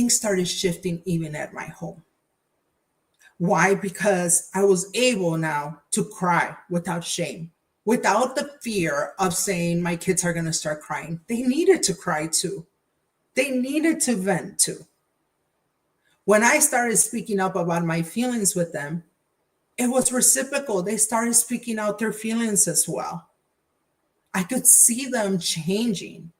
things started shifting even at my home. Why? Because I was able now to cry without shame, without the fear of saying my kids are going to start crying. They needed to cry too. They needed to vent too. When I started speaking up about my feelings with them, it was reciprocal. They started speaking out their feelings as well. I could see them changing.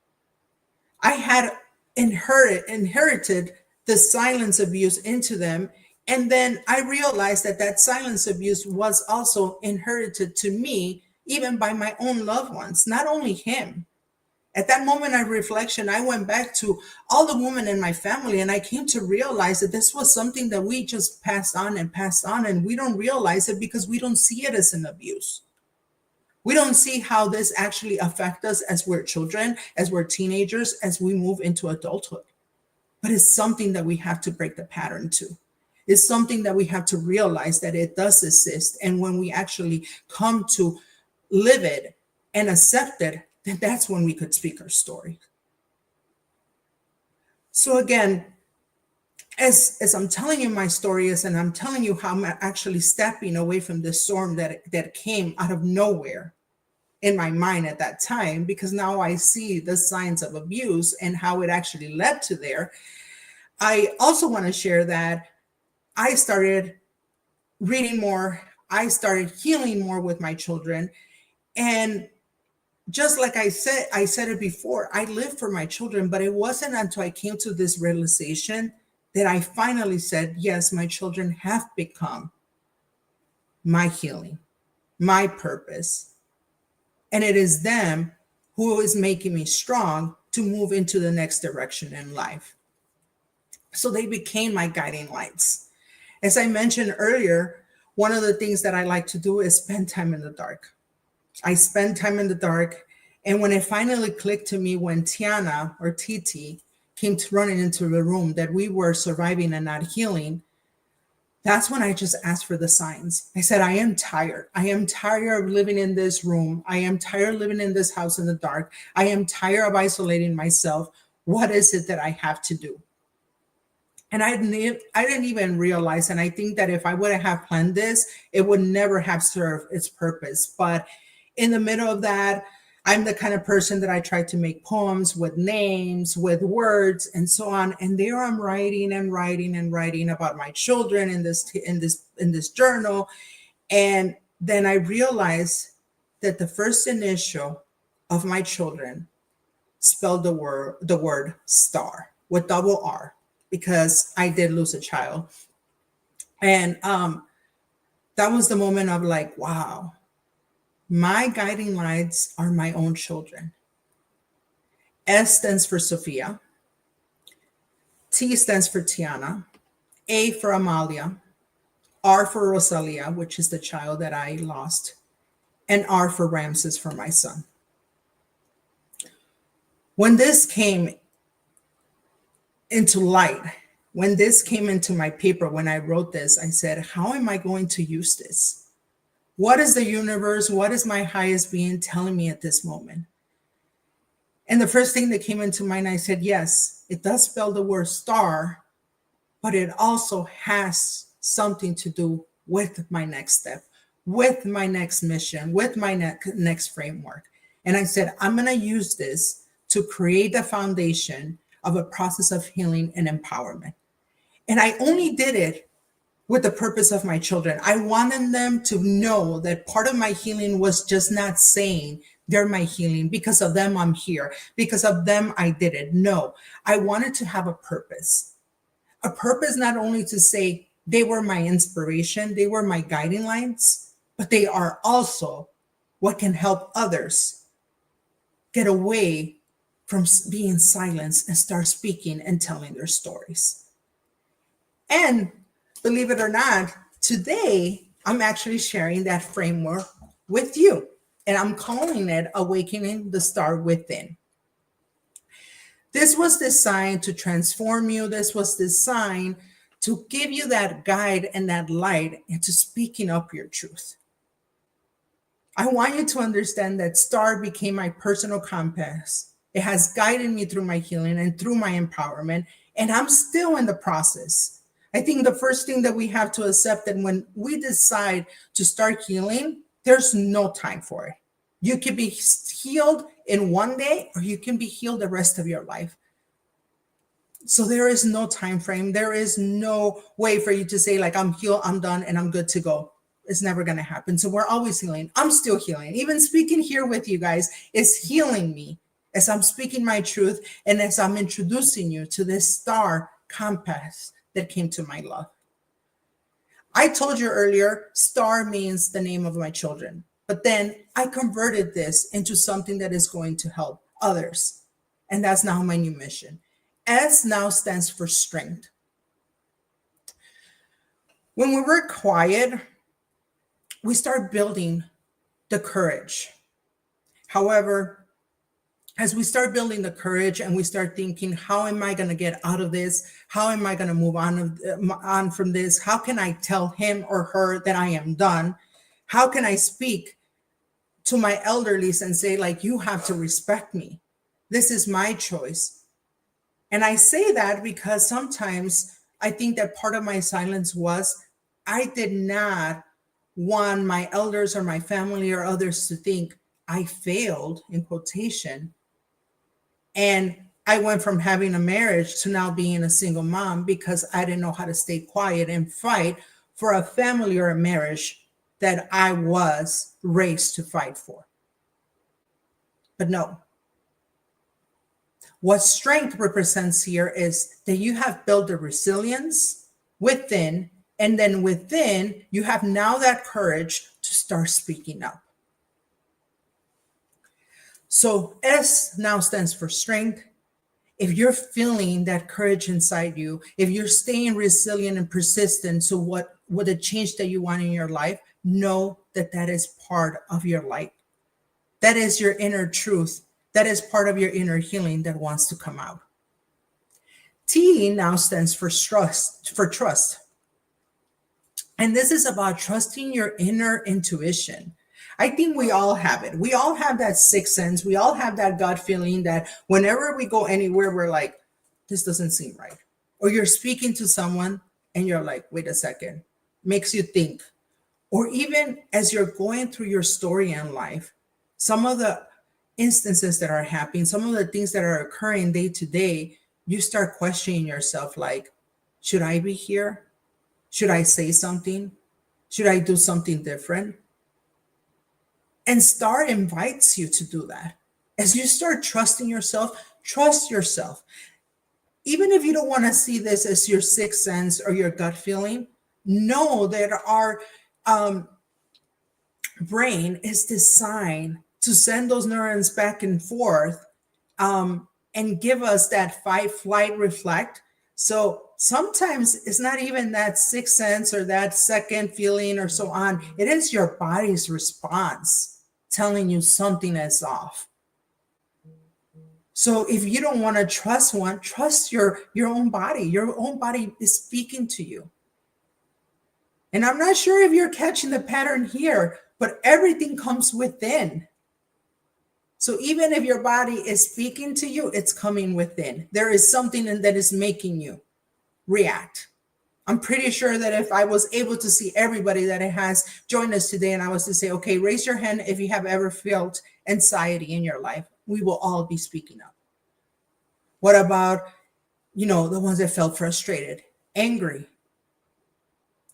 I had inherited the silence abuse into them. And then I realized that that silence abuse was also inherited to me, even by my own loved ones, not only him. At that moment of reflection, I went back to all the women in my family, and I came to realize that this was something that we just passed on, and we don't realize it because we don't see it as an abuse. We don't see how this actually affects us as we're children, as we're teenagers, as we move into adulthood. But it's something that we have to break the pattern to. It's something that we have to realize that it does exist. And when we actually come to live it and accept it, then that's when we could speak our story. So again, as I'm telling you my story is, and I'm telling you how I'm actually stepping away from this storm that came out of nowhere in my mind at that time, because now I see the signs of abuse and how it actually led to there. I also want to share that I started reading more. I started healing more with my children. And just like I said it before, I lived for my children, but it wasn't until I came to this realization that I finally said, yes, my children have become my healing, my purpose. And it is them who is making me strong to move into the next direction in life. So they became my guiding lights. As I mentioned earlier, one of the things that I like to do is spend time in the dark. I spend time in the dark. And when it finally clicked to me when Tiana, or Titi, came to running into the room that we were surviving and not healing, that's when I just asked for the signs. I said, I am tired. I am tired of living in this room. I am tired of living in this house in the dark. I am tired of isolating myself. What is it that I have to do? And I didn't even realize, and I think that if I would have planned this, it would never have served its purpose. But in the middle of that, I'm the kind of person that I try to make poems with names, with words, and so on. And there I'm writing and writing and writing about my children in this journal. And then I realized that the first initial of my children spelled the word star with double R, because I did lose a child. And that was the moment of like, wow, my guiding lights are my own children. S stands for Sophia. T stands for Tiana. A for Amalia. R for Rosalia, which is the child that I lost. And R for Ramses, for my son. When this came into light, when this came into my paper, when I wrote this, I said, how am I going to use this? What is the universe? What is my highest being telling me at this moment? And the first thing that came into mind, I said, yes, it does spell the word star, but it also has something to do with my next step, with my next mission, with my next framework. And I said, I'm going to use this to create the foundation of a process of healing and empowerment. And I only did it with the purpose of my children. I wanted them to know that part of my healing was just not saying they're my healing. Because of them, I'm here. Because of them, I did it. No, I wanted to have a purpose not only to say they were my inspiration, they were my guiding lights, but they are also what can help others get away from being silenced and start speaking and telling their stories. And believe it or not, today I'm actually sharing that framework with you, and I'm calling it Awakening the Star Within. This was designed to transform you. This was designed to give you that guide and that light into speaking up your truth. I want you to understand that star became my personal compass. It has guided me through my healing and through my empowerment. And I'm still in the process. I think the first thing that we have to accept that when we decide to start healing, there's no time for it. You can be healed in one day, or you can be healed the rest of your life. So there is no time frame. There is no way for you to say, like, I'm healed, I'm done, and I'm good to go. It's never going to happen. So we're always healing. I'm still healing. Even speaking here with you guys is healing me as I'm speaking my truth and as I'm introducing you to this star compass that came to my love. I told you earlier, star means the name of my children. But then I converted this into something that is going to help others. And that's now my new mission. S now stands for strength. When we work quiet, we start building the courage. However, as we start building the courage and we start thinking, how am I going to get out of this? How am I going to move on from this? How can I tell him or her that I am done? How can I speak to my elderlies and say, like, you have to respect me. This is my choice. And I say that because sometimes I think that part of my silence was I did not want my elders or my family or others to think I failed, in quotation. And I went from having a marriage to now being a single mom because I didn't know how to stay quiet and fight for a family or a marriage that I was raised to fight for. But no. What strength represents here is that you have built the resilience within, and then within, you have now that courage to start speaking up. So S now stands for strength. If you're feeling that courage inside you, if you're staying resilient and persistent to what the change that you want in your life, know that that is part of your light. That is your inner truth. That is part of your inner healing that wants to come out. T now stands for trust. And this is about trusting your inner intuition. I think we all have it. We all have that sixth sense. We all have that gut feeling that whenever we go anywhere, we're like, this doesn't seem right. Or you're speaking to someone and you're like, wait a second, makes you think. Or even as you're going through your story in life, some of the instances that are happening, some of the things that are occurring day to day, you start questioning yourself like, should I be here? Should I say something? Should I do something different? And Star invites you to do that. As you start trusting yourself, trust yourself. Even if you don't want to see this as your sixth sense or your gut feeling, know that our brain is designed to send those neurons back and forth and give us that fight, flight, reflect. So sometimes it's not even that sixth sense or that second feeling or so on. It is your body's response telling you something is off. So if you don't want to trust one, trust your own body. Your own body is speaking to you. And I'm not sure if you're catching the pattern here, but everything comes within. So even if your body is speaking to you, it's coming within. There is something that is making you react. I'm pretty sure that if I was able to see everybody that has joined us today and I was to say, okay, raise your hand if you have ever felt anxiety in your life, we will all be speaking up. What about, the ones that felt frustrated, angry?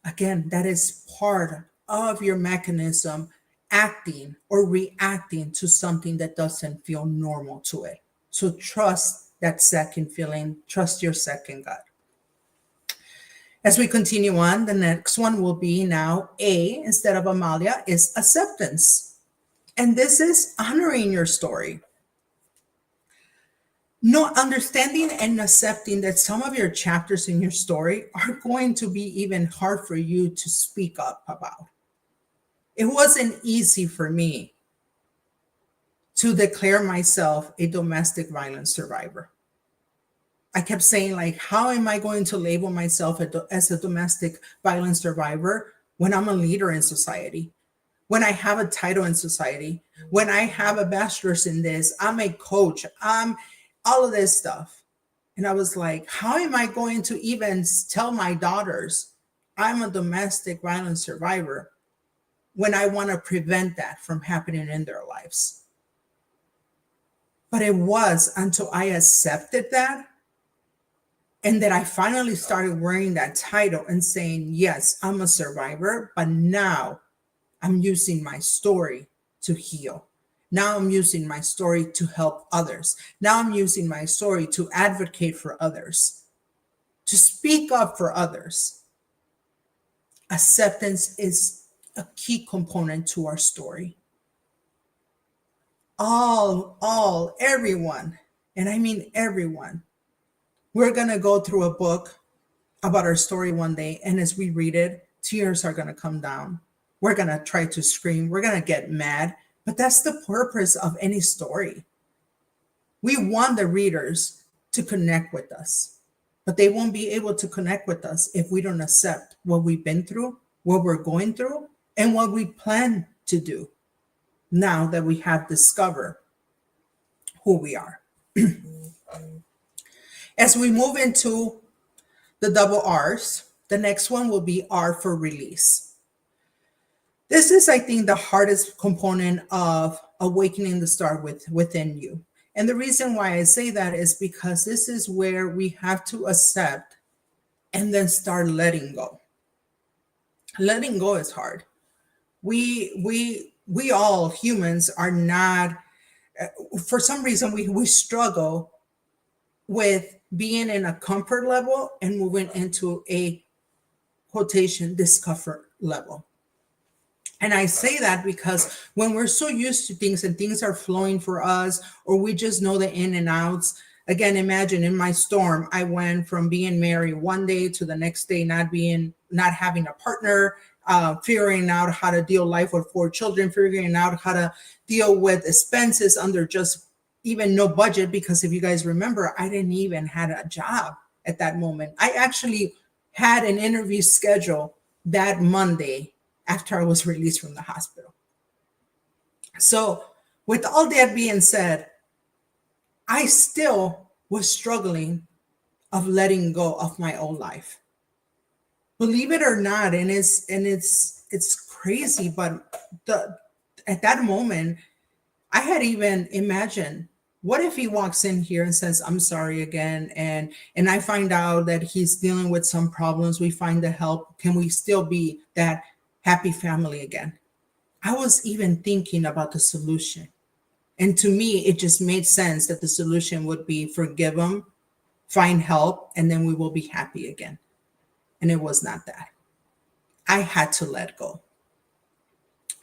Again, that is part of your mechanism acting or reacting to something that doesn't feel normal to it. So trust that second feeling, trust your second gut. As we continue on, the next one will be now A instead of Amalia is acceptance. And this is honoring your story. Understanding and accepting that some of your chapters in your story are going to be even hard for you to speak up about. It wasn't easy for me to declare myself a domestic violence survivor. I kept saying, like, how am I going to label myself as a domestic violence survivor when I'm a leader in society? When I have a title in society, when I have a bachelor's in this, I'm a coach, I'm all of this stuff. And I was like, how am I going to even tell my daughters I'm a domestic violence survivor when I want to prevent that from happening in their lives? But it was until I accepted that and that I finally started wearing that title and saying, yes, I'm a survivor, but now I'm using my story to heal. Now I'm using my story to help others. Now I'm using my story to advocate for others, to speak up for others. Acceptance is a key component to our story. Everyone, and I mean everyone, we're going to go through a book about our story one day. And as we read it, tears are going to come down. We're going to try to scream. We're going to get mad. But that's the purpose of any story. We want the readers to connect with us, but they won't be able to connect with us if we don't accept what we've been through, what we're going through, and what we plan to do now that we have discovered who we are. As we move into the double R's, the next one will be R for release. This is, I think, the hardest component of awakening the star within you. And the reason why I say that is because this is where we have to accept and then start letting go. Letting go is hard. We all humans are not, for some reason, we struggle with being in a comfort level and moving into a quotation discomfort level. And I say that because when we're so used to things and things are flowing for us, or we just know the in and outs. Again, imagine in my storm, I went from being married one day to the next day not having a partner, figuring out how to deal life with 4 children, figuring out how to deal with expenses under just even no budget. Because if you guys remember, I didn't even had a job at that moment. I actually had an interview scheduled that Monday after I was released from the hospital. So with all that being said, I still was struggling of letting go of my old life. Believe it or not, and it's crazy, but at that moment, I had even imagined, what if he walks in here and says, I'm sorry again, and I find out that he's dealing with some problems, we find the help, can we still be that happy family again? I was even thinking about the solution. And to me, it just made sense that the solution would be forgive him, find help, and then we will be happy again. And it was not that. I had to let go.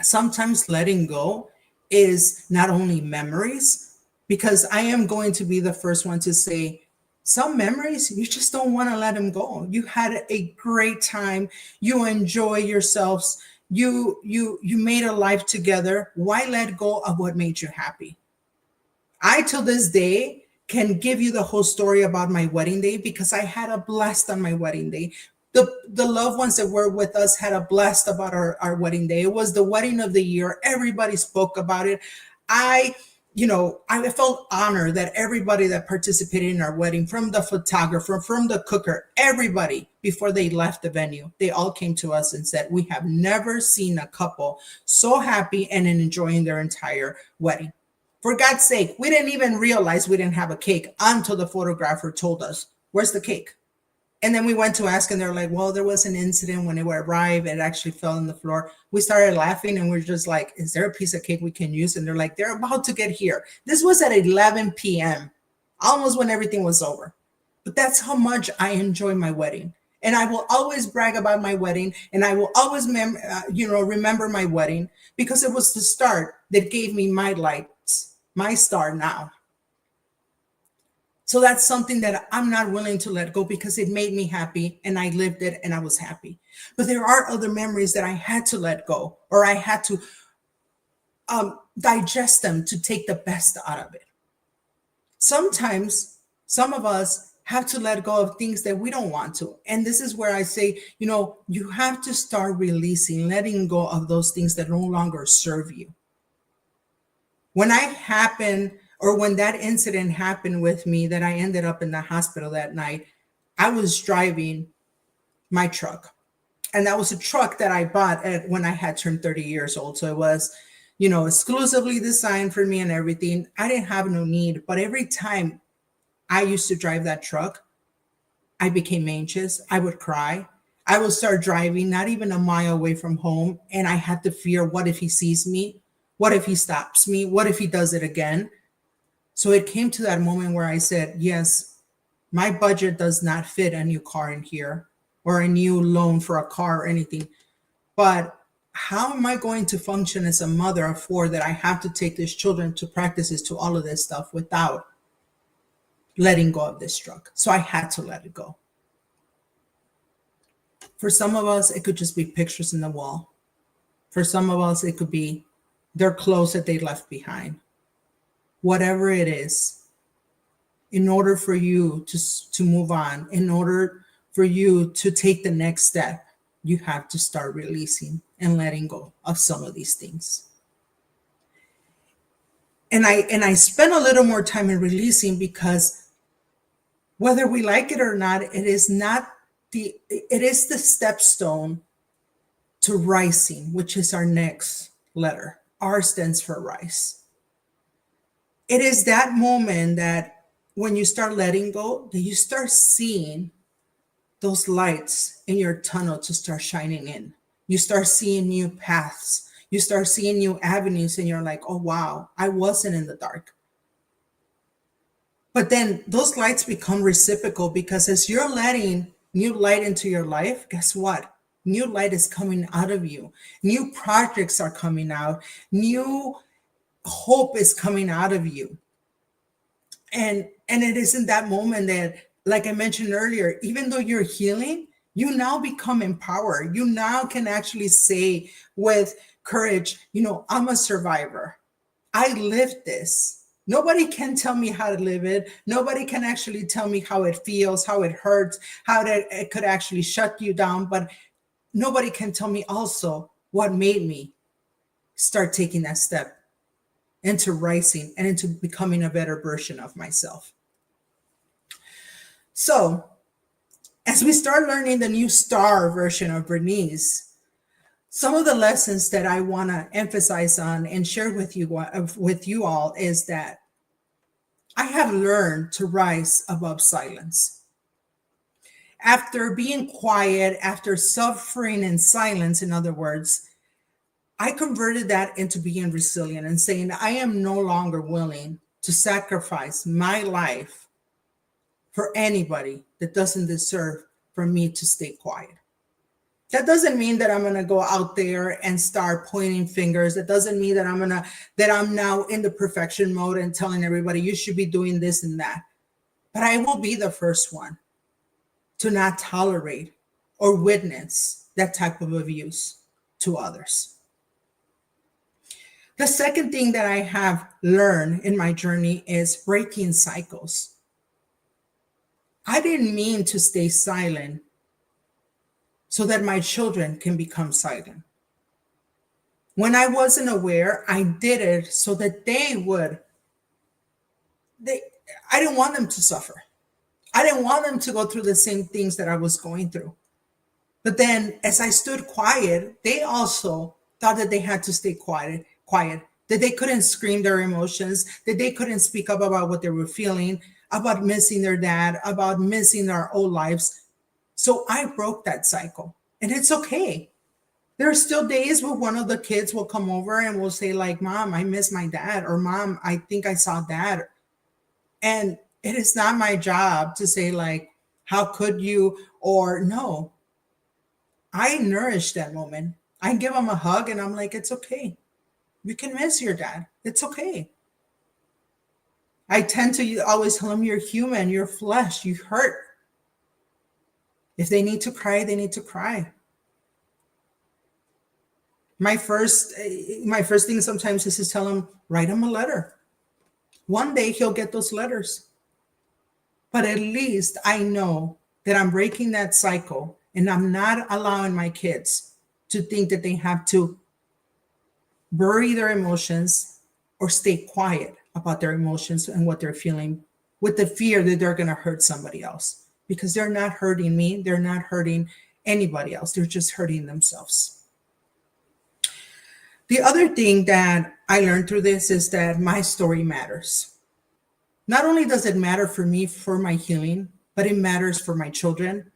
Sometimes letting go is not only memories, because I am going to be the first one to say, some memories, you just don't want to let them go. You had a great time. You enjoy yourselves. You made a life together. Why let go of what made you happy? I, till this day, can give you the whole story about my wedding day because I had a blast on my wedding day. The loved ones that were with us had a blast about our wedding day. It was the wedding of the year. Everybody spoke about it. I felt honored that everybody that participated in our wedding, from the photographer, from the cooker, everybody, before they left the venue, they all came to us and said, we have never seen a couple so happy and enjoying their entire wedding. For God's sake, we didn't even realize we didn't have a cake until the photographer told us, where's the cake? And then we went to ask, and they're like, well, there was an incident when it arrived. It actually fell on the floor. We started laughing, and we're just like, is there a piece of cake we can use? And they're like, they're about to get here. This was at 11 p.m., almost when everything was over. But that's how much I enjoy my wedding. And I will always brag about my wedding, and I will always remember my wedding, because it was the start that gave me my lights, my star now. So that's something that I'm not willing to let go, because it made me happy and I lived it and I was happy. But there are other memories that I had to let go, or I had to digest them to take the best out of it. Sometimes some of us have to let go of things that we don't want to. And this is where I say, you have to start releasing, letting go of those things that no longer serve you. When I happened, or when that incident happened with me that I ended up in the hospital that night, I was driving my truck. And that was a truck that I bought when I had turned 30 years old. So it was, exclusively designed for me and everything. I didn't have no need. But every time I used to drive that truck, I became anxious. I would cry. I would start driving, not even a mile away from home. And I had to fear, what if he sees me? What if he stops me? What if he does it again? So it came to that moment where I said, yes, my budget does not fit a new car in here or a new loan for a car or anything. But how am I going to function as a mother of four that I have to take these children to practices, to all of this stuff without letting go of this truck? So I had to let it go. For some of us, it could just be pictures in the wall. For some of us, it could be their clothes that they left behind. Whatever it is, in order for you to move on, in order for you to take the next step, you have to start releasing and letting go of some of these things. And I spend a little more time in releasing because whether we like it or not, it is the stepstone to rising, which is our next letter. R stands for rise. It is that moment that when you start letting go, that you start seeing those lights in your tunnel to start shining in. You start seeing new paths. You start seeing new avenues, and you're like, oh, wow, I wasn't in the dark. But then those lights become reciprocal, because as you're letting new light into your life, guess what? New light is coming out of you. New projects are coming out. New hope is coming out of you. And it is in that moment that, like I mentioned earlier, even though you're healing, you now become empowered. You now can actually say with courage, I'm a survivor. I lived this. Nobody can tell me how to live it. Nobody can actually tell me how it feels, how it hurts, how that it could actually shut you down. But nobody can tell me also what made me start taking that step into rising and into becoming a better version of myself. So as we start learning the new star version of Bernice, some of the lessons that I want to emphasize on and share with you all is that I have learned to rise above silence. After being quiet, after suffering in silence, in other words, I converted that into being resilient and saying, I am no longer willing to sacrifice my life for anybody that doesn't deserve for me to stay quiet. That doesn't mean that I'm going to go out there and start pointing fingers. That doesn't mean that I'm now in the perfection mode and telling everybody you should be doing this and that. But I will be the first one to not tolerate or witness that type of abuse to others. The second thing that I have learned in my journey is breaking cycles. I didn't mean to stay silent so that my children can become silent. When I wasn't aware, I did it so that I didn't want them to suffer. I didn't want them to go through the same things that I was going through. But then as I stood quiet, they also thought that they had to stay quiet, that they couldn't scream their emotions, that they couldn't speak up about what they were feeling, about missing their dad, about missing their old lives. So I broke that cycle, and it's okay. There are still days where one of the kids will come over and will say like, Mom, I miss my dad, or Mom, I think I saw Dad. And it is not my job to say like, how could you, or no. I nourish that moment. I give them a hug and I'm like, it's okay. You can miss your dad. It's okay. I tend to always tell them, you're human, you're flesh, you hurt. If they need to cry, they need to cry. My first thing sometimes is to tell him, write him a letter. One day he'll get those letters. But at least I know that I'm breaking that cycle, and I'm not allowing my kids to think that they have to bury their emotions or stay quiet. about their emotions and what they're feeling with the fear that they're going to hurt somebody else, because they're not hurting me. They're not hurting anybody else. They're just hurting themselves. The other thing that I learned through this is that my story matters. Not only does it matter for me, for my healing, but it matters for my children.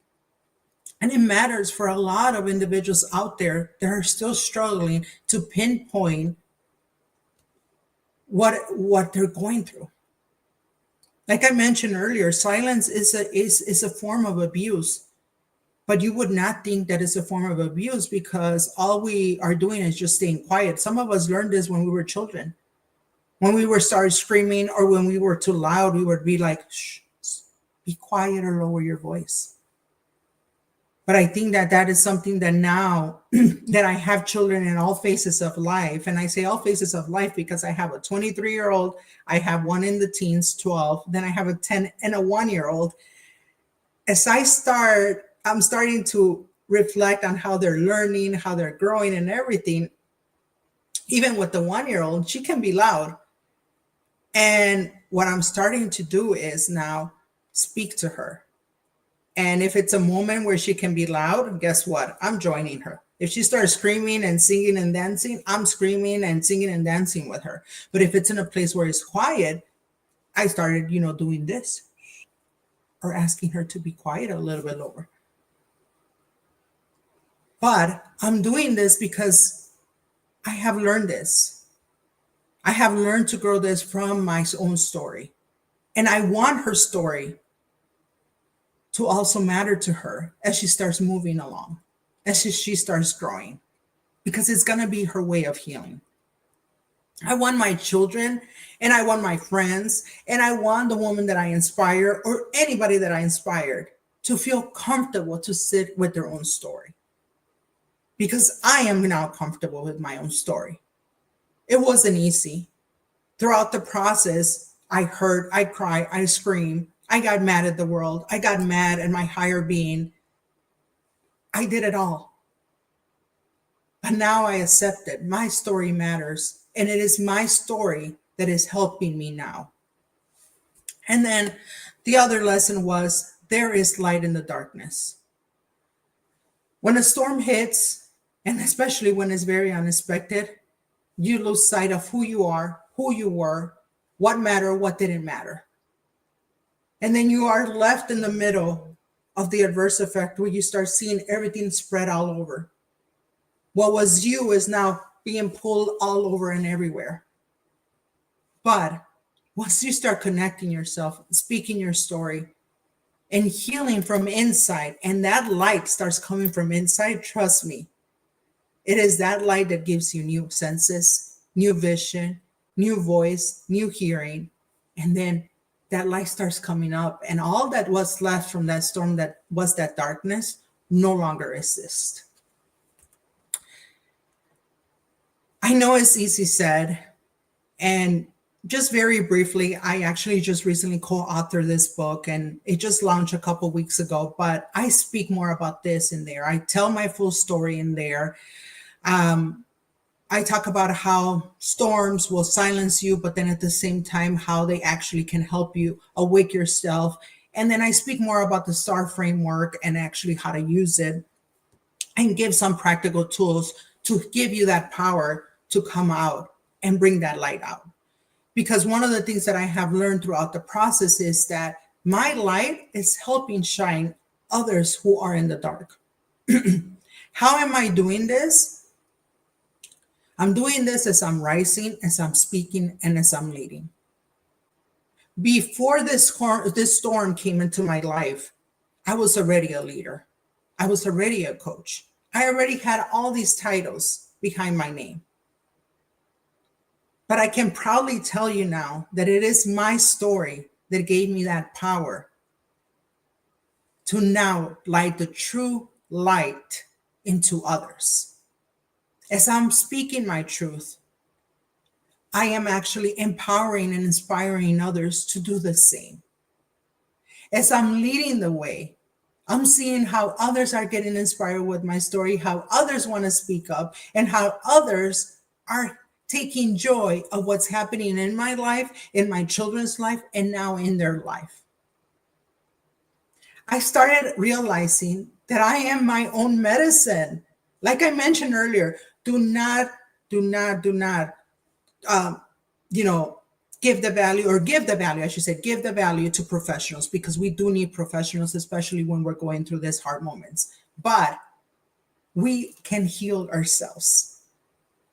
And it matters for a lot of individuals out there that are still struggling to pinpoint what they're going through. Like I mentioned earlier, silence is a form of abuse, but you would not think that it's a form of abuse because all we are doing is just staying quiet. Some of us learned this when we were children. When we were started screaming or when we were too loud, we would be like, shh, be quiet or lower your voice. But I think that that is something that now that I have children in all phases of life, and I say all phases of life because I have a 23-year-old, I have one in the teens, 12, then I have a 10 and a 1-year-old. As I'm starting to reflect on how they're learning, how they're growing and everything. Even with the 1-year-old, she can be loud. And what I'm starting to do is now speak to her. And if it's a moment where she can be loud, guess what? I'm joining her. If she starts screaming and singing and dancing, I'm screaming and singing and dancing with her. But if it's in a place where it's quiet, I started, doing this or asking her to be quiet a little bit lower. But I'm doing this because I have learned this. I have learned to grow this from my own story. And I want her story to also matter to her as she starts moving along, as she starts growing, because it's going to be her way of healing. I want my children and I want my friends and I want the woman that I inspire or anybody that I inspired to feel comfortable to sit with their own story. Because I am now comfortable with my own story. It wasn't easy. Throughout the process, I hurt, I cried, I screamed. I got mad at the world. I got mad at my higher being. I did it all. But now I accept it. My story matters. And it is my story that is helping me now. And then the other lesson was there is light in the darkness. When a storm hits, and especially when it's very unexpected, you lose sight of who you are, who you were, what mattered, what didn't matter. And then you are left in the middle of the adverse effect where you start seeing everything spread all over. What was you is now being pulled all over and everywhere. But once you start connecting yourself, speaking your story, and healing from inside, and that light starts coming from inside, trust me, it is that light that gives you new senses, new vision, new voice, new hearing, and then that light starts coming up, and all that was left from that storm, that was that darkness, no longer exists. I know it's easy said, and just very briefly, I actually just recently co-authored this book, and it just launched a couple weeks ago, but I speak more about this in there. I tell my full story in there. I talk about how storms will silence you, but then at the same time, how they actually can help you awake yourself. And then I speak more about the STAR framework and actually how to use it and give some practical tools to give you that power to come out and bring that light out. Because one of the things that I have learned throughout the process is that my light is helping shine others who are in the dark. How am I doing this? I'm doing this as I'm rising, as I'm speaking, and as I'm leading. Before this storm came into my life, I was already a leader. I was already a coach. I already had all these titles behind my name. But I can proudly tell you now that it is my story that gave me that power to now light the true light into others. As I'm speaking my truth, I am actually empowering and inspiring others to do the same. As I'm leading the way, I'm seeing how others are getting inspired with my story, how others want to speak up, and how others are taking joy of what's happening in my life, in my children's life, and now in their life. I started realizing that I am my own medicine. Like I mentioned earlier, do not, um, you know, give the value, I should say, give the value to professionals, because we do need professionals, especially when we're going through these hard moments. But we can heal ourselves.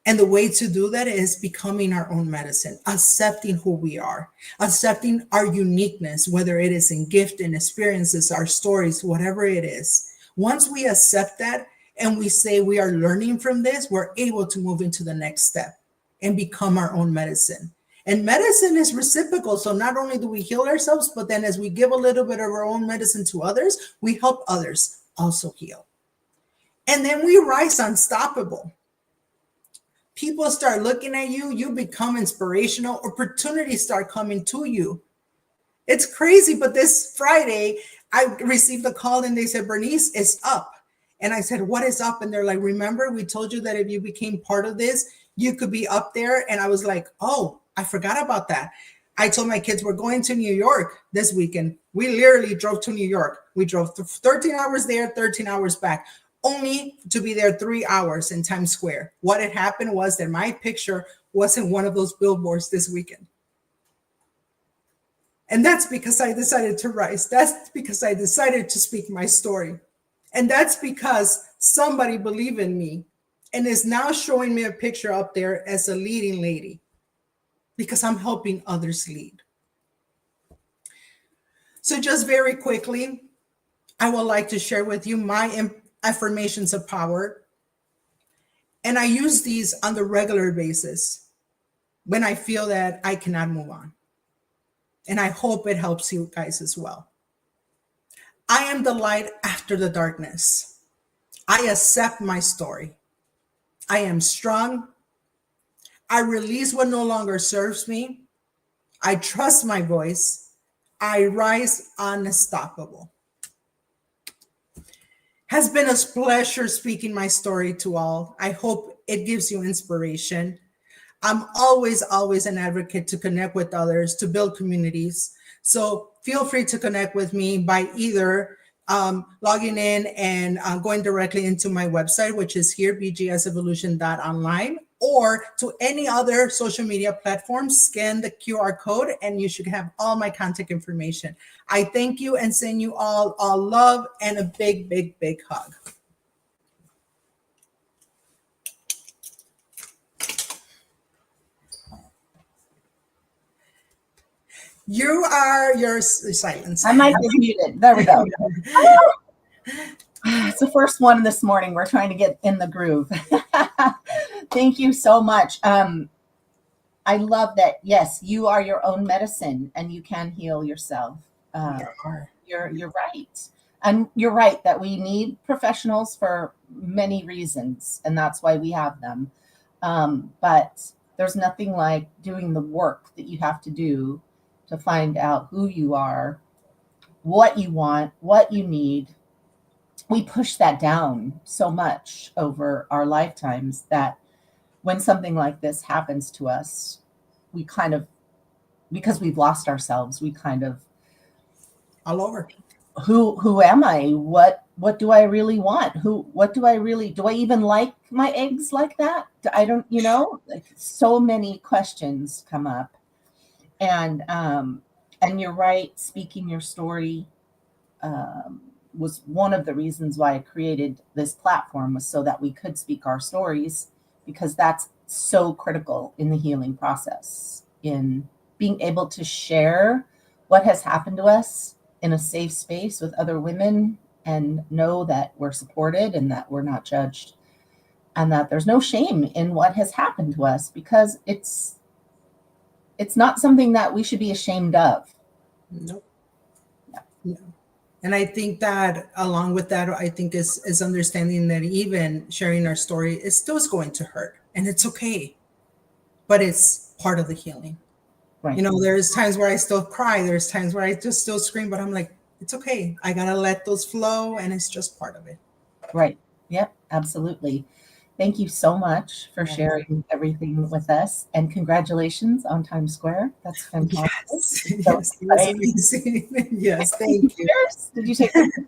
And the way to do that is becoming our own medicine, accepting who we are, accepting our uniqueness, whether it is in gift and experiences, our stories, whatever it is. Once we accept that and we say we are learning from this, we're able to move into the next step and become our own medicine. And medicine is reciprocal. So not only do we heal ourselves, but then as we give a little bit of our own medicine to others, we help others also heal. And then we rise unstoppable. People start looking at you, you become inspirational, opportunities start coming to you. It's crazy, but this Friday, I received a call and they said, Bernice, it's up. And I said, what is up? And they're like, remember, we told you that if you became part of this, you could be up there. And I was like, oh, I forgot about that. I told my kids, we're going to New York this weekend. We literally drove to New York. We drove 13 hours there, 13 hours back, only to be there 3 hours in Times Square. What had happened was that my picture was in one of those billboards this weekend. And that's because I decided to rise. That's because I decided to speak my story. And that's because somebody believed in me and is now showing me a picture up there as a leading lady, because I'm helping others lead. So just very quickly, I would like to share with you my affirmations of power. And I use these on the regular basis when I feel that I cannot move on. And I hope it helps you guys as well. I am the light after the darkness. I accept my story. I am strong. I release what no longer serves me. I trust my voice. I rise unstoppable. Has been a pleasure speaking my story to all. I hope it gives you inspiration. I'm always an advocate to connect with others, to build communities. So feel free to connect with me by either logging in and going directly into my website, which is here, bgsevolution.online, or to any other social media platforms. Scan the QR code and you should have all my contact information. I thank you and send you all love and a big, big, big hug. Your silence. I might be muted. There we go. It's the first one this morning. We're trying to get in the groove. Thank you so much. I love that. Yes, you are your own medicine and you can heal yourself. You're right. And you're right that we need professionals for many reasons, and that's why we have them. But there's nothing like doing the work that you have to do to find out who you are, what you want, what you need. We push that down so much over our lifetimes that when something like this happens to us, we kind of, because we've lost ourselves, we kind of all over. Who am I? What do I really want? Do I even like my eggs like that? I don't, like so many questions come up. And you're right, speaking your story was one of the reasons why I created this platform, was so that we could speak our stories, because that's so critical in the healing process, in being able to share what has happened to us in a safe space with other women and know that we're supported and that we're not judged and that there's no shame in what has happened to us, because it's not something that we should be ashamed of. Nope. No. And I think that along with that, I think is understanding that even sharing our story is still going to hurt, and it's okay, but it's part of the healing. Right. There's times where I still cry. There's times where I just still scream, but I'm like, it's okay. I got to let those flow, and it's just part of it. Right. Yep, absolutely. Thank you so much for Yes. sharing everything with us, and congratulations on Times Square. That's fantastic. Yes, So yes, it was exciting. amazing. Yes, Take thank you. pictures? Did you take pictures?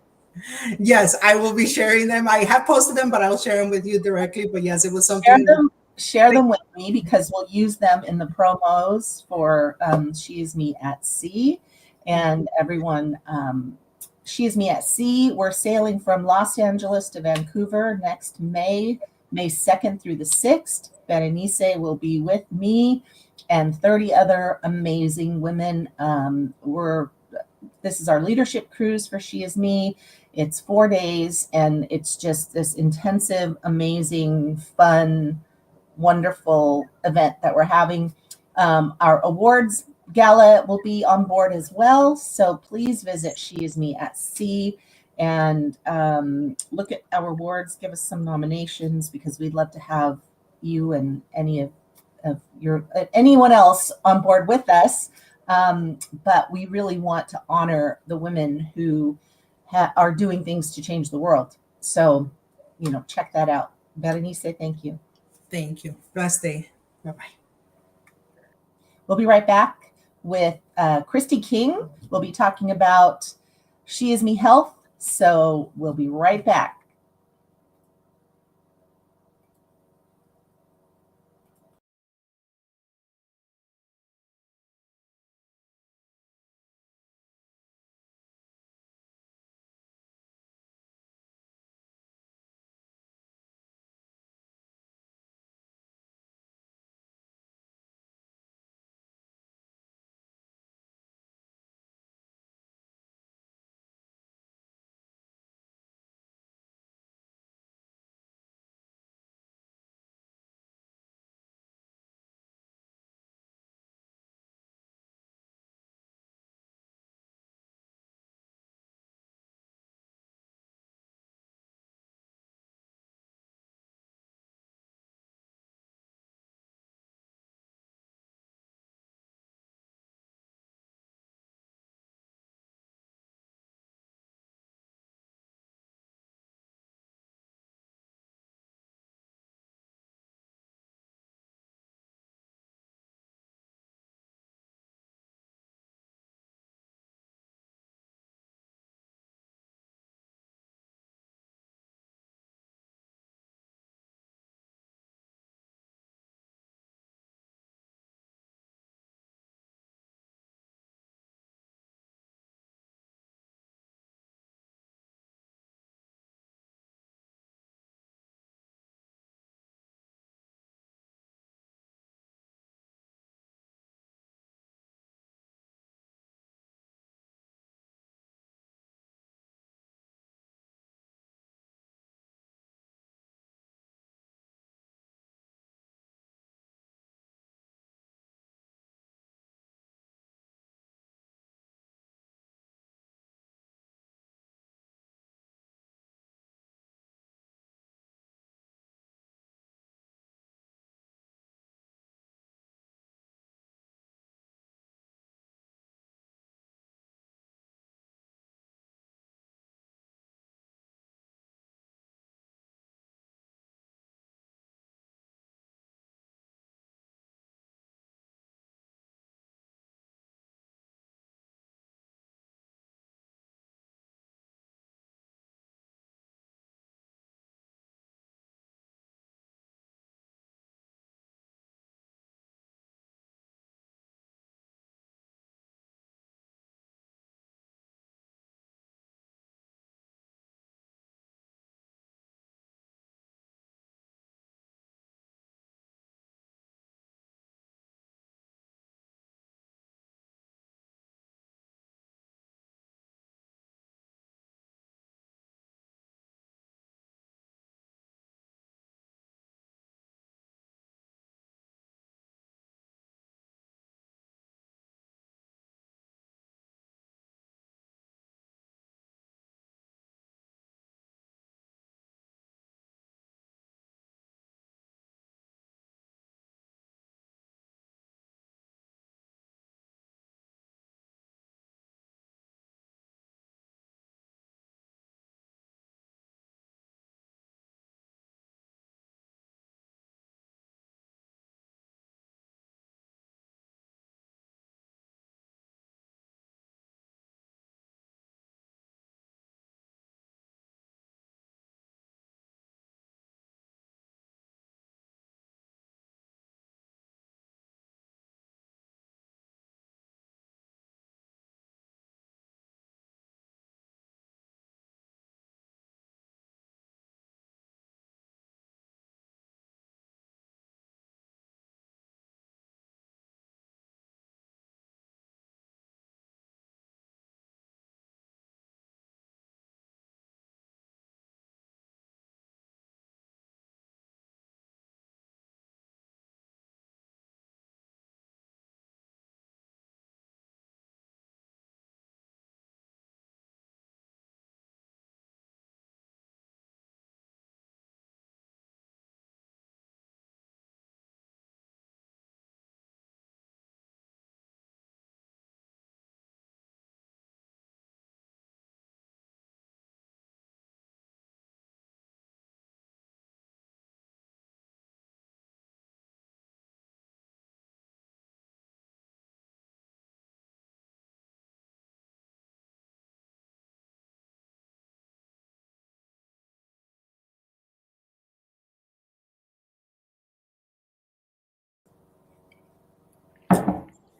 Yes, I will be sharing them. I have posted them, but I'll share them with you directly. But yes, it was Share something. them, share them with me, because we'll use them in the promos for SheisMe at Sea. And everyone, SheisMe at Sea, we're sailing from Los Angeles to Vancouver next May 2nd through the 6th. Berenice will be with me and 30 other amazing women. This is our leadership cruise for She Is Me. It's 4 days, and it's just this intensive, amazing, fun, wonderful event that we're having. Our awards gala will be on board as well. So please visit She Is Me at Sea and look at our awards. Give us some nominations, because we'd love to have you and anyone else on board with us. But we really want to honor the women who are doing things to change the world. So, check that out. Berenice, thank you. Thank you. Blessed day. Bye bye. We'll be right back with Christy King. We'll be talking about She Is Me Health. So we'll be right back.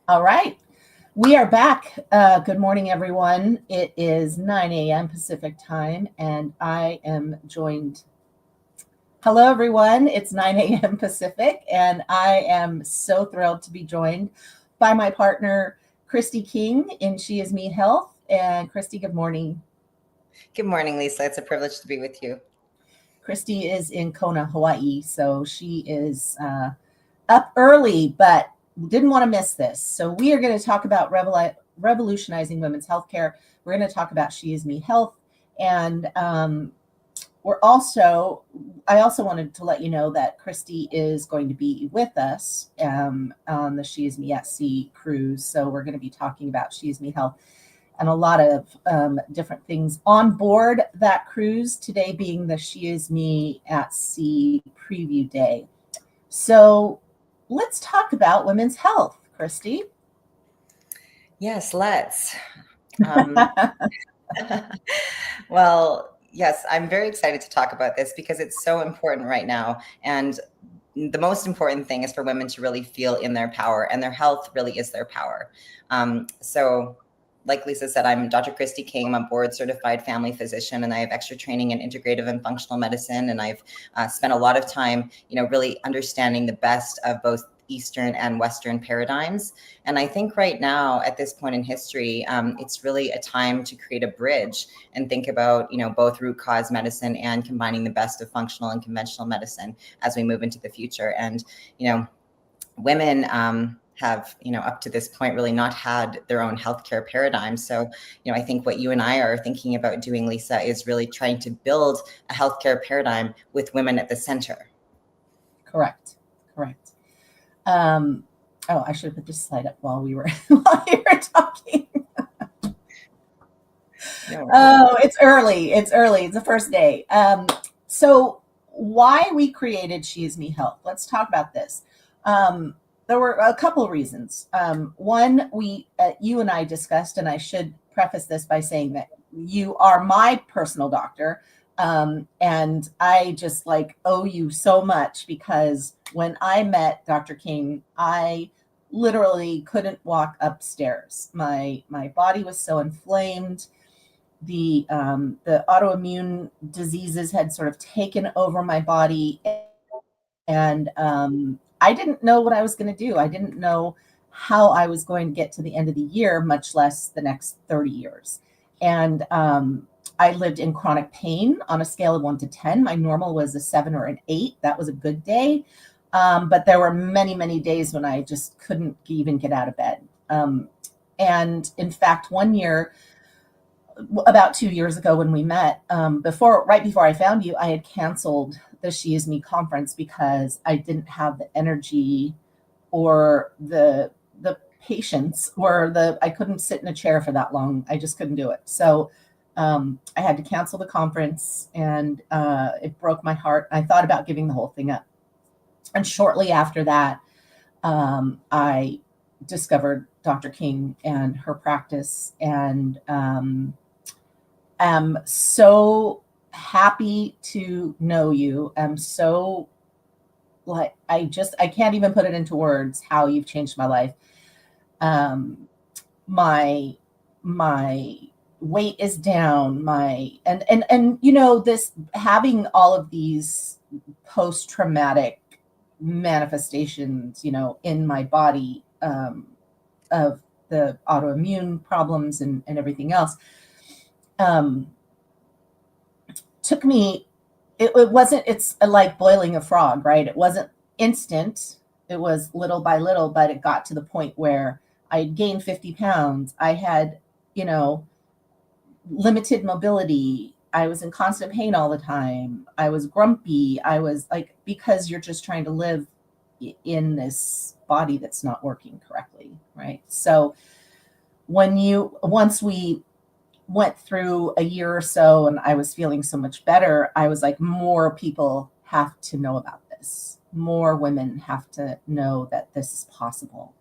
All right. We are back. Good morning, everyone. It is 9 a.m. Pacific time, and I am joined. Hello, everyone. It's 9 a.m. Pacific, and I am so thrilled to be joined by my partner, Christy King in SheisMe Health. And Christy, good morning. Good morning, Lisa. It's a privilege to be with you. Christy is in Kona, Hawaii, so she is up early, but didn't want to miss this. So we are going to talk about revolutionizing women's healthcare. We're going to talk about SheisMe Health, and I also wanted to let you know that Christy is going to be with us on the SheisMe At Sea cruise. So we're going to be talking about SheisMe Health and a lot of different things on board that cruise, today being the SheisMe At Sea preview day. So let's talk about women's health, Christy. Yes, let's. Well, yes, I'm very excited to talk about this because it's so important right now. And the most important thing is for women to really feel in their power, and their health really is their power. So like Lisa said, I'm Dr. Christy King. I'm a board certified family physician, and I have extra training in integrative and functional medicine. And I've spent a lot of time, really understanding the best of both Eastern and Western paradigms. And I think right now, at this point in history, it's really a time to create a bridge and think about, both root cause medicine and combining the best of functional and conventional medicine as we move into the future. And, women have, up to this point, really not had their own healthcare paradigm. So, I think what you and I are thinking about doing, Lisa, is really trying to build a healthcare paradigm with women at the center. Correct. I should have put this slide up while you were talking. Oh, it's early. It's the first day. So why we created SheisMe Health? Let's talk about this. There were a couple of reasons. One, you and I discussed, and I should preface this by saying that you are my personal doctor. And I just owe you so much, because when I met Dr. King, I literally couldn't walk upstairs. My body was so inflamed. The autoimmune diseases had sort of taken over my body, and I didn't know what I was going to do. I didn't know how I was going to get to the end of the year, much less the next 30 years. And I lived in chronic pain on a scale of 1 to 10. My normal was a 7 or an 8. That was a good day. But there were many, many days when I just couldn't even get out of bed. And in fact, one year, about 2 years ago when we met, right before I found you, I had canceled the SheisMe conference because I didn't have the energy or the patience, or I couldn't sit in a chair for that long. I just couldn't do it. So I had to cancel the conference, and it broke my heart. I thought about giving the whole thing up. And shortly after that, I discovered Dr. King and her practice, and am so happy to know you. I'm so I can't even put it into words how you've changed my life. My weight is down. And this, having all of these post-traumatic manifestations, in my body, of the autoimmune problems and everything else, took me, it's like boiling a frog, right? It wasn't instant. It was little by little, but it got to the point where I had gained 50 pounds. I had, limited mobility. I was in constant pain all the time. I was grumpy. I was because you're just trying to live in this body that's not working correctly, right? So once we went through a year or so and I was feeling so much better, I was like, more people have to know about this. More women have to know that this is possible.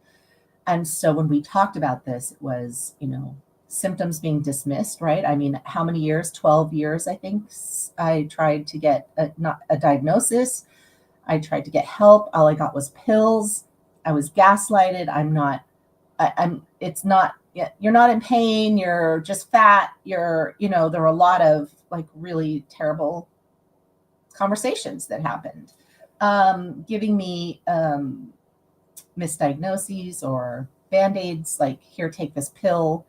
And so when we talked about this, it was, symptoms being dismissed, right? I mean, how many years? 12 years, I think. I tried to get not a diagnosis. I tried to get help. All I got was pills. I was gaslighted. I'm not it's not, you're not in pain, you're just fat, there were a lot of like really terrible conversations that happened, giving me misdiagnoses or band-aids, like, here, take this pill,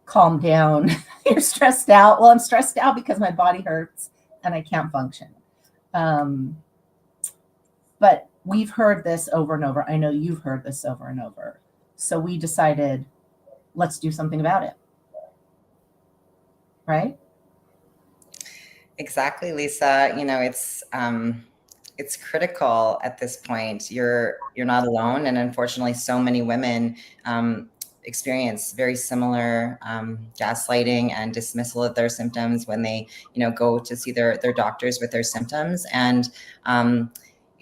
calm down. You're stressed out. Well, I'm stressed out because my body hurts and I can't function. But we've heard this over and over. I know you've heard this over and over. So we decided, let's do something about it. Right? Exactly, Lisa. It's critical at this point. You're not alone, and unfortunately, so many women experience very similar gaslighting and dismissal of their symptoms when they, go to see their doctors with their symptoms. And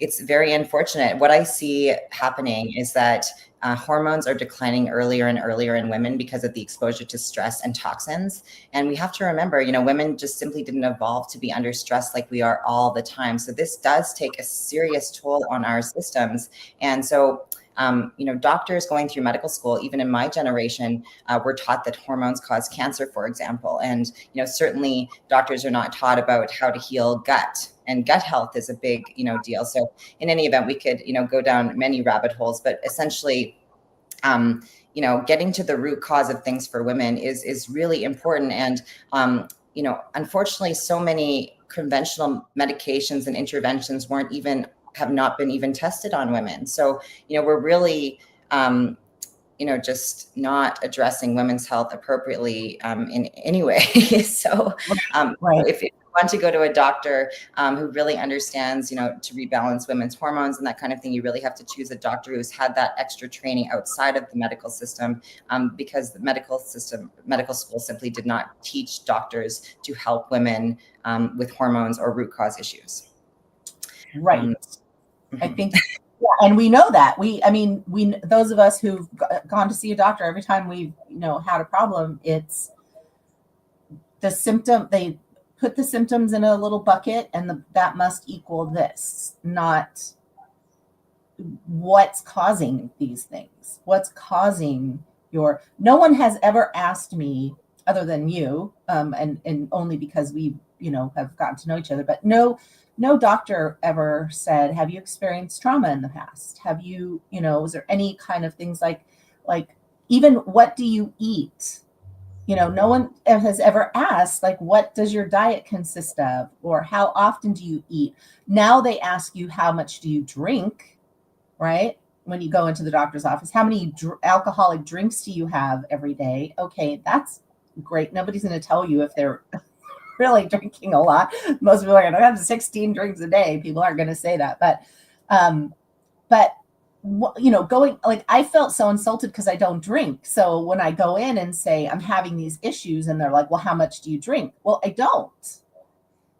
it's very unfortunate. What I see happening is that hormones are declining earlier and earlier in women because of the exposure to stress and toxins. And we have to remember, women just simply didn't evolve to be under stress like we are all the time. So this does take a serious toll on our systems. And so, doctors going through medical school, even in my generation, were taught that hormones cause cancer, for example. And, certainly doctors are not taught about how to heal gut. And gut health is a big, deal. So in any event, we could, go down many rabbit holes, but essentially, getting to the root cause of things for women is really important. And, unfortunately, so many conventional medications and interventions have not been even tested on women. So, we're really, just not addressing women's health appropriately in any way. So Right. if you want to go to a doctor who really understands, to rebalance women's hormones and that kind of thing, you really have to choose a doctor who's had that extra training outside of the medical system, because the medical school simply did not teach doctors to help women with hormones or root cause issues. Right. I think, yeah, and we know that. Those of us who've gone to see a doctor, every time we've, had a problem, it's the symptom. They put the symptoms in a little bucket, and that must equal this, not what's causing these things. What's causing no one has ever asked me, other than you, and only because we, have gotten to know each other, but no doctor ever said, have you experienced trauma in the past? Have you, was there any kind of things like even what do you eat? No one has ever asked, like, what does your diet consist of? Or how often do you eat? Now they ask you, how much do you drink, right? When you go into the doctor's office, how many alcoholic drinks do you have every day? Okay, that's great. Nobody's going to tell you if they're really drinking a lot. Most people are going to have 16 drinks a day. People aren't going to say that, but going, like, I felt so insulted because I don't drink. So when I go in and say I'm having these issues, and they're like, well, how much do you drink? Well, I don't.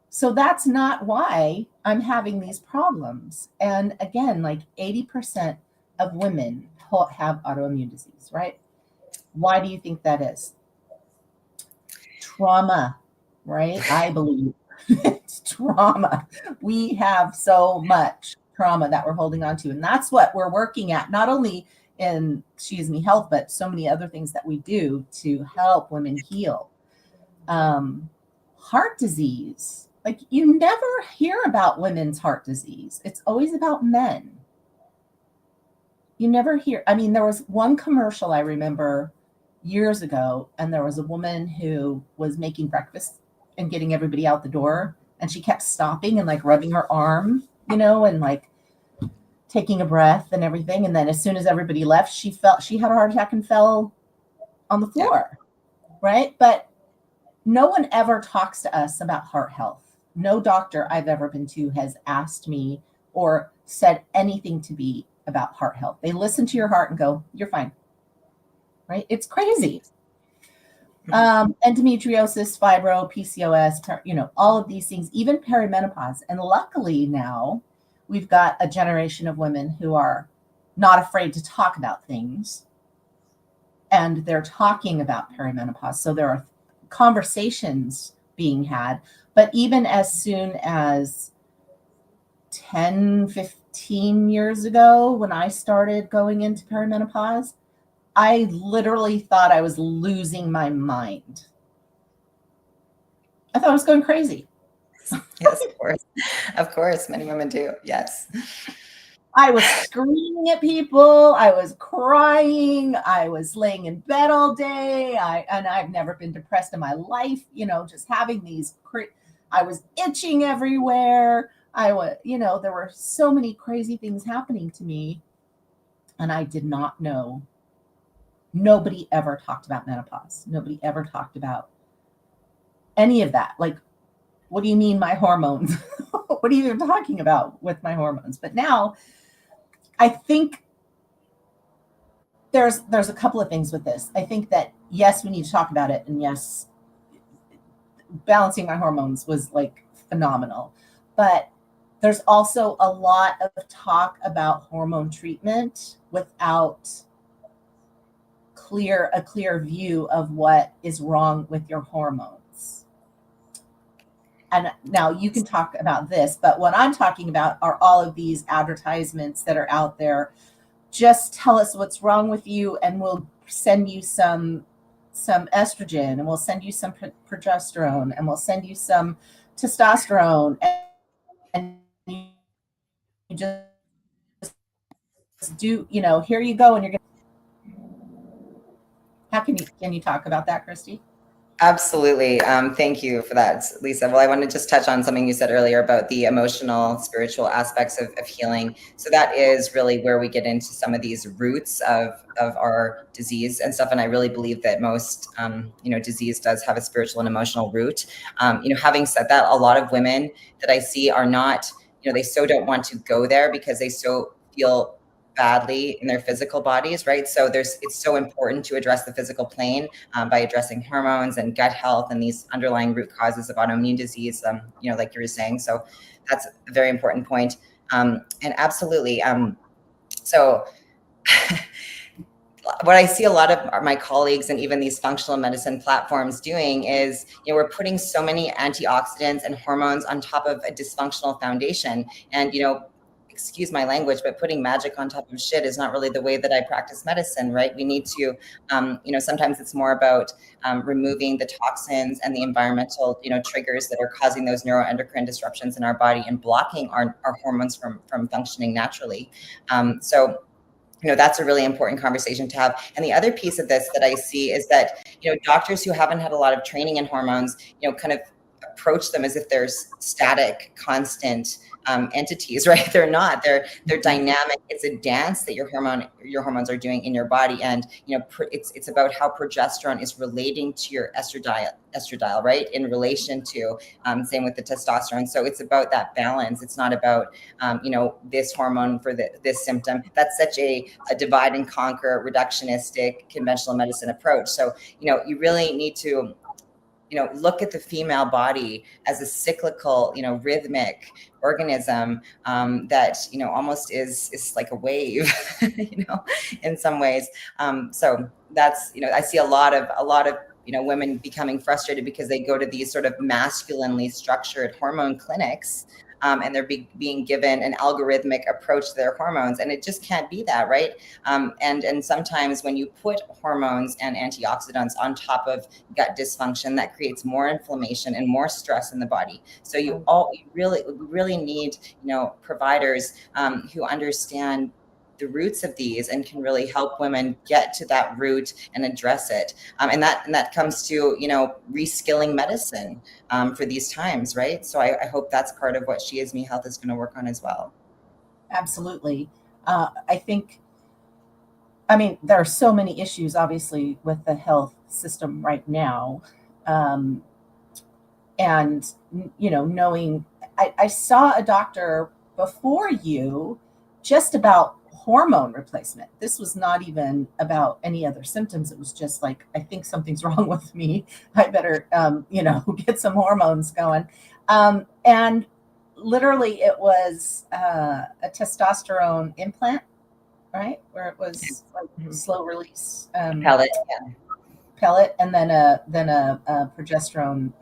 So that's not why I'm having these problems. And again, like 80% of women have autoimmune disease, right? Why do you think that is? Trauma. Right? I believe it's trauma. We have so much trauma that we're holding on to. And that's what we're working at, not only in SheisMe Health, but so many other things that we do to help women heal. Heart disease. Like, you never hear about women's heart disease. It's always about men. You never hear. There was one commercial I remember years ago, and there was a woman who was making breakfast and getting everybody out the door, and she kept stopping and like rubbing her arm, and like taking a breath and everything. And then as soon as everybody left, she had a heart attack and fell on the floor. Right? But no one ever talks to us about heart health. No doctor I've ever been to has asked me or said anything to me about heart health. They listen to your heart and go, you're fine. Right? It's crazy. Endometriosis, fibro, PCOS, all of these things, even perimenopause. And luckily now we've got a generation of women who are not afraid to talk about things, and they're talking about perimenopause. So there are conversations being had, but even as soon as 10, 15 years ago, when I started going into perimenopause, I literally thought I was losing my mind. I thought I was going crazy. Yes, of course. Of course. Many women do. Yes. I was screaming at people. I was crying. I was laying in bed all day. And I've never been depressed in my life, just having these, I was itching everywhere. There were so many crazy things happening to me. And I did not know. Nobody ever talked about menopause. Nobody ever talked about any of that. Like, what do you mean my hormones? What are you even talking about with my hormones? But now I think there's a couple of things with this. I think that, yes, we need to talk about it. And yes, balancing my hormones was like phenomenal. But there's also a lot of talk about hormone treatment without a clear view of what is wrong with your hormones. And now you can talk about this, but what I'm talking about are all of these advertisements that are out there. Just tell us what's wrong with you, and we'll send you some estrogen, and we'll send you some progesterone, and we'll send you some testosterone, and you just do, here you go, and you're going. How can you talk about that, Christy? Absolutely. Thank you for that, Lisa. Well, I want to just touch on something you said earlier about the emotional, spiritual aspects of healing. So that is really where we get into some of these roots of our disease and stuff. And I really believe that most, disease does have a spiritual and emotional root. Having said that, a lot of women that I see are not, they so don't want to go there because they so feel badly in their physical bodies, right? So it's so important to address the physical plane by addressing hormones and gut health and these underlying root causes of autoimmune disease, like you were saying. So that's a very important point. And absolutely. So what I see a lot of my colleagues and even these functional medicine platforms doing is, we're putting so many antioxidants and hormones on top of a dysfunctional foundation. And, excuse my language, but putting magic on top of shit is not really the way that I practice medicine, right? We need to, sometimes it's more about removing the toxins and the environmental, triggers that are causing those neuroendocrine disruptions in our body and blocking our hormones from functioning naturally. So that's a really important conversation to have. And the other piece of this that I see is that, doctors who haven't had a lot of training in hormones, kind of approach them as if they're static, constant entities, right? They're not. They're dynamic. It's a dance that your hormones are doing in your body, and it's about how progesterone is relating to your estradiol, right? In relation to same with the testosterone. So it's about that balance. It's not about this hormone for this symptom. That's such a divide and conquer, reductionistic, conventional medicine approach. So you really need to look at the female body as a cyclical, rhythmic organism that, almost is like a wave, in some ways. So that's, I see a lot of women becoming frustrated because they go to these sort of masculinely structured hormone clinics. And they're being given an algorithmic approach to their hormones, and it just can't be that, right? And sometimes when you put hormones and antioxidants on top of gut dysfunction, that creates more inflammation and more stress in the body. So you really need, providers who understand the roots of these and can really help women get to that root and address it. And that comes to, reskilling medicine for these times, right? So I hope that's part of what SheisMe Health is going to work on as well. Absolutely. I think, there are so many issues, obviously, with the health system right now. And, knowing, I saw a doctor before you just about hormone replacement. This was not even about any other symptoms. It was just like, I think something's wrong with me. I better, get some hormones going. And literally it was a testosterone implant, right? Where it was like slow release pellet, and then a progesterone,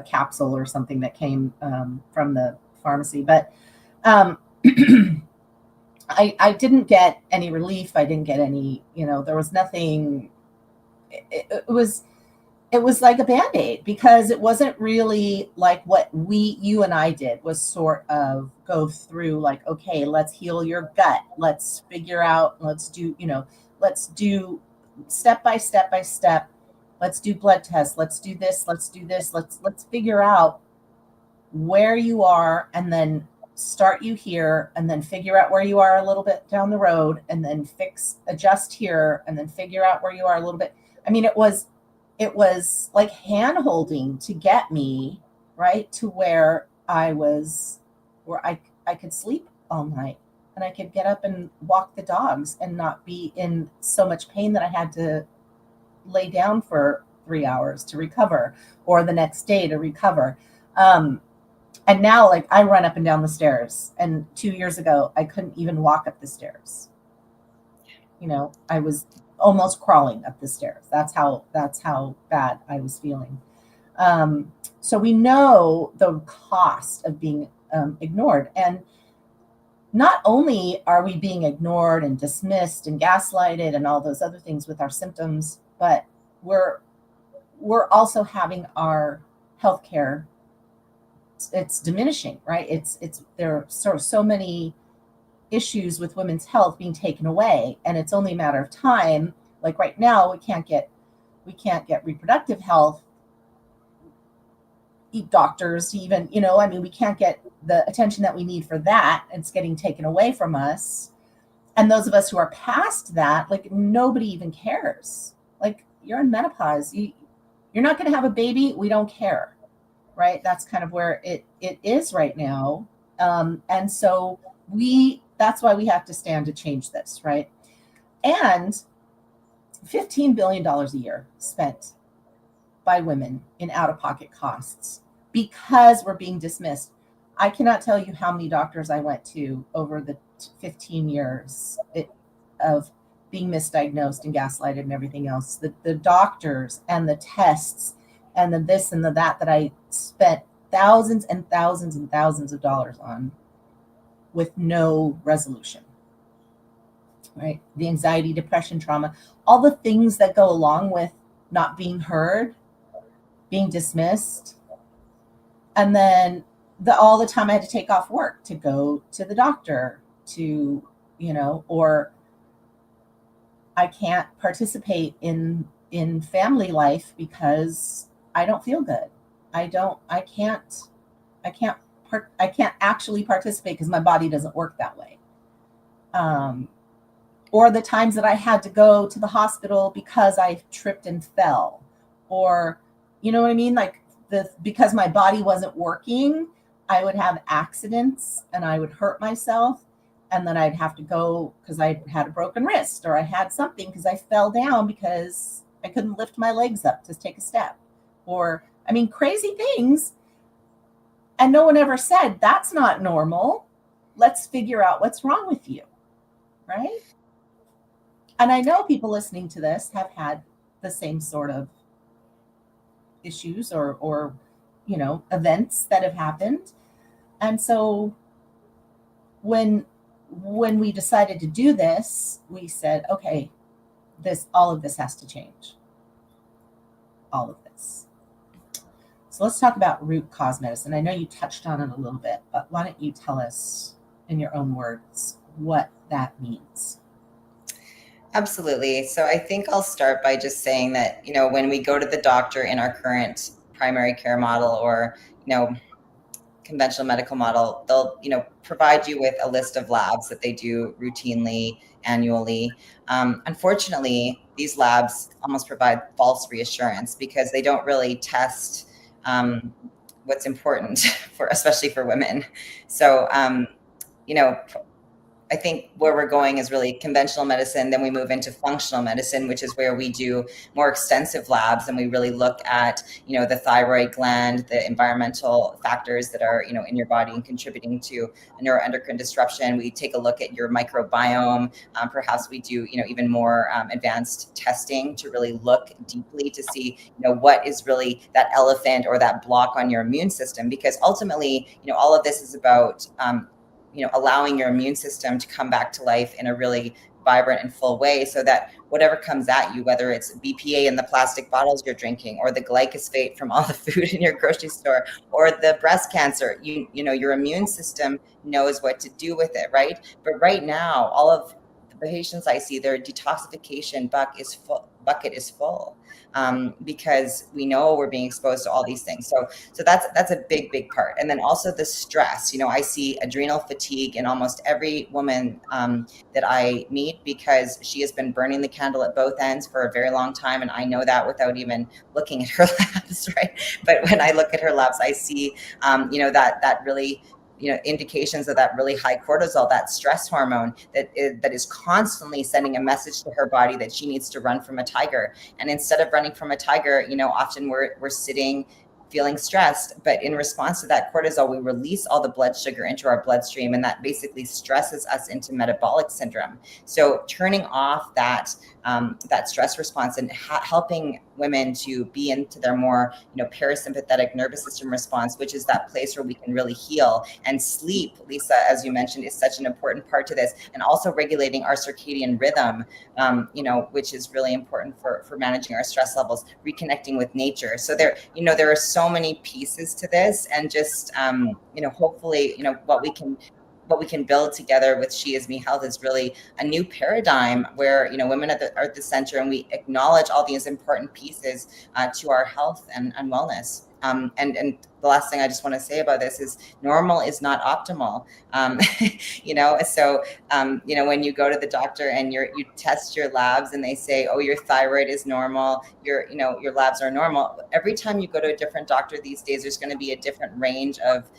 capsule or something that came from the pharmacy. But I I didn't get any relief. I didn't get any, there was nothing. It was like a Band-Aid, because it wasn't really like what you and I did, was sort of go through like, okay, let's heal your gut. Let's figure out, let's do step by step by step. Let's do blood tests. Let's do this. Let's do this. Let's figure out where you are, and then start you here, and then figure out where you are a little bit down the road, and then adjust here, and then figure out where you are a little bit. I mean, it was like hand holding to get me right to where I could sleep all night, and I could get up and walk the dogs and not be in so much pain that I had to lay down for 3 hours to recover, or the next day to recover. And now, like, I run up and down the stairs, and 2 years ago I couldn't even walk up the stairs. I was almost crawling up the stairs. That's how bad I was feeling. So we know the cost of being ignored. And not only are we being ignored and dismissed and gaslighted and all those other things with our symptoms, but we're also having our healthcare, it's diminishing, right? There are so many issues with women's health being taken away, and it's only a matter of time. Like right now, we can't get reproductive health doctors even, we can't get the attention that we need for that. It's getting taken away from us. And those of us who are past that, like, nobody even cares. Like, you're in menopause, you're not going to have a baby, we don't care, right? That's kind of where it is right now. And so that's why we have to stand to change this, right? And $15 billion a year spent by women in out-of-pocket costs because we're being dismissed. I cannot tell you how many doctors I went to over the 15 years of being misdiagnosed and gaslighted and everything else. The doctors and the tests and the this and the that I spent thousands and thousands and thousands of dollars on with no resolution, right? The anxiety, depression, trauma, all the things that go along with not being heard, being dismissed. And then all the time I had to take off work to go to the doctor or I can't participate in family life because I don't feel good. I can't actually participate because my body doesn't work that way. Or the times that I had to go to the hospital because I tripped and fell, or, you know what I mean? Like because my body wasn't working, I would have accidents and I would hurt myself. And then I'd have to go because I had a broken wrist, or I had something because I fell down because I couldn't lift my legs up to take a step, or, crazy things. And no one ever said, that's not normal. Let's figure out what's wrong with you, right? And I know people listening to this have had the same sort of issues or events that have happened. And so when we decided to do this, we said, okay, all of this has to change. All of this. So let's talk about root cause medicine. I know you touched on it a little bit, but why don't you tell us in your own words what that means? Absolutely. So I think I'll start by just saying that, when we go to the doctor in our current primary care model or, conventional medical model, they'll, provide you with a list of labs that they do routinely, annually. Unfortunately, these labs almost provide false reassurance because they don't really test what's important especially for women. So, I think where we're going is really conventional medicine. Then we move into functional medicine, which is where we do more extensive labs and we really look at, the thyroid gland, the environmental factors that are, in your body and contributing to a neuroendocrine disruption. We take a look at your microbiome. Perhaps we do, even more advanced testing to really look deeply to see, what is really that elephant or that block on your immune system. Because ultimately, all of this is about allowing your immune system to come back to life in a really vibrant and full way, so that whatever comes at you, whether it's BPA in the plastic bottles you're drinking, or the glyphosate from all the food in your grocery store, or the breast cancer, your immune system knows what to do with it, right? But right now, all of the patients I see, their detoxification bucket is full, because we know we're being exposed to all these things. So that's a big part. And then also the stress. I see adrenal fatigue in almost every woman that I meet, because she has been burning the candle at both ends for a very long time, and I know that without even looking at her labs, right? But when I look at her labs, I see that really indications of that really high cortisol, that stress hormone that is constantly sending a message to her body that she needs to run from a tiger. And instead of running from a tiger, often we're sitting feeling stressed, but in response to that cortisol, we release all the blood sugar into our bloodstream, and that basically stresses us into metabolic syndrome. So turning off that stress response and helping women to be into their more parasympathetic nervous system response, which is that place where we can really heal. And sleep, Lisa, as you mentioned, is such an important part to this, and also regulating our circadian rhythm, which is really important for managing our stress levels, reconnecting with nature. So there are so many pieces to this, and just hopefully what we can build together with SheisMe Health is really a new paradigm where women are at the center, and we acknowledge all these important pieces to our health and wellness. And the last thing I just want to say about this is normal is not optimal. So when you go to the doctor and you test your labs and they say, oh, your thyroid is normal, your labs are normal. Every time you go to a different doctor these days, there's going to be a different range of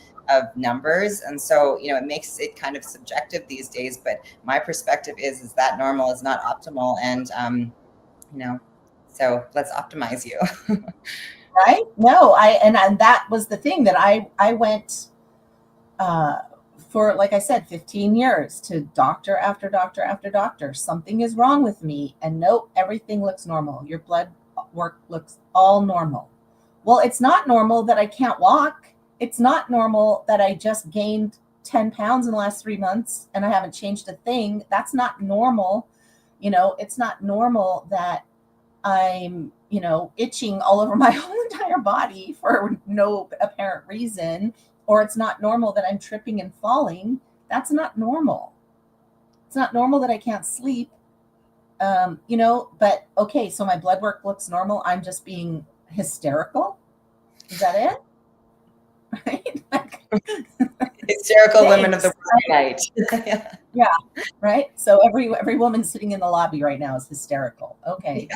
numbers. And so, it makes it kind of subjective these days, but my perspective is that normal is not optimal. And, so let's optimize you. Right? No, and that was the thing that I went for, like I said, 15 years to doctor after doctor after doctor. Something is wrong with me, and nope, everything looks normal. Your blood work looks all normal. Well, it's not normal that I can't walk. It's not normal that I just gained 10 pounds in the last 3 months and I haven't changed a thing. That's not normal. It's not normal that I'm, itching all over my whole entire body for no apparent reason, or it's not normal that I'm tripping and falling. That's not normal. It's not normal that I can't sleep. But okay, so my blood work looks normal. I'm just being hysterical. Is that it? Right? Hysterical women of the night. Yeah. Right. So every woman sitting in the lobby right now is hysterical. Okay.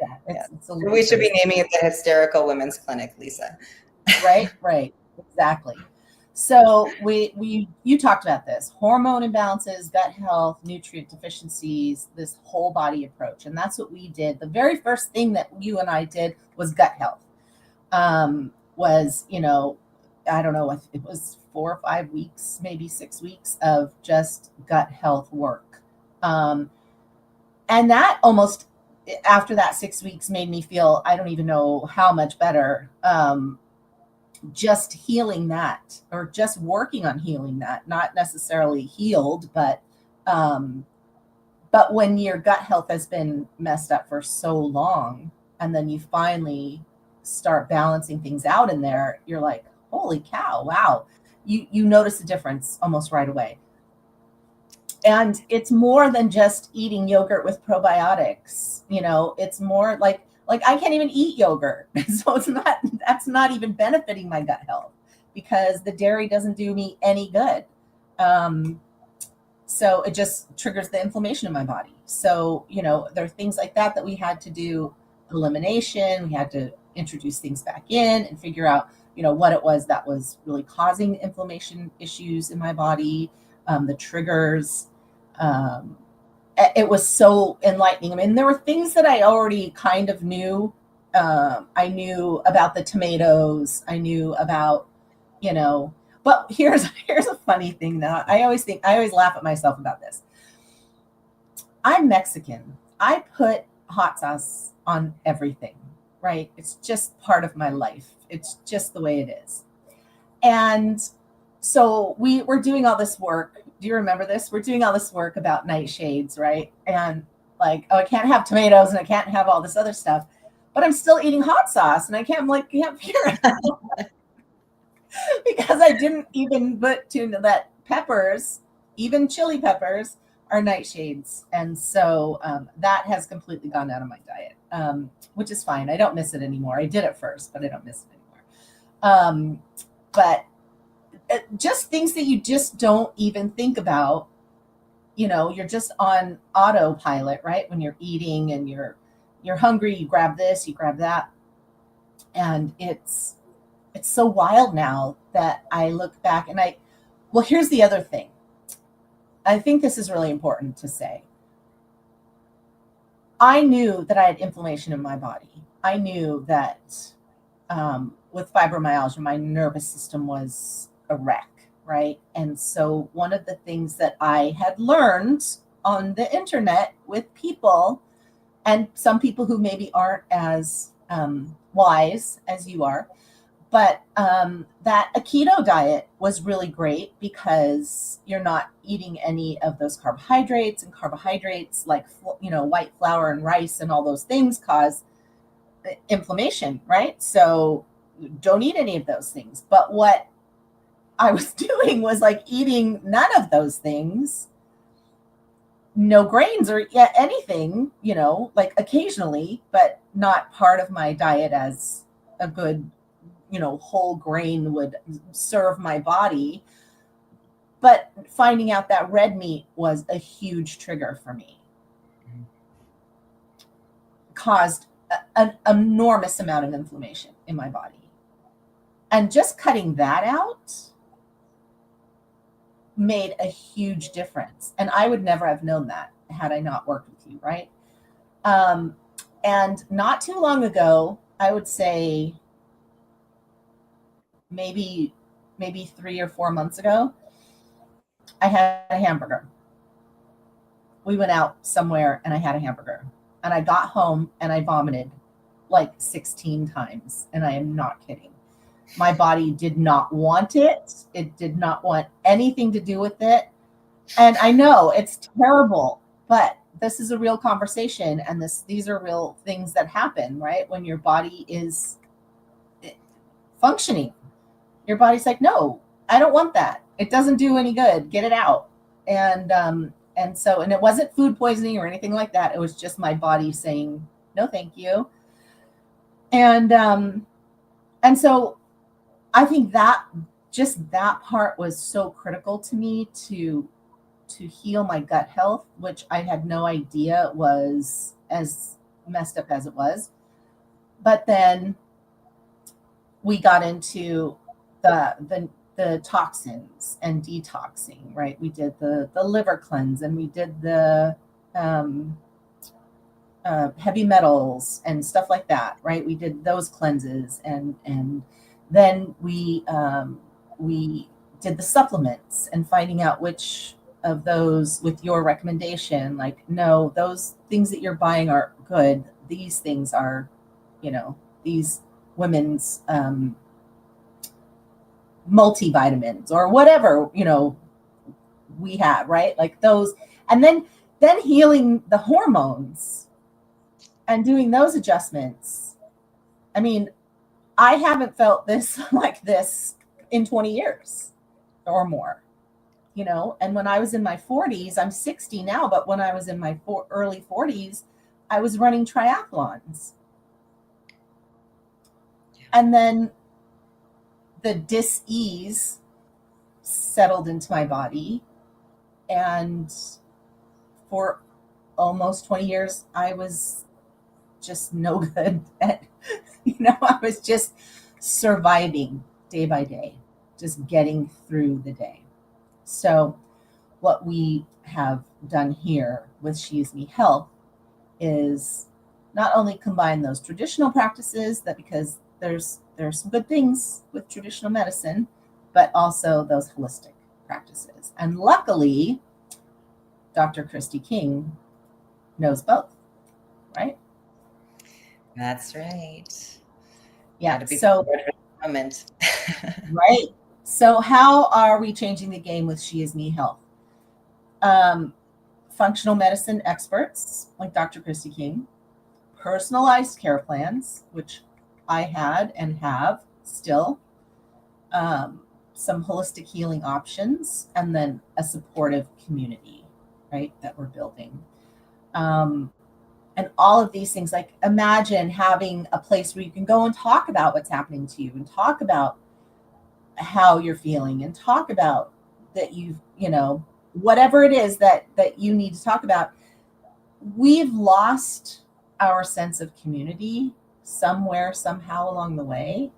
Yeah. It's we should be naming it the Hysterical Women's Clinic, Lisa. Right. Exactly. So you talked about this: hormone imbalances, gut health, nutrient deficiencies, this whole body approach. And that's what we did. The very first thing that you and I did was gut health. I don't know if it was 4 or 5 weeks, maybe 6 weeks of just gut health work. And that almost, after that 6 weeks, made me feel, I don't even know how much better. Just healing that, or just working on healing that, not necessarily healed, but when your gut health has been messed up for so long, and then you finally start balancing things out in there, you're like, holy cow, wow. You notice a difference almost right away. And it's more than just eating yogurt with probiotics. It's more like I can't even eat yogurt. So that's not even benefiting my gut health, because the dairy doesn't do me any good. So it just triggers the inflammation in my body. So, there are things like that we had to do elimination. We had to introduce things back in and figure out, what it was that was really causing inflammation issues in my body, the triggers. It was so enlightening. I mean, there were things that I already kind of knew. I knew about the tomatoes. I knew about, but here's a funny thing that I always laugh at myself about this. I'm Mexican. I put hot sauce on everything, right? It's just part of my life. It's just the way it is. And So we're doing all this work. Do you remember this? We're doing all this work about nightshades, right? And like, oh, I can't have tomatoes and I can't have all this other stuff, but I'm still eating hot sauce and I can't figure it out because I didn't even put to that peppers, even chili peppers, are nightshades. And so that has completely gone out of my diet, which is fine. I don't miss it anymore. I did it first, but I don't miss it anymore. But just things that you just don't even think about. You know, you're just on autopilot, right? When you're eating and you're hungry, you grab this, you grab that. And it's so wild now that I look back and well, here's the other thing. I think this is really important to say. I knew that I had inflammation in my body. I knew that with fibromyalgia, my nervous system was a wreck, right? And so one of the things that I had learned on the internet with people, and some people who maybe aren't as wise as you are, but that a keto diet was really great because you're not eating any of those carbohydrates, and carbohydrates like, you know, white flour and rice and all those things cause inflammation, right? So don't eat any of those things. But what I was doing was like eating none of those things, no grains or anything, you know, like occasionally, but not part of my diet as a good, you know, whole grain would serve my body. But finding out that red meat was a huge trigger for me. Caused an enormous amount of inflammation in my body. And just cutting that out made a huge difference. And I would never have known that had I not worked with you, right? And not too long ago, I would say maybe 3 or 4 months ago, I had a hamburger. We went out somewhere and I had a hamburger. And I got home and I vomited like 16 times. And I am not kidding. My body did not want it. It did not want anything to do with it. And I know it's terrible, but this is a real conversation. And these are real things that happen, right? When your body is functioning, your body's like, no, I don't want that. It doesn't do any good. Get it out. And it wasn't food poisoning or anything like that. It was just my body saying, no, thank you. And so I think that part was so critical to me to heal my gut health, which I had no idea was as messed up as it was. But then we got into the toxins and detoxing, right? We did the liver cleanse, and we did the heavy metals and stuff like that, right? We did those cleanses, and then we did the supplements and finding out which of those, with your recommendation, like, no, those things that you're buying are good. These things are, you know, these women's multivitamins or whatever, you know, we have, right? Like those, and then healing the hormones and doing those adjustments. I mean, I haven't felt this like this in 20 years or more, you know. And when I was in my 40s, I'm 60 now, but when I was in my early 40s, I was running triathlons. And then the dis-ease settled into my body. And for almost 20 years, I was just no good at, you know, I was just surviving day by day, just getting through the day. So what we have done here with SheisMe Health is not only combine those traditional practices, that because there's some good things with traditional medicine, but also those holistic practices. And luckily, Dr. Christy King knows both, right? That's right. Yeah. So, moment. right. So how are we changing the game with She Is Me Health? Functional medicine experts like Dr. Christy King, personalized care plans, which I had and have still, some holistic healing options, and then a supportive community, right, that we're building. And all of these things, like imagine having a place where you can go and talk about what's happening to you and talk about how you're feeling and talk about that whatever it is that you need to talk about. We've lost our sense of community somewhere, somehow along the way.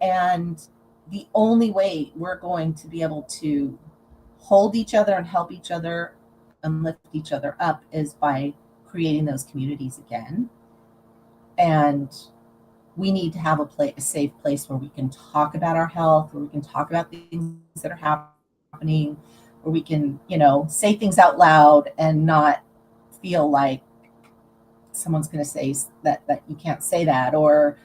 And the only way we're going to be able to hold each other and help each other and lift each other up is by creating those communities again. And we need to have a safe place where we can talk about our health, where we can talk about things that are happening, where we can, say things out loud and not feel like someone's going to say that you can't say that, or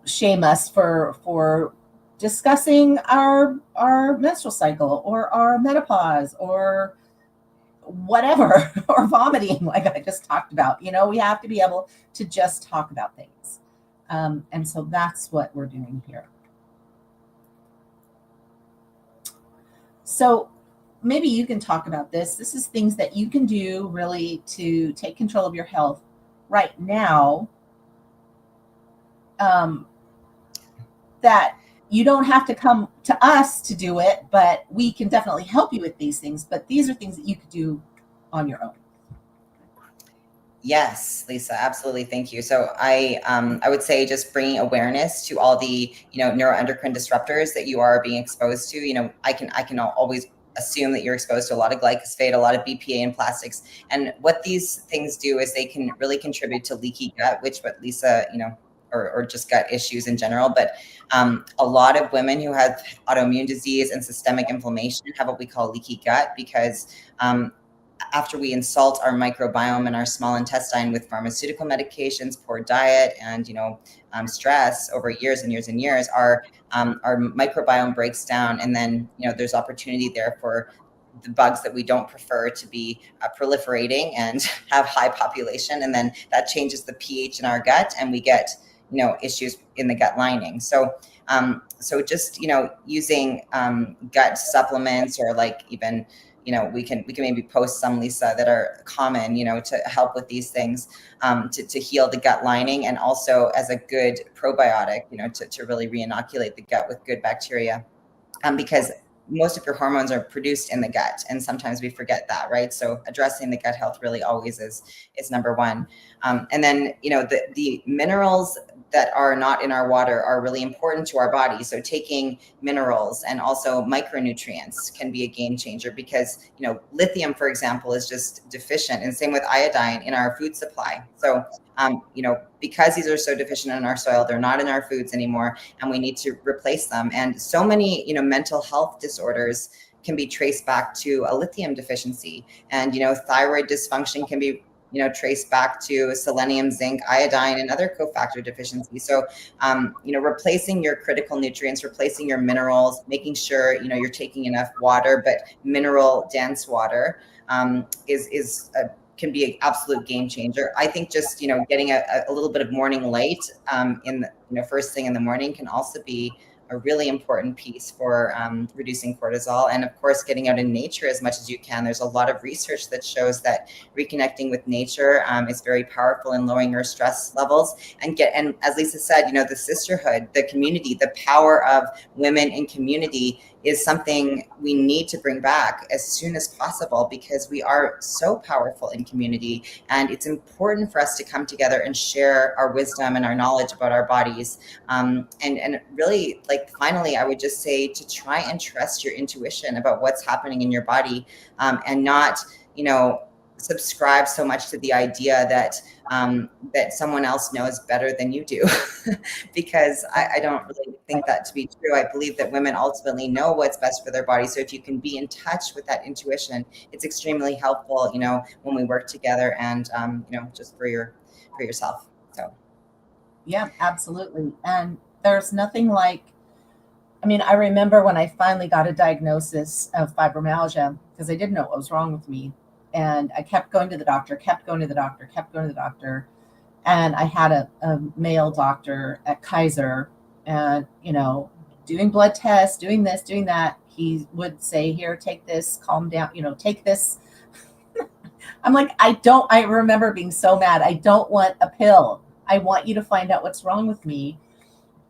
shame us for discussing our menstrual cycle or our menopause or whatever, or vomiting like I just talked about. We have to be able to just talk about things. And so that's what we're doing here. So maybe you can talk about this. This is things that you can do really to take control of your health right now, that you don't have to come to us to do it, but we can definitely help you with these things. But these are things that you could do on your own. Yes, Lisa, absolutely. Thank you. So I would say just bringing awareness to all the, neuroendocrine disruptors that you are being exposed to. I can always assume that you're exposed to a lot of glyphosate, a lot of BPA and plastics. And what these things do is they can really contribute to leaky gut, which what Lisa, or just gut issues in general. But a lot of women who have autoimmune disease and systemic inflammation have what we call leaky gut, because after we insult our microbiome and our small intestine with pharmaceutical medications, poor diet, and stress over years and years and years, our microbiome breaks down, and then there's opportunity there for the bugs that we don't prefer to be proliferating and have high population, and then that changes the pH in our gut, and we get issues in the gut lining. So just using gut supplements, or like even we can maybe post some, Lisa, that are common, to help with these things, to heal the gut lining, and also as a good probiotic, to really re-inoculate the gut with good bacteria, because most of your hormones are produced in the gut, and sometimes we forget that, right? So addressing the gut health really always is number one. And then the minerals that are not in our water are really important to our body. So taking minerals and also micronutrients can be a game changer, because lithium, for example, is just deficient, and same with iodine in our food supply. So because these are so deficient in our soil, they're not in our foods anymore, and we need to replace them. And so many mental health disorders can be traced back to a lithium deficiency, and thyroid dysfunction can be traced back to selenium, zinc, iodine, and other cofactor deficiencies. So, replacing your critical nutrients, replacing your minerals, making sure, you're taking enough water, but mineral dense water, can be an absolute game changer. I think just, getting a little bit of morning light, in the, first thing in the morning can also be a really important piece for reducing cortisol. And of course, getting out in nature as much as you can. There's a lot of research that shows that reconnecting with nature is very powerful in lowering your stress levels, and as Lisa said, the sisterhood, the community, the power of women in community is something we need to bring back as soon as possible, because we are so powerful in community, and it's important for us to come together and share our wisdom and our knowledge about our bodies. And really, like, finally, I would just say to try and trust your intuition about what's happening in your body, and not, subscribe so much to the idea that that someone else knows better than you do, because I don't really think that to be true. I believe that women ultimately know what's best for their body. So if you can be in touch with that intuition, it's extremely helpful, when we work together, and just for yourself. So yeah, absolutely. And there's nothing like I mean, I remember when I finally got a diagnosis of fibromyalgia, because I didn't know what was wrong with me. And I kept going to the doctor, kept going to the doctor, kept going to the doctor. And I had a male doctor at Kaiser, and, doing blood tests, doing this, doing that. He would say, here, take this, calm down, take this. I'm like, I remember being so mad. I don't want a pill. I want you to find out what's wrong with me.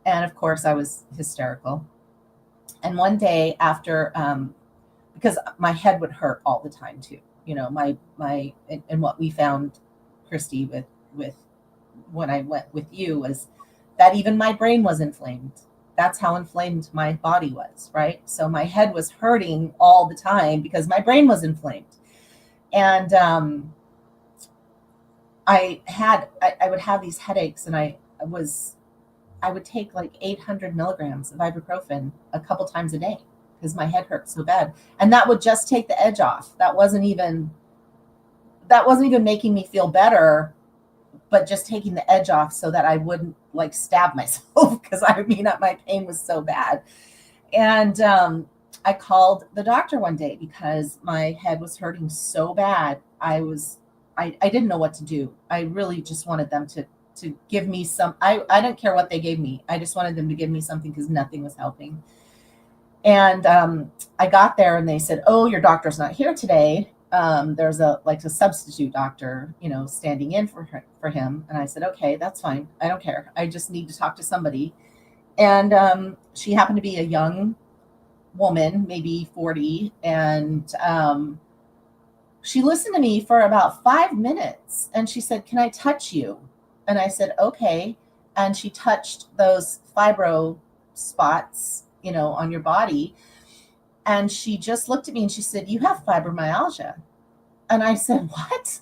And of course, I was hysterical. And one day after, because my head would hurt all the time too, and what we found, Christy, with when I went with you, was that even my brain was inflamed. That's how inflamed my body was, right? So my head was hurting all the time because my brain was inflamed. And I would have these headaches, and I would take like 800 milligrams of ibuprofen a couple times a day because my head hurt so bad. And that would just take the edge off. That wasn't even making me feel better, but just taking the edge off so that I wouldn't like stab myself, because my pain was so bad. And I called the doctor one day because my head was hurting so bad. I didn't know what to do. I really just wanted them to give me some. I didn't care what they gave me. I just wanted them to give me something because nothing was helping. And I got there and they said, oh, your doctor's not here today. There's a substitute doctor, standing in for him. And I said, okay, that's fine. I don't care. I just need to talk to somebody. And she happened to be a young woman, maybe 40. And she listened to me for about 5 minutes. And she said, can I touch you? And I said, okay. And she touched those fibro spots, on your body. And she just looked at me and she said, you have fibromyalgia. And I said, what?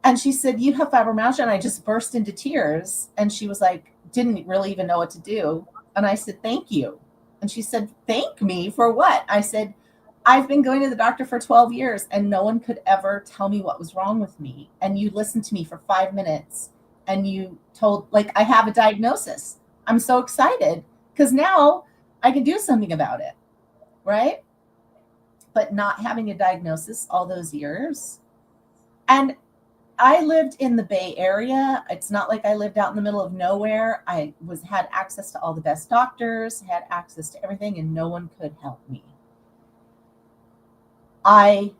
And she said, you have fibromyalgia. And I just burst into tears. And she was like, didn't really even know what to do. And I said, thank you. And she said, thank me for what? I said, I've been going to the doctor for 12 years and no one could ever tell me what was wrong with me. And you listened to me for 5 minutes and you told, I have a diagnosis. I'm so excited because now I can do something about it. Right? But not having a diagnosis all those years. And I lived in the Bay Area. It's not like I lived out in the middle of nowhere. I had access to all the best doctors, had access to everything, and no one could help me. I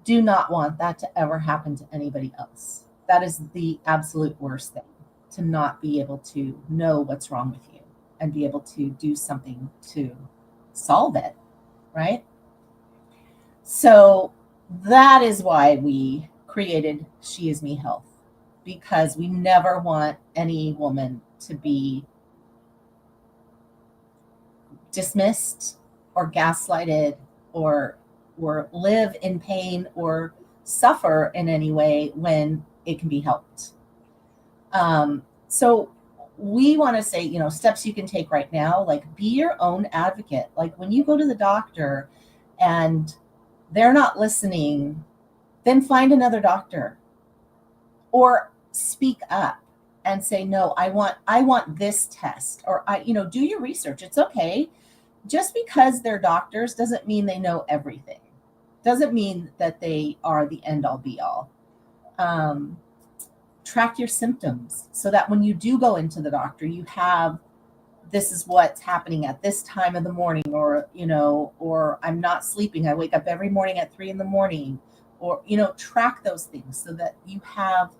do not want that to ever happen to anybody else. That is the absolute worst thing, to not be able to know what's wrong with you and be able to do something to solve it, right? So that is why we created SheisMe Health, because we never want any woman to be dismissed or gaslighted or live in pain or suffer in any way when it can be helped. So we want to say, steps you can take right now, be your own advocate. When you go to the doctor and they're not listening, then find another doctor or speak up and say, no, I want this test, or do your research. It's okay. Just because they're doctors doesn't mean they know everything. Doesn't mean that they are the end all be all. Track your symptoms so that when you do go into the doctor, you have, this is what's happening at this time of the morning, or I'm not sleeping. I wake up every morning at 3 a.m, or, track those things so that you have,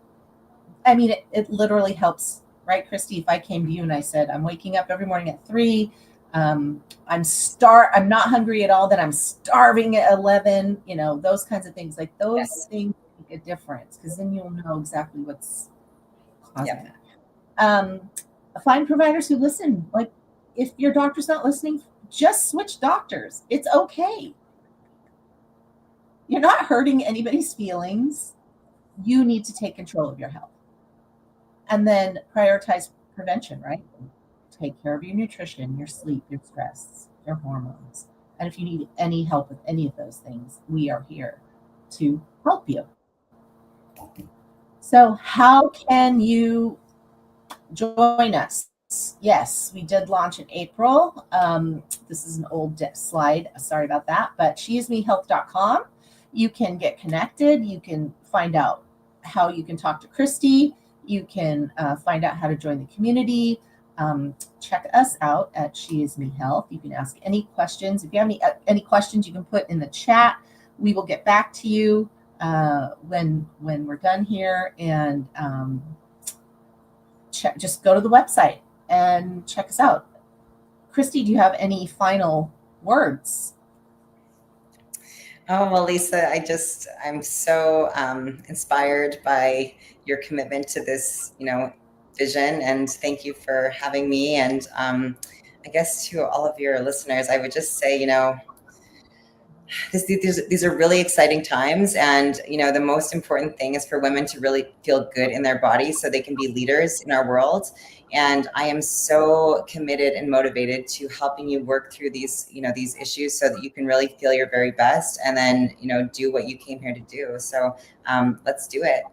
it literally helps, right, Christy? If I came to you and I said, I'm waking up every morning at 3, I'm not hungry at all, then I'm starving at 11, those kinds of things, those things make a difference, because then you'll know exactly what's causing it. Find providers who listen. If your doctor's not listening, just switch doctors. It's okay. You're not hurting anybody's feelings. You need to take control of your health. And then prioritize prevention, right? Take care of your nutrition, your sleep, your stress, your hormones. And if you need any help with any of those things, we are here to help you. So how can you join us? Yes, we did launch in April. This is an old slide. Sorry about that. But SheisMeHealth.com. You can get connected. You can find out how you can talk to Christy. You can find out how to join the community. Check us out at SheisMe Health. You can ask any questions. If you have any questions, you can put in the chat. We will get back to you when we're done here. And just go to the website and check us out. Christy, do you have any final words? Oh, well, Lisa, I'm so inspired by your commitment to this, vision, and thank you for having me. And I guess to all of your listeners, I would just say, these are really exciting times, and the most important thing is for women to really feel good in their bodies so they can be leaders in our world. And I am so committed and motivated to helping you work through these issues so that you can really feel your very best, and then do what you came here to do. So let's do it.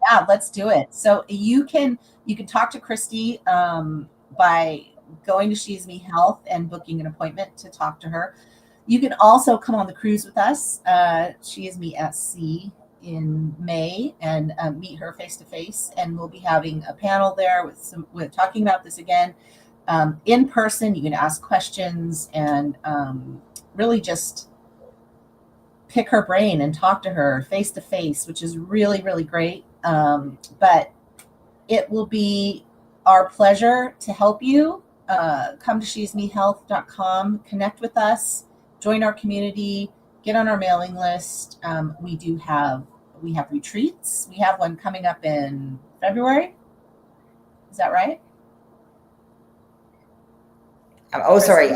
Yeah, let's do it. So you can talk to Christy by going to SheisMe Health and booking an appointment to talk to her. You can also come on the cruise with us, SheisMe At Sea, in May, and meet her face to face. And we'll be having a panel there with talking about this again in person. You can ask questions and really just pick her brain and talk to her face to face, which is really, really great. But it will be our pleasure to help you. Come to SheisMeHealth.com, connect with us, join our community, get on our mailing list. We have retreats. We have one coming up in February. Is that right? Sorry.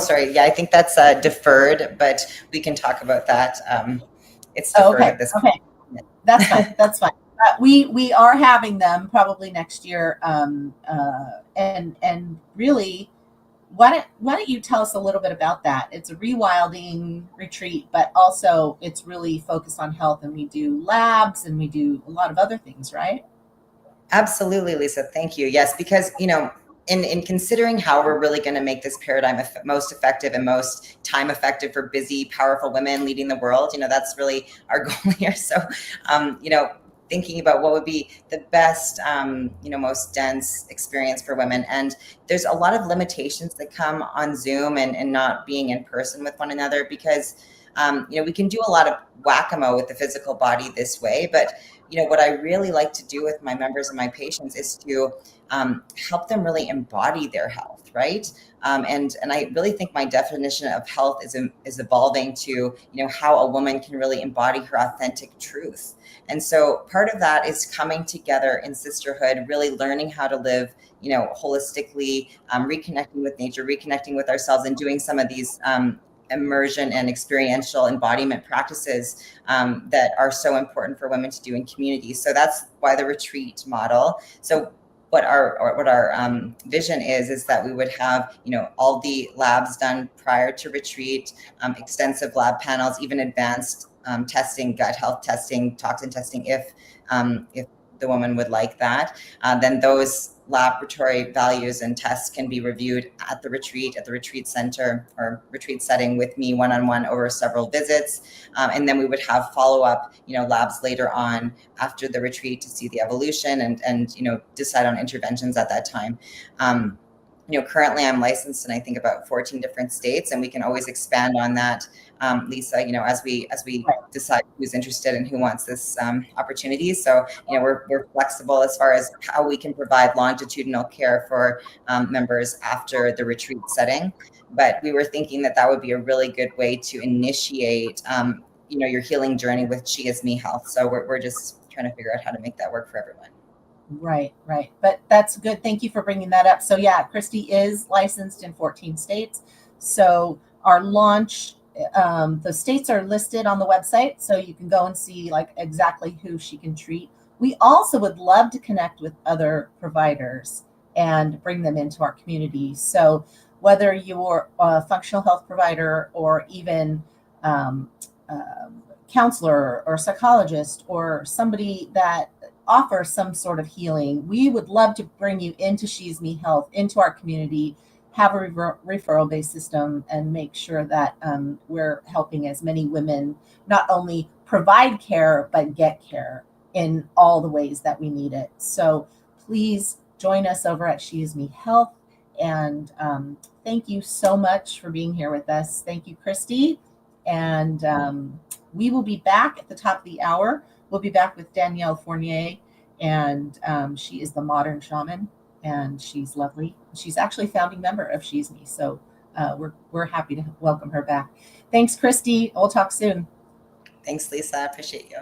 Sorry. Yeah, I think that's deferred, but we can talk about that. It's deferred at this point. Okay. That's fine. That's fine. We are having them probably next year. And really, why don't you tell us a little bit about that? It's a rewilding retreat, but also it's really focused on health, and we do labs and we do a lot of other things, right? Absolutely, Lisa. Thank you. Yes, because, in considering how we're really going to make this paradigm most effective and most time effective for busy, powerful women leading the world, that's really our goal here. So, thinking about what would be the best, most dense experience for women. And there's a lot of limitations that come on Zoom and not being in person with one another, because, we can do a lot of whack-a-mole with the physical body this way. But, what I really like to do with my members and my patients is to help them really embody their health, right? And I really think my definition of health is evolving to, how a woman can really embody her authentic truth. And so part of that is coming together in sisterhood, really learning how to live, holistically, reconnecting with nature, reconnecting with ourselves, and doing some of these immersion and experiential embodiment practices that are so important for women to do in community. So that's why the retreat model. So what our vision is that we would have, all the labs done prior to retreat, extensive lab panels, even advanced testing, gut health testing, toxin testing, if the woman would like that. Then those laboratory values and tests can be reviewed at the retreat center or retreat setting with me one-on-one over several visits. And then we would have follow-up, labs later on after the retreat to see the evolution and decide on interventions at that time. Currently I'm licensed in, I think, about 14 different states, and we can always expand on that, Lisa, as we decide who's interested and who wants this opportunity. So, we're flexible as far as how we can provide longitudinal care for members after the retreat setting. But we were thinking that would be a really good way to initiate, your healing journey with SheisMe Health. So we're just trying to figure out how to make that work for everyone. Right. But that's good. Thank you for bringing that up. So yeah, Christy is licensed in 14 states. So our launch, the states are listed on the website, so you can go and see exactly who she can treat. We also would love to connect with other providers and bring them into our community. So whether you're a functional health provider or even counselor or psychologist or somebody that offer some sort of healing, we would love to bring you into SheisMe Health, into our community, have a referral-based system, and make sure that we're helping as many women not only provide care, but get care in all the ways that we need it. So please join us over at SheisMe Health. And thank you so much for being here with us. Thank you, Christy. And we will be back at the top of the hour. We'll be back with Danielle Fournier, and she is the modern shaman, and she's lovely. She's actually a founding member of SheisMe, so we're happy to welcome her back. Thanks, Christy. We'll talk soon. Thanks, Lisa. I appreciate you.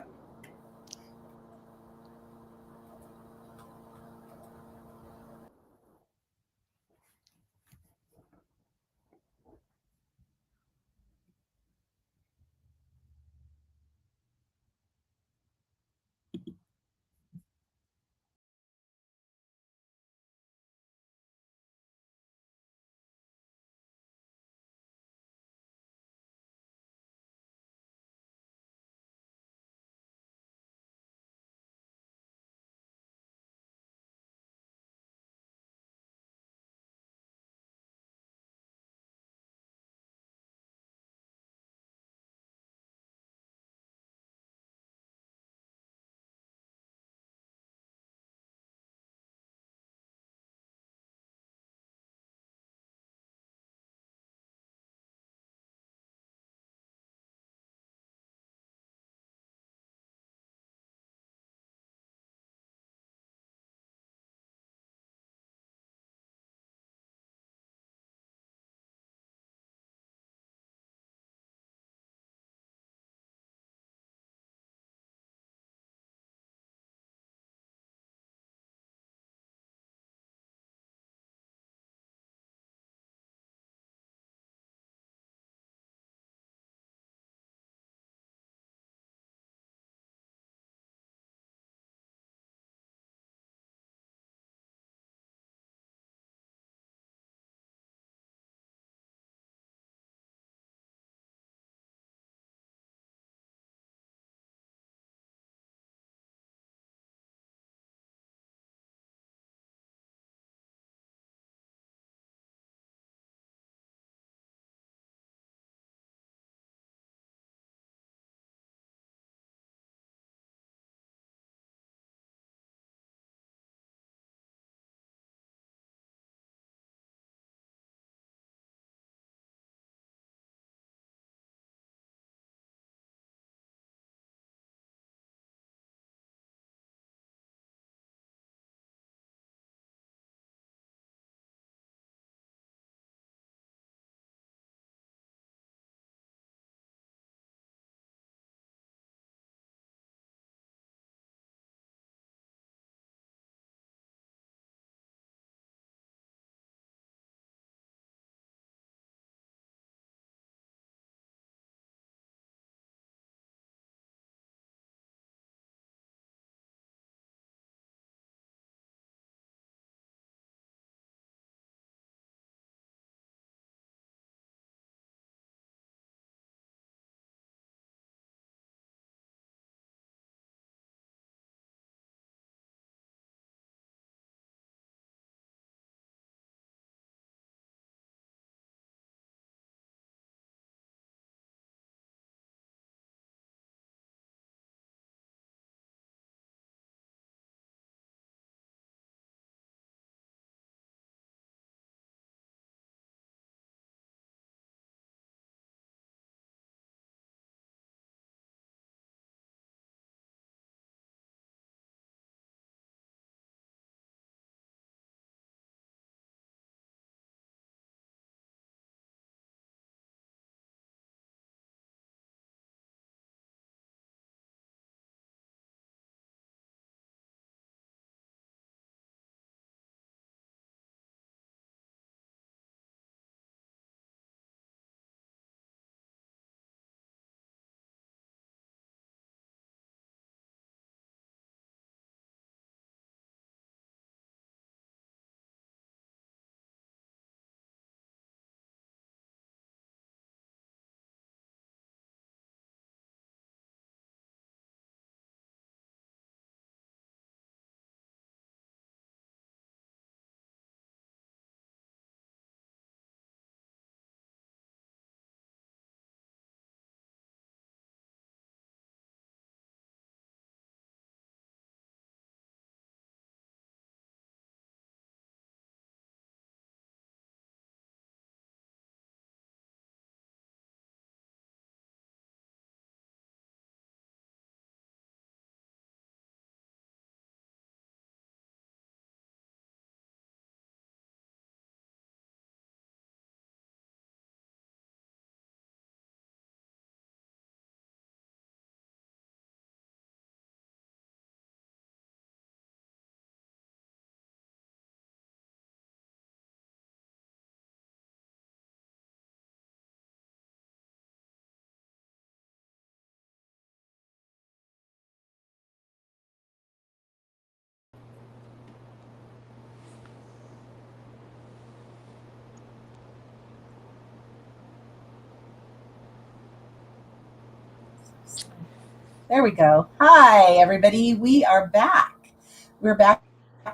There we go. Hi, everybody. We are back. We're back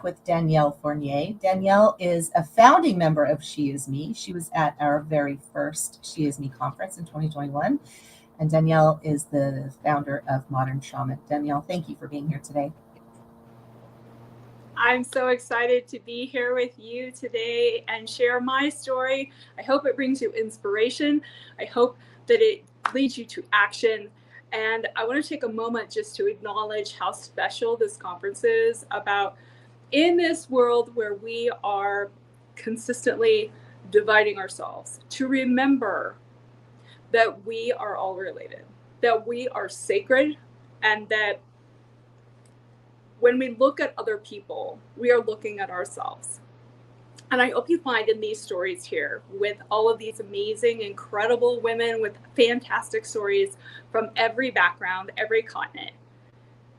with Danielle Fournier. Danielle is a founding member of SheisMe. She was at our very first SheisMe conference in 2021. And Danielle is the founder of Modern Shaman. Danielle, thank you for being here today. I'm so excited to be here with you today and share my story. I hope it brings you inspiration. I hope that it leads you to action. And I want to take a moment just to acknowledge how special this conference is about in this world where we are consistently dividing ourselves, to remember that we are all related, that we are sacred, and that when we look at other people, we are looking at ourselves. And I hope you find in these stories here, with all of these amazing, incredible women with fantastic stories from every background, every continent,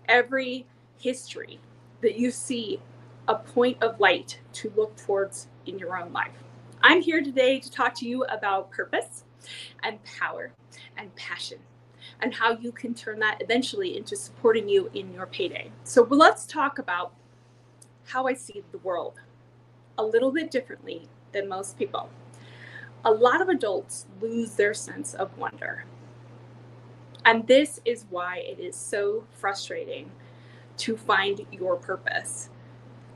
every history, that you see a point of light to look towards in your own life. I'm here today to talk to you about purpose and power and passion, and how you can turn that eventually into supporting you in your payday. So let's talk about how I see the world a little bit differently than most people. A lot of adults lose their sense of wonder. And this is why it is so frustrating to find your purpose.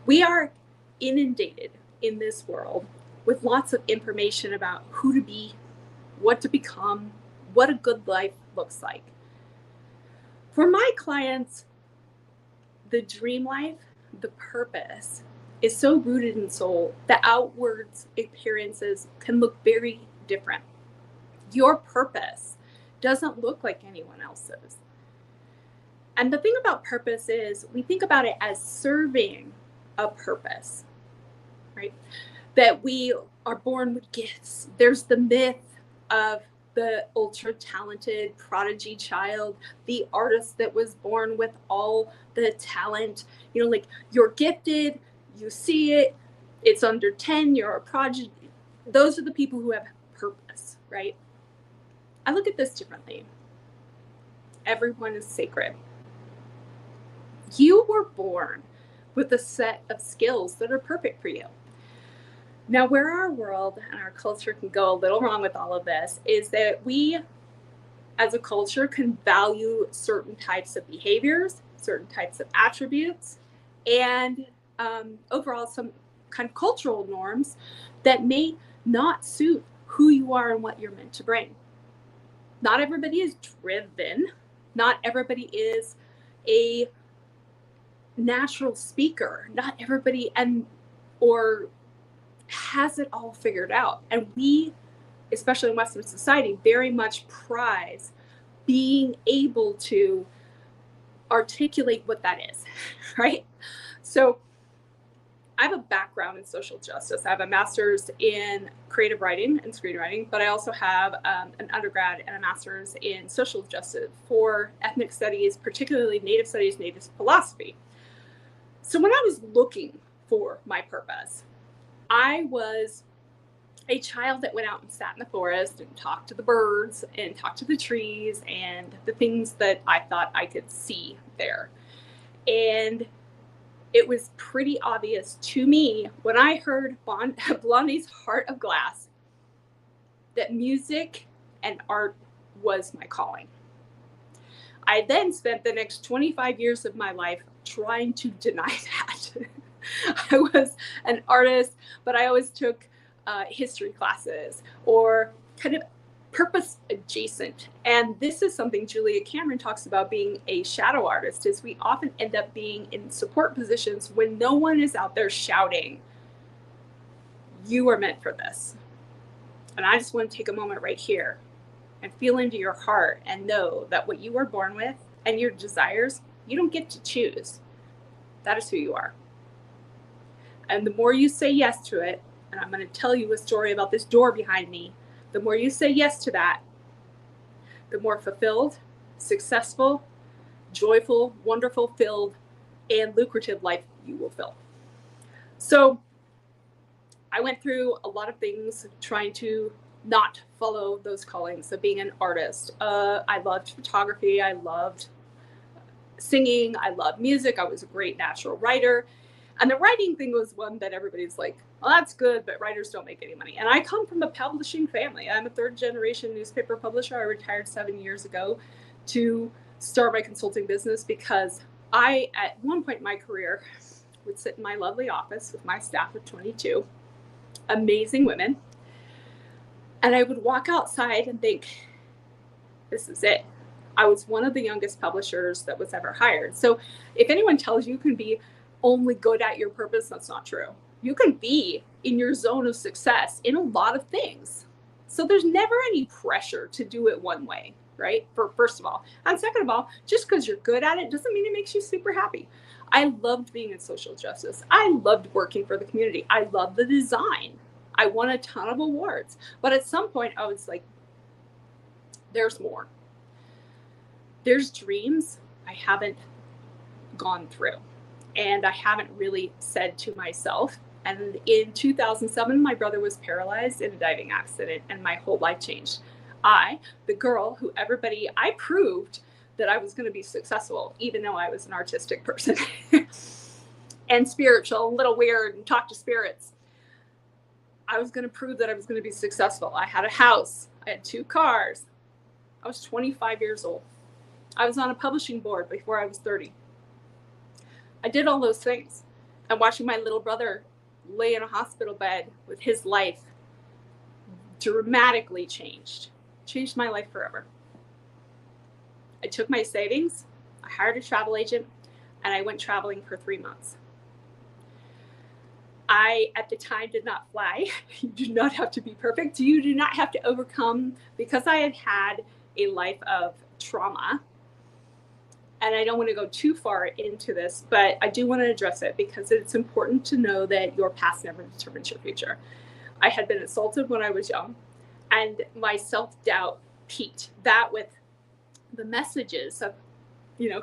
We are inundated in this world with lots of information about who to be, what to become, what a good life looks like. For my clients, the dream life, the purpose, is so rooted in soul that outward appearances can look very different. Your purpose doesn't look like anyone else's. And the thing about purpose is we think about it as serving a purpose, right? That we are born with gifts. There's the myth of the ultra talented prodigy child, the artist that was born with all the talent. You know, like, you're gifted, you see it, it's under 10, you're a prodigy. Those are the people who have purpose, right? I look at this differently. Everyone is sacred. You were born with a set of skills that are perfect for you. Now, where our world and our culture can go a little wrong with all of this is that we, as a culture, can value certain types of behaviors, certain types of attributes, and overall some kind of cultural norms that may not suit who you are and what you're meant to bring. Not everybody is driven. Not everybody is a natural speaker. Not everybody or has it all figured out. And we, especially in Western society, very much prize being able to articulate what that is, right? So I have a background in social justice. I have a master's in creative writing and screenwriting, but I also have an undergrad and a master's in social justice for ethnic studies, particularly Native studies, Native philosophy. So when I was looking for my purpose, I was a child that went out and sat in the forest and talked to the birds and talked to the trees and the things that I thought I could see there. And it was pretty obvious to me when I heard Blondie's Heart of Glass that music and art was my calling. I then spent the next 25 years of my life trying to deny that. I was an artist, but I always took history classes or kind of purpose adjacent. And this is something Julia Cameron talks about being a shadow artist, is we often end up being in support positions when no one is out there shouting, you are meant for this. And I just want to take a moment right here and feel into your heart and know that what you are born with and your desires, you don't get to choose. That is who you are. And the more you say yes to it, and I'm going to tell you a story about this door behind me, the more you say yes to that, the more fulfilled, successful, joyful, wonderful, filled, and lucrative life you will fill. So I went through a lot of things trying to not follow those callings of being an artist. I loved photography. I loved singing. I love music. I was a great natural writer. And the writing thing was one that everybody's like, well, that's good, but writers don't make any money. And I come from a publishing family. I'm a third generation newspaper publisher. I retired 7 years ago to start my consulting business because I, at one point in my career, would sit in my lovely office with my staff of 22 amazing women. And I would walk outside and think, this is it. I was one of the youngest publishers that was ever hired. So if anyone tells you can be only good at your purpose, that's not true. You can be in your zone of success in a lot of things. So there's never any pressure to do it one way, right? First of all. And second of all, just because you're good at it doesn't mean it makes you super happy. I loved being in social justice. I loved working for the community. I loved the design. I won a ton of awards. But at some point I was like, there's more. There's dreams I haven't gone through. And I haven't really said to myself. And in 2007, my brother was paralyzed in a diving accident and my whole life changed. I, the girl who I proved that I was going to be successful, even though I was an artistic person and spiritual, a little weird and talk to spirits. I was going to prove that I was going to be successful. I had a house. I had 2 cars. I was 25 years old. I was on a publishing board before I was 30. I did all those things. And watching my little brother lay in a hospital bed with his life dramatically changed my life forever. I took my savings, I hired a travel agent, and I went traveling for 3 months. I, at the time, did not fly. You do not have to be perfect. You do not have to overcome, because I had had a life of trauma. And I don't want to go too far into this, but I do want to address it because it's important to know that your past never determines your future. I had been assaulted when I was young, and my self-doubt peaked. That with the messages of,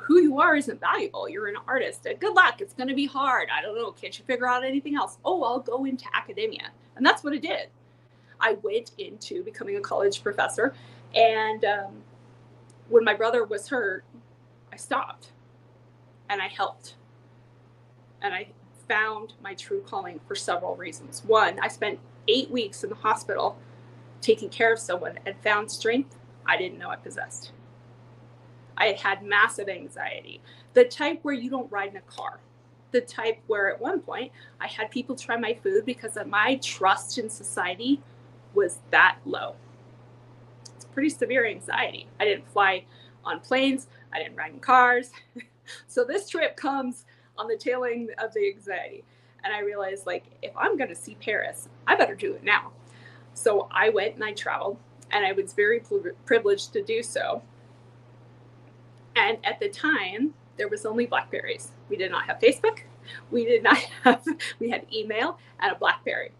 who you are isn't valuable. You're an artist. Good luck. It's going to be hard. I don't know. Can't you figure out anything else? Oh, I'll go into academia. And that's what I did. I went into becoming a college professor. And when my brother was hurt, I stopped and I helped. And I found my true calling for several reasons. One, I spent 8 weeks in the hospital taking care of someone and found strength I didn't know I possessed. I had had massive anxiety, the type where you don't ride in a car, the type where at one point I had people try my food because of my trust in society was that low. It's pretty severe anxiety. I didn't fly on planes. I didn't ride in cars. So this trip comes on the tail end of the anxiety. And I realized, if I'm going to see Paris, I better do it now. So I went and I traveled, and I was very privileged to do so. And at the time, there was only Blackberries. We did not have Facebook. We had email and a Blackberry.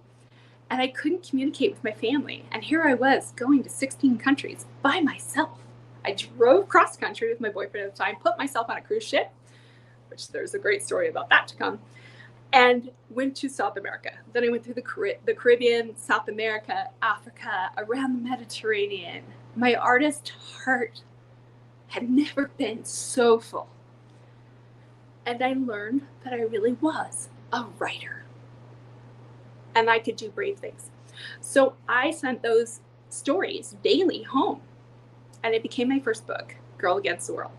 And I couldn't communicate with my family. And here I was going to 16 countries by myself. I drove cross country with my boyfriend at the time, put myself on a cruise ship, which there's a great story about that to come, and went to South America. Then I went through the Caribbean, South America, Africa, around the Mediterranean. My artist heart had never been so full. And I learned that I really was a writer. And I could do brave things. So I sent those stories daily home. And it became my first book, Girl Against the World.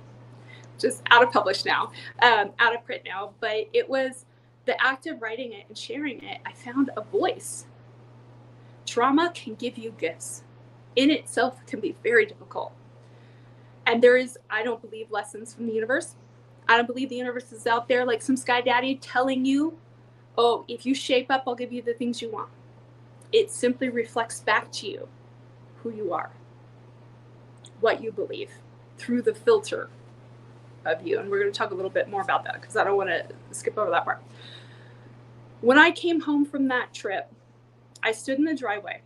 Just out of print now. But it was the act of writing it and sharing it. I found a voice. Trauma can give you gifts. In itself can be very difficult. And I don't believe lessons from the universe. I don't believe the universe is out there like some sky daddy telling you, oh, if you shape up, I'll give you the things you want. It simply reflects back to you who you are, what you believe through the filter of you. And we're going to talk a little bit more about that because I don't want to skip over that part. When I came home from that trip, I stood in the driveway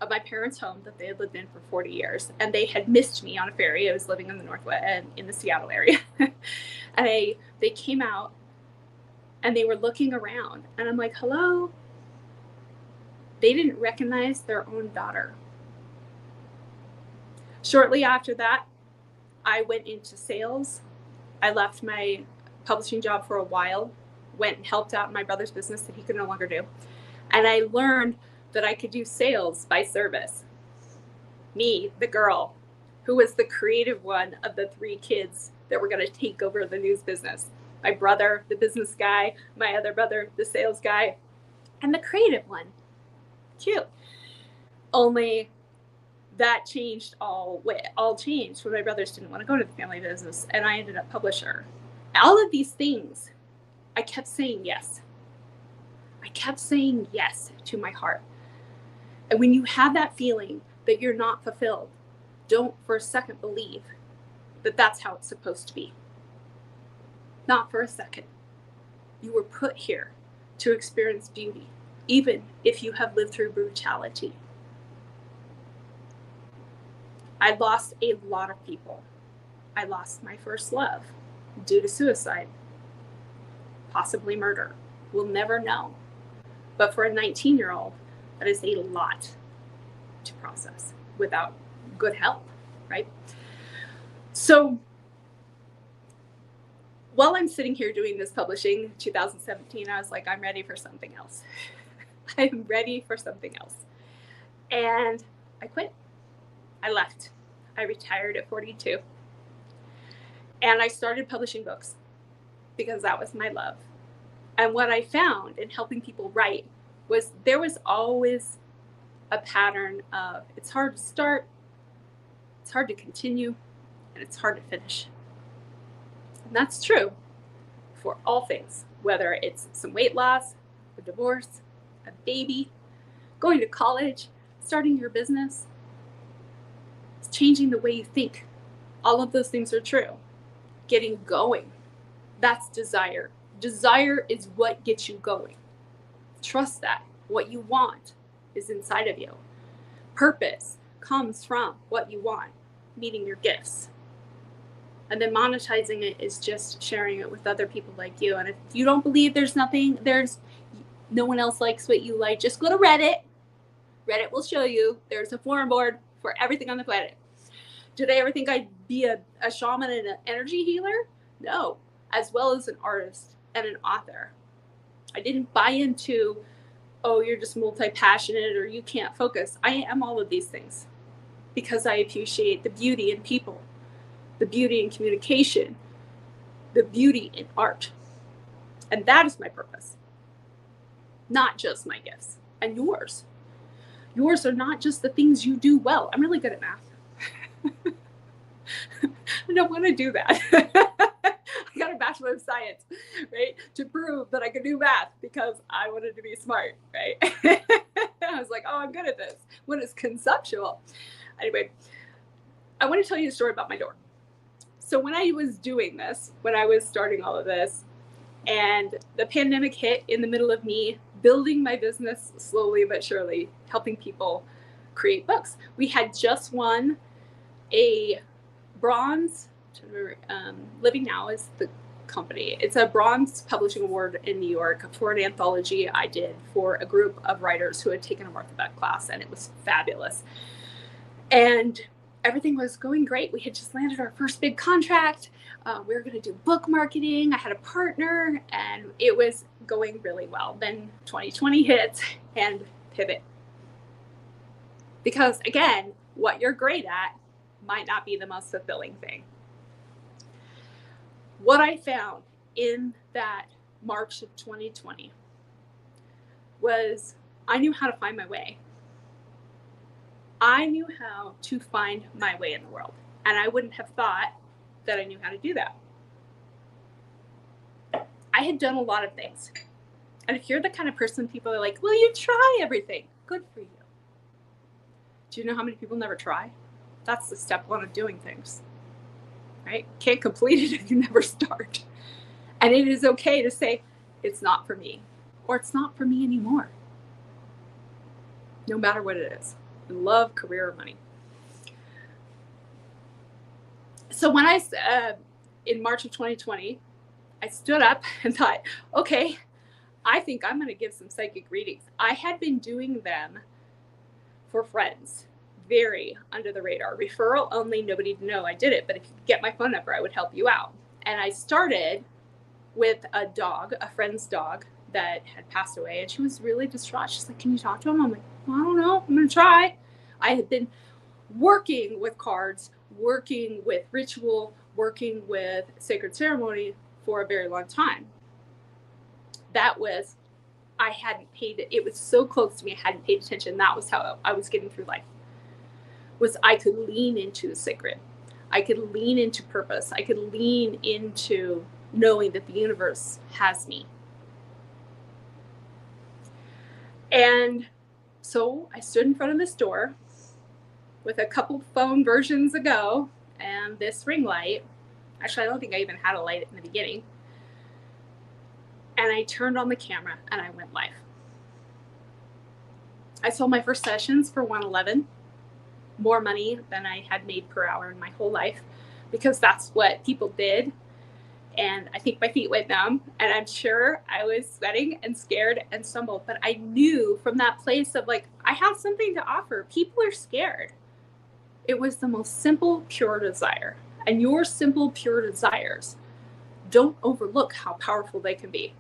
of my parents' home that they had lived in for 40 years. And they had missed me on a ferry. I was living in the Northwest and in the Seattle area. And they came out and they were looking around. And I'm like, hello? They didn't recognize their own daughter. Shortly after that, I went into sales I left my publishing job for a while, went and helped out in my brother's business that he could no longer do. And I learned that I could do sales by service. Me, the girl, who was the creative one of the 3 kids that were going to take over the news business. My brother, the business guy, my other brother, the sales guy, and the creative one. Cute. Only that changed all changed when my brothers didn't want to go to the family business and I ended up publisher. All of these things, I kept saying yes. I kept saying yes to my heart. And when you have that feeling that you're not fulfilled, don't for a second believe that that's how it's supposed to be. Not for a second. You were put here to experience beauty, even if you have lived through brutality. I lost a lot of people. I lost my first love due to suicide, possibly murder. We'll never know. But for a 19-year-old, that is a lot to process without good help, right? So while I'm sitting here doing this publishing, 2017, I was like, I'm ready for something else. I'm ready for something else. And I quit. I left. I retired at 42. And I started publishing books because that was my love. And what I found in helping people write was there was always a pattern of it's hard to start, it's hard to continue, and it's hard to finish. And that's true for all things, whether it's some weight loss, a divorce, a baby, going to college, starting your business, changing the way you think. All of those things are true. Getting going, that's desire. Desire is what gets you going. Trust that. What you want is inside of you. Purpose comes from what you want, meeting your gifts. And then monetizing it is just sharing it with other people like you. And if you don't believe there's no one else likes what you like, just go to Reddit. Reddit will show you there's a forum board for everything on the planet. Did I ever think I'd be a shaman and an energy healer? No, as well as an artist and an author. I didn't buy into, oh, you're just multi-passionate or you can't focus. I am all of these things because I appreciate the beauty in people, the beauty in communication, the beauty in art. And that is my purpose, not just my gifts and yours. Yours are not just the things you do well. I'm really good at math. I don't want to do that. I got a Bachelor of Science, right? To prove that I could do math because I wanted to be smart, right? I was like, oh, I'm good at this. When it's conceptual. Anyway, I want to tell you a story about my door. So when I was doing this, when I was starting all of this, and the pandemic hit in the middle of me building my business slowly but surely, helping people create books. We had just won a bronze, Living Now is the company. It's a bronze publishing award in New York for an anthology I did for a group of writers who had taken a Martha Beck class, and it was fabulous. And everything was going great. We had just landed our first big contract. We were going to do book marketing. I had a partner, and it was going really well. Then 2020 hits and pivot. Because again, what you're great at might not be the most fulfilling thing. What I found in that March of 2020 was I knew how to find my way. I knew how to find my way in the world. And I wouldn't have thought that I knew how to do that. I had done a lot of things. And if you're the kind of person people are like, well, you try everything. Good for you. Do you know how many people never try? That's the step one of doing things, right? Can't complete it if you never start. And it is okay to say, it's not for me, or it's not for me anymore. No matter what it is, in love, career, or money. So when in March of 2020, I stood up and thought, okay, I think I'm going to give some psychic readings. I had been doing them for friends, very under the radar, referral only, nobody to know I did it. But if you get my phone number, I would help you out. And I started with a dog, a friend's dog that had passed away, and she was really distraught. She's like, "Can you talk to him?" I'm like, "Well, I don't know. I'm going to try." I had been working with cards, working with ritual, working with sacred ceremony for a very long time. That was, I hadn't paid it. It was so close to me. I hadn't paid attention. That was how I was getting through life. Was I could lean into the sacred. I could lean into purpose. I could lean into knowing that the universe has me. And so I stood in front of this door with a couple phone versions ago and this ring light. Actually, I don't think I even had a light in the beginning. And I turned on the camera and I went live. I sold my first sessions for $111, more money than I had made per hour in my whole life, because that's what people did. And I think my feet went numb, and I'm sure I was sweating and scared and stumbled. But I knew from that place of like, I have something to offer. People are scared. It was the most simple, pure desire. And your simple, pure desires, don't overlook how powerful they can be.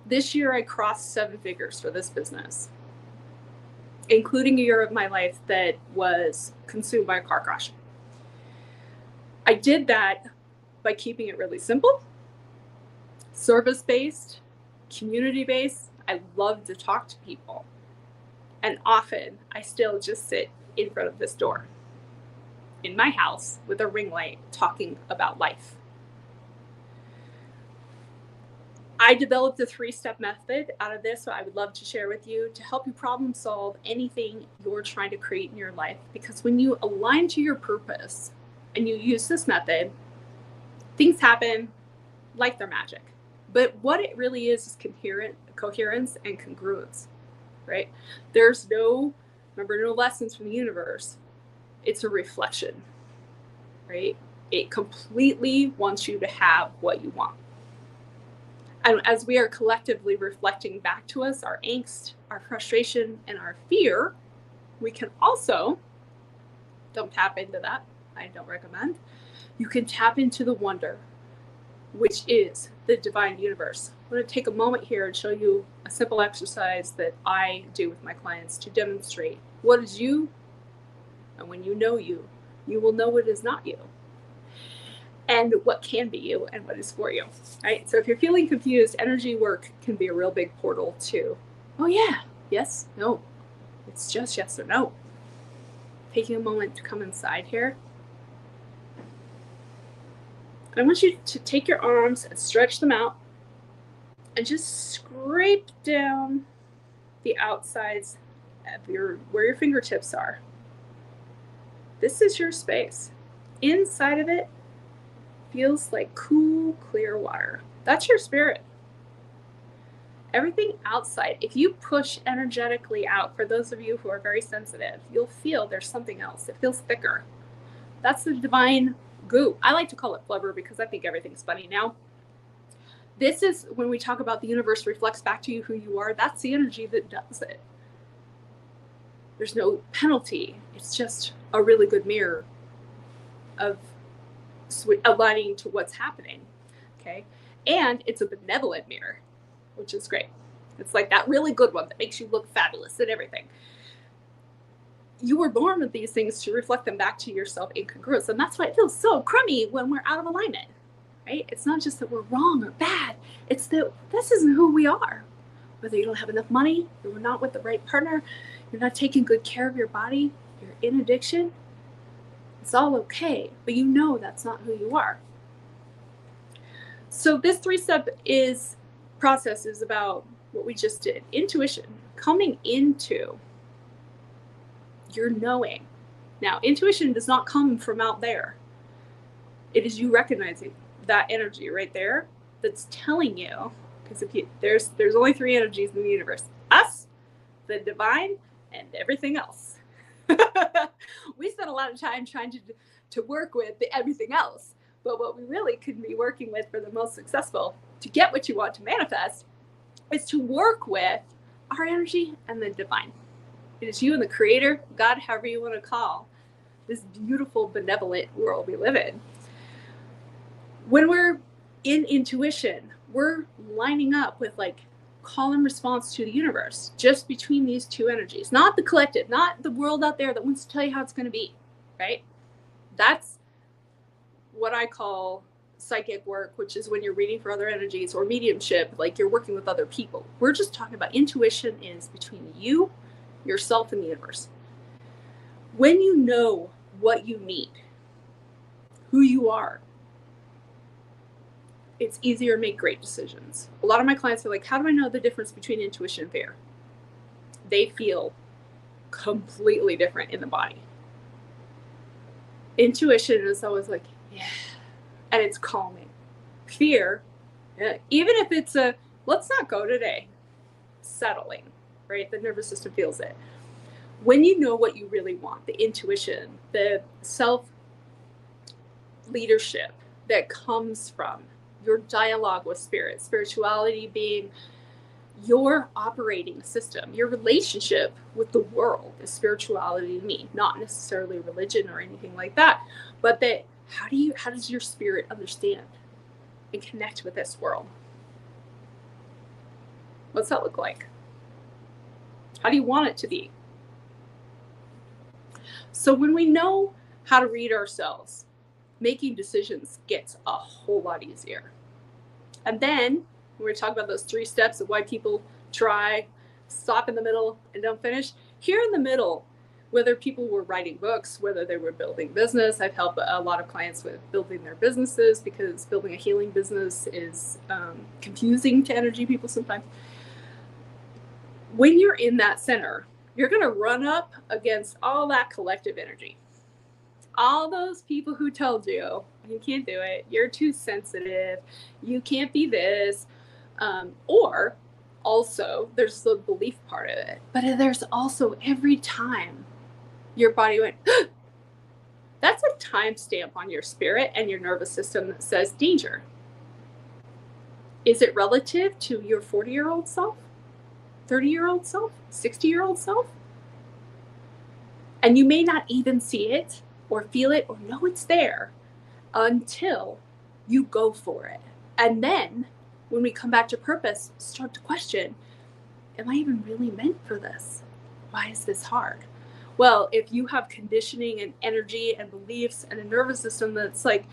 This year, I crossed 7 figures for this business, including a year of my life that was consumed by a car crash. I did that by keeping it really simple, service-based, community-based. I love to talk to people. And often I still just sit in front of this door in my house with a ring light talking about life. I developed a 3-step method out of this, so I would love to share with you to help you problem solve anything you're trying to create in your life. Because when you align to your purpose and you use this method, things happen like they're magic. But what it really is coherence and congruence, right? There's no lessons from the universe. It's a reflection, right? It completely wants you to have what you want. And as we are collectively reflecting back to us our angst, our frustration, and our fear, we can also, don't tap into that, I don't recommend. You can tap into the wonder, which is the divine universe. I'm going to take a moment here and show you a simple exercise that I do with my clients to demonstrate what is you, and when you know you, you will know what is not you, and what can be you and what is for you, right? So if you're feeling confused, energy work can be a real big portal to, oh yeah, yes, no. It's just yes or no. Taking a moment to come inside here. I want you to take your arms and stretch them out and just scrape down the outsides of where your fingertips are. This is your space. Inside of it feels like cool, clear water. That's your spirit. Everything outside, if you push energetically out, for those of you who are very sensitive, you'll feel there's something else. It feels thicker. That's the divine goo. I like to call it flubber because I think everything's funny now. This is when we talk about the universe reflects back to you who you are. That's the energy that does it. There's no penalty. It's just a really good mirror of aligning to what's happening. Okay. And it's a benevolent mirror, which is great. It's like that really good one that makes you look fabulous and everything. You were born with these things to reflect them back to yourself in congruence. And that's why it feels so crummy when we're out of alignment, right? It's not just that we're wrong or bad. It's that this isn't who we are. Whether you don't have enough money, you're not with the right partner, you're not taking good care of your body, you're in addiction, it's all okay. But you know that's not who you are. So this 3-step process is about what we just did. Intuition, coming into your knowing. Now, intuition does not come from out there. It is you recognizing that energy right there that's telling you, because there's only 3 energies in the universe: us, the divine, and everything else. We spend a lot of time trying to work with everything else, but what we really could be working with for the most successful to get what you want to manifest is to work with our energy and the divine. It is you and the creator, God, however you want to call this beautiful, benevolent world we live in. When we're in intuition, we're lining up with like call and response to the universe, just between these two energies, not the collective, not the world out there that wants to tell you how it's going to be, right? That's what I call psychic work, which is when you're reading for other energies, or mediumship, like you're working with other people. We're just talking about intuition is between you, yourself, and the universe. When you know what you need, who you are, it's easier to make great decisions. A lot of my clients are like, how do I know the difference between intuition and fear? They feel completely different in the body. Intuition is always like, yeah, and it's calming. Fear, even if it's a, let's not go today, settling, right? The nervous system feels it. When you know what you really want, the intuition, the self-leadership that comes from your dialogue with spirit, spirituality being your operating system, your relationship with the world is spirituality to me, not necessarily religion or anything like that, but that how does your spirit understand and connect with this world? What's that look like? How do you want it to be? So when we know how to read ourselves, making decisions gets a whole lot easier. And then when we talk about those 3 steps of why people try, stop in the middle, and don't finish, here in the middle, whether people were writing books, whether they were building business, I've helped a lot of clients with building their businesses, because building a healing business is confusing to energy people sometimes. When you're in that center, you're going to run up against all that collective energy. All those people who told you can't do it, you're too sensitive, you can't be this, or also there's the belief part of it, but there's also every time your body went, that's a timestamp on your spirit and your nervous system that says danger. Is it relative to your 40-year-old self, 30-year-old self, 60-year-old self? And you may not even see it or feel it or know it's there until you go for it. And then when we come back to purpose, start to question, am I even really meant for this? Why is this hard? Well, if you have conditioning and energy and beliefs and a nervous system that's like,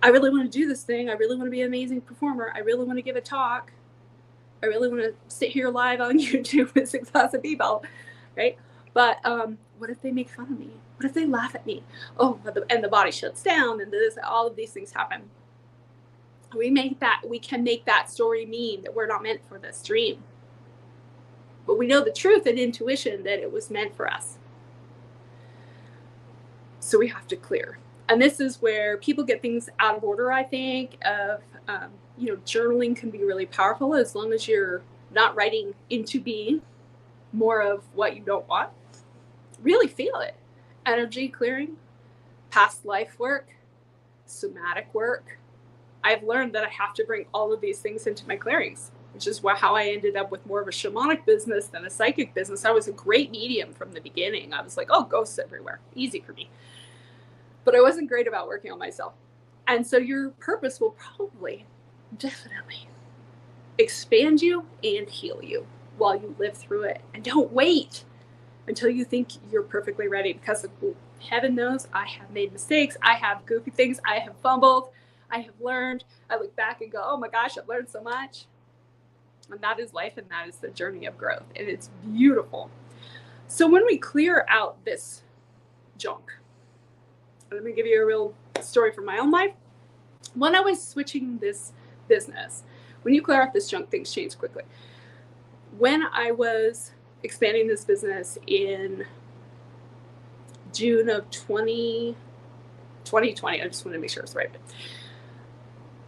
I really want to do this thing, I really want to be an amazing performer, I really want to give a talk, I really want to sit here live on YouTube with 6,000 people, right? But what if they make fun of me? What if they laugh at me? Oh, and the body shuts down, and all of these things happen. We can make that story mean that we're not meant for this dream. But we know the truth and intuition that it was meant for us. So we have to clear. And this is where people get things out of order, I think, of, journaling can be really powerful as long as you're not writing into being more of what you don't want. Really feel it. Energy clearing, past life work, somatic work. I've learned that I have to bring all of these things into my clearings, which is how I ended up with more of a shamanic business than a psychic business. I was a great medium from the beginning. I was like, oh, ghosts everywhere. Easy for me. But I wasn't great about working on myself. And so your purpose will probably, definitely expand you and heal you while you live through it. And don't wait until you think you're perfectly ready, because heaven knows I have made mistakes. I have goofy things. I have fumbled. I have learned. I look back and go, oh my gosh, I've learned so much. And that is life, and that is the journey of growth. And it's beautiful. So when we clear out this junk, let me give you a real story from my own life. When I was switching this business, when you clear out this junk, things change quickly. When I was expanding this business in June of 2020, I just want to make sure it's right.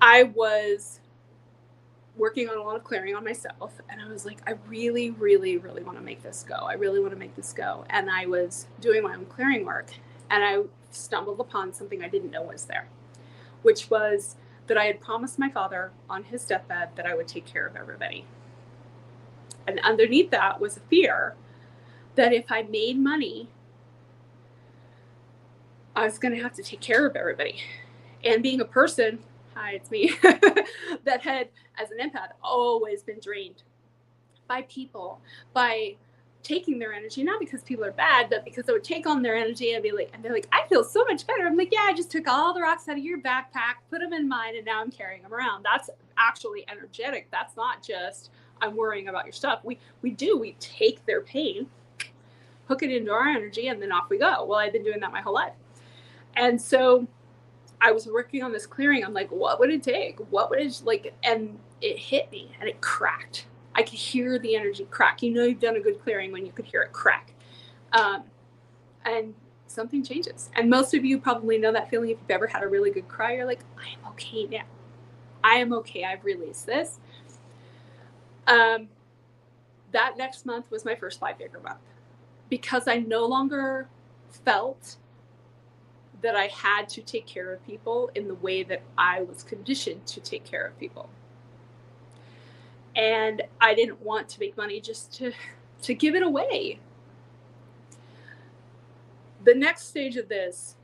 I was working on a lot of clearing on myself, and I was like, I really, really, really want to make this go. I really want to make this go. And I was doing my own clearing work, and I stumbled upon something I didn't know was there, which was that I had promised my father on his deathbed that I would take care of everybody. And underneath that was a fear that if I made money, I was going to have to take care of everybody. And being a person hi, it's me, that had, as an empath, always been drained by people, by taking their energy, not because people are bad, but because I would take on their energy and be like, and they're like, I feel so much better. I'm like, yeah, I just took all the rocks out of your backpack, put them in mine, and now I'm carrying them around. That's actually energetic. That's not just, I'm worrying about your stuff. We take their pain, hook it into our energy, and then off we go. Well, I've been doing that my whole life. And so I was working on this clearing. I'm like, what would it take? What would it like? And it hit me and it cracked. I could hear the energy crack. You know, you've done a good clearing when you could hear it crack. And something changes. And most of you probably know that feeling if you've ever had a really good cry. You're like, I am okay now. I am okay. I've released this. That next month was my first 5-figure month because I no longer felt that I had to take care of people in the way that I was conditioned to take care of people. And I didn't want to make money just to give it away. The next stage of this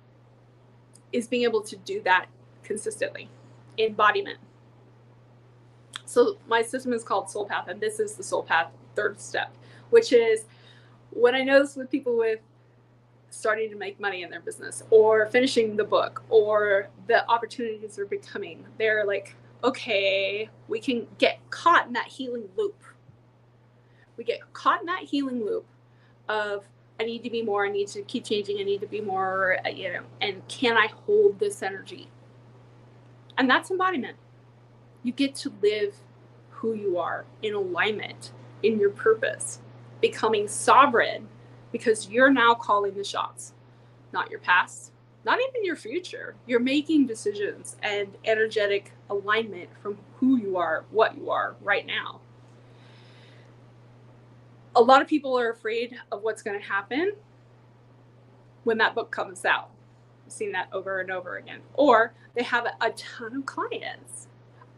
is being able to do that consistently. Embodiment. So my system is called Soul Path, and this is the Soul Path third step, which is what I notice with people with starting to make money in their business or finishing the book or the opportunities are becoming. They're like, okay, we can get caught in that healing loop. We get caught in that healing loop of, I need to be more, I need to keep changing, I need to be more, and can I hold this energy? And that's embodiment. You get to live who you are in alignment, in your purpose, becoming sovereign because you're now calling the shots, not your past, not even your future. You're making decisions and energetic alignment from who you are, what you are right now. A lot of people are afraid of what's going to happen when that book comes out. I've seen that over and over again. Or they have a ton of clients,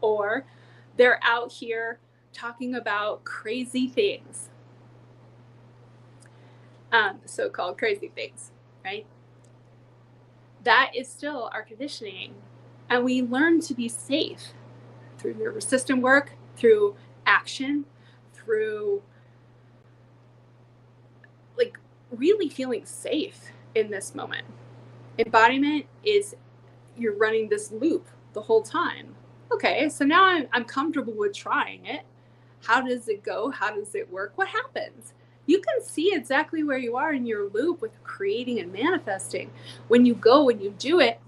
or they're out here talking about crazy things, so-called crazy things, right? That is still our conditioning. And we learn to be safe through nervous system work, through action, through like really feeling safe in this moment. Embodiment is you're running this loop the whole time. Okay, so now I'm comfortable with trying it. How does it go? How does it work? What happens? You can see exactly where you are in your loop with creating and manifesting when you go and you do it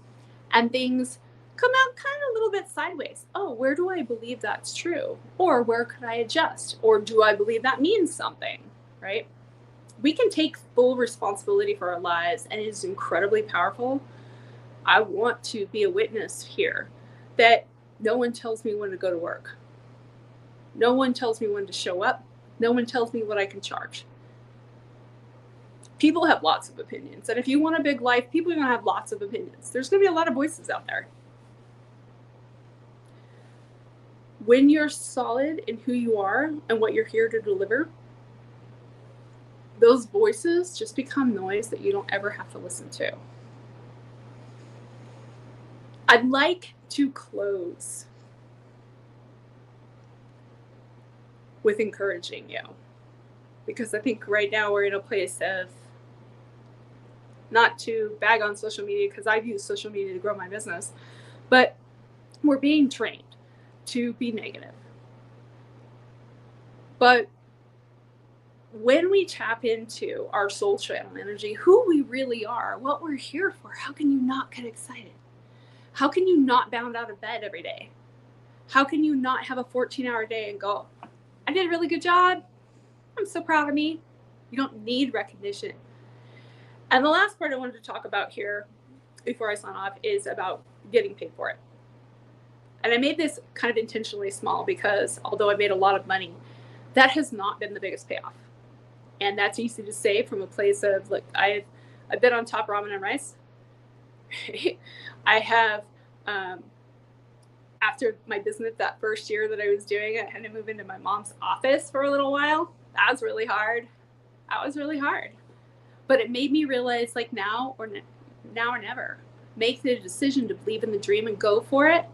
and things come out kind of a little bit sideways. Oh, where do I believe that's true? Or where could I adjust? Or do I believe that means something, right? We can take full responsibility for our lives, and it is incredibly powerful. I want to be a witness here that no one tells me when to go to work. No one tells me when to show up. No one tells me what I can charge. People have lots of opinions. And if you want a big life, people are going to have lots of opinions. There's going to be a lot of voices out there. When you're solid in who you are and what you're here to deliver, those voices just become noise that you don't ever have to listen to. I'd like to close with encouraging you, because I think right now we're in a place of, not to bag on social media because I've used social media to grow my business, but we're being trained to be negative. But when we tap into our soul channel energy, who we really are, what we're here for, how can you not get excited? How can you not bound out of bed every day? How can you not have a 14-hour day and go, I did a really good job. I'm so proud of me. You don't need recognition. And the last part I wanted to talk about here before I sign off is about getting paid for it. And I made this kind of intentionally small because although I made a lot of money, that has not been the biggest payoff. And that's easy to say from a place of, look, I've been on Top Ramen and Rice. I have, after my business, that first year that I was doing it, I had to move into my mom's office for a little while. That was really hard. But it made me realize, like, now or never. Make the decision to believe in the dream and go for it.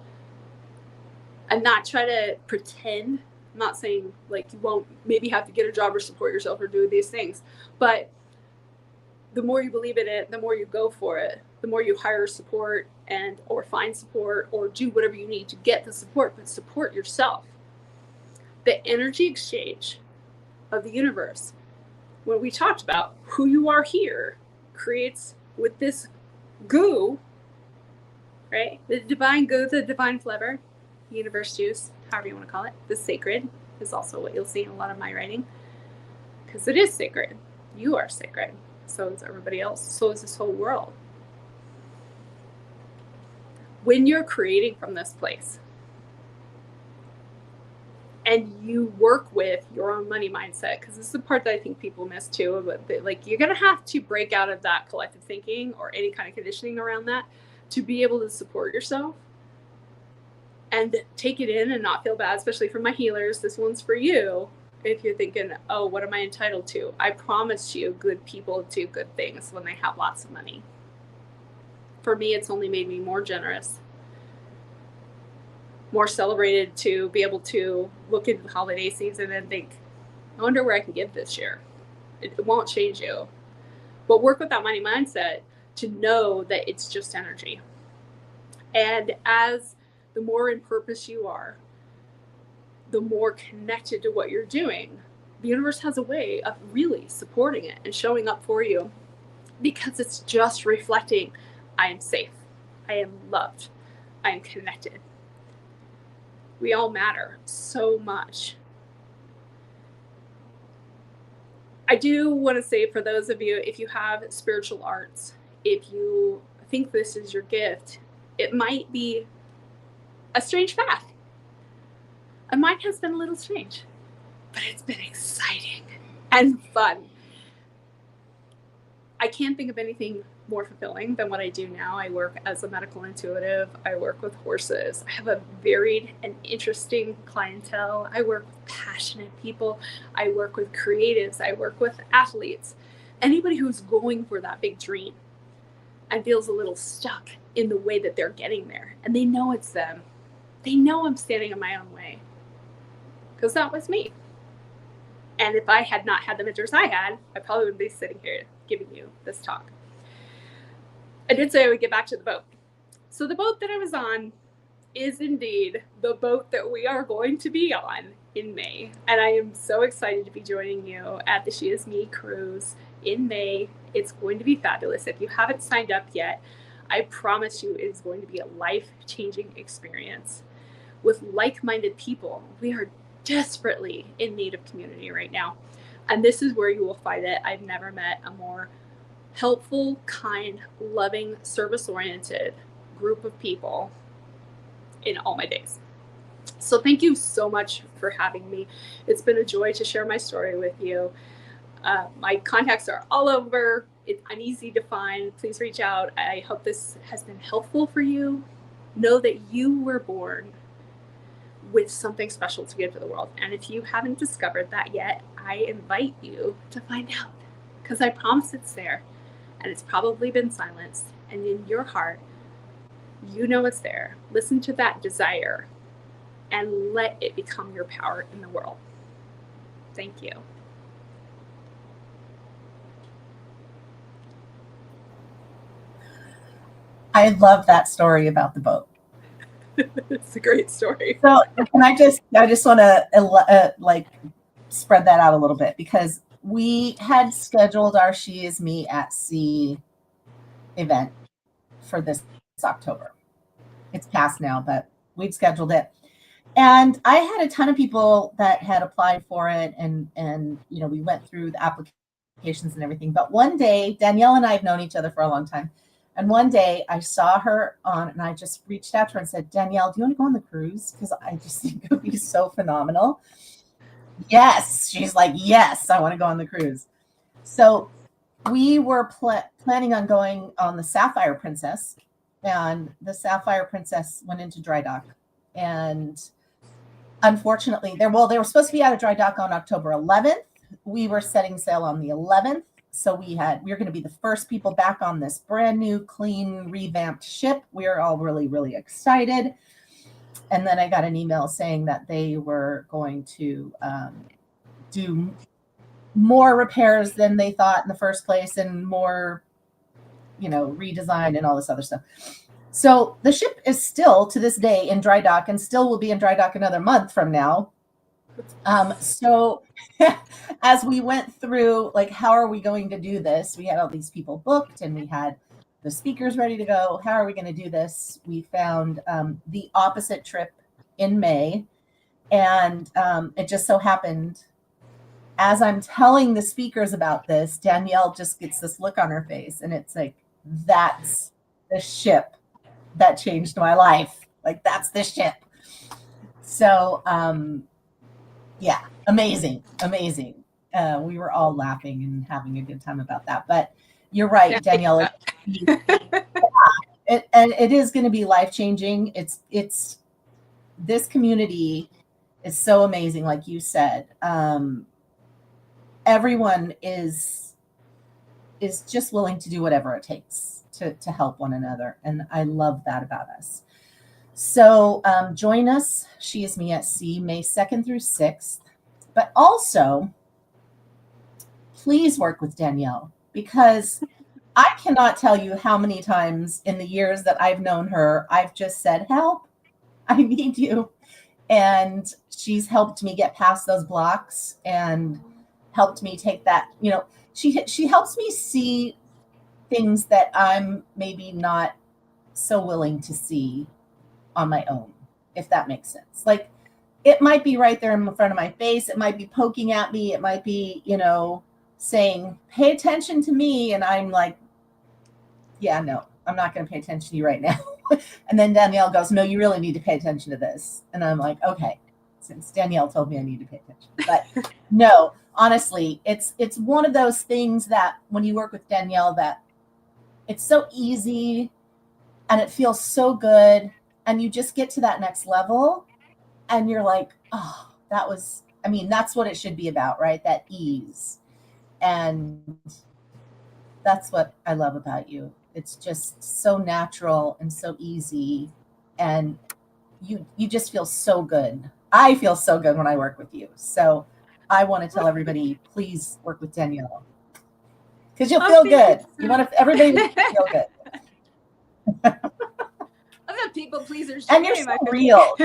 and not try to pretend. I'm not saying like you won't maybe have to get a job or support yourself or do these things, but the more you believe in it, the more you go for it, the more you hire support and or find support or do whatever you need to get the support, but support yourself. The energy exchange of the universe, when we talked about who you are here, creates with this goo, right? The divine goo, the divine flavor, universe juice, however you want to call it. The sacred is also what you'll see in a lot of my writing, because it is sacred. You are sacred. So is everybody else. So is this whole world. When you're creating from this place and you work with your own money mindset, because this is the part that I think people miss too, but like you're going to have to break out of that collective thinking or any kind of conditioning around that to be able to support yourself and take it in and not feel bad, especially for my healers. This one's for you. If you're thinking, oh, what am I entitled to? I promise you, good people do good things when they have lots of money. For me, it's only made me more generous, more celebrated to be able to look into the holiday season and think, I wonder where I can give this year. It won't change you. But work with that money mindset to know that it's just energy. And as the more in purpose you are, the more connected to what you're doing, the universe has a way of really supporting it and showing up for you, because it's just reflecting, I am safe, I am loved, I am connected. We all matter so much. I do want to say, for those of you, if you have spiritual arts, if you think this is your gift, it might be a strange path. And mine has been a little strange, but it's been exciting and fun. I can't think of anything more fulfilling than what I do now. I work as a medical intuitive. I work with horses. I have a varied and interesting clientele. I work with passionate people. I work with creatives. I work with athletes. Anybody who's going for that big dream and feels a little stuck in the way that they're getting there. And they know it's them. They know I'm standing in my own way. Because that was me. And if I had not had the mentors I had, I probably wouldn't be sitting here giving you this talk. I did say I would get back to the boat. So the boat that I was on is indeed the boat that we are going to be on in May. And I am so excited to be joining you at the SheisMe cruise in May. It's going to be fabulous. If you haven't signed up yet, I promise you it is going to be a life-changing experience with like-minded people. We are desperately in need of community right now. And this is where you will find it. I've never met a more helpful, kind, loving, service-oriented group of people in all my days. So thank you so much for having me. It's been a joy to share my story with you. My contacts are all over. I'm easy to find. Please reach out. I hope this has been helpful for you. Know that you were born with something special to give to the world. And if you haven't discovered that yet, I invite you to find out, because I promise it's there. And it's probably been silenced. And in your heart, you know it's there. Listen to that desire and let it become your power in the world. Thank you. I love that story about the boat. It's a great story. So I just want to like spread that out a little bit, because we had scheduled our SheisMe At Sea event for this October. It's past now, but we'd scheduled it. And I had a ton of people that had applied for it, and you know, we went through the applications and everything. But one day, Danielle and I have known each other for a long time. And one day I saw her on, and I just reached out to her and said, Danielle, do you want to go on the cruise? Because I just think it would be so phenomenal. Yes. She's like, yes, I want to go on the cruise. So we were planning on going on the Sapphire Princess, and the Sapphire Princess went into dry dock. And unfortunately, they were supposed to be out of dry dock on October 11th. We were setting sail on the 11th. So we were going to be the first people back on this brand new, clean, revamped ship. We are all really, really excited. and then I got an email saying that they were going to do more repairs than they thought in the first place, and more, redesign and all this other stuff. So the ship is still to this day in dry dock, and still will be in dry dock another month from now. So as we went through, like, how are we going to do this? We had all these people booked, and we had the speakers ready to go. How are we going to do this? We found the opposite trip in May. And it just so happened, as I'm telling the speakers about this, Danielle just gets this look on her face. And it's like, that's the ship that changed my life. Like, that's the ship. So, yeah, amazing. We were all laughing and having a good time about that. But you're right, Danielle. It is going to be life-changing. It's this community is so amazing, like you said. Everyone is just willing to do whatever it takes to help one another, and I love that about us. So join us, SheisMe at Sea, May 2nd through 6th. But also, please work with Danielle, because I cannot tell you how many times in the years that I've known her, I've just said, help, I need you. And she's helped me get past those blocks and helped me take that, she helps me see things that I'm maybe not so willing to see on my own, if that makes sense. Like, it might be right there in front of my face. It might be poking at me. It might be, saying, pay attention to me. And I'm like, yeah, no, I'm not going to pay attention to you right now. And then Danielle goes, no, you really need to pay attention to this. And I'm like, okay, since Danielle told me I need to pay attention. But no, honestly, it's one of those things that when you work with Danielle, that it's so easy and it feels so good. And you just get to that next level and you're like, oh, that's what it should be about, right? That ease. And that's what I love about you. It's just so natural and so easy. And you just feel so good. I feel so good when I work with you. So I want to tell everybody, please work with Danielle, because you'll feel good. You want everybody to feel good. I'm a people pleaser. And you're so real.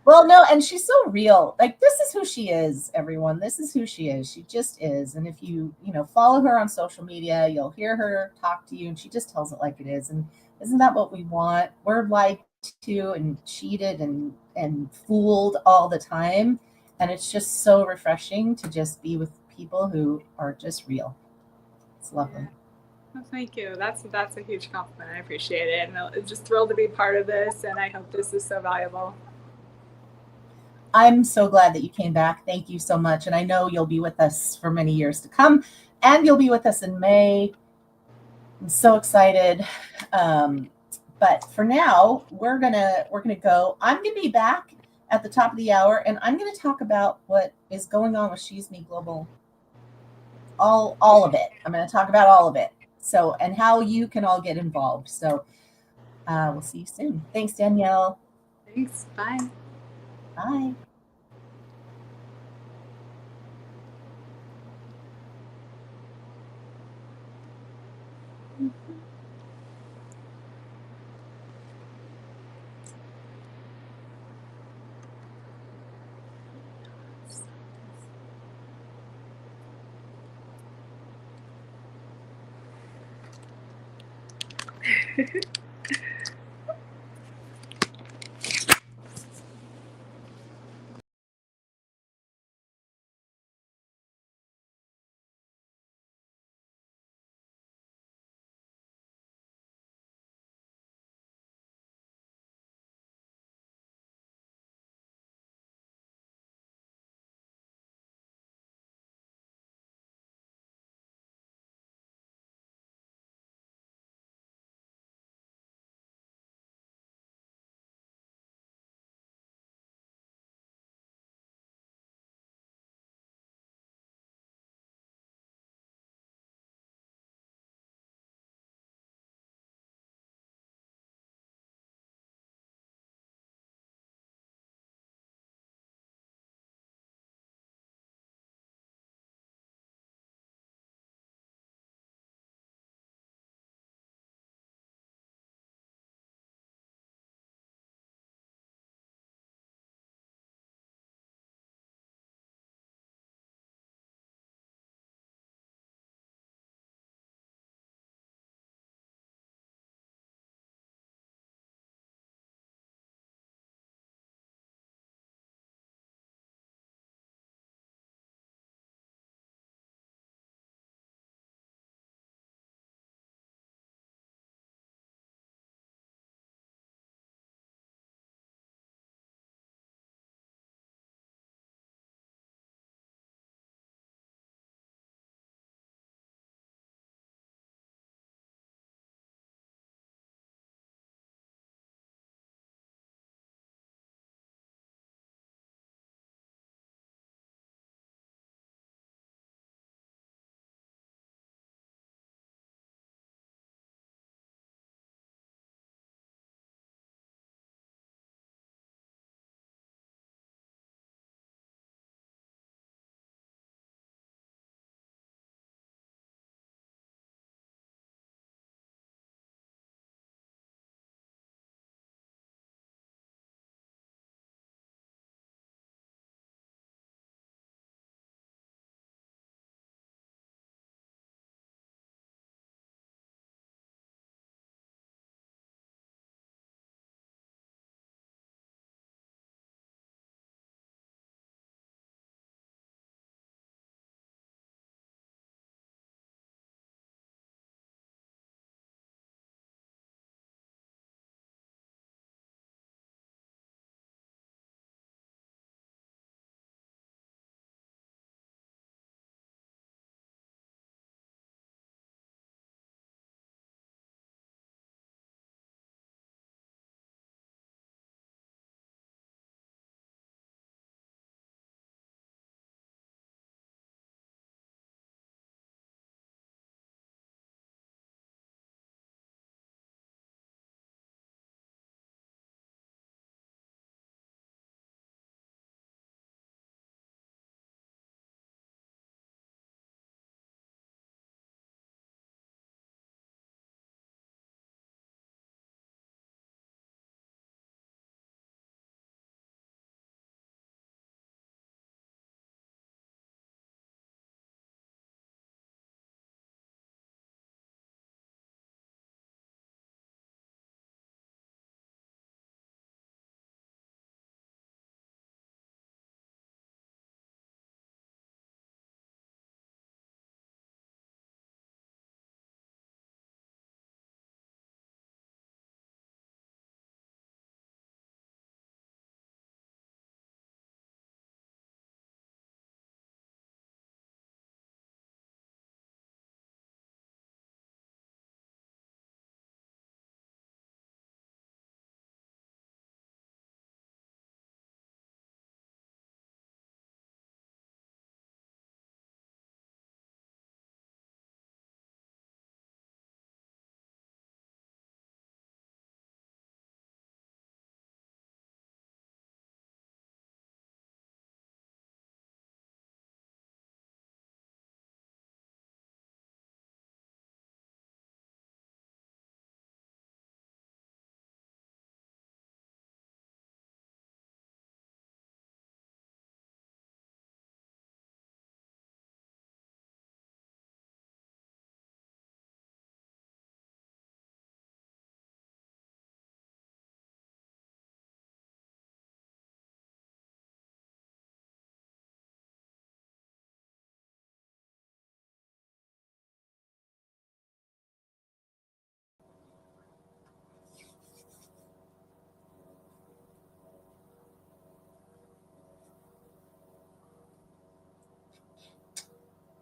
Well, no, and she's so real. Like, this is who she is, everyone. This is who she is. She just is. And if you, follow her on social media, you'll hear her talk to you, and she just tells it like it is. And isn't that what we want? We're lied to and cheated and fooled all the time. And it's just so refreshing to just be with people who are just real. It's lovely. Well, thank you. That's a huge compliment. I appreciate it. And I'm just thrilled to be part of this. And I hope this is so valuable. I'm so glad that you came back. Thank you so much. And I know you'll be with us for many years to come. And you'll be with us in May. I'm so excited. But for now, we're gonna go. I'm gonna be back at the top of the hour, and I'm gonna talk about what is going on with SheisMe Global. All of it. I'm gonna talk about all of it. So, and how you can all get involved. So we'll see you soon. Thanks, Danielle. Thanks. Bye. Bye.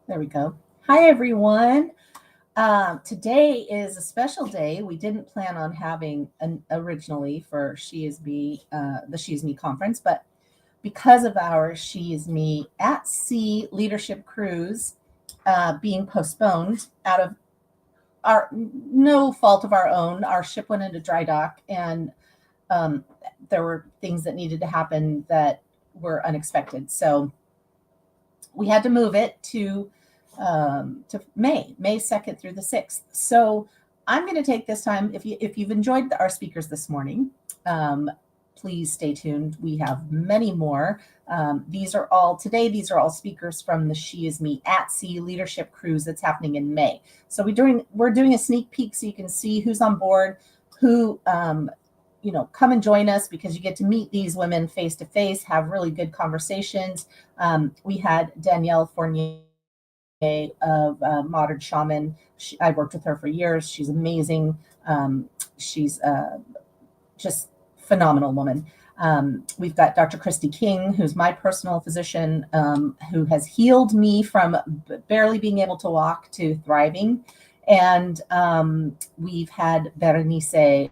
There we go. Hi, everyone. Today is a special day. We didn't plan on having originally for the SheisMe conference, but because of our SheisMe at Sea leadership cruise being postponed out of our no fault of our own, our ship went into dry dock, and there were things that needed to happen that were unexpected. So we had to move it to May 2nd through the 6th. So I'm going to take this time. If you've enjoyed our speakers this morning, please stay tuned. We have many more. These are all speakers from the SheisMe at Sea leadership cruise that's happening in May. So we're doing a sneak peek so you can see who's on board, who come and join us, because you get to meet these women face to face, have really good conversations. We had Danielle Fournier of Modern Shaman. I've worked with her for years. She's amazing. She's just phenomenal woman. We've got Dr. Christy King, who's my personal physician, who has healed me from barely being able to walk to thriving. And we've had Berenice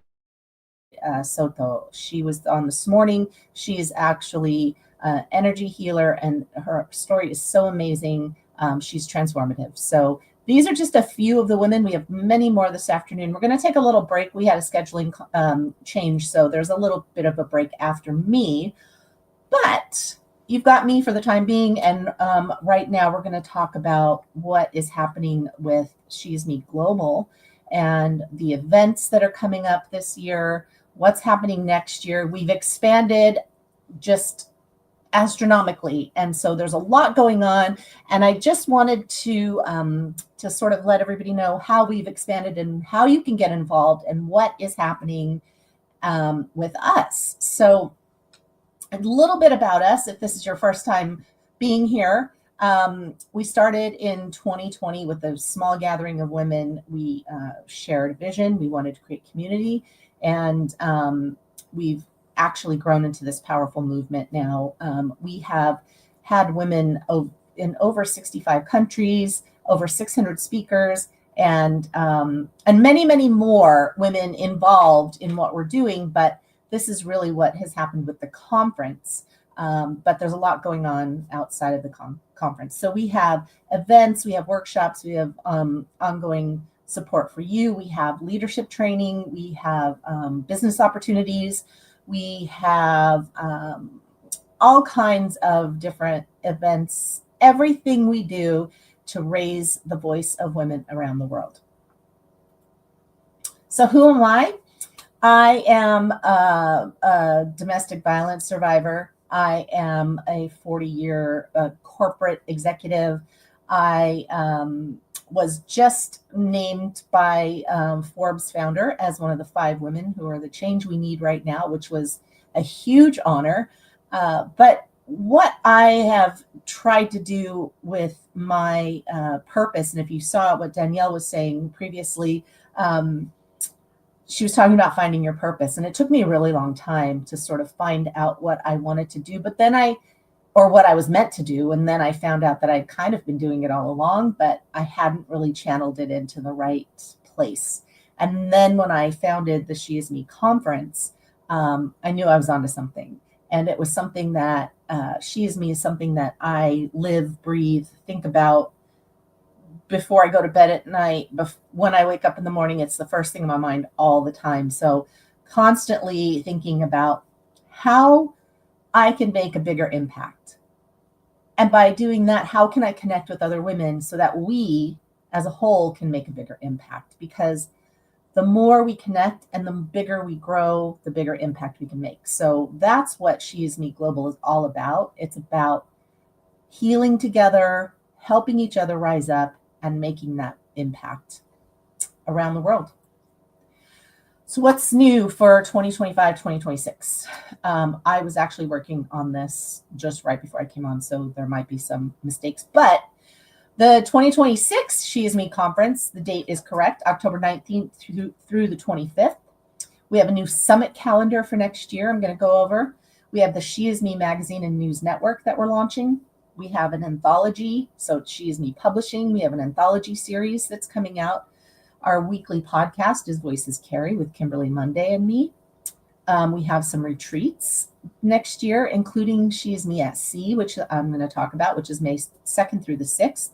Soto. She was on this morning. She is actually an energy healer, and her story is so amazing. She's transformative. So these are just a few of the women. We have many more this afternoon. We're going to take a little break. We had a scheduling change, so there's a little bit of a break after me. But you've got me for the time being, and right now we're going to talk about what is happening with SheisMe Global and the events that are coming up this year, what's happening next year. We've expanded just astronomically, and so there's a lot going on, and I just wanted to sort of let everybody know how we've expanded and how you can get involved and what is happening with us. So a little bit about us, if this is your first time being here. We started in 2020 with a small gathering of women. We shared a vision. We wanted to create community, and we've actually grown into this powerful movement now. We have had women in over 65 countries, over 600 speakers, and many, many more women involved in what we're doing. But this is really what has happened with the conference. But there's a lot going on outside of the conference. So we have events, we have workshops, we have ongoing support for you. We have leadership training, we have business opportunities. We have all kinds of different events, everything we do to raise the voice of women around the world. So who am I? I am a domestic violence survivor. I am a 40-year corporate executive. I was just named by Forbes founder as one of the 5 women who are the change we need right now, which was a huge honor. But what I have tried to do with my purpose, and if you saw what Danielle was saying previously, she was talking about finding your purpose. And it took me a really long time to sort of find out what I wanted to do. But then or what I was meant to do. And then I found out that I'd kind of been doing it all along, but I hadn't really channeled it into the right place. And then when I founded the SheisMe conference, I knew I was onto something. And it was something that SheisMe is something that I live, breathe, think about before I go to bed at night. When I wake up in the morning, it's the first thing in my mind all the time. So constantly thinking about how I can make a bigger impact. And by doing that, how can I connect with other women so that we as a whole can make a bigger impact? Because the more we connect and the bigger we grow, the bigger impact we can make. So that's what SheisMe Global is all about. It's about healing together, helping each other rise up, and making that impact around the world. So what's new for 2025, 2026? I was actually working on this just right before I came on, so there might be some mistakes. But the 2026 SheisMe conference, the date is correct, October 19th through the 25th. We have a new summit calendar for next year I'm going to go over. We have the SheisMe magazine and news network that we're launching. We have an anthology. So SheisMe Publishing. We have an anthology series that's coming out. Our weekly podcast is Voices Carry with Kimberly Monday and me. We have some retreats next year, including SheisMe At Sea, which I'm going to talk about, which is May 2nd through the 6th.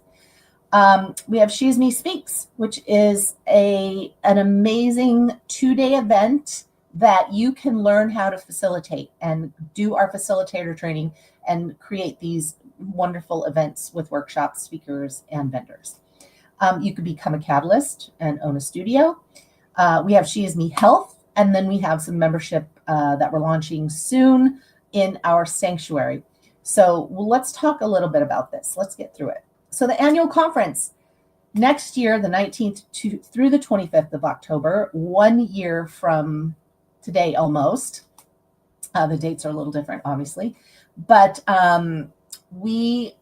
We have SheisMe Speaks, which is an amazing 2-day event that you can learn how to facilitate and do our facilitator training and create these wonderful events with workshops, speakers, and vendors. You could become a catalyst and own a studio. We have SheisMe Health, and then we have some membership that we're launching soon in our sanctuary. So let's talk a little bit about this. Let's get through it. So the annual conference next year, the 19th through the 25th of October, 1 year from today almost. The dates are a little different, obviously. But we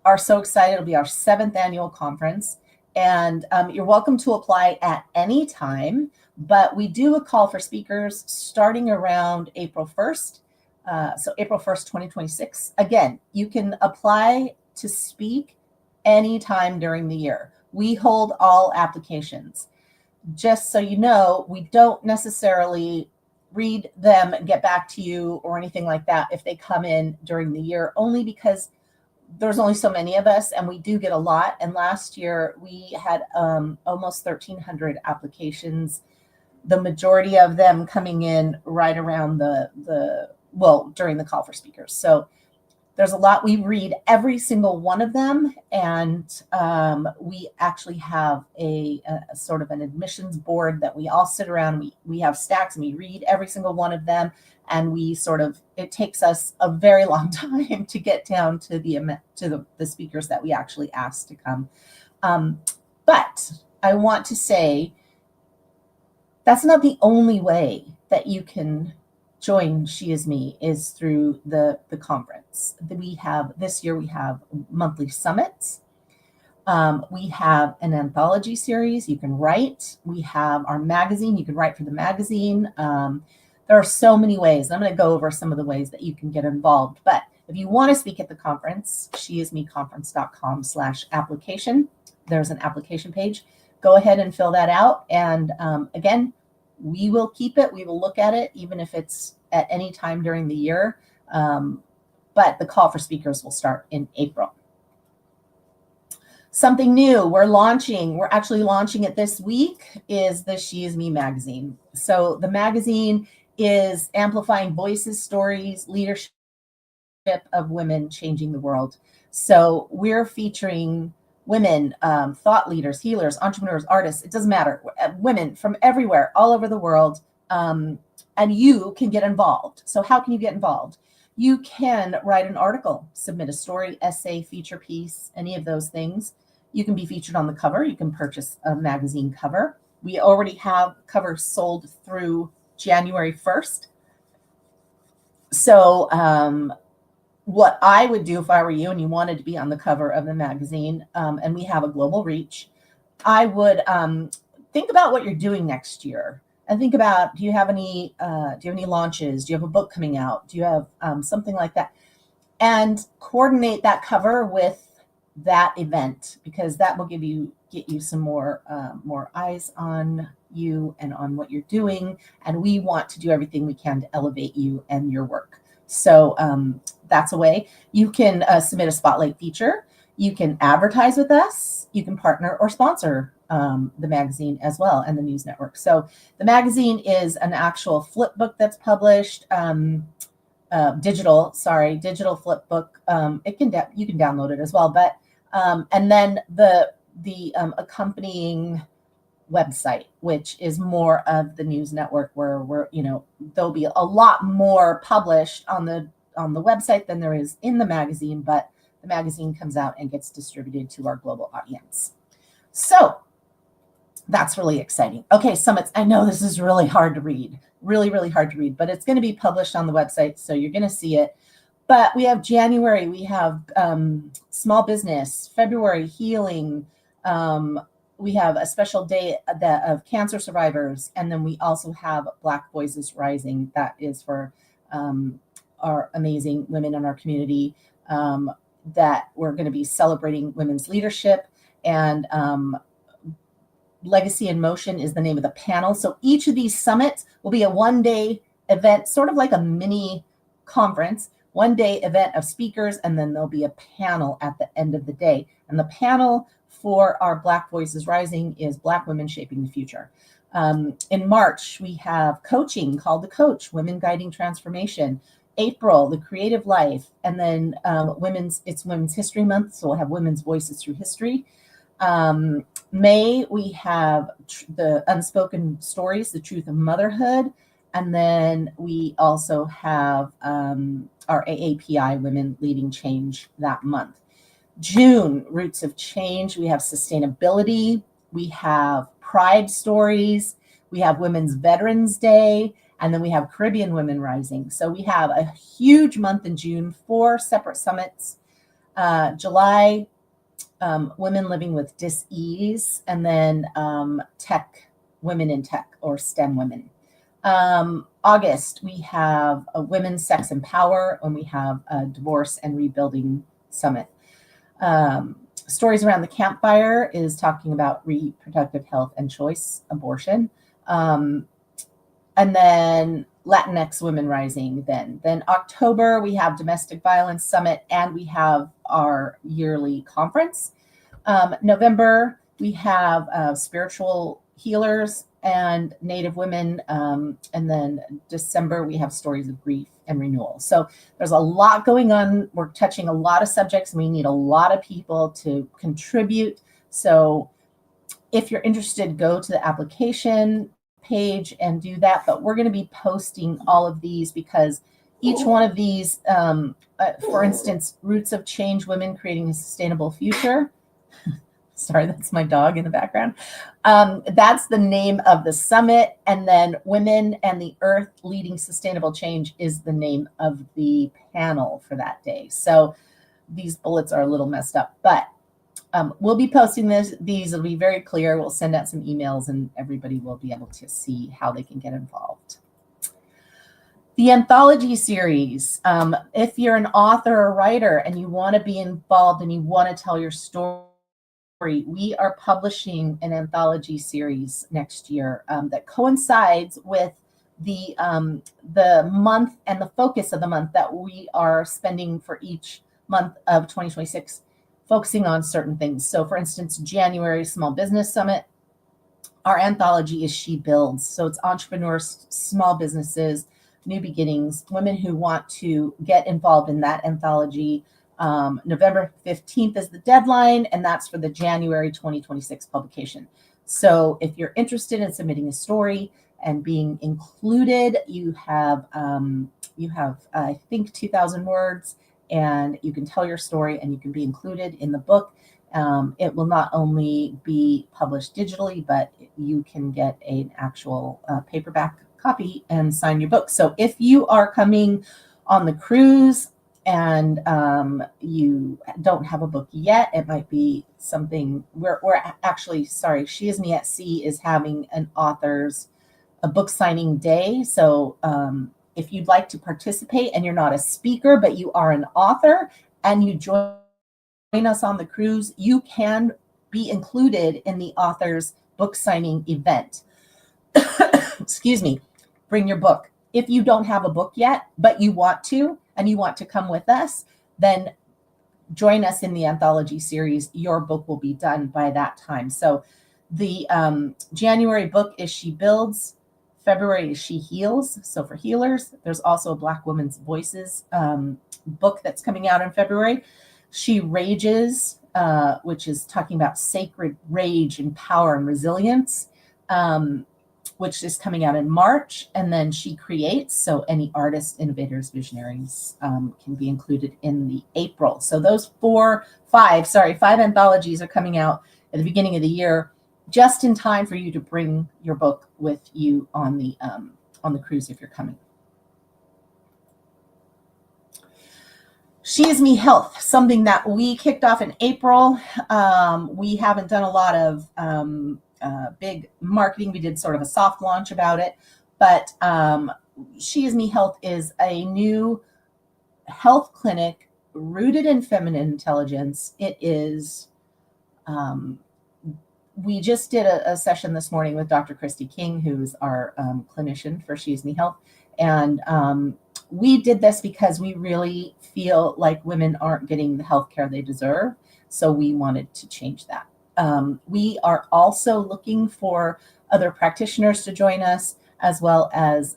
are so excited. It'll be our 7th annual conference. And you're welcome to apply at any time. But we do a call for speakers starting around April 1st. So April 1st, 2026. Again, you can apply to speak anytime during the year. We hold all applications. Just so you know, we don't necessarily read them and get back to you or anything like that if they come in during the year, only because there's only so many of us and we do get a lot. And last year we had almost 1,300 applications, the majority of them coming in right around during the call for speakers. So there's a lot. We read every single one of them, and we actually have a sort of an admissions board that we all sit around. We have stacks, and we read every single one of them, and it takes us a very long time to get down to the speakers that we actually ask to come. But I want to say that's not the only way that you can join SheisMe is through the conference. This year we have monthly summits. We have an anthology series you can write. We have our magazine. You can write for the magazine. There are so many ways. I'm going to go over some of the ways that you can get involved. But if you want to speak at the conference, sheismeconference.com/application. There's an application page. Go ahead and fill that out. And again, we will keep it. We will look at it, even if it's at any time during the year. But the call for speakers will start in April. Something new we're actually launching it this week, is the SheisMe magazine. So the magazine is amplifying voices, stories, leadership of women changing the world. So we're featuring women, thought leaders, healers, entrepreneurs, artists, it doesn't matter, women from everywhere, all over the world. And you can get involved. So how can you get involved? You can write an article, submit a story, essay, feature piece, any of those things. You can be featured on the cover. You can purchase a magazine cover. We already have covers sold through January 1st. So what I would do if I were you and you wanted to be on the cover of the magazine, and we have a global reach, I would think about what you're doing next year, and think about, do you have any launches? Do you have a book coming out? Do you have something like that? And coordinate that cover with that event, because that will get you some more eyes on you and on what you're doing. And we want to do everything we can to elevate you and your work. So that's a way. You can submit a spotlight feature. You can advertise with us. You can partner or sponsor the magazine as well, and the news network. So the magazine is an actual flip book that's published, digital flip book. You can download it as well. But and then the accompanying website, which is more of the news network, where there'll be a lot more published on the website than there is in the magazine, but the magazine comes out and gets distributed to our global audience. So that's really exciting. Okay, summits. I know this is really hard to read, really, really hard to read, but it's going to be published on the website, so you're going to see it. But we have January, we have small business, February, healing. We have a special day of cancer survivors. And then we also have Black Voices Rising. That is for our amazing women in our community. that we're going to be celebrating women's leadership, and Legacy in Motion is the name of the panel. So each of these summits will be a one-day event, sort of like a mini conference, one-day event of speakers, and then there'll be a panel at the end of the day. And the panel for our Black Voices Rising is Black Women Shaping the Future. In March, we have coaching called The Coach, Women Guiding Transformation. April, The Creative Life, and then it's Women's History Month, so we'll have Women's Voices Through History. May, we have the Unspoken Stories, The Truth of Motherhood, and then we also have our AAPI, Women Leading Change, that month. June, Roots of Change, we have sustainability, we have Pride Stories, we have Women's Veterans Day, and then we have Caribbean Women Rising. So we have a huge month in June, 4 separate summits. July, Women Living with Dis-ease, and then Tech, Women in Tech, or STEM Women. August, we have a Women's Sex and Power, and we have a Divorce and Rebuilding Summit. Stories Around the Campfire is talking about reproductive health and choice, abortion. And then Latinx Women Rising then. Then October, we have Domestic Violence Summit, and we have our yearly conference. November, we have Spiritual Healers and Native Women. And then December, we have Stories of Grief and Renewal. So there's a lot going on. We're touching a lot of subjects, and we need a lot of people to contribute. So if you're interested, go to the application page and do that. But we're going to be posting all of these because each one of these, for instance, Roots of Change, Women Creating a Sustainable Future. Sorry, that's my dog in the background. That's the name of the summit. And then Women and the Earth Leading Sustainable Change is the name of the panel for that day. So these bullets are a little messed up, but we'll be posting these. It'll be very clear. We'll send out some emails and everybody will be able to see how they can get involved. The anthology series. If you're an author or writer and you want to be involved and you want to tell your story, we are publishing an anthology series next year that coincides with the month and the focus of the month that we are spending for each month of 2026, focusing on certain things. So for instance, January Small Business Summit, our anthology is She Builds. So it's entrepreneurs, small businesses, new beginnings, women who want to get involved in that anthology. November 15th is the deadline, and that's for the January 2026 publication. So if you're interested in submitting a story and being included, you have I think 2,000 words, and you can tell your story and you can be included in the book. It will not only be published digitally, but you can get an actual paperback copy and sign your book. So if you are coming on the cruise and you don't have a book yet, it might be something we're actually, sorry, SheisMe At Sea is having a book signing day. So if you'd like to participate and you're not a speaker, but you are an author and you join us on the cruise, you can be included in the author's book signing event. Excuse me, bring your book. If you don't have a book yet, but you want to, and you want to come with us, then join us in the anthology series. Your book will be done by that time. So the January book is She Builds. February is She Heals. So for healers, there's also a Black Women's Voices book that's coming out in February. She Rages, which is talking about sacred rage and power and resilience, which is coming out in March. And then She Creates. So any artists, innovators, visionaries can be included in the April. So those five anthologies are coming out at the beginning of the year, just in time for you to bring your book with you on the cruise if you're coming. SheisMe Health, something that we kicked off in April. We haven't done a lot of big marketing. We did sort of a soft launch about it, but SheisMe Health is a new health clinic rooted in feminine intelligence. It is, we just did a session this morning with Dr. Christy King, who's our clinician for SheisMe Health. And we did this because we really feel like women aren't getting the health care they deserve. So we wanted to change that. We are also looking for other practitioners to join us, as well as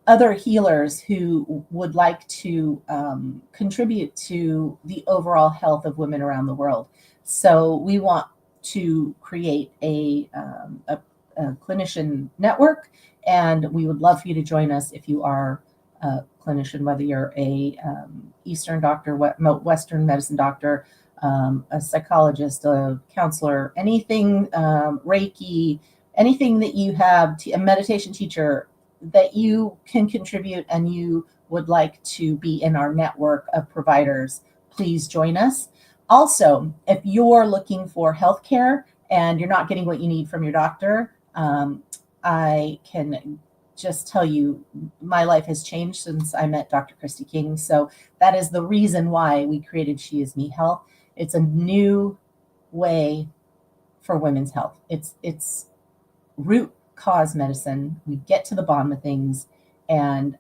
other healers who would like to contribute to the overall health of women around the world. So we want to create a clinician network, and we would love for you to join us if you are a clinician, whether you're a Eastern doctor, Western medicine doctor, a psychologist, a counselor, anything, Reiki, anything that you have, a meditation teacher that you can contribute and you would like to be in our network of providers, please join us. Also, if you're looking for healthcare and you're not getting what you need from your doctor, I can just tell you my life has changed since I met Dr. Christy King. So that is the reason why we created SheisMe Health. It's a new way for women's health. It's root cause medicine. We get to the bottom of things. And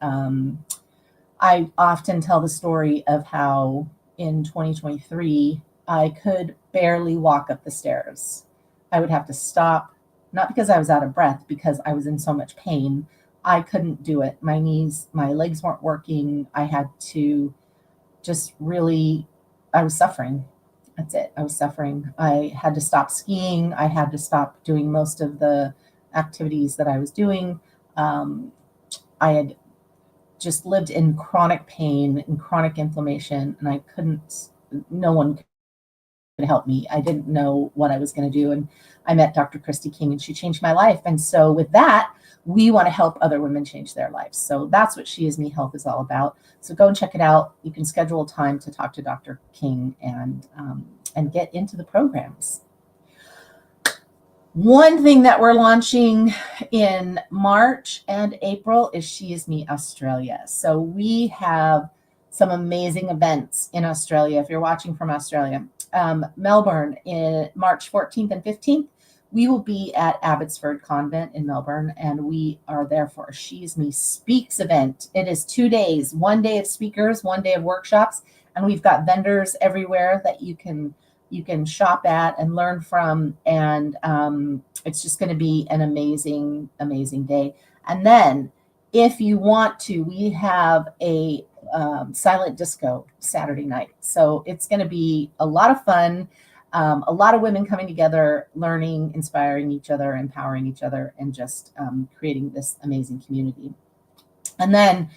I often tell the story of how in 2023, I could barely walk up the stairs. I would have to stop, not because I was out of breath, because I was in so much pain. I couldn't do it. My knees, my legs weren't working. I had to just really, I was suffering. That's it. I was suffering. I had to stop skiing. I had to stop doing most of the activities that I was doing. I had just lived in chronic pain and chronic inflammation, and I couldn't, no one could help me. I didn't know what I was going to do. And I met Dr. Christy King, and she changed my life. And so with that, we want to help other women change their lives. So that's what SheisMe Health is all about. So go and check it out. You can schedule a time to talk to Dr. King and get into the programs. One thing that we're launching in March and April is SheisMe Australia. So we have some amazing events in Australia. If you're watching from Australia, Melbourne in March 14th and 15th, we will be at Abbotsford Convent in Melbourne, and we are there for a SheisMe Speaks event. It is 2 days, 1 day of speakers, 1 day of workshops, and we've got vendors everywhere that you can shop at and learn from. And it's just going to be an amazing, amazing day. And then if you want to, we have a silent disco Saturday night. So it's going to be a lot of fun. A lot of women coming together, learning, inspiring each other, empowering each other, and just creating this amazing community. And then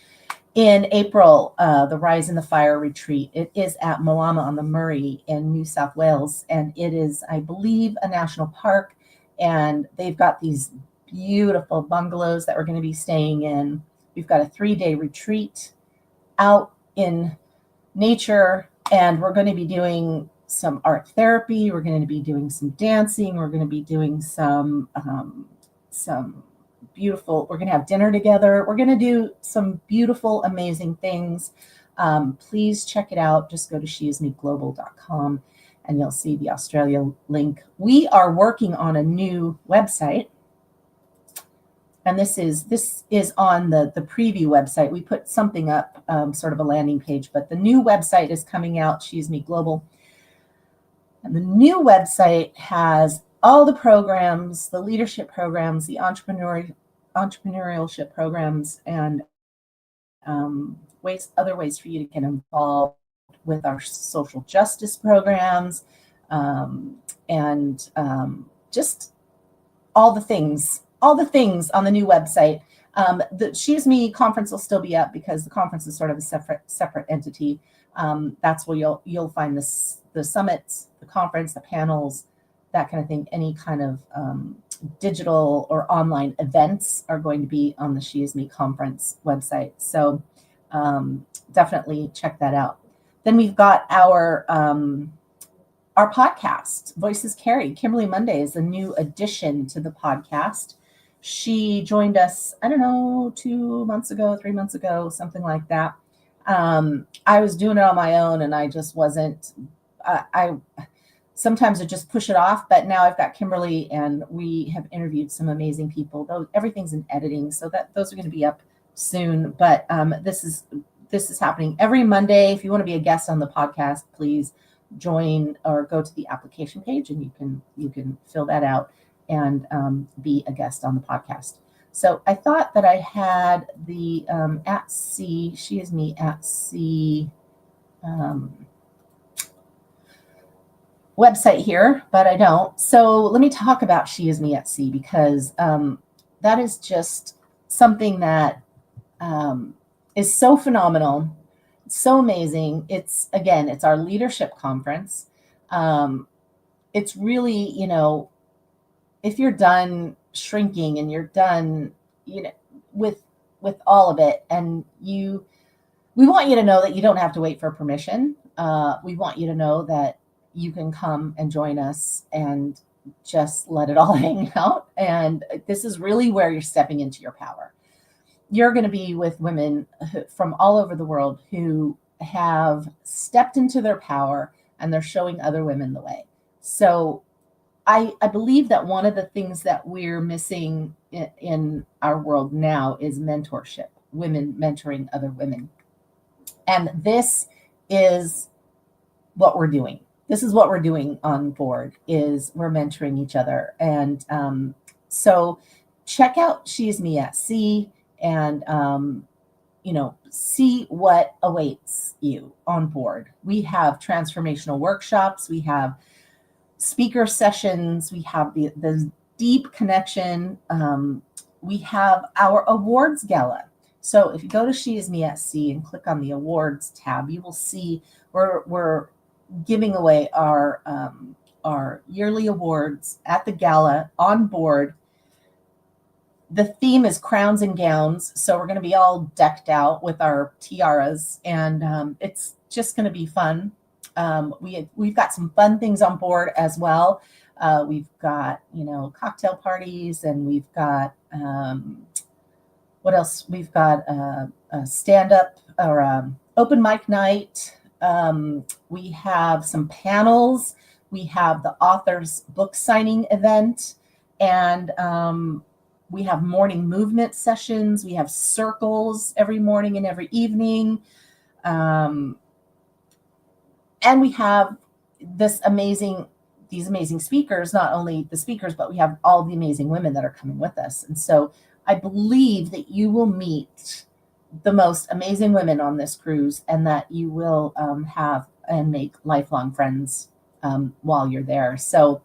in April, the Rise in the Fire retreat. It is at Moama on the Murray in New South Wales. And it is, I believe, a national park. And they've got these beautiful bungalows that we're going to be staying in. We've got a 3-day retreat out in nature. And we're going to be doing some art therapy. We're going to be doing some dancing. We're going to be doing some beautiful, we're going to have dinner together. We're going to do some beautiful, amazing things. Please check it out. Just go to sheismeglobal.com and you'll see the Australia link. We are working on a new website. And this is on the preview website. We put something up, sort of a landing page, but the new website is coming out, SheisMe Global. And the new website has all the programs, the leadership programs, the entrepreneurship programs, and other ways for you to get involved with our social justice programs, and just all the things on the new website. The SheisMe conference will still be up because the conference is sort of a separate entity. That's where you'll find the summits, the conference, the panels, that kind of thing. Any kind of digital or online events are going to be on the SheisMe conference website. So definitely check that out. Then we've got our podcast, Voices Carry. Kimberly Monday is a new addition to the podcast. She joined us, I don't know, 2 months ago, 3 months ago, something like that. I was doing it on my own, and I just wasn't. I sometimes I just push it off, but now I've got Kimberly, and we have interviewed some amazing people. Though everything's in editing, so that those are going to be up soon. But this is happening every Monday. If you want to be a guest on the podcast, please join or go to the application page, and you can fill that out and be a guest on the podcast. So I thought that I had the At Sea, SheisMe At Sea website here, but I don't. So let me talk about SheisMe At Sea, because that is just something that is so phenomenal, so amazing. It's our leadership conference. It's really, if you're done shrinking and you're done, with all of it, and we want you to know that you don't have to wait for permission. We want you to know that you can come and join us and just let it all hang out. And this is really where you're stepping into your power. You're going to be with women from all over the world who have stepped into their power, and they're showing other women the way. So I believe that one of the things that we're missing in our world now is mentorship, women mentoring other women. And this is what we're doing. This is what we're doing on board, is we're mentoring each other. And so check out SheisMe At Sea, and see what awaits you on board. We have transformational workshops. We have speaker sessions. We have the deep connection. We have our awards gala. So if you go to SheisMe At Sea and click on the awards tab, you will see we're giving away our yearly awards at the gala on board. The theme is crowns and gowns, so we're going to be all decked out with our tiaras, and it's just going to be fun. We've got some fun things on board as well. We've got cocktail parties, and we've got what else? We've got a stand-up or open mic night. We have some panels. We have the author's book signing event, and we have morning movement sessions. We have circles every morning and every evening. And we have these amazing speakers, not only the speakers, but we have all the amazing women that are coming with us. And so I believe that you will meet the most amazing women on this cruise, and that you will have and make lifelong friends while you're there. So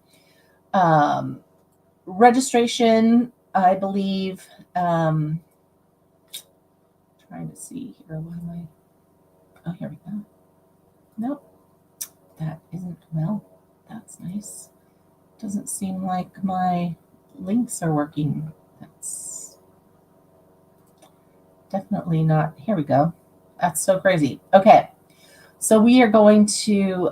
registration, I believe, trying to see here. What am I? Oh, here we go. Nope. That isn't, well, that's nice. Doesn't seem like my links are working. That's definitely not. Here we go. That's so crazy. Okay. So we are going to,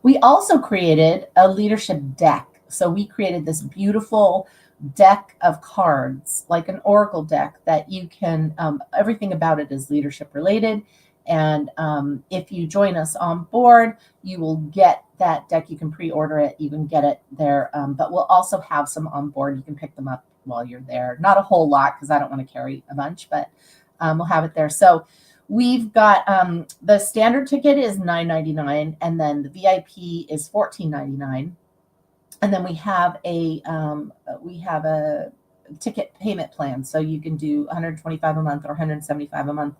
we also created a leadership deck. So we created this beautiful deck of cards, like an oracle deck, that you can, everything about it is leadership related. And if you join us on board, you will get that deck. You can pre-order it. You can get it there. But we'll also have some on board. You can pick them up while you're there. Not a whole lot, because I don't want to carry a bunch, but we'll have it there. So we've got the standard ticket is $9.99, and then the VIP is $14.99. And then we have a ticket payment plan. So you can do $125 a month or $175 a month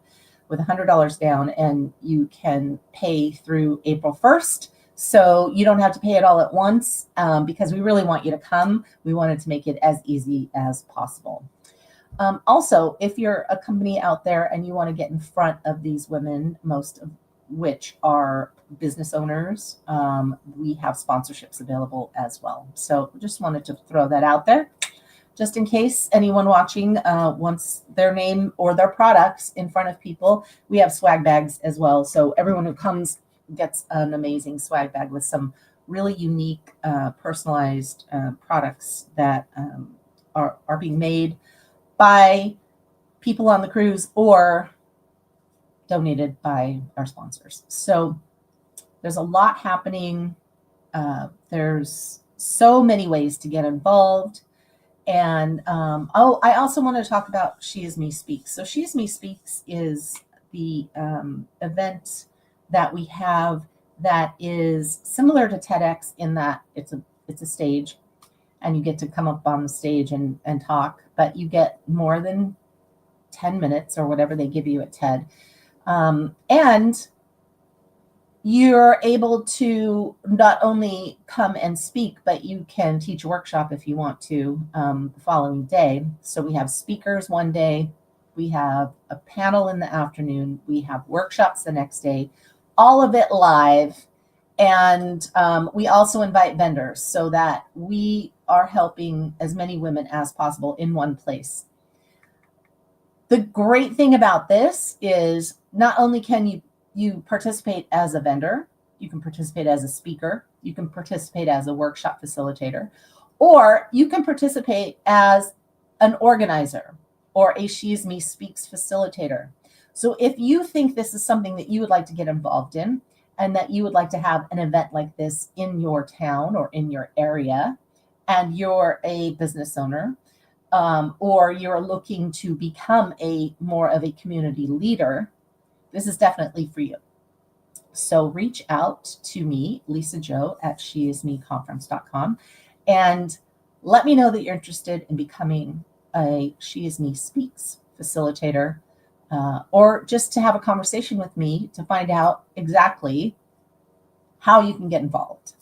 with $100 down, and you can pay through April 1st. So you don't have to pay it all at once, because we really want you to come. We wanted to make it as easy as possible. Also, if you're a company out there and you want to get in front of these women, most of which are business owners, we have sponsorships available as well. So just wanted to throw that out there, just in case anyone watching wants their name or their products in front of people. We have swag bags as well. So everyone who comes gets an amazing swag bag with some really unique, personalized products that are being made by people on the cruise or donated by our sponsors. So there's a lot happening. There's so many ways to get involved. And I also want to talk about SheisMe Speaks. So SheisMe Speaks is the event that we have that is similar to TEDx in that it's a stage, and you get to come up on the stage and talk, but you get more than 10 minutes or whatever they give you at TED. And you're able to not only come and speak, but you can teach a workshop if you want to the following day. So we have speakers one day, we have a panel in the afternoon, we have workshops the next day, all of it live. And we also invite vendors so that we are helping as many women as possible in one place. The great thing about this is not only can you participate as a vendor, you can participate as a speaker, you can participate as a workshop facilitator, or you can participate as an organizer or a SheisMe Speaks facilitator. So if you think this is something that you would like to get involved in and that you would like to have an event like this in your town or in your area, and you're a business owner, or you're looking to become more of a community leader, this is definitely for you. So reach out to me, Lisa Jo, at SheisMeConference.com, and let me know that you're interested in becoming a SheisMe Speaks facilitator, or just to have a conversation with me to find out exactly how you can get involved.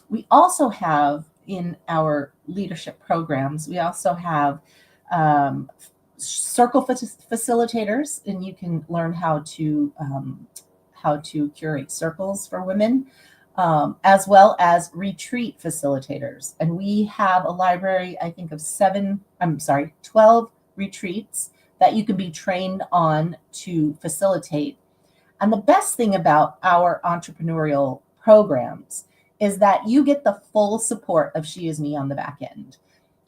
We also have in our leadership programs, we also have circle facilitators, and you can learn how to curate circles for women, as well as retreat facilitators. And we have a library, I think, of 12 retreats that you can be trained on to facilitate. And the best thing about our entrepreneurial programs is that you get the full support of SheisMe on the back end.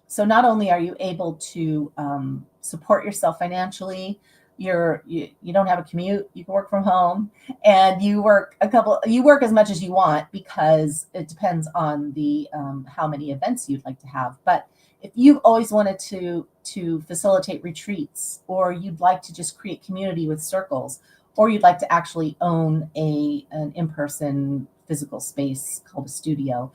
So not only are you able to support yourself financially, you don't have a commute, you can work from home, and you work as much as you want, because it depends on the how many events you'd like to have. But if you've always wanted to facilitate retreats, or you'd like to just create community with circles, or you'd like to actually own an in-person physical space called a studio,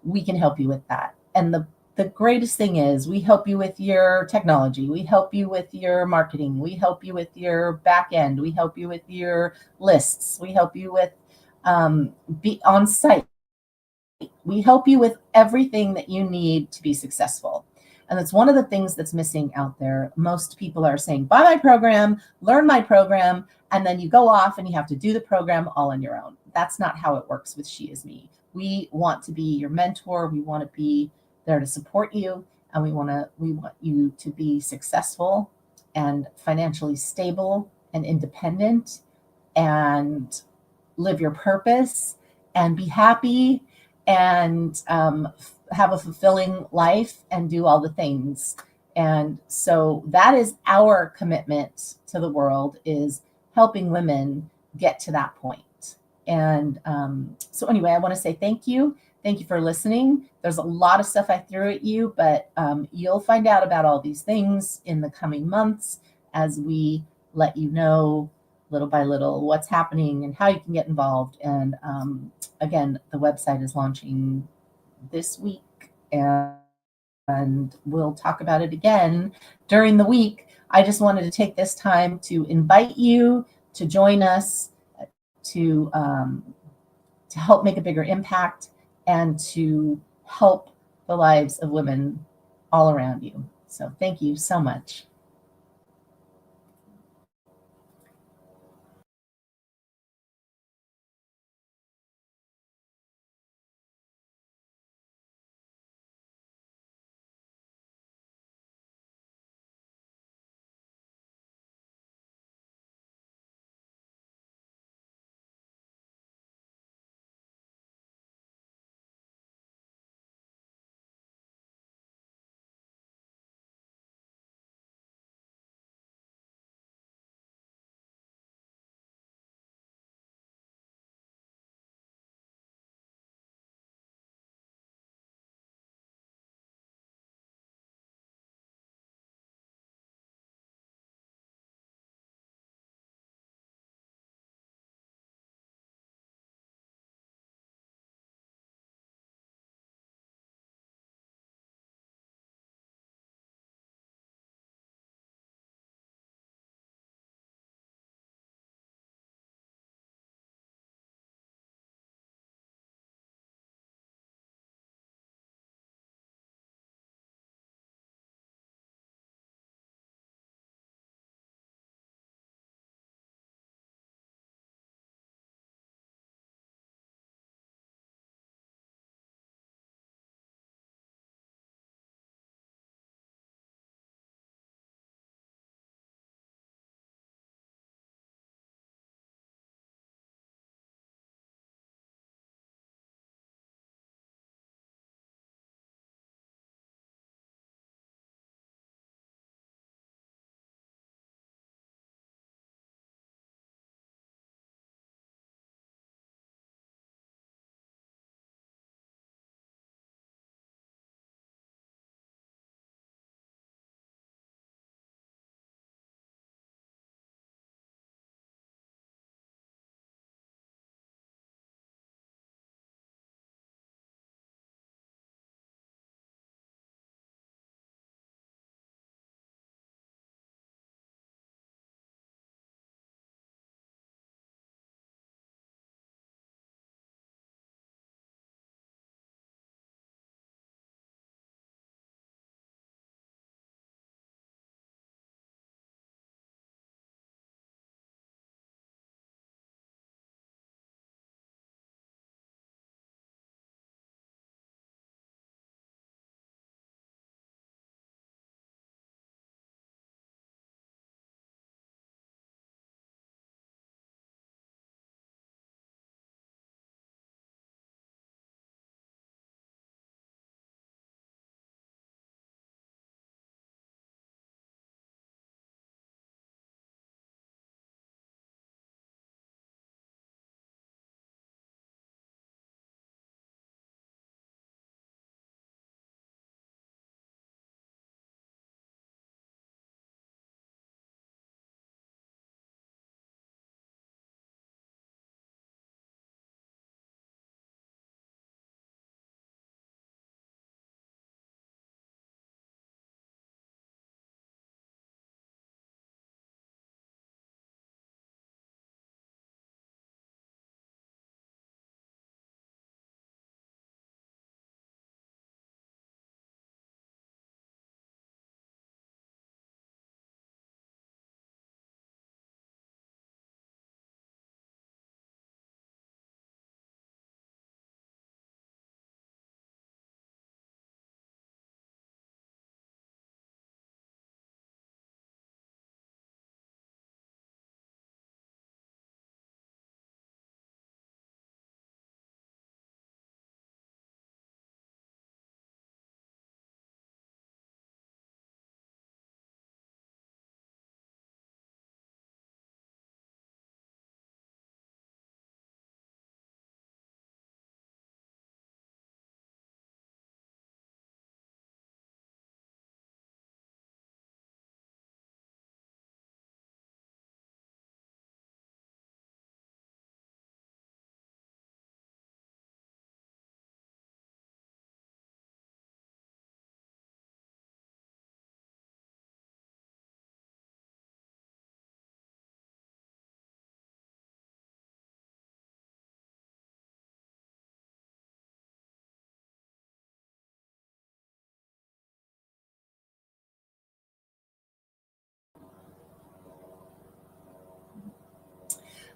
we can help you with that. And the greatest thing is we help you with your technology. We help you with your marketing. We help you with your back end. We help you with your lists. We help you with be on site. We help you with everything that you need to be successful. And that's one of the things that's missing out there. Most people are saying, buy my program, learn my program, and then you go off and you have to do the program all on your own. That's not how it works with SheisMe. We want to be your mentor. We want to be there to support you, and we want you to be successful and financially stable and independent, and live your purpose and be happy, and have a fulfilling life and do all the things. And so that is our commitment to the world, is helping women get to that point. And so anyway, I want to say thank you. Thank you for listening. There's a lot of stuff I threw at you, but you'll find out about all these things in the coming months as we let you know little by little what's happening and how you can get involved. And again, the website is launching this week, and we'll talk about it again during the week. I just wanted to take this time to invite you to join us, to help make a bigger impact, and to help the lives of women all around you. So thank you so much.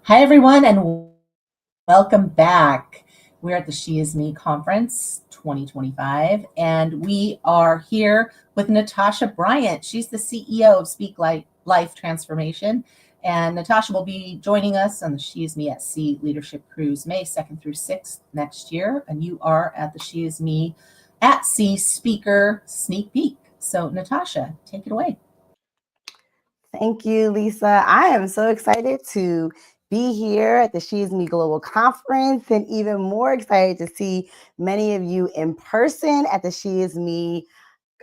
Hi, everyone, and welcome back. We're at the She Is Me Conference 2025, and we are here with Natasha Bryant. She's the CEO of Speak Life Transformation, and Natasha will be joining us on the She Is Me at Sea Leadership Cruise May 2nd through 6th next year, and you are at the She Is Me at Sea Speaker Sneak Peek. So, Natasha, take it away. Thank you, Lisa. I am so excited to be here at the She Is Me Global Conference, and even more excited to see many of you in person at the She Is Me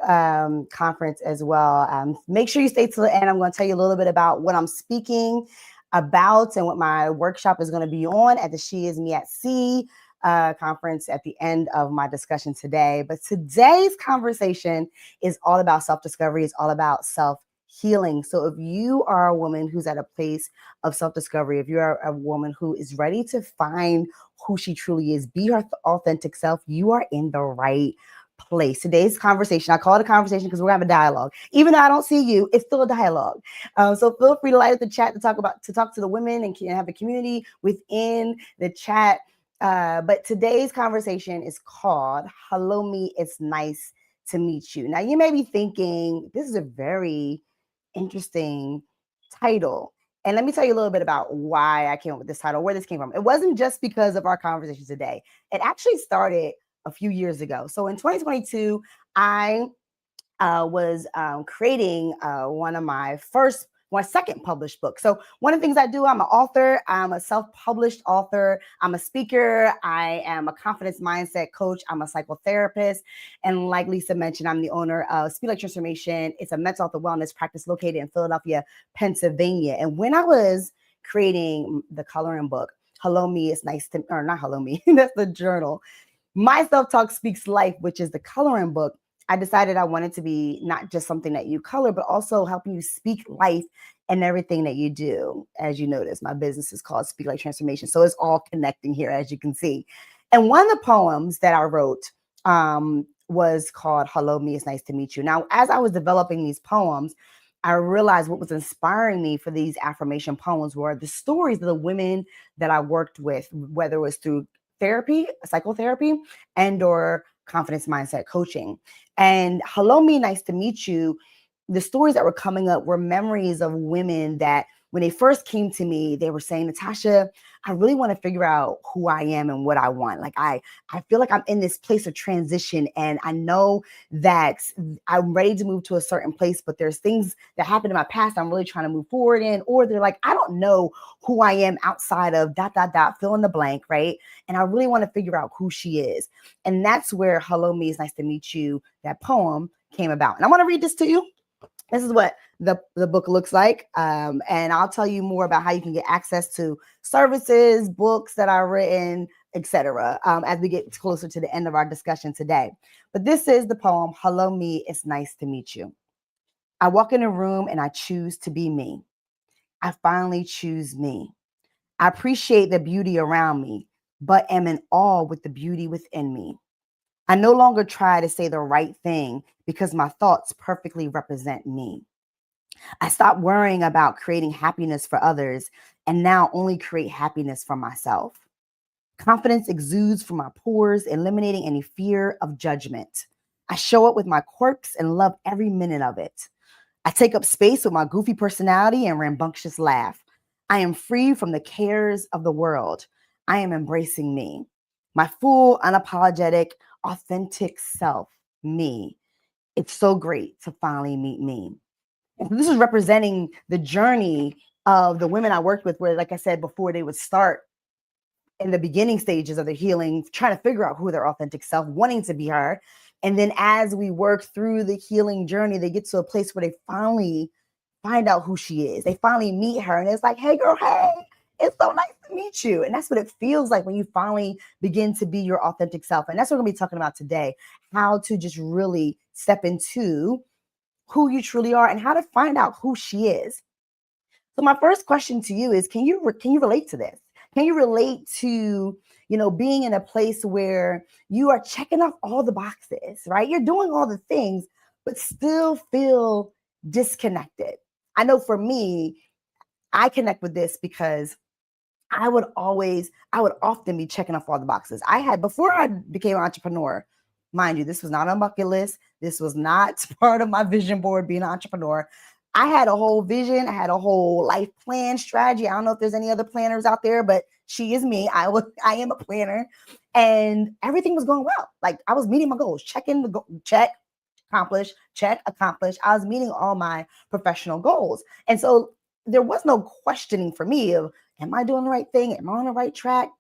conference as well. Make sure you stay till the end. I'm going to tell you a little bit about what I'm speaking about and what my workshop is going to be on at the She Is Me at Sea conference at the end of my discussion today. But today's conversation is all about self-discovery. It's all about self-healing. So if you are a woman who's at a place of self-discovery, if you're a woman who is ready to find who she truly is, be her authentic self, you are in the right place. Today's conversation, I call it a conversation because we're gonna have a dialogue. Even though I don't see you, it's still a dialogue. So feel free to light up the chat to talk to the women and have a community within the chat. But today's conversation is called "Hello Me, It's Nice to Meet You." Now you may be thinking this is a very interesting title. And let me tell you a little bit about why I came up with this title, where this came from. It wasn't just because of our conversation today. It actually started a few years ago. So in 2022, I was creating one of my second published book. So one of the things I do, I'm an author. I'm a self-published author. I'm a speaker. I am a confidence mindset coach. I'm a psychotherapist. And like Lisa mentioned, I'm the owner of Speak Life Transformation. It's a mental health and wellness practice located in Philadelphia, Pennsylvania. And when I was creating the coloring book, Hello Me, It's Nice to, or not Hello Me, that's the journal. My Self-Talk Speaks Life, which is the coloring book, I decided I wanted to be not just something that you color, but also helping you speak life in everything that you do. As you notice, my business is called Speak Life Transformation. So it's all connecting here, as you can see. And one of the poems that I wrote was called Hello Me, It's Nice to Meet You. Now, as I was developing these poems, I realized what was inspiring me for these affirmation poems were the stories of the women that I worked with, whether it was through therapy, psychotherapy, and or confidence mindset coaching. And Hello Me, Nice to Meet You, the stories that were coming up were memories of women that when they first came to me, they were saying, Natasha, I really want to figure out who I am and what I want. Like I feel like I'm in this place of transition, and I know that I'm ready to move to a certain place, but there's things that happened in my past I'm really trying to move forward in, or they're like, I don't know who I am outside of ... fill in the blank, right? And I really want to figure out who she is. And that's where Hello Me, It's Nice to Meet You, that poem came about. And I want to read this to you. This is what the book looks like. And I'll tell you more about how you can get access to services, books that I've written, etc. As we get closer to the end of our discussion today. But this is the poem, Hello Me, It's Nice to Meet You. I walk in a room and I choose to be me. I finally choose me. I appreciate the beauty around me, but am in awe with the beauty within me. I no longer try to say the right thing because my thoughts perfectly represent me. I stopped worrying about creating happiness for others and now only create happiness for myself. Confidence exudes from my pores, eliminating any fear of judgment. I show up with my quirks and love every minute of it. I take up space with my goofy personality and rambunctious laugh. I am free from the cares of the world. I am embracing me, my full, unapologetic, authentic self, me. It's so great to finally meet me. And this is representing the journey of the women I worked with, where, like I said before, they would start in the beginning stages of their healing, trying to figure out who their authentic self, wanting to be her. And then as we work through the healing journey, they get to a place where they finally find out who she is. They finally meet her and it's like, hey girl, hey, it's so nice to meet you. And that's what it feels like when you finally begin to be your authentic self. And that's what we're gonna be talking about today, how to just really step into who you truly are and how to find out who she is. So my first question to you is, can you relate to this? Can you relate to, being in a place where you are checking off all the boxes, right? You're doing all the things, but still feel disconnected. I know for me, I connect with this because I would often be checking off all the boxes. Before I became an entrepreneur, mind you, this was not on bucket list. This was not part of my vision board, being an entrepreneur. I had a whole vision. I had a whole life plan strategy. I don't know if there's any other planners out there, but she is me. I am a planner, and everything was going well. Like, I was meeting my goals, check, accomplish, check, accomplish. I was meeting all my professional goals. And so there was no questioning for me of, am I doing the right thing? Am I on the right track?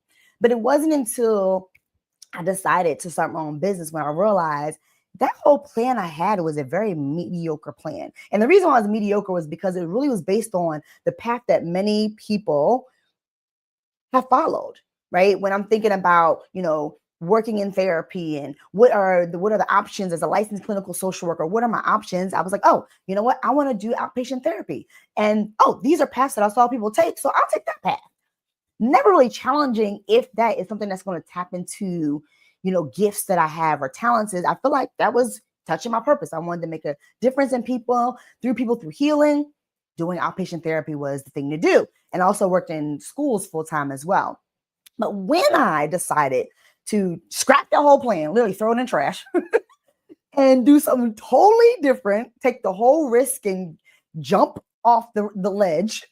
But it wasn't until I decided to start my own business when I realized that whole plan I had was a very mediocre plan. And the reason why it was mediocre was because it really was based on the path that many people have followed, right? When I'm thinking about, working in therapy and what are the options as a licensed clinical social worker? What are my options? I was like, oh, you know what? I want to do outpatient therapy. And these are paths that I saw people take. So I'll take that path. Never really challenging if that is something that's going to tap into, gifts that I have or talents. I feel like that was touching my purpose. I wanted to make a difference in people through healing. Doing outpatient therapy was the thing to do. And also worked in schools full time as well. But when I decided to scrap the whole plan, literally throw it in trash and do something totally different, take the whole risk and jump off the ledge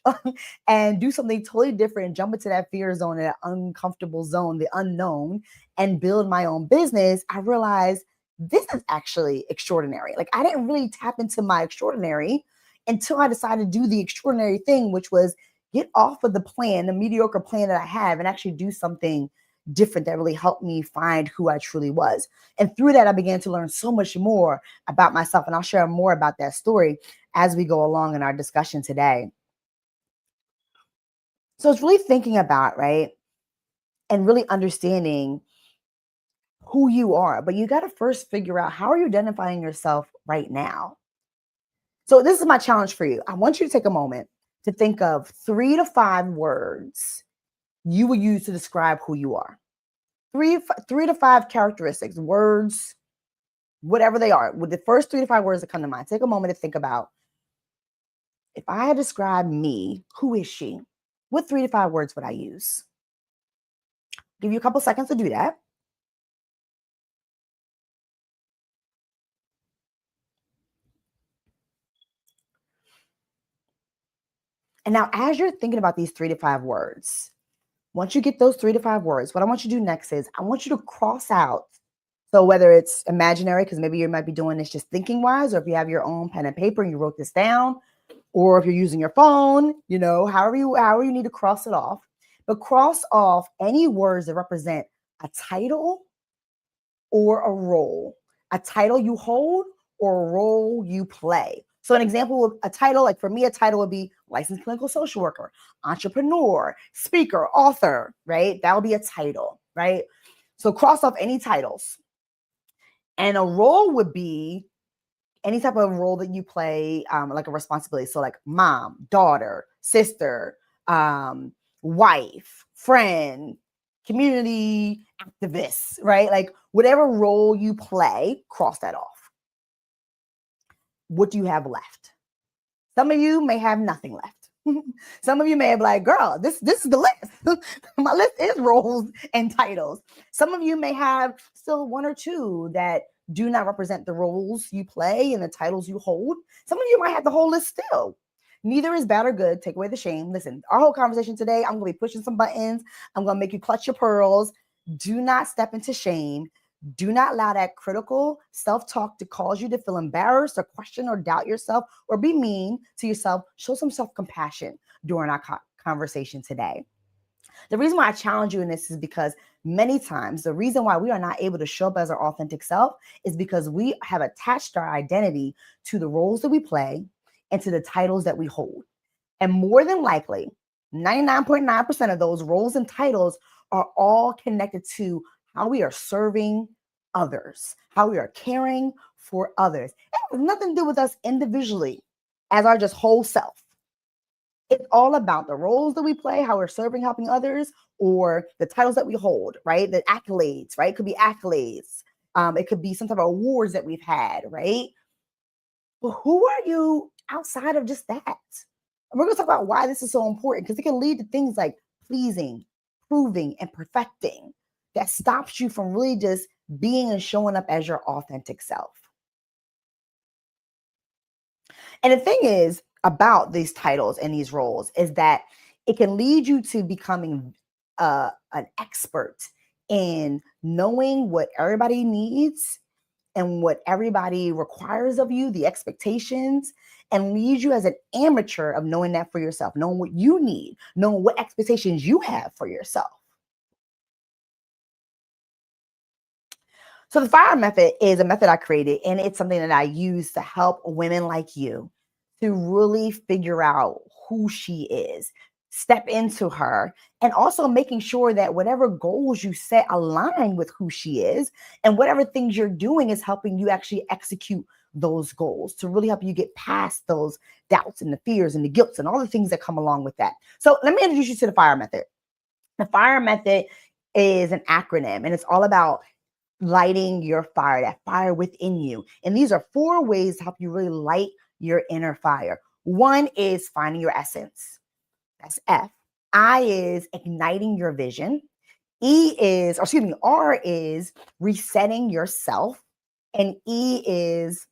and do something totally different, jump into that fear zone, that uncomfortable zone, the unknown, and build my own business, I realized this is actually extraordinary. Like, I didn't really tap into my extraordinary until I decided to do the extraordinary thing, which was get off of the mediocre plan that I have, and actually do something different that really helped me find who I truly was. And through that, I began to learn so much more about myself. And I'll share more about that story as we go along in our discussion today. So it's really thinking about, right, and really understanding who you are. But you got to first figure out, how are you identifying yourself right now? So this is my challenge for you. I want you to take a moment to think of 3 to 5 words you will use to describe who you are. 3 to 5 characteristics, words, whatever they are, with the first 3 to 5 words that come to mind. Take a moment to think about, if I had described me, who is she? What 3 to 5 words would I use? Give you a couple seconds to do that. And now, as you're thinking about these 3 to 5 words, once you get those 3 to 5 words, what I want you to do next is I want you to cross out. So whether it's imaginary, because maybe you might be doing this just thinking wise, or if you have your own pen and paper and you wrote this down, or if you're using your phone, however you need to cross it off. But cross off any words that represent a title or a role, a title you hold or a role you play. So an example of a title, like for me, a title would be licensed clinical social worker, entrepreneur, speaker, author, right? That would be a title, right? So cross off any titles. And a role would be any type of role that you play, like a responsibility. So like mom, daughter, sister, wife, friend, community activist, right? Like whatever role you play, cross that off. What do you have left? Some of you may have nothing left. Some of you may have like, girl, this is the list. My list is roles and titles. Some of you may have still 1 or 2 that do not represent the roles you play and the titles you hold. Some of you might have the whole list still. Neither is bad or good. Take away the shame. Listen, our whole conversation today, I'm going to be pushing some buttons. I'm going to make you clutch your pearls. Do not step into shame. Do not allow that critical self-talk to cause you to feel embarrassed or question or doubt yourself or be mean to yourself. Show some self-compassion during our conversation today. The reason why I challenge you in this is because many times the reason why we are not able to show up as our authentic self is because we have attached our identity to the roles that we play and to the titles that we hold. And more than likely, 99.9% of those roles and titles are all connected to how we are serving others, how we are caring for others. It has nothing to do with us individually as our just whole self. It's all about the roles that we play, how we're serving, helping others, or the titles that we hold, right? The accolades, right? It could be accolades. It could be some type of awards that we've had, right? But who are you outside of just that? And we're going to talk about why this is so important, because it can lead to things like pleasing, proving, and perfecting that stops you from really just being and showing up as your authentic self. And the thing is about these titles and these roles is that it can lead you to becoming an expert in knowing what everybody needs and what everybody requires of you, the expectations, and leaves you as an amateur of knowing that for yourself, knowing what you need, knowing what expectations you have for yourself. So the FIRE method is a method I created, and it's something that I use to help women like you to really figure out who she is, step into her, and also making sure that whatever goals you set align with who she is, and whatever things you're doing is helping you actually execute those goals to really help you get past those doubts and the fears and the guilt and all the things that come along with that. So let me introduce you to the FIRE method. The FIRE method is an acronym, and it's all about lighting your fire, that fire within you. And these are 4 ways to help you really light your inner fire. 1 is finding your essence. That's F. I is igniting your vision. R is resetting yourself. And E is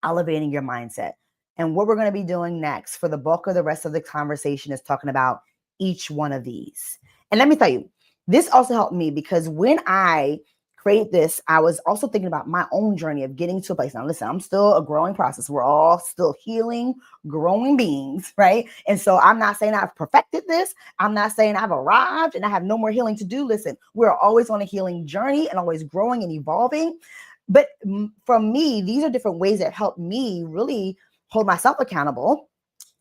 elevating your mindset. And what we're going to be doing next for the bulk of the rest of the conversation is talking about each one of these. And let me tell you, this also helped me because when I create this, I was also thinking about my own journey of getting to a place. Now, listen, I'm still a growing process. We're all still healing, growing beings, right? And so I'm not saying I've perfected this. I'm not saying I've arrived and I have no more healing to do. Listen, we're always on a healing journey and always growing and evolving. But for me, these are different ways that help me really hold myself accountable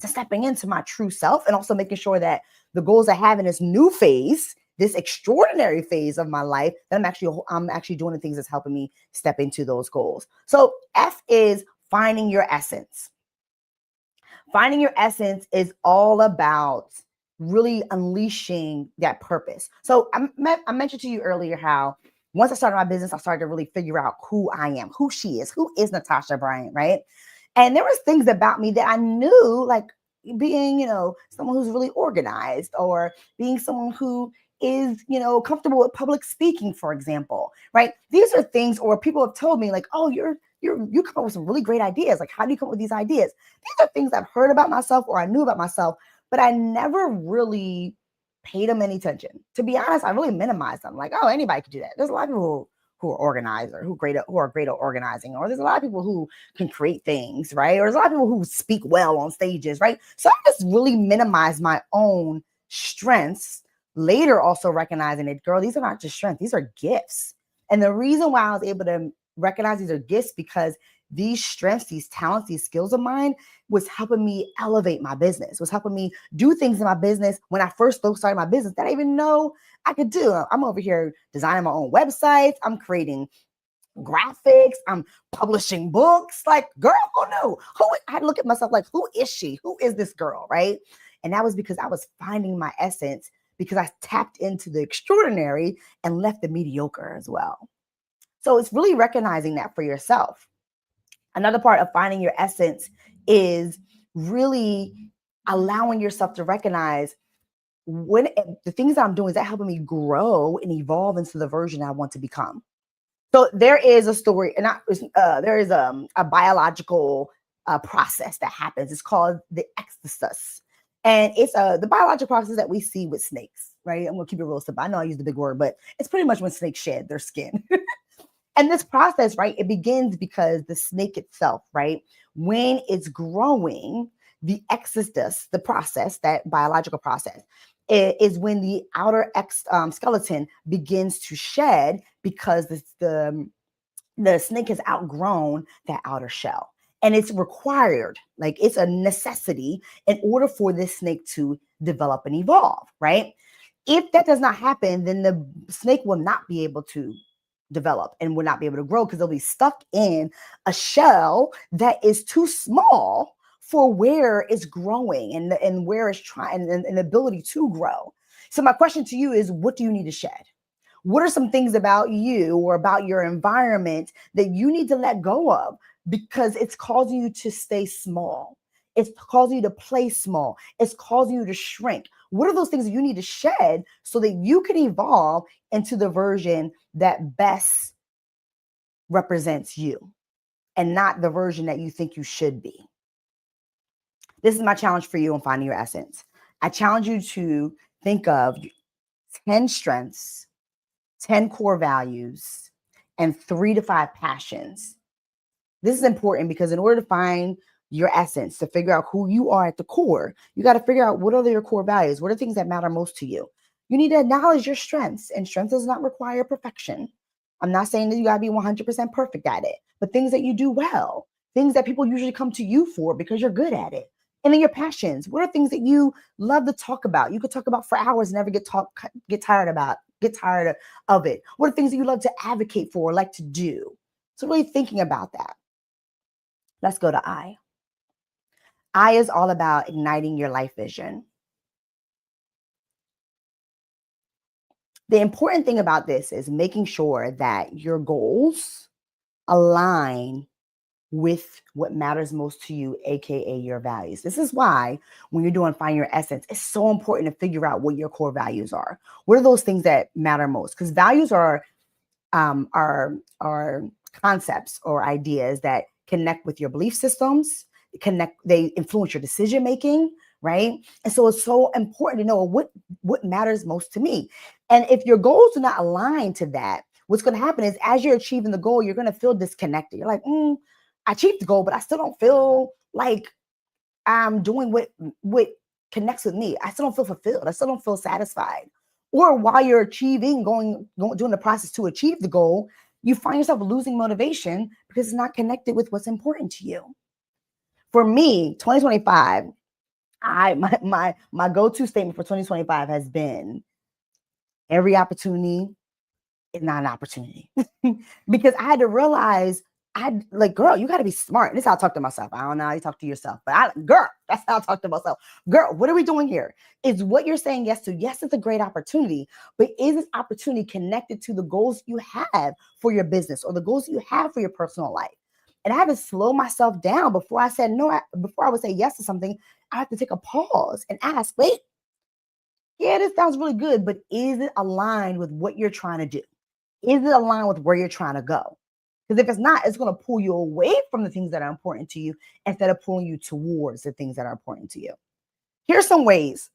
to stepping into my true self and also making sure that the goals I have in this new phase, this extraordinary phase of my life, that I'm actually doing the things that's helping me step into those goals. So F is finding your essence. Finding your essence is all about really unleashing that purpose. So I mentioned to you earlier how once I started my business, I started to really figure out who I am, who she is, who is Natasha Bryant, right? And there was things about me that I knew, like being, someone who's really organized, or being someone who is, comfortable with public speaking, for example, right? These are things, or people have told me like, oh, you come up with some really great ideas. Like, how do you come up with these ideas? These are things I've heard about myself or I knew about myself, but I never really paid them any attention. To be honest, I really minimized them. Like, oh, anybody could do that. There's a lot of people who are organized or who are great at organizing, or there's a lot of people who can create things, right? Or there's a lot of people who speak well on stages, right? So I just really minimized my own strengths. Later, also recognizing that, girl, these are not just strengths, these are gifts. And the reason why I was able to recognize these are gifts, because these strengths, these talents, these skills of mine was helping me elevate my business, was helping me do things in my business when I first started my business that I didn't even know I could do. I'm over here designing my own websites. I'm creating graphics. I'm publishing books. Like, girl, who knew? I look at myself like, who is she? Who is this girl, right? And that was because I was finding my essence, because I tapped into the extraordinary and left the mediocre as well. So it's really recognizing that for yourself. Another part of finding your essence is really allowing yourself to recognize when the things that I'm doing, is that helping me grow and evolve into the version I want to become. So there is a story, and there is a biological process that happens. It's called the ecstasis. And it's the biological process that we see with snakes, right? I'm going to keep it real simple. I know I use the big word, but it's pretty much when snakes shed their skin. And this process, right, it begins because the snake itself, right, when it's growing, the ecstasis, the process, that biological process, is when the outer skeleton begins to shed, because the snake has outgrown that outer shell. And it's required, like it's a necessity in order for this snake to develop and evolve, right? If that does not happen, then the snake will not be able to develop and will not be able to grow, because they'll be stuck in a shell that is too small for where it's growing and where it's trying and the ability to grow. So my question to you is, what do you need to shed? What are some things about you or about your environment that you need to let go of, because it's causing you to stay small? It's causing you to play small. It's causing you to shrink. What are those things that you need to shed so that you can evolve into the version that best represents you and not the version that you think you should be? This is my challenge for you on finding your essence. I challenge you to think of 10 strengths, 10 core values, and 3 to 5 passions. This is important because in order to find your essence, to figure out who you are at the core, you got to figure out what are your core values. What are things that matter most to you? You need to acknowledge your strengths, and strength does not require perfection. I'm not saying that you got to be 100% perfect at it, but things that you do well, things that people usually come to you for because you're good at it. And then your passions. What are things that you love to talk about? You could talk about for hours, never get tired of it. What are things that you love to advocate for or like to do? So really thinking about that. Let's go to I. I is all about igniting your life vision. The important thing about this is making sure that your goals align with what matters most to you, aka your values. This is why when you're doing Find Your Essence, it's so important to figure out what your core values are. What are those things that matter most? Because values are concepts or ideas that connect with your belief systems, they influence your decision making, right? And so it's so important to know what matters most to me. And if your goals do not align to that, what's going to happen is as you're achieving the goal, you're going to feel disconnected. You're like, I achieved the goal, but I still don't feel like I'm doing what connects with me. I still don't feel fulfilled. I still don't feel satisfied. Or while you're achieving, doing the process to achieve the goal, you find yourself losing motivation because it's not connected with what's important to you. For me, 2025, my go-to statement for 2025 has been every opportunity is not an opportunity. Because I had to realize girl, you got to be smart. This is how I talk to myself. I don't know how you talk to yourself, but girl, that's how I talk to myself. Girl, what are we doing here? Is what you're saying yes to? Yes, it's a great opportunity, but is this opportunity connected to the goals you have for your business or the goals you have for your personal life? And I had to slow myself down before I said no. Before I would say yes to something, I have to take a pause and ask, wait, yeah, this sounds really good, but is it aligned with what you're trying to do? Is it aligned with where you're trying to go? Because if it's not, it's going to pull you away from the things that are important to you instead of pulling you towards the things that are important to you. Here's some ways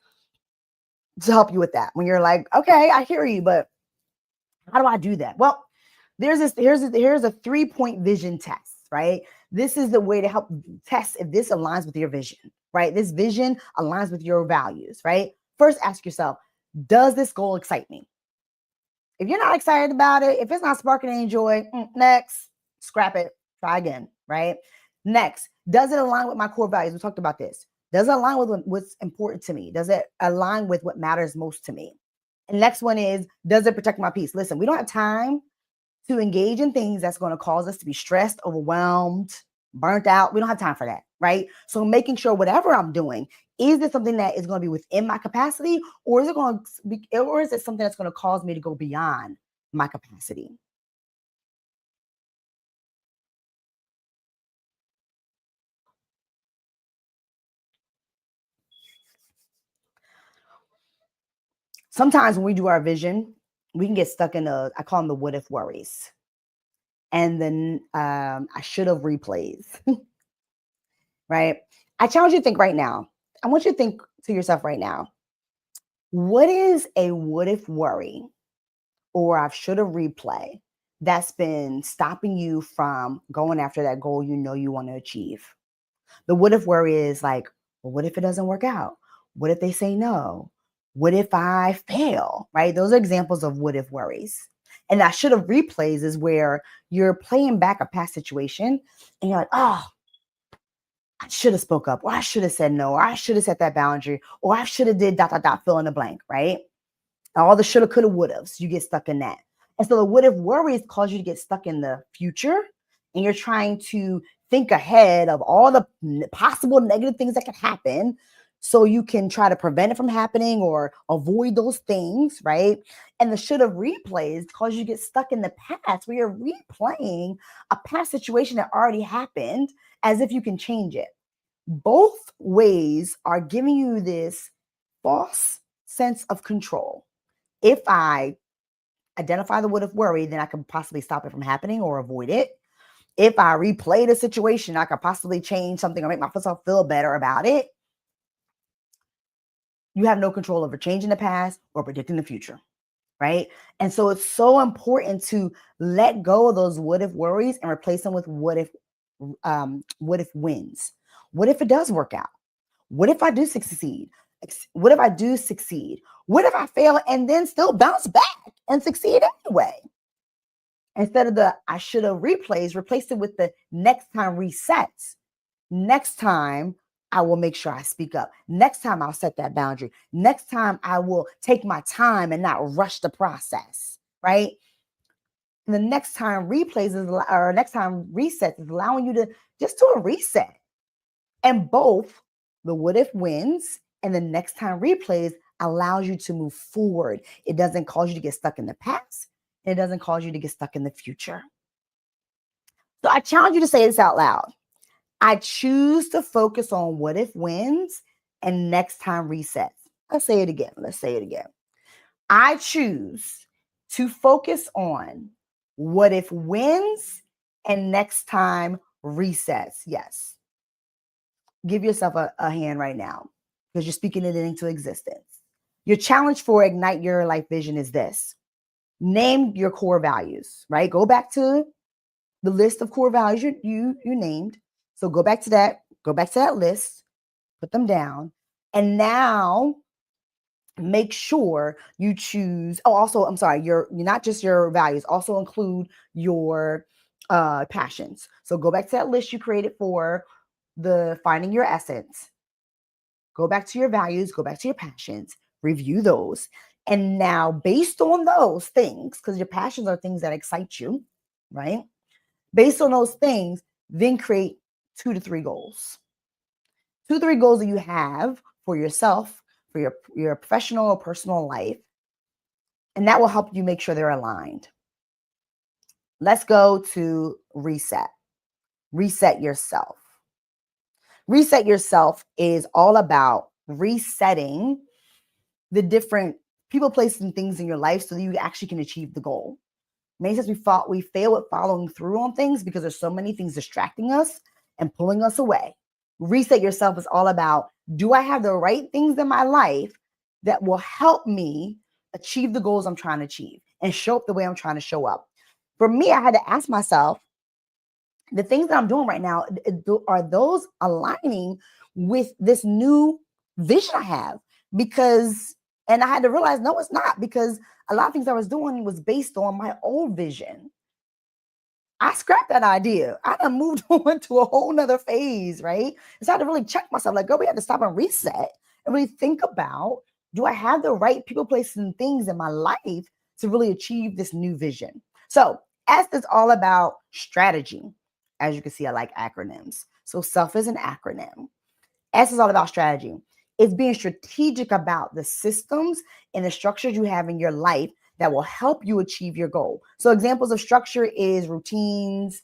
to help you with that. When you're like, okay, I hear you, but how do I do that? Well, here's a 3-point vision test, right? This is the way to help test if this aligns with your vision, right? This vision aligns with your values, right? First, ask yourself, does this goal excite me? If you're not excited about it, if it's not sparking any joy, next, scrap it, try again, right? Next, does it align with my core values? We talked about this. Does it align with what's important to me? Does it align with what matters most to me? And next one is, does it protect my peace? Listen, we don't have time to engage in things that's going to cause us to be stressed, overwhelmed, burnt out. We don't have time for that, right? So making sure whatever I'm doing, is this something that is going to be within my capacity, or is it something that's going to cause me to go beyond my capacity? Sometimes when we do our vision, we can get stuck in I call them the what if worries. And then I should have replays, right? I challenge you to think right now. I want you to think to yourself right now, what is a what if worry or I should have replay that's been stopping you from going after that goal you know you want to achieve? The what if worry is like, well, what if it doesn't work out? What if they say no? What if I fail, right? Those are examples of what if worries. And that should have replays is where you're playing back a past situation and you're like, oh, I should have spoke up, or I should have said no, or I should have set that boundary, or I should have did ... fill in the blank, right? All the shoulda, coulda, would haves, you get stuck in that. And so the what if worries cause you to get stuck in the future, and you're trying to think ahead of all the possible negative things that could happen so you can try to prevent it from happening or avoid those things, right? And the should have replays cause you to get stuck in the past where you're replaying a past situation that already happened as if you can change it. Both ways are giving you this false sense of control. If I identify the what if worry, then I can possibly stop it from happening or avoid it. If I replay the situation, I could possibly change something or make myself feel better about it. You have no control over changing the past or predicting the future, right? And so it's so important to let go of those what if worries and replace them with what if wins. What if it does work out? What if I do succeed? What if I do succeed? What if I fail and then still bounce back and succeed anyway? Instead of the I should have replays, replace it with the next time resets. Next time, I will make sure I speak up. Next time, I'll set that boundary. Next time, I will take my time and not rush the process, right? And the next time replays is, or next time resets is allowing you to just do a reset. And both the what if wins and the next time replays allows you to move forward. It doesn't cause you to get stuck in the past. It doesn't cause you to get stuck in the future. So I challenge you to say this out loud. I choose to focus on what if wins and next time resets. Let's say it again. I choose to focus on what if wins and next time resets. Yes. Give yourself a hand right now because you're speaking it into existence. Your challenge for Ignite Your Life Vision is this. Name your core values, right? Go back to the list of core values you named. So go back to that list, put them down. And now make sure you choose. Oh, also, I'm sorry, you're not just your values, also include your passions. So go back to that list you created for the finding your essence. Go back to your values, go back to your passions, review those. And now based on those things, because your passions are things that excite you, right? Based on those things, then create 2 to 3 goals. 2 to 3 goals that you have for yourself, for your professional or personal life. And that will help you make sure they're aligned. Let's go to reset. Reset yourself. Reset yourself is all about resetting the different people, places, and things in your life so that you actually can achieve the goal. Many times we fail at following through on things because there's so many things distracting us and pulling us away. Reset yourself is all about, do I have the right things in my life that will help me achieve the goals I'm trying to achieve and show up the way I'm trying to show up? For me, I had to ask myself, the things that I'm doing right now, are those aligning with this new vision I have? And I had to realize, no, it's not, because a lot of things I was doing was based on my old vision. I scrapped that idea. I done moved on to a whole nother phase, right? So I had to really check myself, like, girl, we had to stop and reset and really think about, do I have the right people, places, and things in my life to really achieve this new vision? So S is all about strategy. As you can see, I like acronyms. So SELF is an acronym. S is all about strategy. It's being strategic about the systems and the structures you have in your life that will help you achieve your goal. So examples of structure is routines,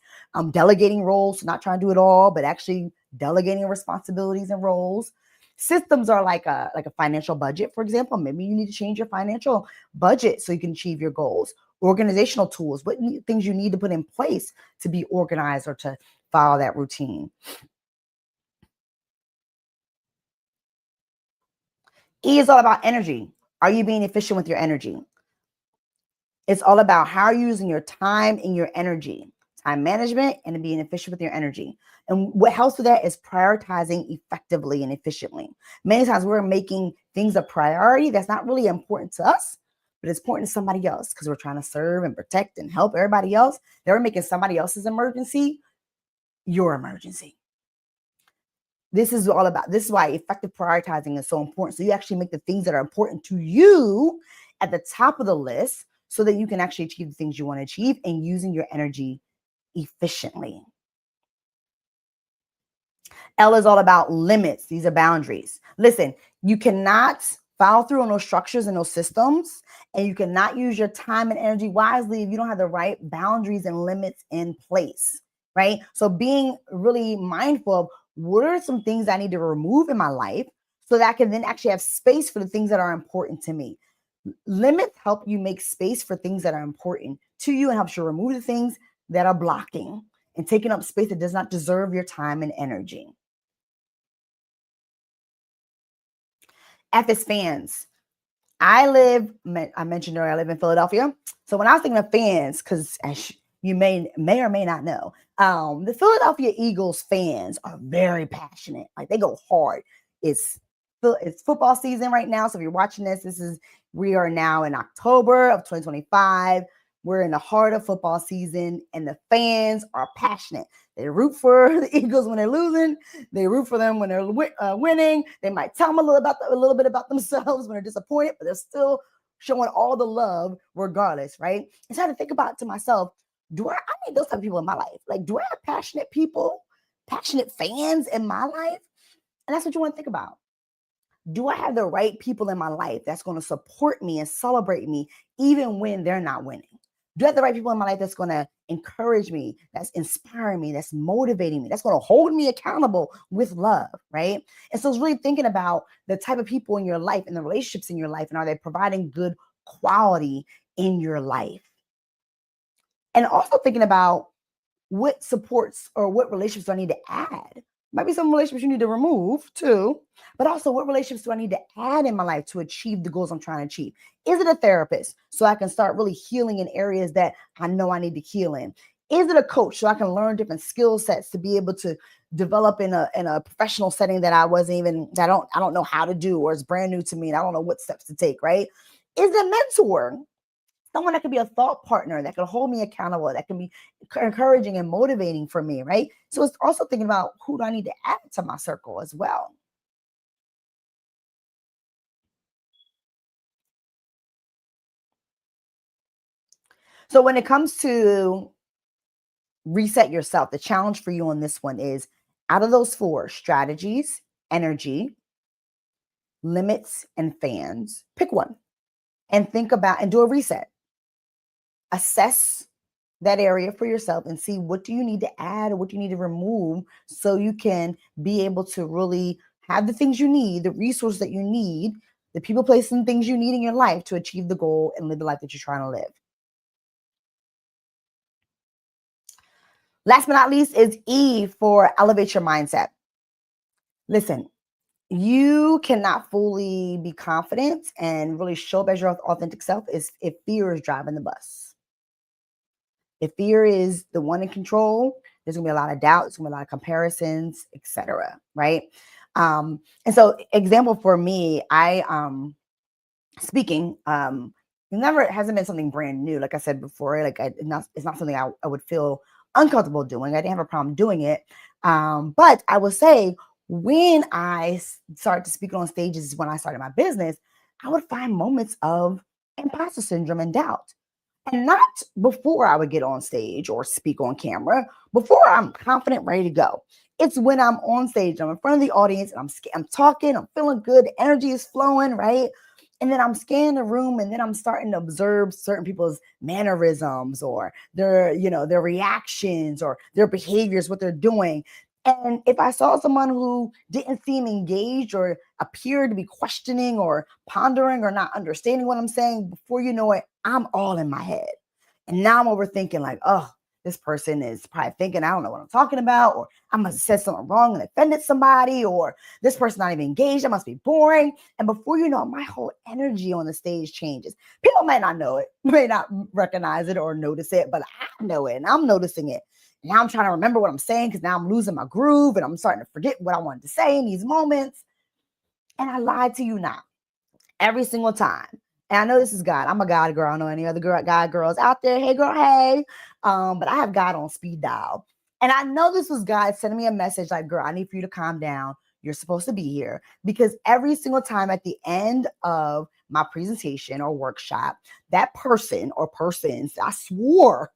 delegating roles, so not trying to do it all, but actually delegating responsibilities and roles. Systems are like a financial budget, for example. Maybe you need to change your financial budget so you can achieve your goals. Organizational tools, what things you need to put in place to be organized or to follow that routine. E is all about energy. Are you being efficient with your energy? It's all about how you're using your time and your energy, time management, and being efficient with your energy. And what helps with that is prioritizing effectively and efficiently. Many times we're making things a priority that's not really important to us, but it's important to somebody else because we're trying to serve and protect and help everybody else. They're making somebody else's emergency your emergency. This is why effective prioritizing is so important. So you actually make the things that are important to you at the top of the list so that you can actually achieve the things you want to achieve and using your energy efficiently. L is all about limits. These are boundaries. Listen, you cannot follow through on those structures and those systems, and you cannot use your time and energy wisely if you don't have the right boundaries and limits in place, right? So being really mindful of what are some things I need to remove in my life so that I can then actually have space for the things that are important to me. Limits help you make space for things that are important to you and helps you remove the things that are blocking and taking up space that does not deserve your time and energy. F is fans. I mentioned earlier, I live in Philadelphia. So when I was thinking of fans, because as you may or may not know, the Philadelphia Eagles fans are very passionate. Like they go hard. It's football season right now. So if you're watching this, we are now in October of 2025. We're in the heart of football season, and the fans are passionate. They root for the Eagles when they're losing. They root for them when they're winning. They might tell them a little bit about themselves when they're disappointed, but they're still showing all the love regardless, right? And so I had to think about to myself, I need those type of people in my life? Like, do I have passionate people, passionate fans in my life? And that's what you want to think about. Do I have the right people in my life that's going to support me and celebrate me even when they're not winning? Do I have the right people in my life that's going to encourage me, that's inspiring me, that's motivating me, that's going to hold me accountable with love, right? And so it's really thinking about the type of people in your life and the relationships in your life, and are they providing good quality in your life? And also thinking about what supports or what relationships do I need to add? Might be some relationships you need to remove too, but also what relationships do I need to add in my life to achieve the goals I'm trying to achieve? Is it a therapist so I can start really healing in areas that I know I need to heal in? Is it a coach so I can learn different skill sets to be able to develop in a professional setting that I don't know how to do, or it's brand new to me and I don't know what steps to take, right? Is it a mentor? Someone that could be a thought partner, that can hold me accountable, that can be encouraging and motivating for me, right? So it's also thinking about who do I need to add to my circle as well. So when it comes to reset yourself, the challenge for you on this one is, out of those four: strategies, energy, limits, and fans, pick one and think about and do a reset. Assess that area for yourself and see what do you need to add or what you need to remove so you can be able to really have the things you need, the resources that you need, the people, places, and things you need in your life to achieve the goal and live the life that you're trying to live. Last but not least is E for elevate your mindset. Listen, you cannot fully be confident and really show up as your authentic self if fear is driving the bus. If fear is the one in control, there's gonna be a lot of doubt, there's gonna be a lot of comparisons, etc. Right? And so, example for me, speaking, it hasn't been something brand new. Like I said before, it's not something I would feel uncomfortable doing. I didn't have a problem doing it. But I would say when I started to speak on stages, when I started my business, I would find moments of imposter syndrome and doubt. And not before I would get on stage or speak on camera, before I'm confident, ready to go. It's when I'm on stage, I'm in front of the audience, and I'm talking, I'm feeling good, the energy is flowing, right? And then I'm scanning the room, and then I'm starting to observe certain people's mannerisms or their reactions or their behaviors, what they're doing. And if I saw someone who didn't seem engaged or appeared to be questioning or pondering or not understanding what I'm saying, before you know it, I'm all in my head. And now I'm overthinking, like, oh, this person is probably thinking I don't know what I'm talking about, or I must have said something wrong and offended somebody, or this person's not even engaged, I must be boring. And before you know it, my whole energy on the stage changes. People might not know it, may not recognize it or notice it, but I know it and I'm noticing it. Now I'm trying to remember what I'm saying because now I'm losing my groove and I'm starting to forget what I wanted to say in these moments. And I lied to you now every single time. And I know this is God. I'm a God girl. I don't know any other God girls out there. Hey, girl, hey. But I have God on speed dial. And I know this was God sending me a message like, girl, I need for you to calm down. You're supposed to be here. Because every single time at the end of my presentation or workshop, that person or persons, I swore,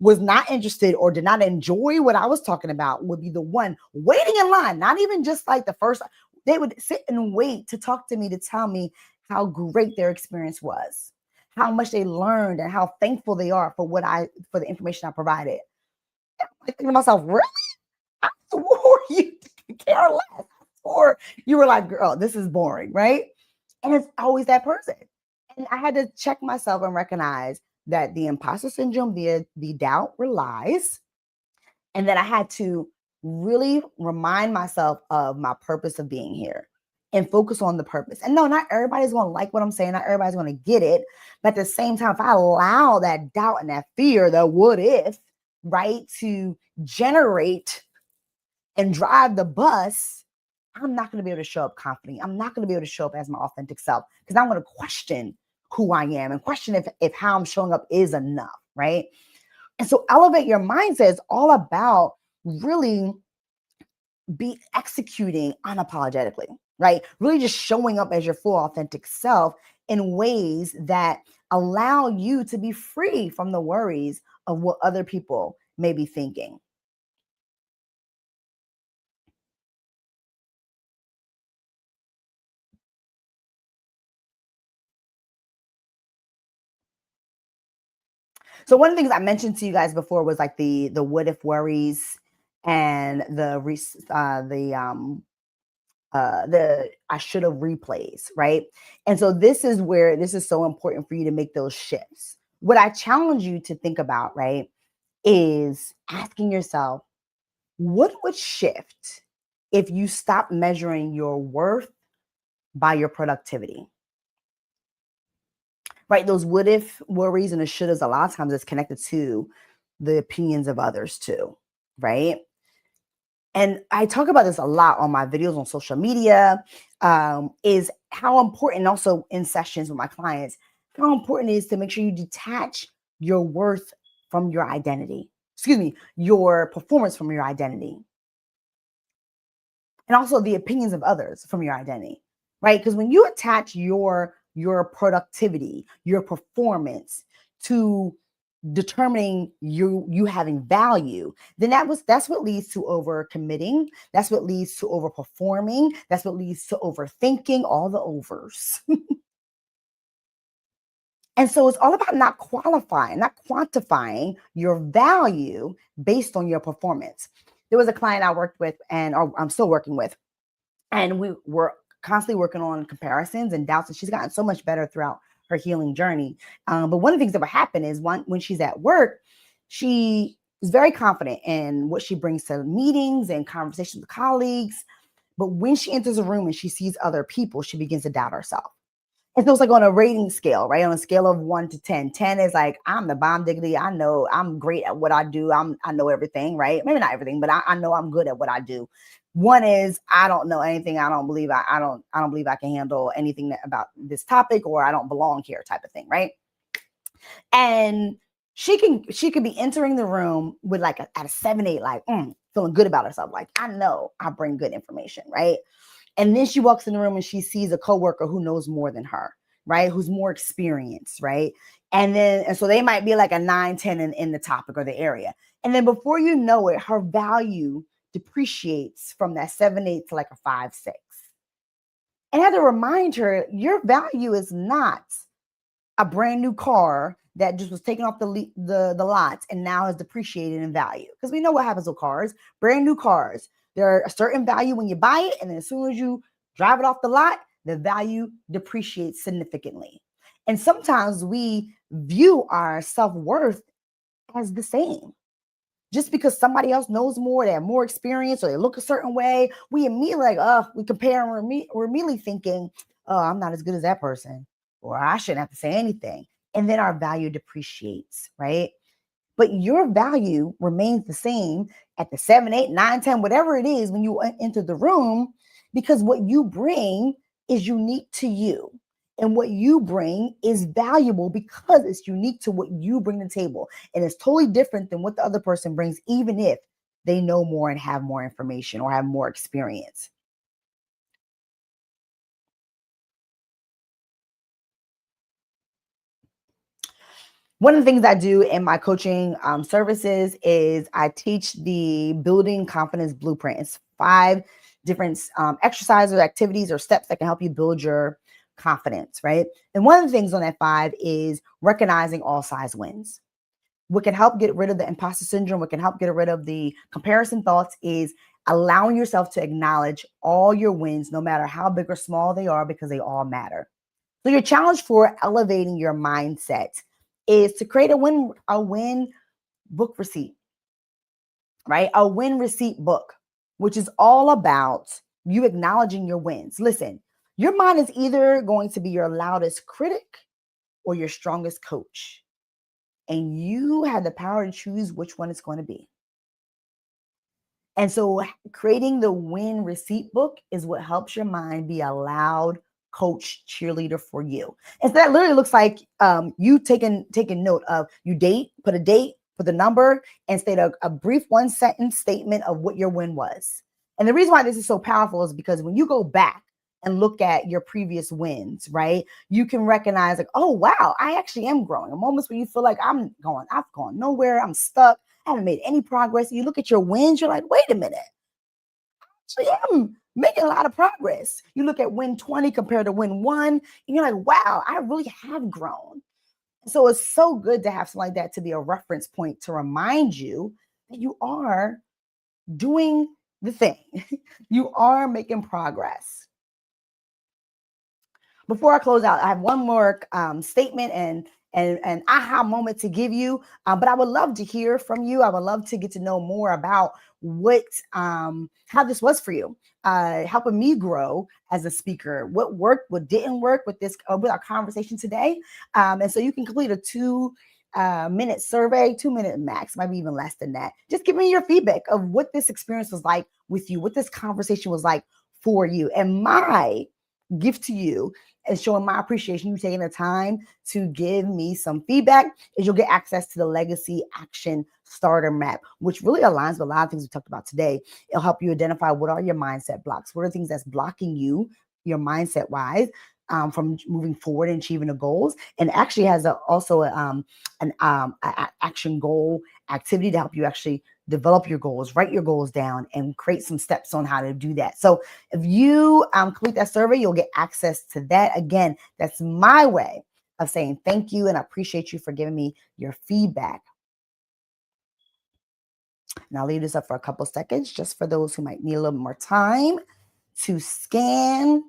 was not interested or did not enjoy what I was talking about would be the one waiting in line. Not even just like the first, they would sit and wait to talk to me, to tell me how great their experience was, how much they learned, and how thankful they are for the information I provided. I'm thinking to myself, really? I swore you to care less. I before you were like, girl, this is boring, right? And it's always that person. And I had to check myself and recognize that the imposter syndrome, the doubt relies, and that I had to really remind myself of my purpose of being here and focus on the purpose. And no, not everybody's going to like what I'm saying. Not everybody's going to get it. But at the same time, if I allow that doubt and that fear, the what if, right, to generate and drive the bus, I'm not going to be able to show up confidently. I'm not going to be able to show up as my authentic self because I'm going to question who I am and question if how I'm showing up is enough, right? And so elevate your mindset is all about really be executing unapologetically, right? Really just showing up as your full authentic self in ways that allow you to be free from the worries of what other people may be thinking. So one of the things I mentioned to you guys before was like the what if worries and the I should have replays, right? And so this is where this is so important for you to make those shifts. What I challenge you to think about, right, is asking yourself, what would shift if you stop measuring your worth by your productivity? Right? Those what if worries and the shouldas, a lot of times it's connected to the opinions of others too, right? And I talk about this a lot on my videos on social media, is how important, also in sessions with my clients, how important it is to make sure you detach your worth from your identity. Excuse me, your performance from your identity. And also the opinions of others from your identity, right? Because when you attach your productivity, your performance to determining you having value, then that's what leads to over committing. That's what leads to over performing. That's what leads to overthinking, all the overs. And so it's all about not quantifying your value based on your performance. There was a client I worked with I'm still working with, and we were constantly working on comparisons and doubts, and she's gotten so much better throughout her healing journey. But one of the things that would happen is when she's at work, she is very confident in what she brings to meetings and conversations with colleagues. But when she enters a room and she sees other people, she begins to doubt herself. And so it's like on a rating scale, right? On a scale of 1 to 10, 10 is like, I'm the bomb diggity. I know I'm great at what I do. I know everything, right? Maybe not everything, but I know I'm good at what I do. 1 is I don't know anything. I don't believe I don't believe I can handle anything about this topic, or I don't belong here, type of thing, right? And she could be entering the room with like at a 7, 8, like feeling good about herself. Like, I know I bring good information, right? And then she walks in the room and she sees a coworker who knows more than her, right? Who's more experienced, right? And so they might be like a 9, 10 in the topic or the area. And then before you know it, her value depreciates from that 7, 8 to like a 5, 6. And I had to remind her, your value is not a brand new car that just was taken off the lots and now has depreciated in value. Because we know what happens with cars, brand new cars. They're a certain value when you buy it, and then as soon as you drive it off the lot, the value depreciates significantly. And sometimes we view our self-worth as the same. Just because somebody else knows more, they have more experience, or they look a certain way, we immediately we compare, and we're immediately thinking, oh, I'm not as good as that person, or I shouldn't have to say anything. And then our value depreciates, right? But your value remains the same at the 7, 8, 9, 10, whatever it is when you enter the room, because what you bring is unique to you. And what you bring is valuable because it's unique to what you bring to the table. And it's totally different than what the other person brings, even if they know more and have more information or have more experience. One of the things I do in my coaching services is I teach the building confidence blueprint. It's 5 different exercises, activities, or steps that can help you build your confidence, right? And one of the things on that 5 is recognizing all size wins. What can help get rid of the imposter syndrome, what can help get rid of the comparison thoughts, is allowing yourself to acknowledge all your wins, no matter how big or small they are, because they all matter. So your challenge for elevating your mindset is to create a win book receipt, right? A win receipt book, which is all about you acknowledging your wins. Listen, your mind is either going to be your loudest critic or your strongest coach. And you have the power to choose which one it's going to be. And so creating the win receipt book is what helps your mind be a loud coach cheerleader for you. And so that literally looks like you taking note of put a date, put the number, and state a brief 1-sentence statement of what your win was. And the reason why this is so powerful is because when you go back and look at your previous wins, right, you can recognize like, oh, wow, I actually am growing. In moments where you feel like I've gone nowhere, I'm stuck, I haven't made any progress. You look at your wins, you're like, wait a minute. Actually, I'm making a lot of progress. You look at win 20 compared to win 1, and you're like, wow, I really have grown. So it's so good to have something like that to be a reference point to remind you that you are doing the thing. You are making progress. Before I close out, I have one more statement and an aha moment to give you, but I would love to hear from you. I would love to get to know more about how this was for you, helping me grow as a speaker. What worked, what didn't work with with our conversation today, and so you can complete a 2-minute survey, 2-minute max, maybe even less than that. Just give me your feedback of what this experience was like with you, what this conversation was like for you, and my gift to you and showing my appreciation, you taking the time to give me some feedback, is you'll get access to the Legacy Action Starter Map, which really aligns with a lot of things we talked about today. It'll help you identify what are your mindset blocks, what are things that's blocking you, your mindset wise, from moving forward and achieving the goals. And actually has also an action goal activity to help you actually develop your goals, write your goals down, and create some steps on how to do that. So if you complete that survey, you'll get access to that. Again, that's my way of saying thank you and I appreciate you for giving me your feedback. And I'll leave this up for a couple seconds just for those who might need a little more time to scan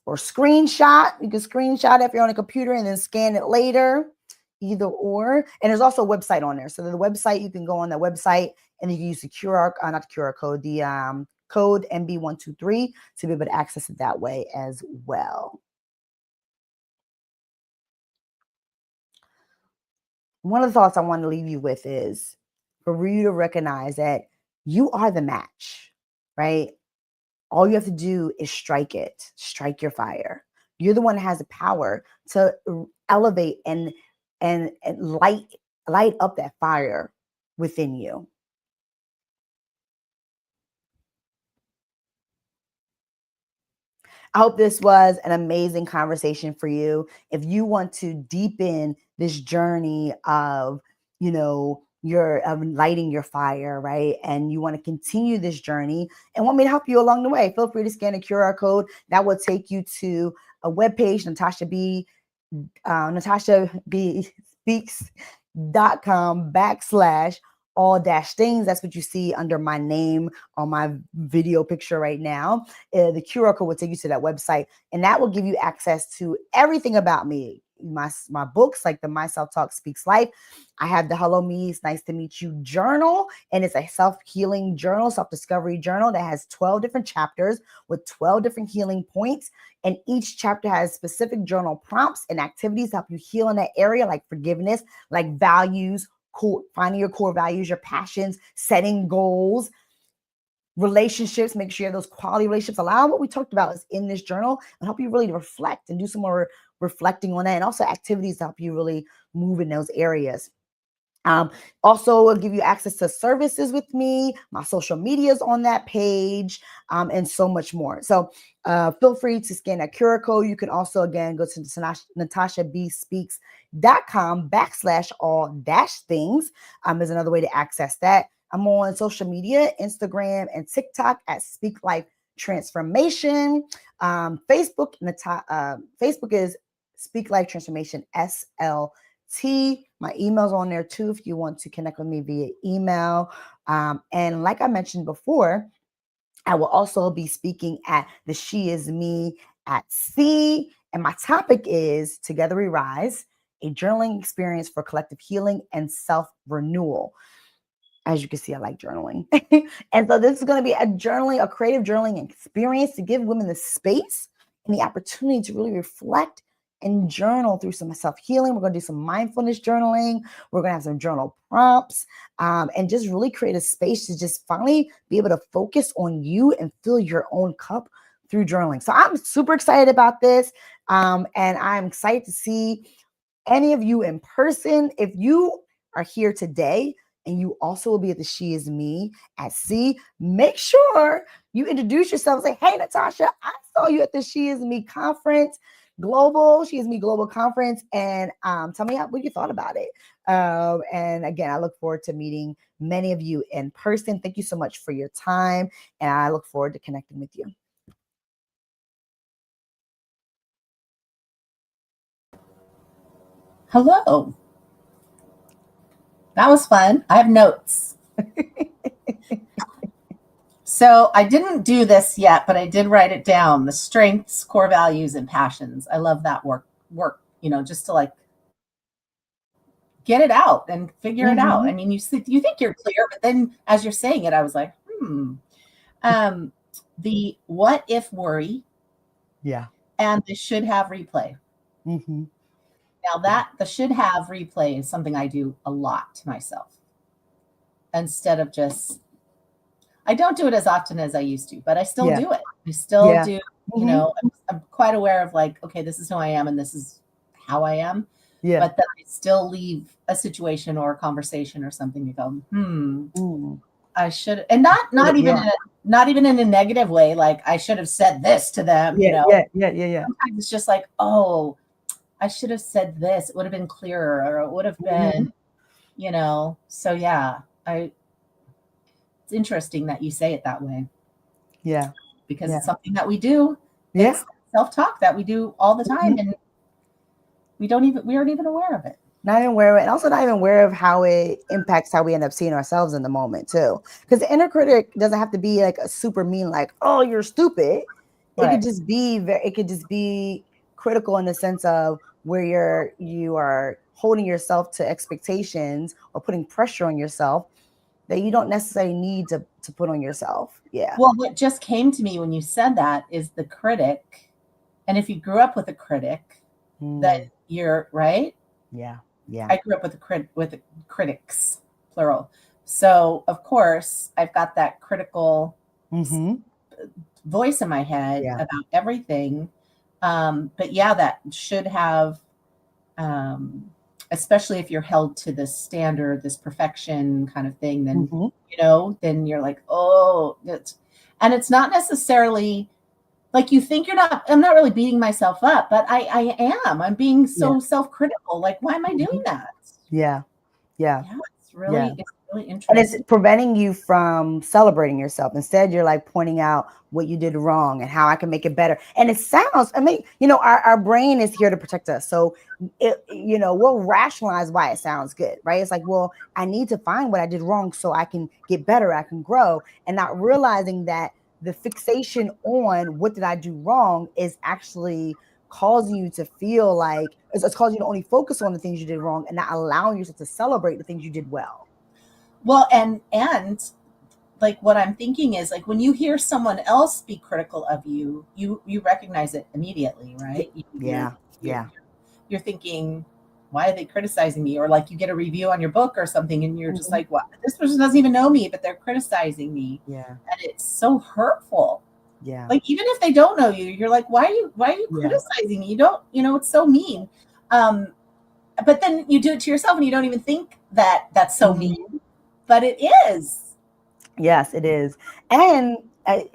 or screenshot. You can screenshot it if you're on a computer and then scan it later, either or. And there's also a website on there. So the website, you can go on the website and you can use the not the QR code, the code MB123 to be able to access it that way as well. One of the thoughts I want to leave you with is for you to recognize that you are the match, right? All you have to do is strike your fire. You're the one that has the power to elevate and light up that fire within you. I hope this was an amazing conversation for you. If you want to deepen this journey of, of lighting your fire, right? And you want to continue this journey and want me to help you along the way, feel free to scan a QR code. That will take you to a webpage, NatashaBSpeaks.com/all-things. That's what you see under my name on my video picture right now. The QR code will take you to that website, and that will give you access to everything about me. My books, like the My Self-Talk Speaks Life. I have the Hello Me, It's Nice to Meet You journal, and it's a self-healing journal, self-discovery journal that has 12 different chapters with 12 different healing points. And each chapter has specific journal prompts and activities to help you heal in that area, like forgiveness, like values, finding your core values, your passions, setting goals, relationships, make sure you have those quality relationships. A lot of what we talked about is in this journal and help you really reflect and do some more reflecting on that, and also activities to help you really move in those areas. Also, will give you access to services with me, my social medias on that page, and so much more. So feel free to scan that QR code. You can also, again, go to NatashaBSpeaks.com/all-things. Is another way to access that. I'm on social media, Instagram and TikTok at Speak Life Transformation. Facebook is Speak Life Transformation SLT. My email's on there too if you want to connect with me via email. And like I mentioned before, I will also be speaking at the SheisMe at Sea. And my topic is Together We Rise, a journaling experience for collective healing and self-renewal. As you can see, I like journaling. And so this is going to be a creative journaling experience to give women the space and the opportunity to really reflect and journal through some self-healing. We're going to do some mindfulness journaling. We're going to have some journal prompts, and just really create a space to just finally be able to focus on you and fill your own cup through journaling. So I'm super excited about this. And I'm excited to see any of you in person. If you are here today and you also will be at the SheisMe at Sea, make sure you introduce yourself and say, hey, Natasha, I saw you at the SheisMe conference, SheisMe Global Conference, and tell me what you thought about it. And again, I look forward to meeting many of you in person. Thank you so much for your time, and I look forward to connecting with you. Hello. That was fun. I have notes. So I didn't do this yet, but I did write it down. The strengths, core values, and passions. I love that work, just to like get it out and figure it out. I mean, you think you're clear, but then as you're saying it, I was like, the what if worry. Yeah. And the should have replay. Now the should have replay is something I do a lot to myself. Instead of I don't do it as often as I used to, but I still do it. I still do, I'm quite aware of like, okay, this is who I am and this is how I am. Yeah. But then I still leave a situation or a conversation or something to go, I should, and not even in a negative way. Like I should have said this to them, Yeah. Sometimes it's just like, oh, I should have said this. It would have been clearer, or it would have been, so yeah, it's interesting that you say it that way. Yeah. Because it's something that we do. Yeah. It's self-talk that we do all the time. And we aren't even aware of it. Not even aware of it. And also not even aware of how it impacts how we end up seeing ourselves in the moment too. Because the inner critic doesn't have to be like a super mean, like, oh, you're stupid. Right. It could just be critical in the sense of where you are holding yourself to expectations or putting pressure on yourself that you don't necessarily need to put on yourself. Yeah. Well, what just came to me when you said that is the critic. And if you grew up with a critic, that you're right. Yeah. I grew up with critics, plural. So of course I've got that critical voice in my head about everything. But that should have, especially if you're held to this standard, this perfection kind of thing, then, then you're like, oh, and it's not necessarily like you think I'm not really beating myself up, but I am. I'm being so self-critical. Like, why am I doing that? Yeah. It's really interesting. And it's preventing you from celebrating yourself. Instead, you're like pointing out what you did wrong and how I can make it better. And it sounds, our brain is here to protect us. So, we'll rationalize why it sounds good, right? It's like, well, I need to find what I did wrong so I can get better, I can grow, and not realizing that the fixation on what did I do wrong is actually causing you to feel like it's causing you to only focus on the things you did wrong and not allowing yourself to celebrate the things you did well. Well, and like what I'm thinking is like when you hear someone else be critical of you, you recognize it immediately, right? You're thinking, why are they criticizing me? Or like you get a review on your book or something and you're just like, what? This person doesn't even know me, but they're criticizing me. Yeah. And it's so hurtful. Yeah. Like even if they don't know you, you're like, why are you criticizing me? You don't, it's so mean. But then you do it to yourself and you don't even think that that's so mean, but it is. Yes, it is. And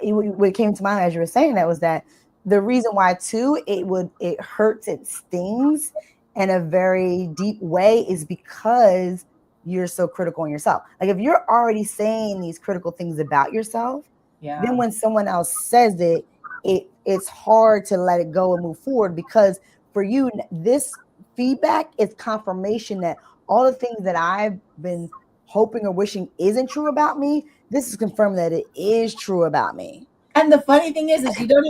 what came to mind as you were saying that was that the reason why too, it hurts, it stings in a very deep way is because you're so critical on yourself. Like if you're already saying these critical things about yourself, then when someone else says it's hard to let it go and move forward because for you, this feedback is confirmation that all the things that I've been hoping or wishing isn't true about me, this is confirming that it is true about me. And the funny thing is you don't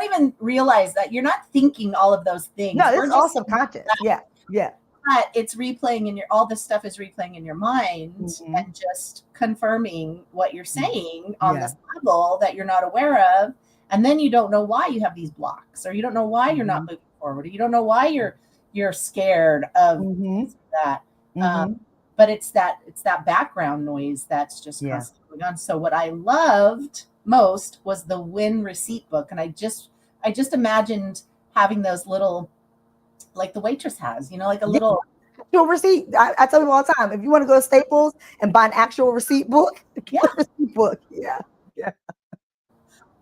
even realize that you're not thinking all of those things. No, this is all subconscious. Yeah. But it's replaying all this stuff is replaying in your mind and just confirming what you're saying on this level that you're not aware of. And then you don't know why you have these blocks, or you don't know why you're not moving forward, or you don't know why you're scared of that. But it's that background noise that's just constantly going on. So what I loved most was the win receipt book. And I just imagined having those little, like the waitress has, like a little actual receipt. I tell them all the time, if you want to go to Staples and buy an actual receipt book, get a receipt book. Yeah.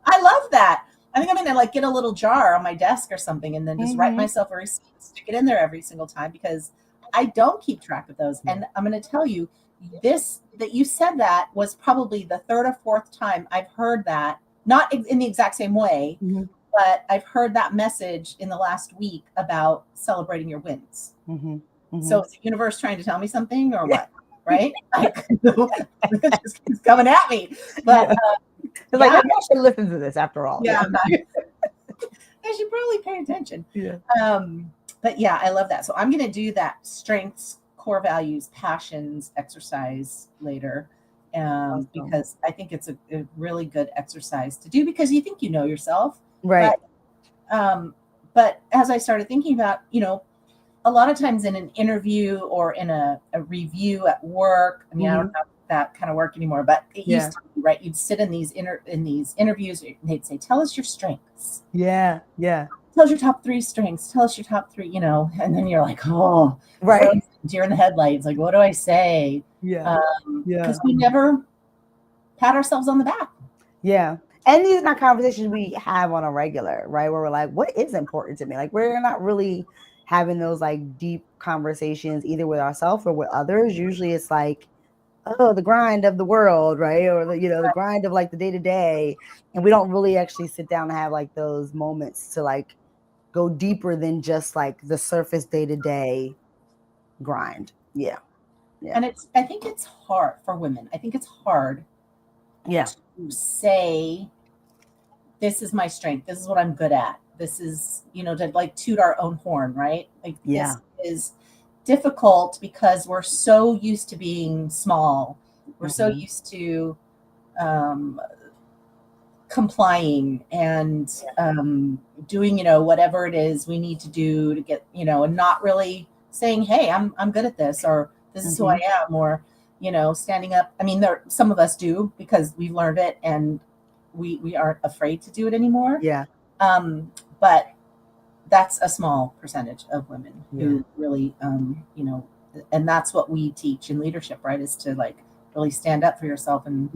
I love that. I think I'm gonna like get a little jar on my desk or something, and then just write myself a receipt, stick it in there every single time, because I don't keep track of those. And I'm gonna tell you, this that you said that was probably the third or fourth time I've heard that, not in the exact same way, but I've heard that message in the last week about celebrating your wins. So is the universe trying to tell me something, or what? Right? Like, it just keeps coming at me. But it's like, maybe I should listen to this after all. Yeah, I should probably pay attention. Yeah. But yeah, I love that. So I'm going to do that strengths, core values, passions exercise later, because I think it's a really good exercise to do, because you think you know yourself, right? But as I started thinking about, a lot of times in an interview or in a review at work, I mean, I don't have that kind of work anymore, but it used to be, right? You'd sit in these interviews, and they'd say, "Tell us your strengths." Yeah. Tell us your top 3 strengths. Tell us your top 3, and then you're like, oh, right. Deer in the headlights. Like, what do I say? Yeah. Because we never pat ourselves on the back. Yeah. And these are not conversations we have on a regular, right? Where we're like, what is important to me? Like, we're not really having those like deep conversations either with ourselves or with others. Usually it's like, oh, the grind of the world, right? Or the grind of like the day to day. And we don't really actually sit down and have like those moments to like go deeper than just like the surface day to day grind. Yeah. And I think it's hard for women. I think it's hard to say, this is my strength. This is what I'm good at. This is, to like toot our own horn, right? Like, this is difficult because we're so used to being small. We're so used to complying and doing, whatever it is we need to do to get, and not really saying, hey, I'm good at this, or this is who I am, or, standing up. I mean, some of us do, because we've learned it and we aren't afraid to do it anymore. Yeah. But that's a small percentage of women who really, and that's what we teach in leadership, right? Is to like really stand up for yourself and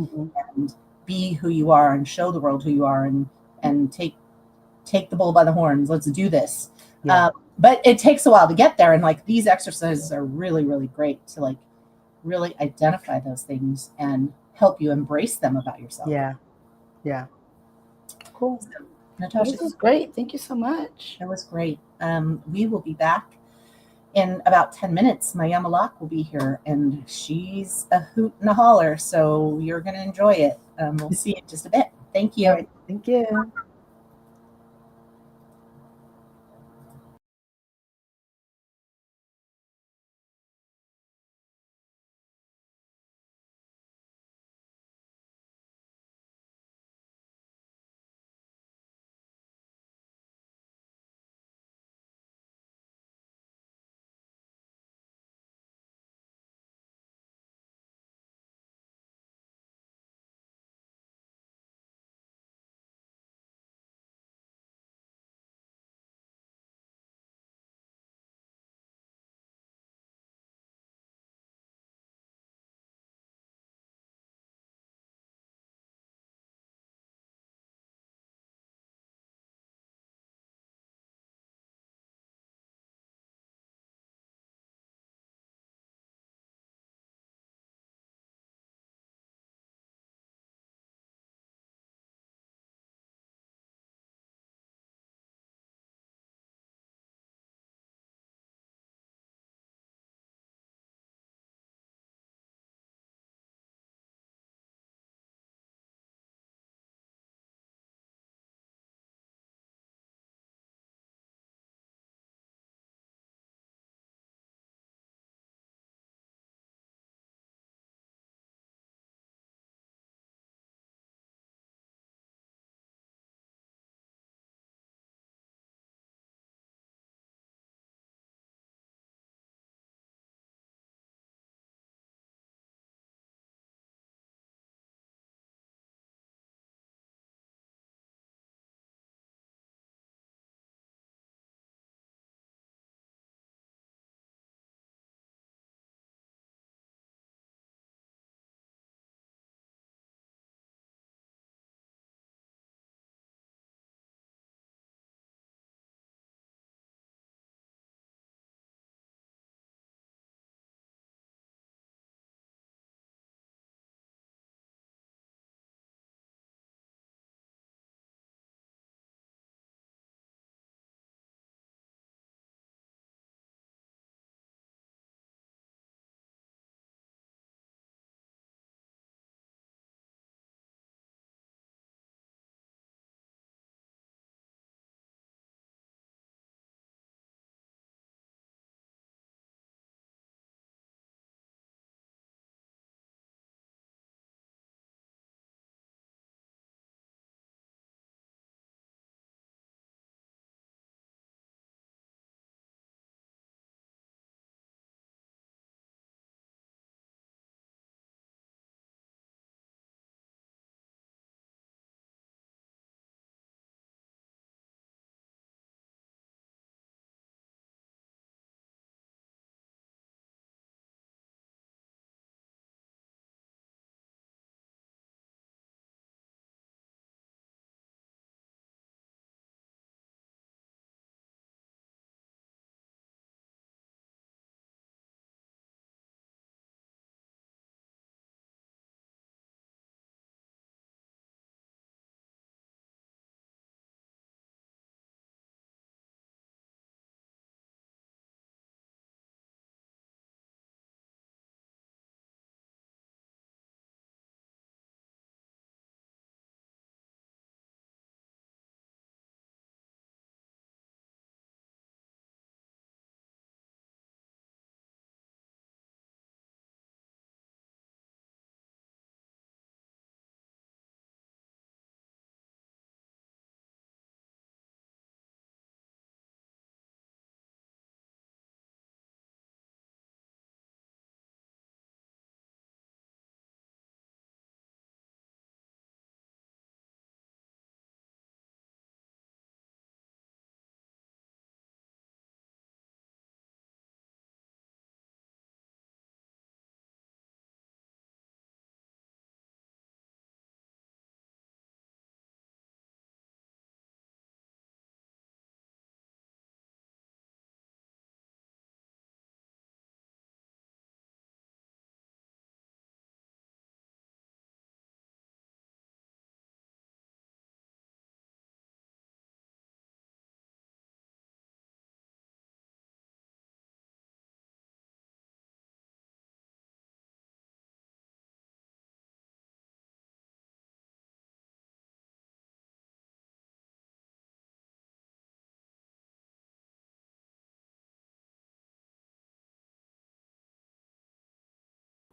be who you are, and show the world who you are, and take the bull by the horns. Let's do this. Yeah. But it takes a while to get there. And like, these exercises are really, really great to like really identify those things and help you embrace them about yourself. Yeah. Cool. So, Natasha, this is great. Thank you so much. That was great. We will be back in about 10 minutes. My Yamalak will be here, and she's a hoot and a holler, so you're going to enjoy it. We'll see you in just a bit. Thank you. Right. Thank you.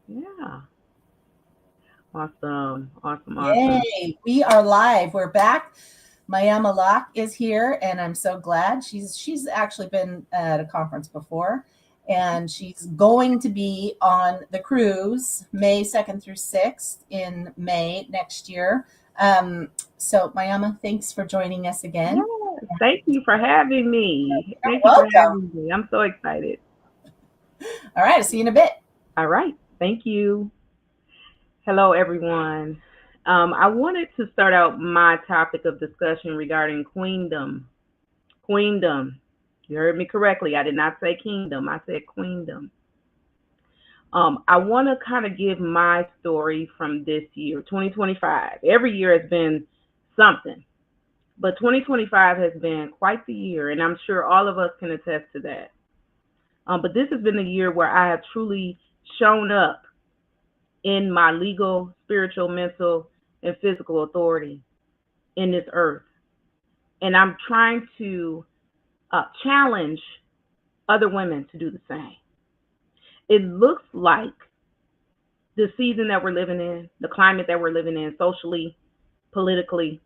Yeah. Awesome. Awesome. Yay, we are live. We're back. Mayama Locke is here, and I'm so glad. She's actually been at a conference before, and she's going to be on the cruise May 2nd through 6th in May next year. So Mayama, thanks for joining us again. Yeah, thank you for having me. You're Thank you welcome. for having me. I'm so excited. All right, see you in a bit. All right. Thank you. Hello, everyone. I wanted to start out my topic of discussion regarding queendom. Queendom. You heard me correctly. I did not say kingdom. I said queendom. I want to kind of give my story from this year, 2025. Every year has been something, but 2025 has been quite the year, and I'm sure all of us can attest to that. But this has been the year where I have truly shown up in my legal, spiritual, mental, and physical authority in this earth. And I'm trying to challenge other women to do the same. It looks like the season that we're living in, the climate that we're living in, socially, politically,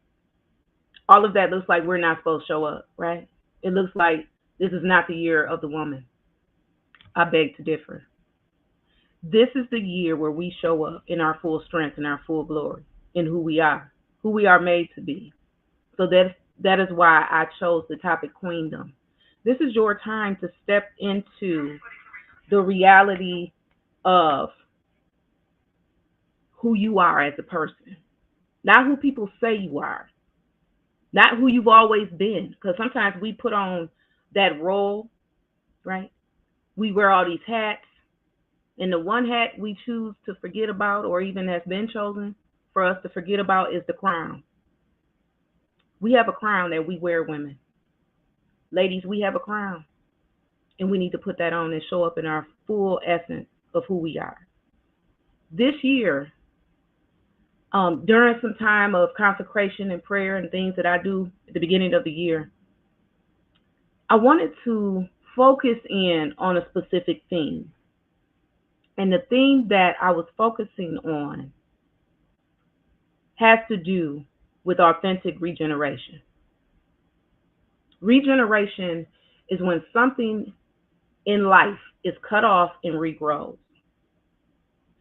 all of that looks like we're not supposed to show up, right? It looks like this is not the year of the woman. I beg to differ. This is the year where we show up in our full strength and our full glory in who we are made to be. So that is why I chose the topic queendom. This is your time to step into the reality of who you are as a person, not who people say you are, not who you've always been. Because sometimes we put on that role, right? We wear all these hats, and the one hat we choose to forget about, or even has been chosen for us to forget about, is the crown. We have a crown that we wear, women. Ladies, we have a crown, and we need to put that on and show up in our full essence of who we are. This year, during some time of consecration and prayer and things that I do at the beginning of the year, I wanted to focus in on a specific theme. And the theme that I was focusing on has to do with authentic regeneration. Regeneration is when something in life is cut off and regrows.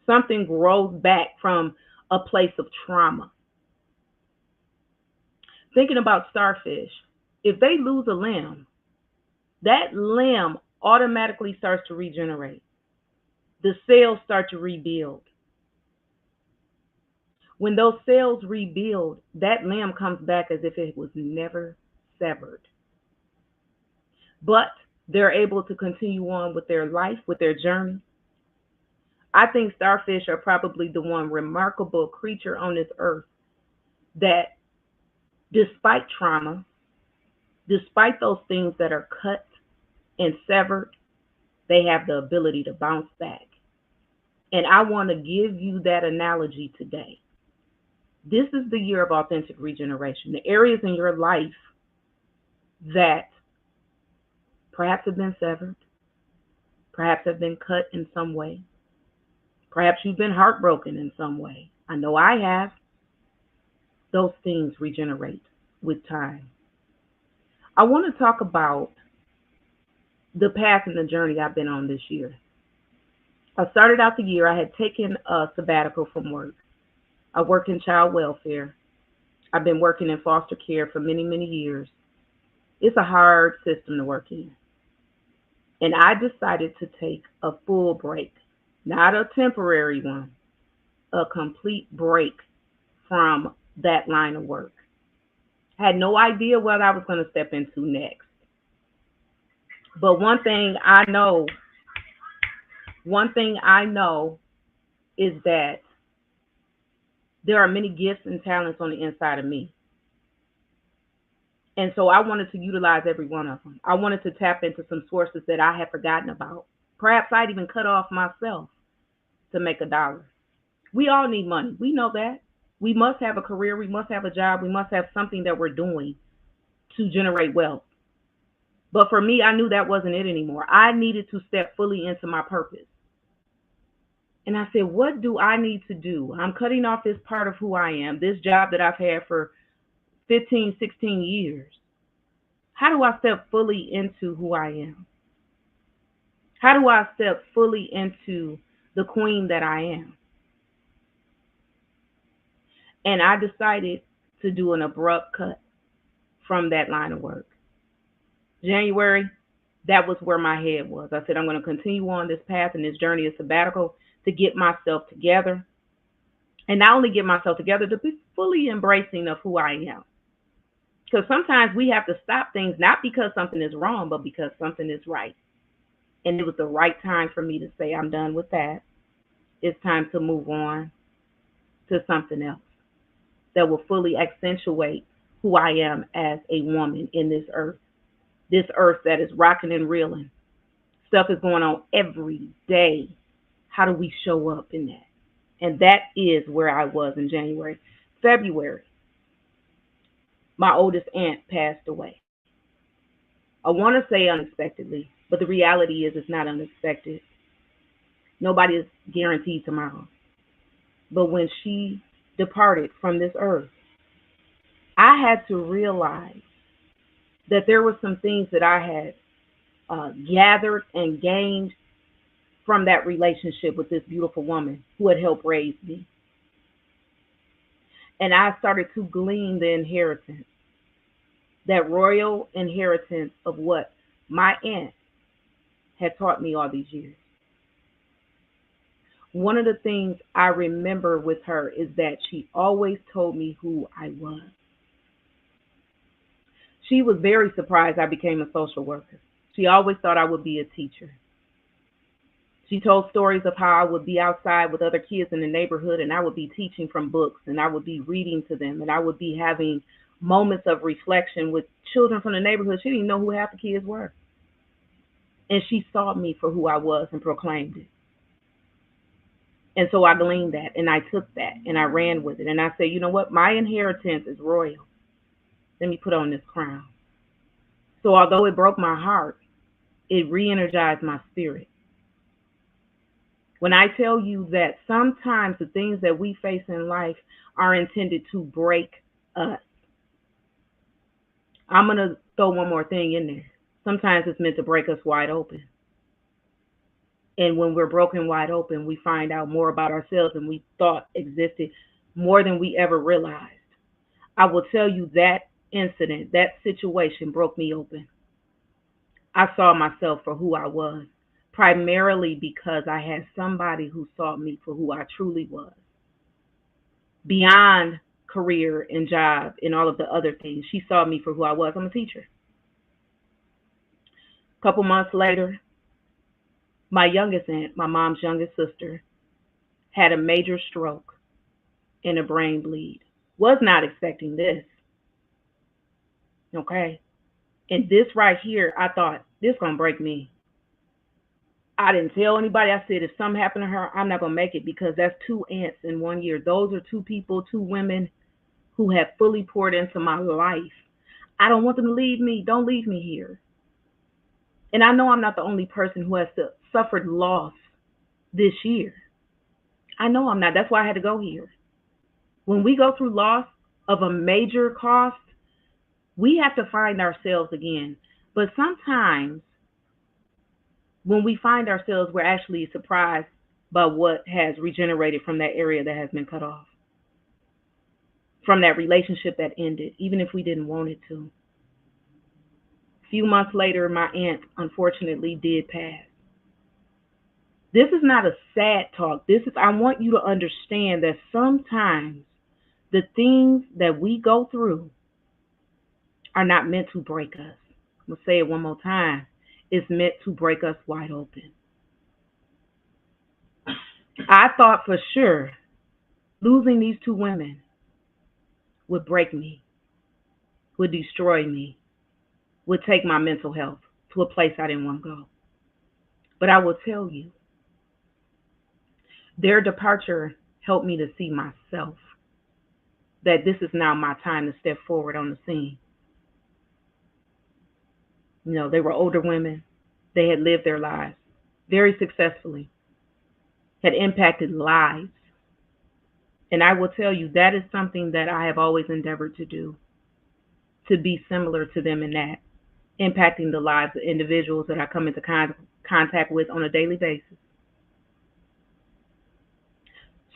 Something grows back from a place of trauma. Thinking about starfish, if they lose a limb, that limb automatically starts to regenerate. The cells start to rebuild. When those cells rebuild, that limb comes back as if it was never severed. But they're able to continue on with their life, with their journey. I think starfish are probably the one remarkable creature on this earth that, despite trauma, despite those things that are cut and severed, they have the ability to bounce back. And I want to give you that analogy today. This is the year of authentic regeneration. The areas in your life that perhaps have been severed, perhaps have been cut in some way, perhaps you've been heartbroken in some way. I know I have. Those things regenerate with time. I want to talk about the path and the journey I've been on this year. I started out the year, I had taken a sabbatical from work. I work in child welfare. I've been working in foster care for many, many years. It's a hard system to work in. And I decided to take a full break, not a temporary one, a complete break from that line of work. I had no idea what I was going to step into next. But one thing I know is that there are many gifts and talents on the inside of me. And so I wanted to utilize every one of them. I wanted to tap into some sources that I had forgotten about. Perhaps I'd even cut off myself to make a dollar. We all need money. We know that. We must have a career. We must have a job. We must have something that we're doing to generate wealth. But for me, I knew that wasn't it anymore. I needed to step fully into my purpose. And I said, what do I need to do? I'm cutting off this part of who I am, this job that I've had for 15, 16 years. How do I step fully into who I am? How do I step fully into the queen that I am? And I decided to do an abrupt cut from that line of work. January, that was where my head was. I said, I'm going to continue on this path and this journey of sabbatical to get myself together. And not only get myself together, to be fully embracing of who I am. Because sometimes we have to stop things, not because something is wrong, but because something is right. And it was the right time for me to say, I'm done with that. It's time to move on to something else that will fully accentuate who I am as a woman in this earth that is rocking and reeling. Stuff is going on every day. How do we show up in that? And that is where I was in January. February, my oldest aunt passed away. I want to say unexpectedly, but the reality is it's not unexpected. Nobody is guaranteed tomorrow. But when she departed from this earth, I had to realize that there were some things that I had gathered and gained from that relationship with this beautiful woman who had helped raise me. And I started to glean the inheritance, that royal inheritance of what my aunt had taught me all these years. One of the things I remember with her is that she always told me who I was. She was very surprised I became a social worker. She always thought I would be a teacher. She told stories of how I would be outside with other kids in the neighborhood and I would be teaching from books and I would be reading to them and I would be having moments of reflection with children from the neighborhood. She didn't even know who half the kids were. And she saw me for who I was and proclaimed it. And so I gleaned that and I took that and I ran with it. And I said, you know what? My inheritance is royal. Let me put on this crown. So although it broke my heart, it re-energized my spirit. When I tell you that sometimes the things that we face in life are intended to break us, I'm going to throw one more thing in there. Sometimes it's meant to break us wide open. And when we're broken wide open, we find out more about ourselves than we thought existed, more than we ever realized. I will tell you that incident, that situation broke me open. I saw myself for who I was, primarily because I had somebody who saw me for who I truly was. Beyond career and job and all of the other things, she saw me for who I was. I'm a teacher. A couple months later, my youngest aunt, my mom's youngest sister, had a major stroke and a brain bleed. Was not expecting this. Okay. And this right here, I thought, this gonna break me. I didn't tell anybody. I said, if something happened to her, I'm not gonna make it because that's two aunts in 1 year. Those are two people, two women who have fully poured into my life. I don't want them to leave me. Don't leave me here. And I know I'm not the only person who has suffered loss this year. I know I'm not. That's why I had to go here. When we go through loss of a major cost, we have to find ourselves again. But sometimes when we find ourselves, we're actually surprised by what has regenerated from that area that has been cut off, from that relationship that ended, even if we didn't want it to. A few months later, my aunt unfortunately did pass. This is not a sad talk. I want you to understand that sometimes the things that we go through are not meant to break us. I'm going to say it one more time. It's meant to break us wide open. I thought for sure losing these two women would break me, would destroy me, would take my mental health to a place I didn't want to go. But I will tell you, their departure helped me to see myself, that this is now my time to step forward on the scene. You know, they were older women. They had lived their lives very successfully. had impacted lives. And I will tell you, that is something that I have always endeavored to do, to be similar to them in that, impacting the lives of individuals that I come into contact with on a daily basis.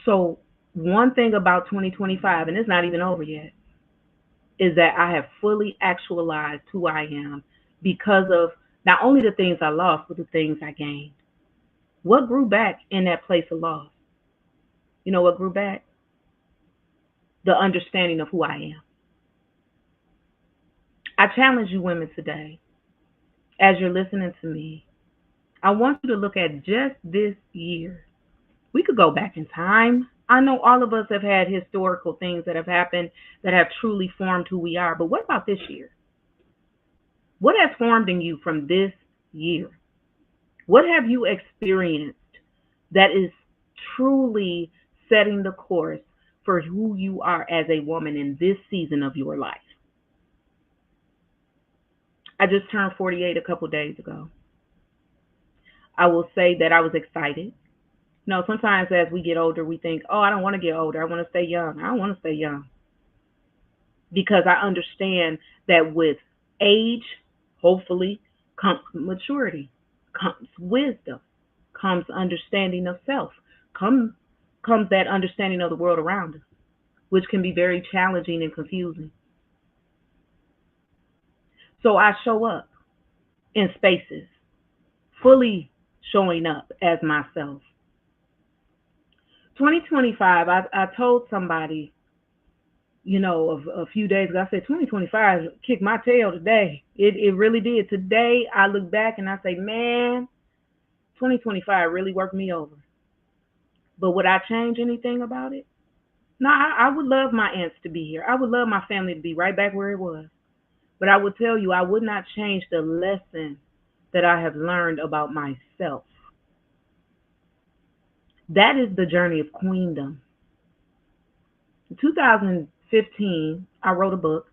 So one thing about 2025, and it's not even over yet, is that I have fully actualized who I am because of not only the things I lost, but the things I gained. What grew back in that place of loss? You know what grew back? The understanding of who I am. I challenge you women today, as you're listening to me, I want you to look at just this year. We could go back in time. I know all of us have had historical things that have happened that have truly formed who we are. But what about this year? What has formed in you from this year? What have you experienced that is truly setting the course for who you are as a woman in this season of your life? I just turned 48 a couple days ago. I will say that I was excited. You know, sometimes as we get older, we think, oh, I don't want to get older. I want to stay young. I don't want to stay young. Because I understand that with age, hopefully, comes maturity, comes wisdom, comes understanding of self, comes that understanding of the world around us, which can be very challenging and confusing. So I show up in spaces, fully showing up as myself. 2025, I told somebody, you know, a few days ago, I said, 2025 kicked my tail today. It really did. Today, I look back and I say, man, 2025 really worked me over. But would I change anything about it? No, I would love my aunts to be here. I would love my family to be right back where it was. But I would tell you, I would not change the lesson that I have learned about myself. That is the journey of queendom. In 2015, I wrote a book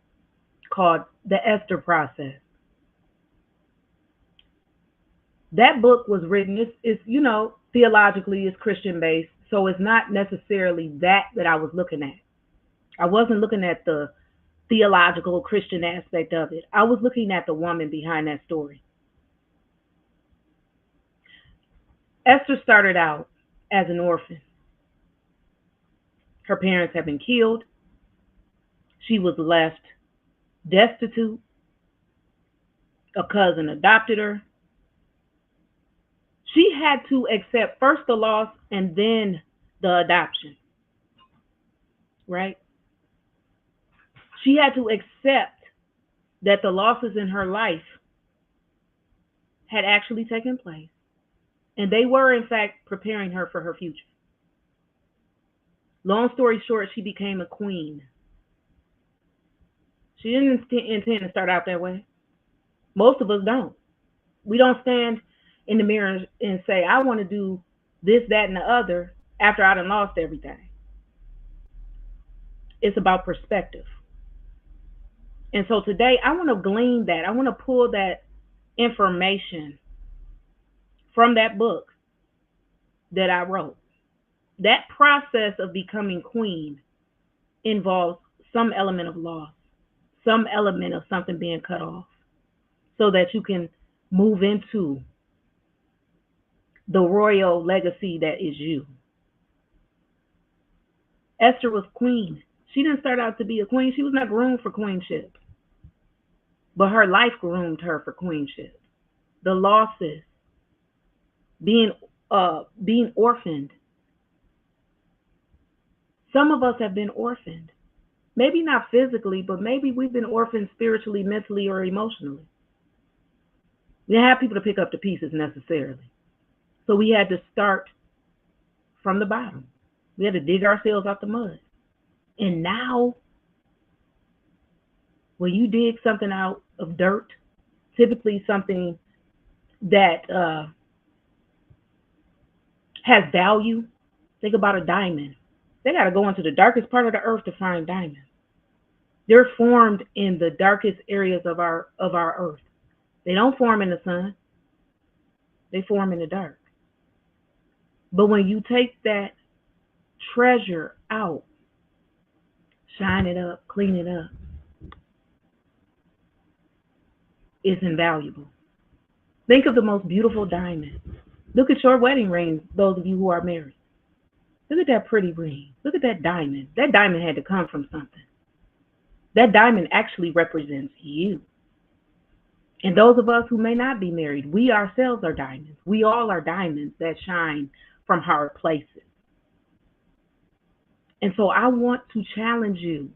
called The Esther Process. That book was written, it's you know, theologically, it's Christian based, so it's not necessarily that I was looking at. I wasn't looking at the theological Christian aspect of it. I was looking at the woman behind that story. Esther started out as an orphan. Her parents had been killed. She was left destitute. A cousin adopted her. She had to accept first the loss and then the adoption, right? She had to accept that the losses in her life had actually taken place. And they were, in fact, preparing her for her future. Long story short, she became a queen. She didn't intend to start out that way. Most of us don't. We don't stand in the mirror and say, I want to do this, that, and the other after I done lost everything. It's about perspective. And so today, I want to glean that. I want to pull that information from that book that I wrote. That process of becoming queen involves some element of loss, some element of something being cut off, so that you can move into the royal legacy that is you. Esther was queen. She didn't start out to be a queen. She was not groomed for queenship. But her life groomed her for queenship. The losses, being orphaned. Some of us have been orphaned. Maybe not physically, but maybe we've been orphaned spiritually, mentally, or emotionally. We didn't have people to pick up the pieces necessarily. So we had to start from the bottom. We had to dig ourselves out the mud. And now, when you dig something out of dirt, typically something that has value, think about a diamond. They got to go into the darkest part of the earth to find diamonds. They're formed in the darkest areas of our earth. They don't form in the sun. They form in the dark. But when you take that treasure out, shine it up, clean it up, it's invaluable. Think of the most beautiful diamond. Look at your wedding ring, those of you who are married. Look at that pretty ring. Look at that diamond. That diamond had to come from something. That diamond actually represents you. And those of us who may not be married, we ourselves are diamonds. We all are diamonds that shine from hard places. And so I want to challenge you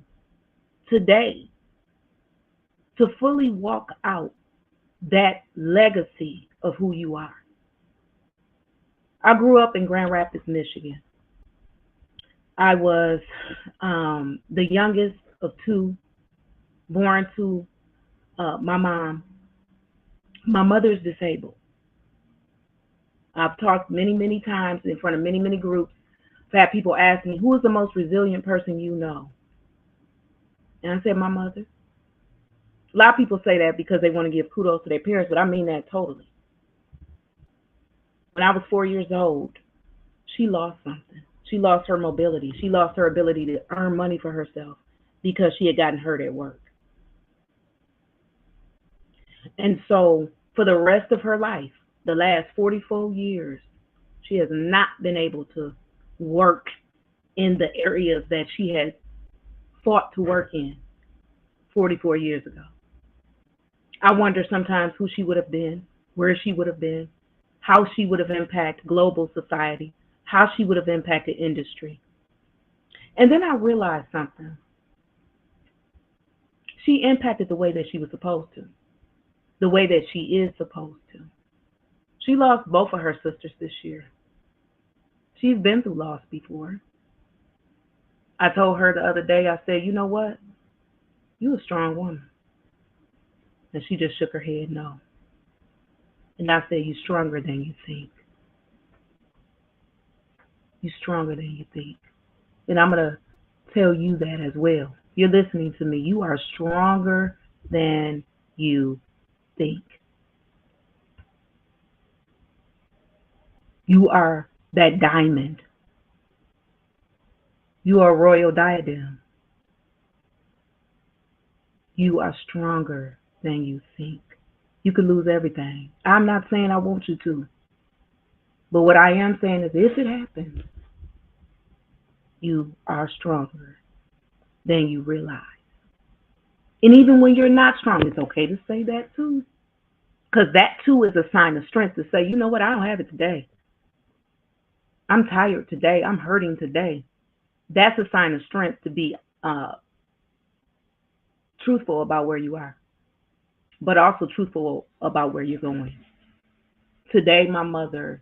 today to fully walk out that legacy of who you are. I grew up in Grand Rapids, Michigan. I was the youngest of two, born to my mom. My mother's disabled. I've talked many, many times in front of many, many groups. I've had people ask me, who is the most resilient person you know? And I said, my mother. A lot of people say that because they want to give kudos to their parents, but I mean that totally. When I was 4 years old, she lost something. She lost her mobility. She lost her ability to earn money for herself because she had gotten hurt at work. And so for the rest of her life, the last 44 years, she has not been able to work in the areas that she had fought to work in 44 years ago. I wonder sometimes who she would have been, where she would have been, how she would have impacted global society, how she would have impacted industry. And then I realized something. She impacted the way that she was supposed to, the way that she is supposed to. She lost both of her sisters this year. She's been through loss before. I told her the other day, I said, you know what? You're a strong woman. And she just shook her head no. And I said, you're stronger than you think. You're stronger than you think. And I'm going to tell you that as well. You're listening to me. You are stronger than you think. You are that diamond. You are a royal diadem. You are stronger than you think. You could lose everything. I'm not saying I want you to. But what I am saying is if it happens, you are stronger than you realize. And even when you're not strong, it's okay to say that too. Because that too is a sign of strength to say, you know what, I don't have it today. I'm tired today. I'm hurting today. That's a sign of strength to be truthful about where you are, but also truthful about where you're going. Today, my mother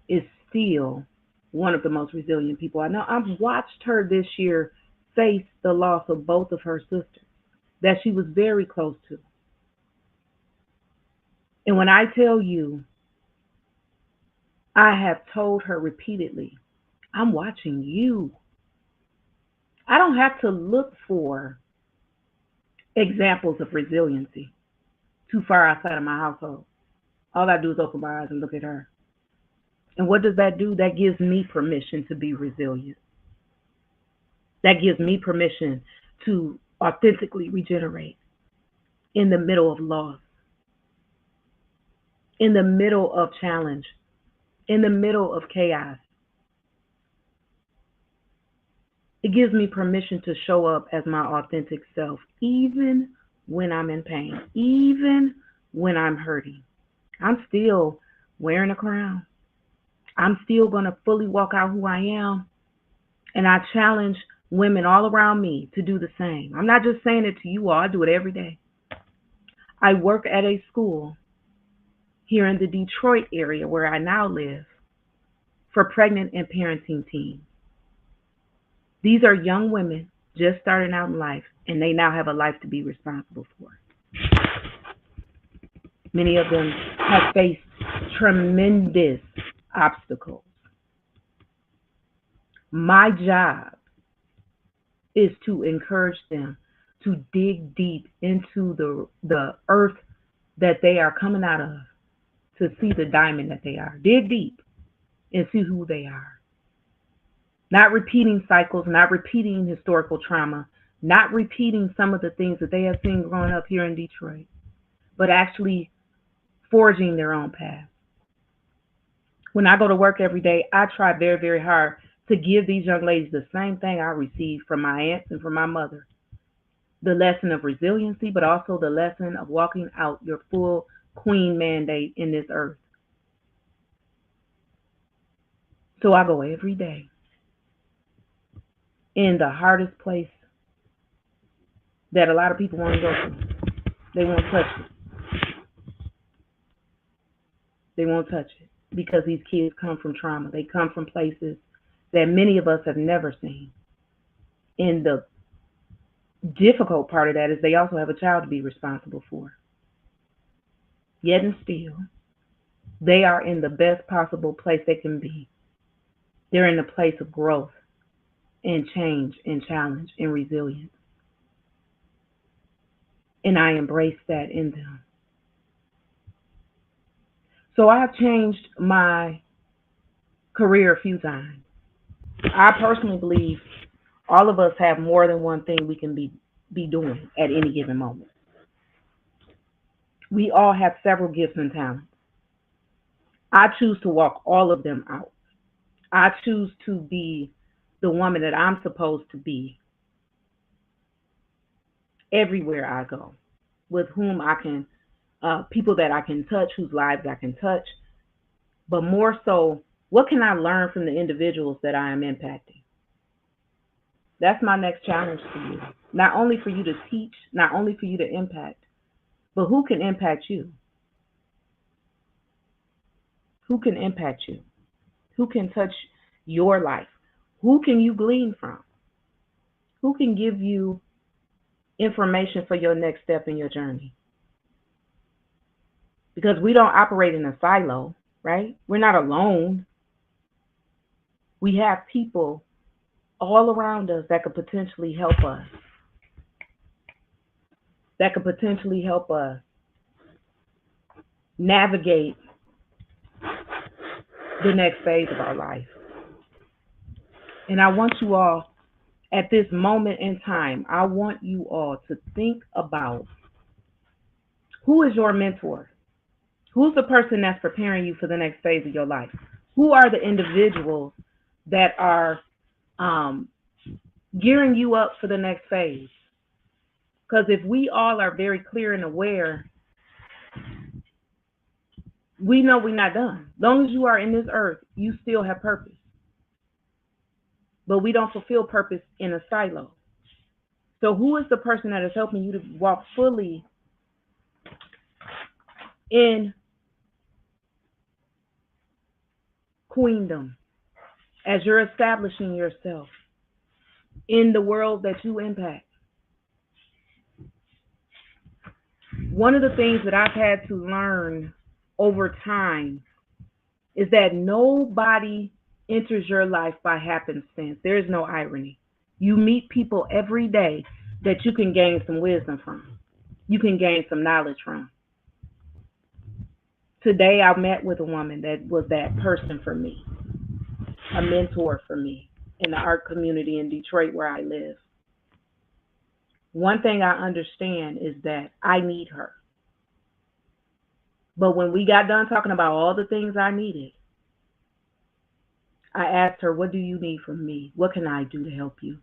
is still one of the most resilient people I know. I've watched her this year face the loss of both of her sisters that she was very close to. And when I tell you, I have told her repeatedly, I'm watching you. I don't have to look for examples of resiliency too far outside of my household. All I do is open my eyes and look at her. And what does that do? That gives me permission to be resilient. That gives me permission to authentically regenerate in the middle of loss, in the middle of challenge, in the middle of chaos. It gives me permission to show up as my authentic self, even when I'm in pain, even when I'm hurting. I'm still wearing a crown. I'm still going to fully walk out who I am. And I challenge women all around me to do the same. I'm not just saying it to you all. I do it every day. I work at a school here in the Detroit area where I now live for pregnant and parenting teams. These are young women just starting out in life, and they now have a life to be responsible for. Many of them have faced tremendous obstacles. My job is to encourage them to dig deep into the earth that they are coming out of to see the diamond that they are. Dig deep. and see who they are. Not repeating cycles, not repeating historical trauma, not repeating some of the things that they have seen growing up here in Detroit, but actually forging their own path. When I go to work every day, I try very, very hard to give these young ladies the same thing I received from my aunts and from my mother. The lesson of resiliency, but also the lesson of walking out your full queen mandate in this earth. So I go every day in the hardest place that a lot of people want to go to. They won't touch it. They won't touch it because these kids come from trauma. They come from places that many of us have never seen. And the difficult part of that is they also have a child to be responsible for. Yet and still, they are in the best possible place they can be. They're in a place of growth and change and challenge and resilience. And I embrace that in them. So I've changed my career a few times. I personally believe all of us have more than one thing we can be doing at any given moment. We all have several gifts and talents. I choose to walk all of them out. I choose to be the woman that I'm supposed to be everywhere I go, with whom I can, people that I can touch, whose lives I can touch, but more so, what can I learn from the individuals that I am impacting? That's my next challenge to you. Not only for you to teach, not only for you to impact, but who can impact you? Who can impact you? Who can touch your life? Who can you glean from? Who can give you information for your next step in your journey? Because we don't operate in a silo, right? We're not alone. We have people all around us that could potentially help us. That could potentially help us navigate the next phase of our life. And I want you all, at this moment in time, I want you all to think about who is your mentor? Who's the person that's preparing you for the next phase of your life? Who are the individuals that are gearing you up for the next phase? Because if we all are very clear and aware, we know we're not done. As long as you are in this earth, you still have purpose. But we don't fulfill purpose in a silo. So who is the person that is helping you to walk fully in queendom as you're establishing yourself in the world that you impact? One of the things that I've had to learn over time is that nobody enters your life by happenstance. There is no irony. You meet people every day that you can gain some wisdom from. You can gain some knowledge from. Today, I met with a woman that was that person for me, a mentor for me in the art community in Detroit where I live. One thing I understand is that I need her. But when we got done talking about all the things I needed, I asked her, what do you need from me? What can I do to help you?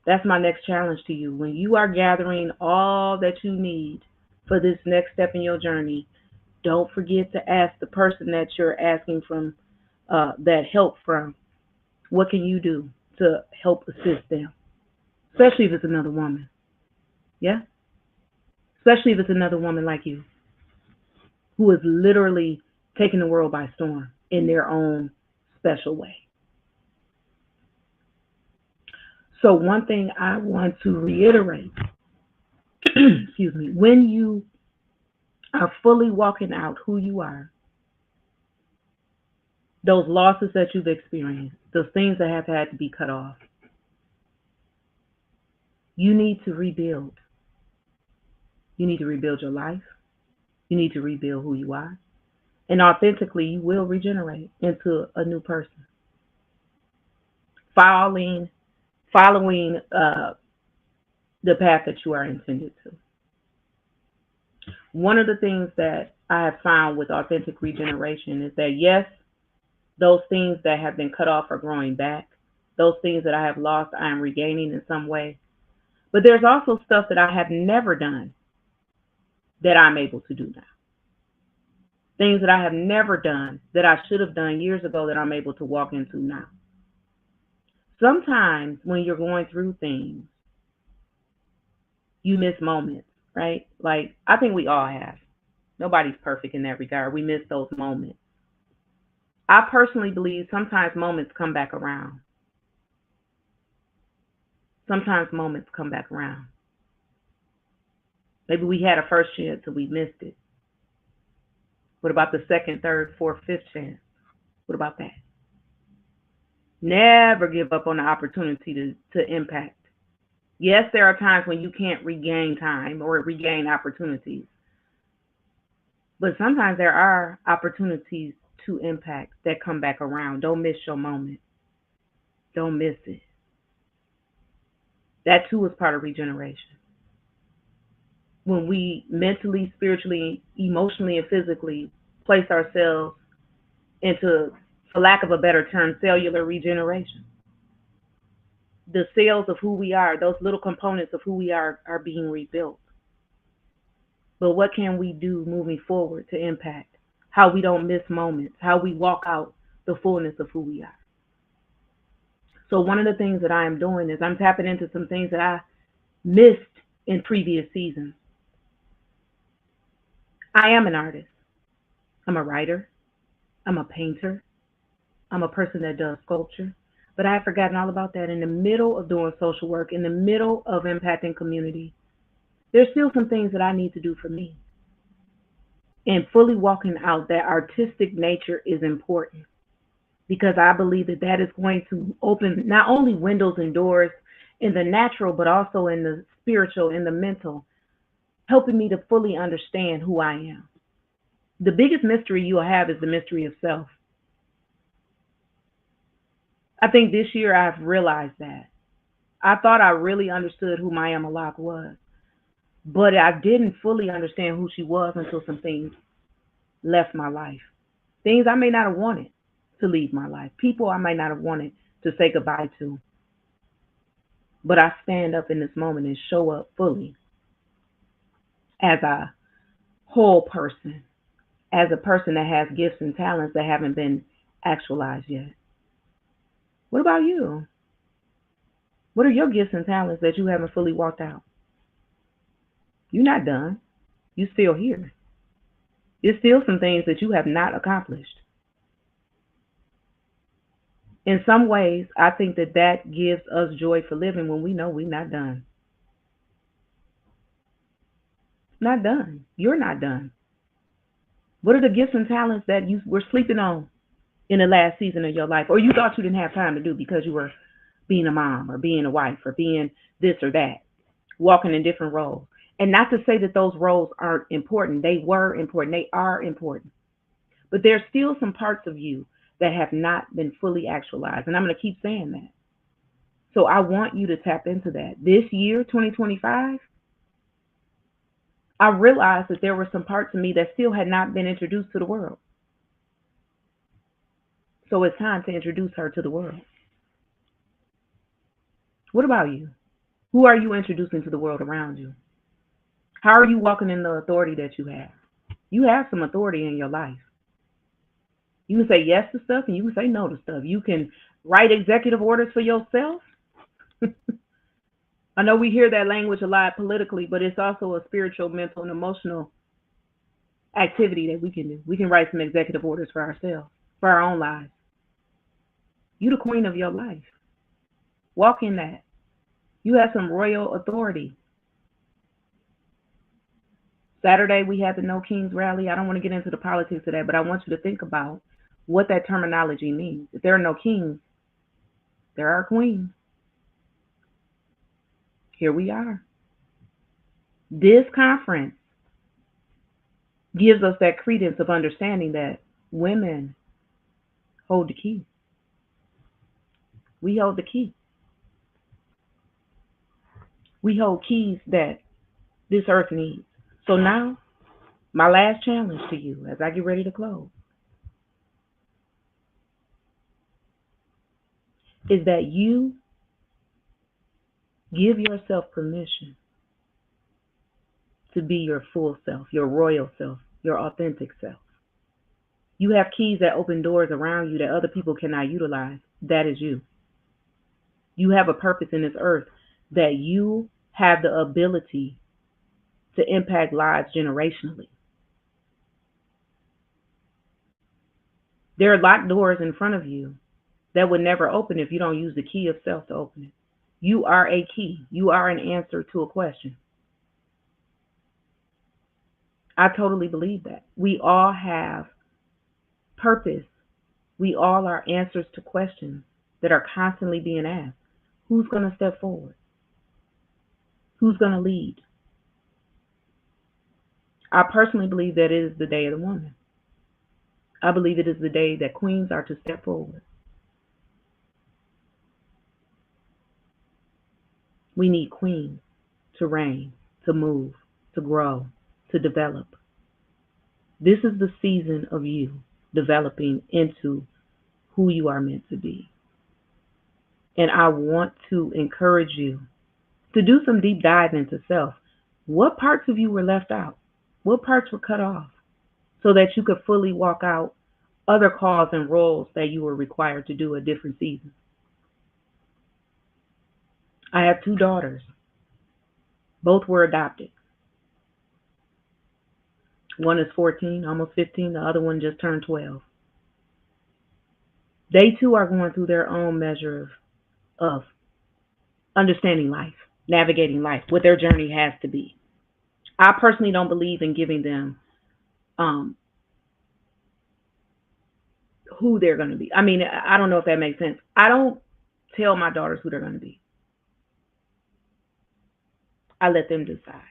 That's my next challenge to you. When you are gathering all that you need for this next step in your journey, don't forget to ask the person that you're asking from, that help from, what can you do to help assist them? Especially if it's another woman. Yeah? Especially if it's another woman like you, who is literally taking the world by storm in their own special way. So one thing I want to reiterate, excuse me, when you are fully walking out who you are, those losses that you've experienced, those things that have had to be cut off, you need to rebuild. You need to rebuild your life. You need to rebuild who you are. And authentically, you will regenerate into a new person. Following the path that you are intended to. One of the things that I have found with authentic regeneration is that, yes, those things that have been cut off are growing back. Those things that I have lost, I am regaining in some way. But there's also stuff that I have never done that I'm able to do now. Things that I have never done that I should have done years ago that I'm able to walk into now. Sometimes when you're going through things, you miss moments, right? Like, I think we all have. Nobody's perfect in that regard. We miss those moments. I personally believe sometimes moments come back around. Sometimes moments come back around. Maybe we had a first chance and we missed it. What about the second, third, fourth, fifth chance? What about that? Never give up on the opportunity to impact. Yes, there are times when you can't regain time or regain opportunities. But sometimes there are opportunities to impact that come back around. Don't miss your moment. Don't miss it. That too is part of regeneration. When we mentally, spiritually, emotionally, and physically place ourselves into, for lack of a better term, cellular regeneration. The cells of who we are, those little components of who we are being rebuilt. But what can we do moving forward to impact how we don't miss moments, how we walk out the fullness of who we are? So one of the things that I am doing is I'm tapping into some things that I missed in previous seasons. I am an artist. I'm a writer. I'm a painter. I'm a person that does sculpture. But I have forgotten all about that in the middle of doing social work, in the middle of impacting community. There's still some things that I need to do for me. And fully walking out that artistic nature is important, because I believe that that is going to open not only windows and doors in the natural, but also in the spiritual, in the mental, helping me to fully understand who I am. The biggest mystery you will have is the mystery of self. I think this year I've realized that. I thought I really understood who Maya Malak was, but I didn't fully understand who she was until some things left my life. Things I may not have wanted to leave my life. People I might not have wanted to say goodbye to. But I stand up in this moment and show up fully as a whole person, as a person that has gifts and talents that haven't been actualized yet. What about you? What are your gifts and talents that you haven't fully walked out? You're not done. You're still here. There's still some things that you have not accomplished. In some ways, I think that that gives us joy for living when we know we're not done. Not done. You're not done. What are the gifts and talents that you were sleeping on in the last season of your life, or you thought you didn't have time to do because you were being a mom or being a wife or being this or that, walking in different roles? And not to say that those roles aren't important. They were important. They are important. But there's still some parts of you that have not been fully actualized. And I'm going to keep saying that. So I want you to tap into that. This year, 2025, I realized that there were some parts of me that still had not been introduced to the world. So it's time to introduce her to the world. What about you? Who are you introducing to the world around you? How are you walking in the authority that you have? You have some authority in your life. You can say yes to stuff and you can say no to stuff. You can write executive orders for yourself. I know we hear that language a lot politically, but it's also a spiritual, mental, and emotional activity that we can do. We can write some executive orders for ourselves, for our own lives. You're the queen of your life. Walk in that. You have some royal authority. Saturday, we had the No Kings rally. I don't want to get into the politics of that, but I want you to think about what that terminology means. If there are no kings, there are queens. Here we are. This conference, gives us that credence of understanding that women hold the key. We hold the key. We hold keys that this earth needs. So now, my last challenge to you as I get ready to close is that you give yourself permission to be your full self, your royal self, your authentic self. You have keys that open doors around you that other people cannot utilize. That is you. You have a purpose in this earth that you have the ability to impact lives generationally. There are locked doors in front of you that would never open if you don't use the key of self to open it. You are a key. You are an answer to a question. I totally believe that. We all have purpose. We all are answers to questions that are constantly being asked. Who's going to step forward? Who's going to lead? I personally believe that it is the day of the woman. I believe it is the day that queens are to step forward. We need queens to reign, to move, to grow, to develop. This is the season of you developing into who you are meant to be. And I want to encourage you to do some deep dive into self. What parts of you were left out? What parts were cut off so that you could fully walk out other calls and roles that you were required to do at different seasons? I have 2 daughters. Both were adopted. One is 14, almost 15. The other one just turned 12. They too are going through their own measure of understanding life, navigating life, what their journey has to be. I personally don't believe in giving them who they're going to be. I mean, I don't know if that makes sense. I don't tell my daughters who they're going to be. I let them decide.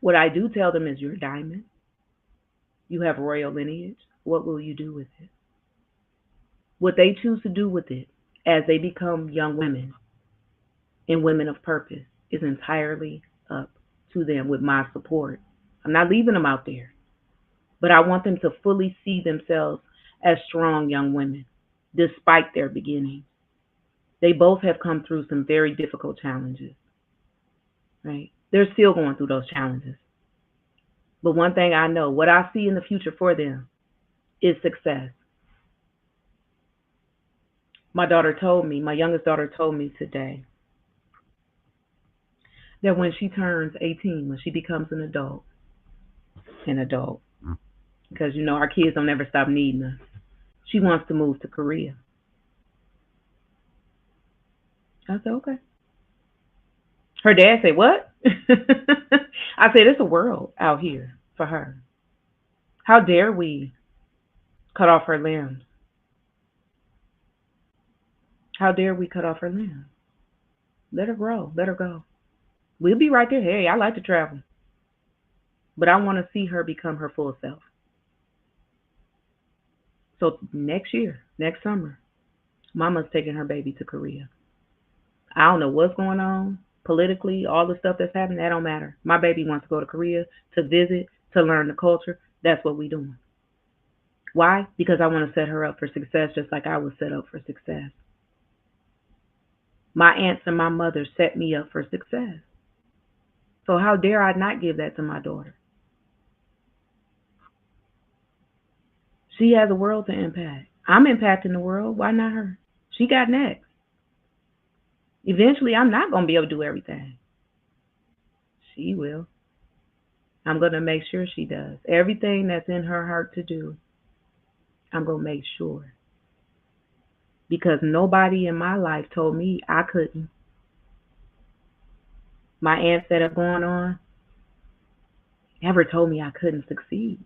What I do tell them is, you're a diamond. You have royal lineage. What will you do with it? What they choose to do with it as they become young women and women of purpose is entirely up to them with my support. I'm not leaving them out there, but I want them to fully see themselves as strong young women despite their beginnings. They both have come through some very difficult challenges, right? They're still going through those challenges. But one thing I know, what I see in the future for them is success. My youngest daughter told me today that when she turns 18, when she becomes an adult, because our kids don't ever stop needing us, she wants to move to Korea. I said, okay. Her dad said, what? I said, it's a world out here for her. How dare we cut off her limbs? How dare we cut off her limbs? Let her grow. Let her go. We'll be right there. Hey, I like to travel. But I want to see her become her full self. So next year, next summer, Mama's taking her baby to Korea. I don't know what's going on politically, all the stuff that's happening, that don't matter. My baby wants to go to Korea to visit, to learn the culture. That's what we're doing. Why? Because I want to set her up for success just like I was set up for success. My aunts and my mother set me up for success. So how dare I not give that to my daughter? She has a world to impact. I'm impacting the world. Why not her? She got next. Eventually, I'm not going to be able to do everything. She will. I'm going to make sure she does. Everything that's in her heart to do, I'm going to make sure. Because nobody in my life told me I couldn't. My aunts that have gone on never told me I couldn't succeed.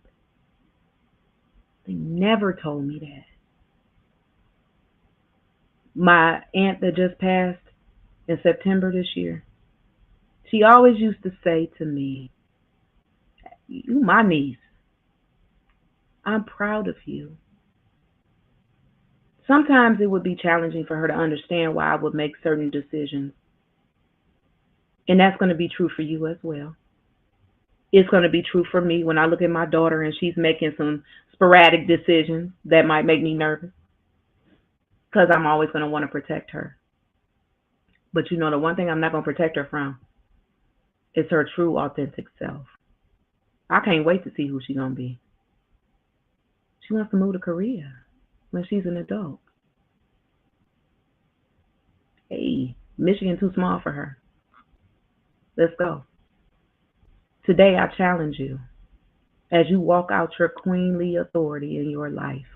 They never told me that. My aunt that just passed in September this year, she always used to say to me, You my niece. I'm proud of you. Sometimes it would be challenging for her to understand why I would make certain decisions. And that's going to be true for you as well. It's going to be true for me when I look at my daughter and she's making some sporadic decisions that might make me nervous because I'm always going to want to protect her. But you know, the one thing I'm not going to protect her from is her true, authentic self. I can't wait to see who she's going to be. She wants to move to Korea when she's an adult. Hey, Michigan too small for her. Let's go. Today I challenge you as you walk out your queenly authority in your life.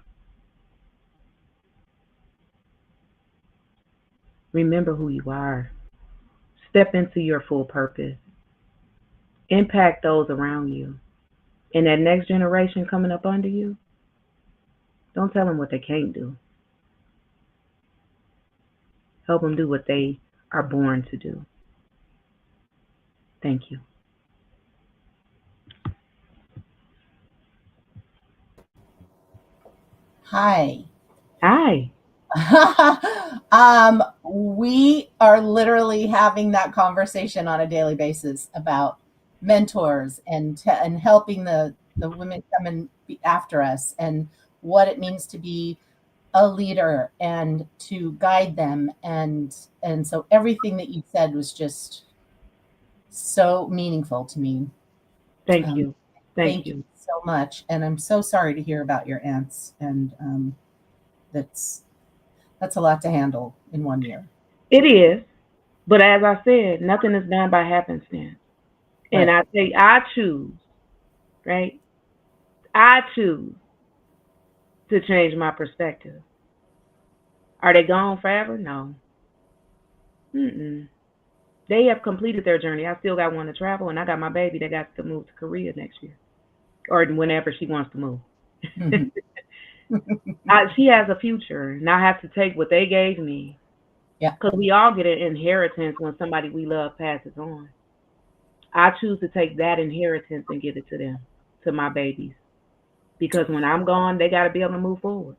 Remember who you are. Step into your full purpose. Impact those around you. And that next generation coming up under you, don't tell them what they can't do. Help them do what they are born to do. Thank you. Hi. Hi. We are literally having that conversation on a daily basis about mentors and helping the women come and be after us and what it means to be a leader and to guide them. And so everything that you said was just so meaningful to me. Thank you. Thank you so much. And I'm so sorry to hear about your aunts. And that's a lot to handle in 1 year. It is. But as I said, nothing is done by happenstance. Right. And I choose, right? I choose to change my perspective. Are they gone forever? No. They have completed their journey. I still got one to travel, and I got my baby that got to move to Korea next year, or whenever she wants to move. She has a future, and I have to take what they gave me. Yeah. Because we all get an inheritance when somebody we love passes on. I choose to take that inheritance and give it to them, to my babies. Because when I'm gone, they got to be able to move forward.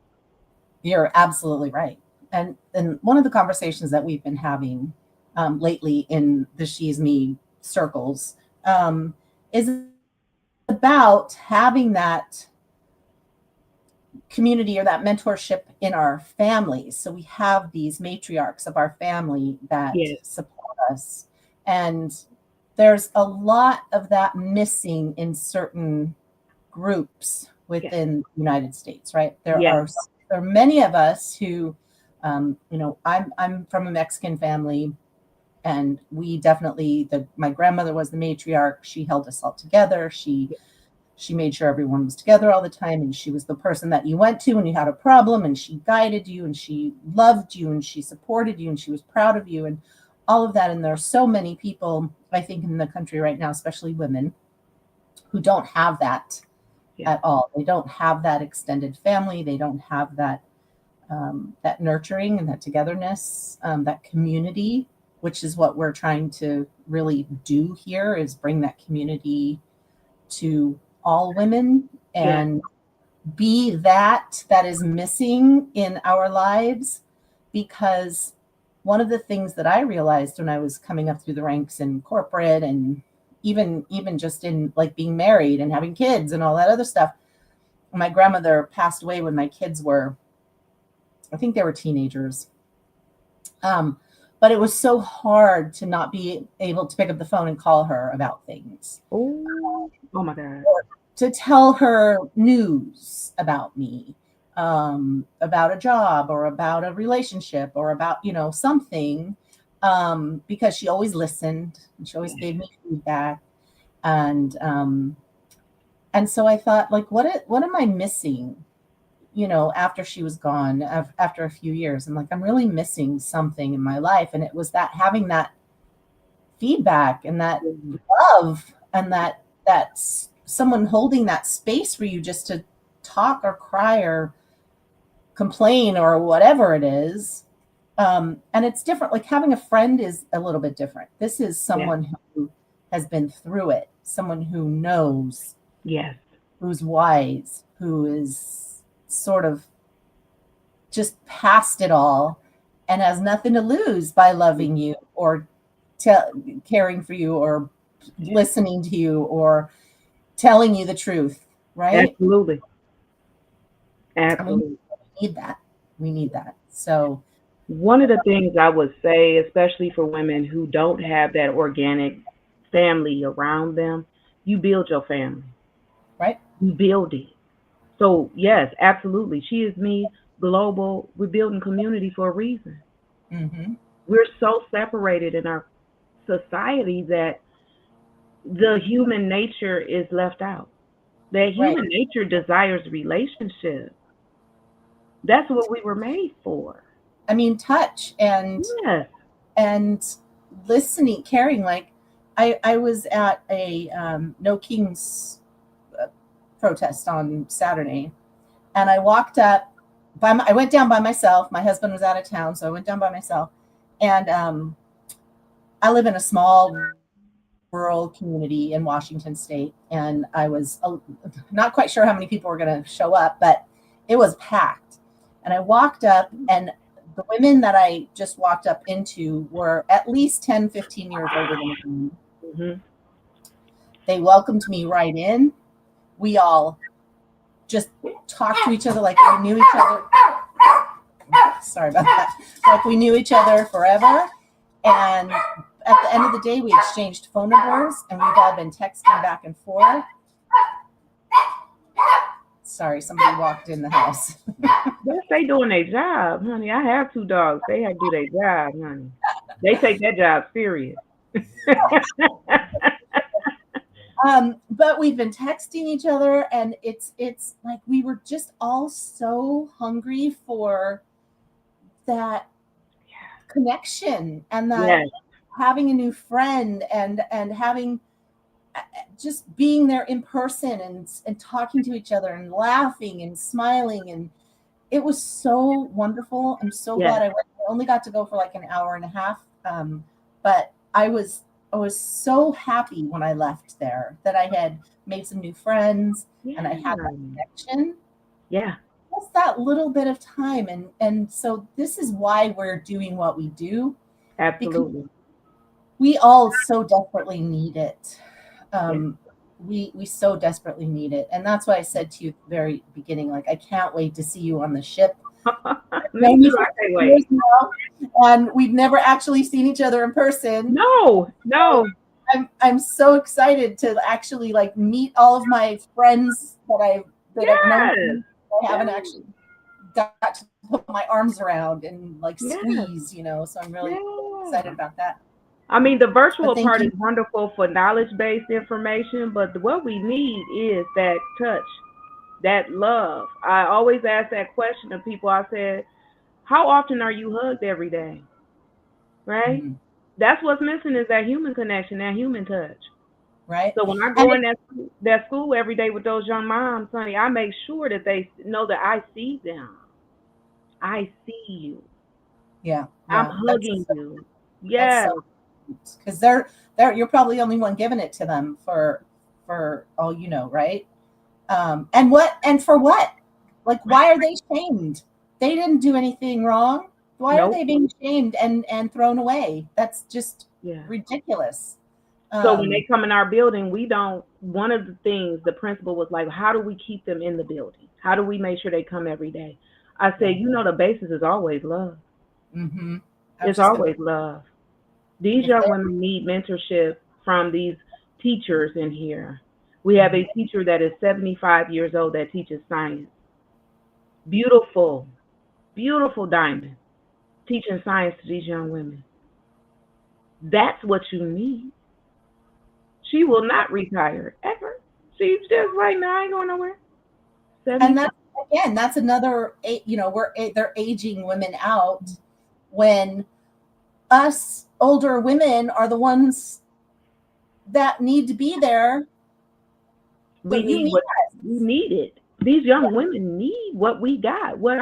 You're absolutely right. And one of the conversations that we've been having lately in the SheisMe circles is about having that community or that mentorship in our families. So we have these matriarchs of our family that support us. And there's a lot of that missing in certain groups within the United States, right? There are many of us who, I'm from a Mexican family, and we definitely, my grandmother was the matriarch. She held us all together. She made sure everyone was together all the time, and she was the person that you went to when you had a problem, and she guided you, and she loved you, and she supported you, and she was proud of you, and all of that. And there are so many people, I think, in the country right now, especially women, who don't have that at all. They don't have that extended family. They don't have that that nurturing and that togetherness, that community, which is what we're trying to really do here, is bring that community to all women and be that is missing in our lives. Because one of the things that I realized when I was coming up through the ranks in corporate, and even just in like being married and having kids and all that other stuff, my grandmother passed away when my kids were, I think they were teenagers. But it was so hard to not be able to pick up the phone and call her about things. Oh my God. Or to tell her news about me, about a job or about a relationship or about, something, because she always listened and she always gave me feedback. And so I thought, like, what am I missing? After she was gone, after a few years, I'm like, I'm really missing something in my life. And it was that having that feedback and that love and that someone holding that space for you just to talk or cry or complain or whatever it is. And it's different. Like having a friend is a little bit different. This is someone who has been through it, someone who knows Yes. who's wise, who is sort of just past it all and has nothing to lose by loving you or caring for you or listening to you or telling you the truth, right? Absolutely. I mean, Absolutely. we need that. We need that. So, One of the things I would say, especially for women who don't have that organic family around them, you build your family. right? You build it. So yes, absolutely. She is me global. We're building community for a reason. Mm-hmm. We're so separated in our society that the human nature is left out. That Right. human nature desires relationship. That's what we were made for. I mean, touch Yes. and listening, caring. Like, I was at a No Kings protest on Saturday, and I walked up. I went down by myself. My husband was out of town, so I went down by myself. And I live in a small rural community in Washington State, and I was not quite sure how many people were going to show up, but it was packed. And I walked up, and the women that I just walked up into were at least 10, 15 years older than me. Hmm. They welcomed me right in. We all just talked to each other like we knew each other. Sorry about that. Like we knew each other forever. And at the end of the day, we exchanged phone numbers, and we've all been texting back and forth. Sorry, somebody walked in the house. Yes, they doing their job, honey. I have two dogs. They have to do their job, honey. They take that job serious. But we've been texting each other, and it's like we were just all so hungry for that connection and that Yes. having a new friend and having just being there in person and talking to each other and laughing and smiling, and it was so wonderful. I'm so Yes. glad I went. I only got to go for like an hour and a half, but I was so happy when I left there that I had made some new friends and I had that connection. Yeah. Just that little bit of time, and so this is why we're doing what we do. Absolutely. We all so desperately need it. Yeah. We so desperately need it, and that's why I said to you at the very beginning, like, I can't wait to see you on the ship. Me too. I can't wait. Now, and we've never actually seen each other in person. No. I'm so excited to actually like meet all of my friends that I've known. I haven't actually got to put my arms around and like squeeze, So I'm really excited about that. I mean, the virtual Thank part you. is wonderful for knowledge-based information, but what we need is that touch, that love. I always ask that question of people. I said, how often are you hugged every day? Right? Mm-hmm. That's what's missing is that human connection, that human touch. Right. So when I go in that school every day with those young moms, honey, I make sure that they know that I see them. I see you. Yeah. I'm hugging you. Yes. Because you're probably the only one giving it to them for all you know, right? And for what? Like, why are they shamed? They didn't do anything wrong. Why are they being shamed and thrown away? That's just ridiculous. So when they come in our building, one of the things the principal was like, how do we keep them in the building? How do we make sure they come every day? I said, the basis is always love. Mm-hmm. It's always love. These young women need mentorship from these teachers in here. We have a teacher that is 75 years old that teaches science. Beautiful, beautiful diamond, teaching science to these young women. That's what you need. She will not retire ever. She's just like, no, I ain't going nowhere. And that's another, they're aging women out when us older women are the ones that need to be there. We need it. These young women need what we got, what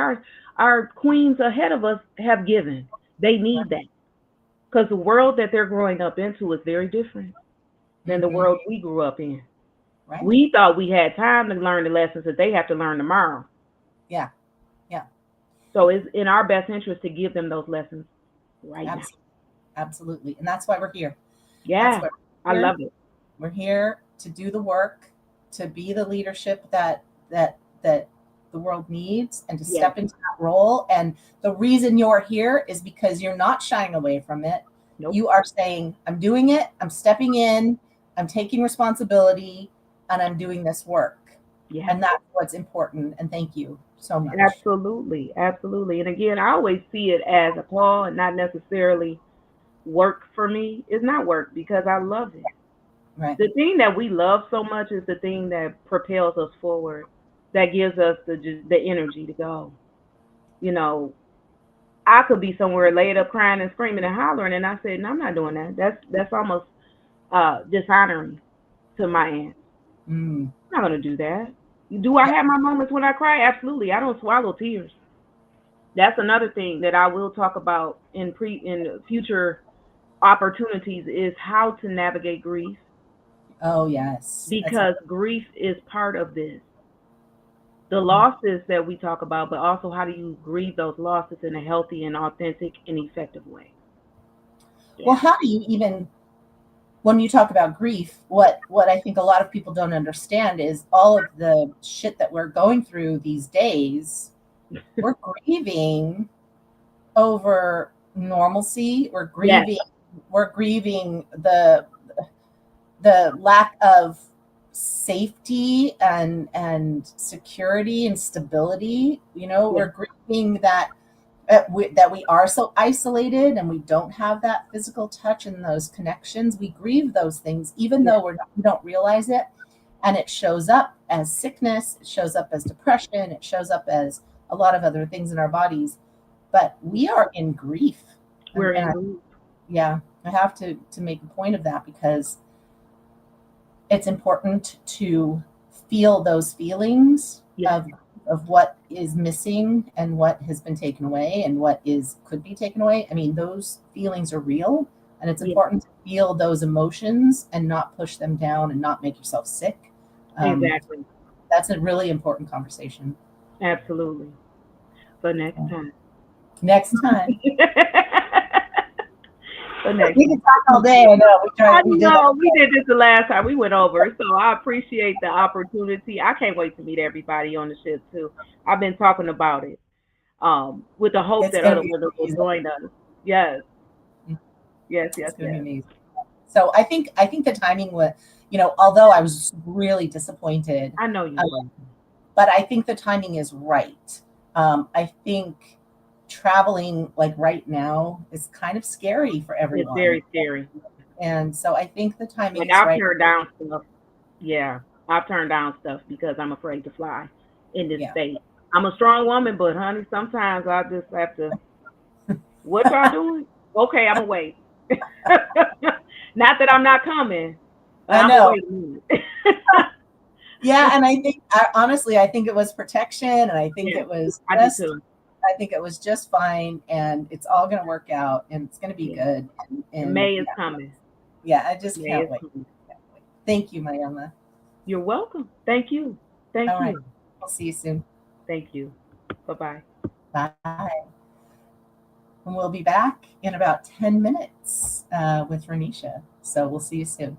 our queens ahead of us have given. They need that. Because the world that they're growing up into is very different than the world we grew up in. Right. We thought we had time to learn the lessons that they have to learn tomorrow. Yeah. Yeah. So it's in our best interest to give them those lessons right now. Absolutely. And that's why we're here. Yeah, I love it. We're here to do the work, to be the leadership that the world needs, and to step into that role. And the reason you're here is because you're not shying away from it. Nope. You are saying, I'm doing it, I'm stepping in, I'm taking responsibility, and I'm doing this work. Yeah. And that's what's important. And thank you so much. Absolutely. Absolutely. And again, I always see it as a call and not necessarily work for me. It's not work because I love it. Right. The thing that we love so much is the thing that propels us forward, that gives us the energy to go. You know, I could be somewhere laid up crying and screaming and hollering, and I said, no, I'm not doing that. That's almost dishonoring to my aunt. I'm not going to do that. Do I have my moments when I cry? Absolutely. I don't swallow tears. That's another thing that I will talk about in future opportunities is how to navigate grief. Oh, yes. Because grief is part of this. The losses that we talk about, but also how do you grieve those losses in a healthy and authentic and effective way? Yeah. Well, how do you even, when you talk about grief, what I think a lot of people don't understand is all of the shit that we're going through these days, we're grieving over normalcy. We're grieving the lack of safety and security and stability. We're grieving that we are so isolated and we don't have that physical touch and those connections. We grieve those things, even though we don't realize it. And it shows up as sickness, it shows up as depression, it shows up as a lot of other things in our bodies. But we are in grief. We're in grief. I have to make a point of that because it's important to feel those feelings of what is missing and what has been taken away and what could be taken away. I mean, those feelings are real, and it's important to feel those emotions and not push them down and not make yourself sick. Exactly. That's a really important conversation. Absolutely. So next time. We can talk all day. I know. We did this the last time. We went over. So I appreciate the opportunity. I can't wait to meet everybody on the ship too. I've been talking about it with the hope that other women will join us. Yes. Yes. So I think the timing was, although I was really disappointed. I know you were. But I think the timing is right. I think traveling like right now is kind of scary for everyone. It's very scary. And so I think the timing is I've right. turned down stuff. Yeah, I've turned down stuff because I'm afraid to fly in this state. I'm a strong woman, but honey, sometimes I just have to. What y'all doing? Okay, I'm away. Not that I'm not coming. I know. Yeah, and I think honestly, I think it was protection, and I think it was. I think it was just fine, and it's all going to work out, and it's going to be good. And May is coming. Yeah, I just can't wait. Thank you, Mariama. You're welcome. Thank you. Thank you. Right. I'll see you soon. Thank you. Bye-bye. Bye. And we'll be back in about 10 minutes with Renisha. So we'll see you soon.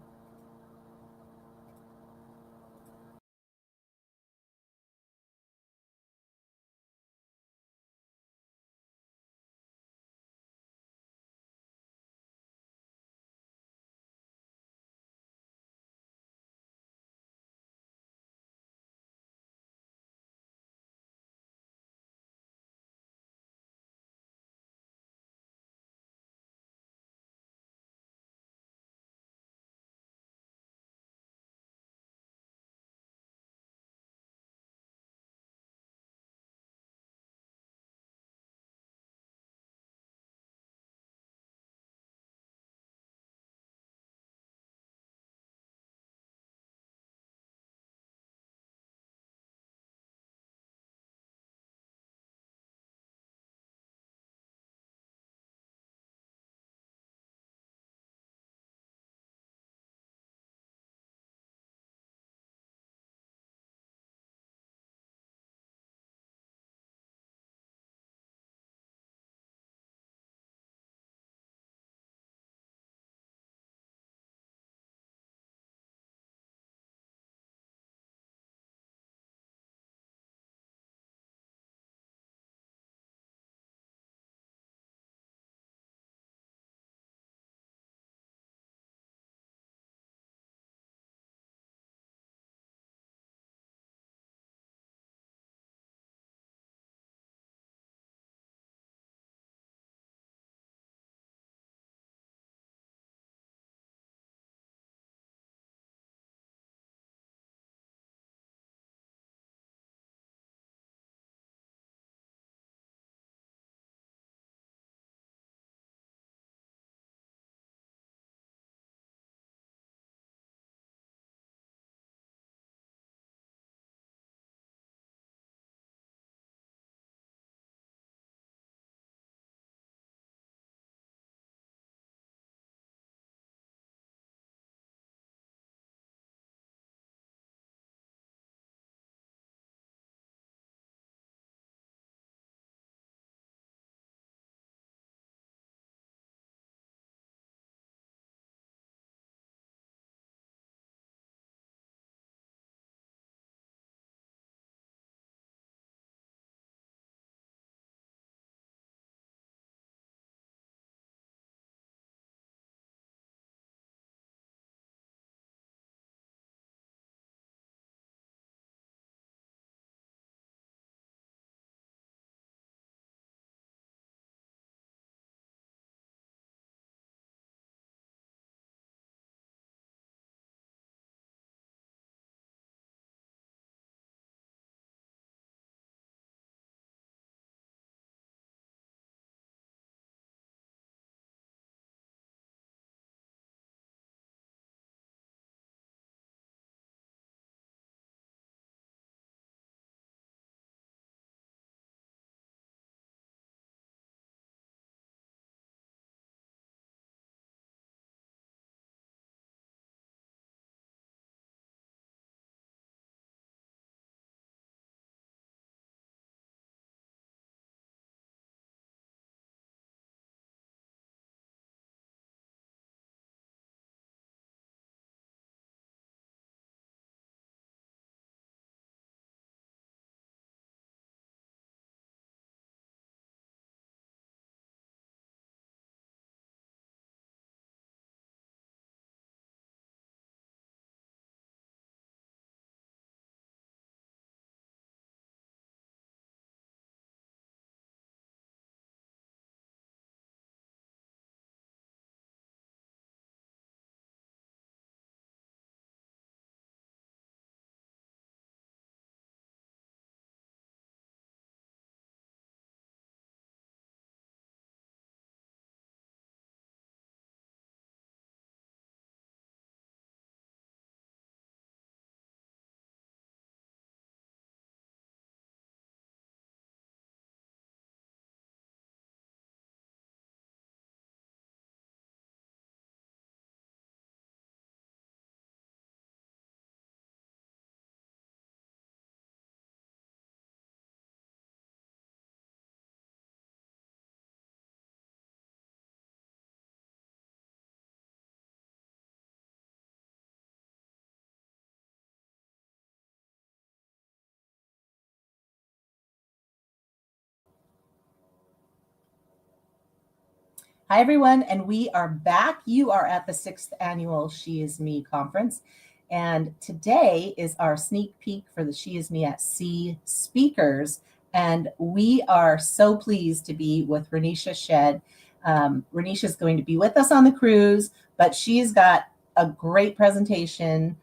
Hi, everyone, and we are back. You are at the 6th annual She Is Me conference, and today is our sneak peek for the She Is Me at Sea speakers, and we are so pleased to be with Renisha Shed. Renisha is going to be with us on the cruise, but she's got a great presentation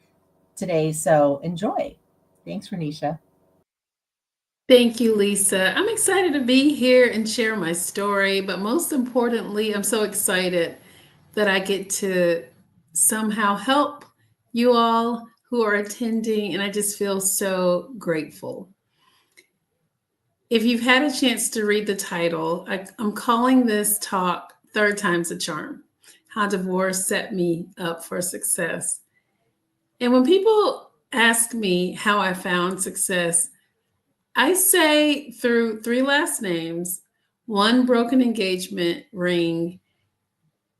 today, so enjoy. Thanks, Renisha. Thank you, Lisa. I'm excited to be here and share my story, but most importantly, I'm so excited that I get to somehow help you all who are attending, and I just feel so grateful. If you've had a chance to read the title, I'm calling this talk Third Time's a Charm, How Divorce Set Me Up for Success. And when people ask me how I found success, I say through 3 last names, 1 broken engagement ring,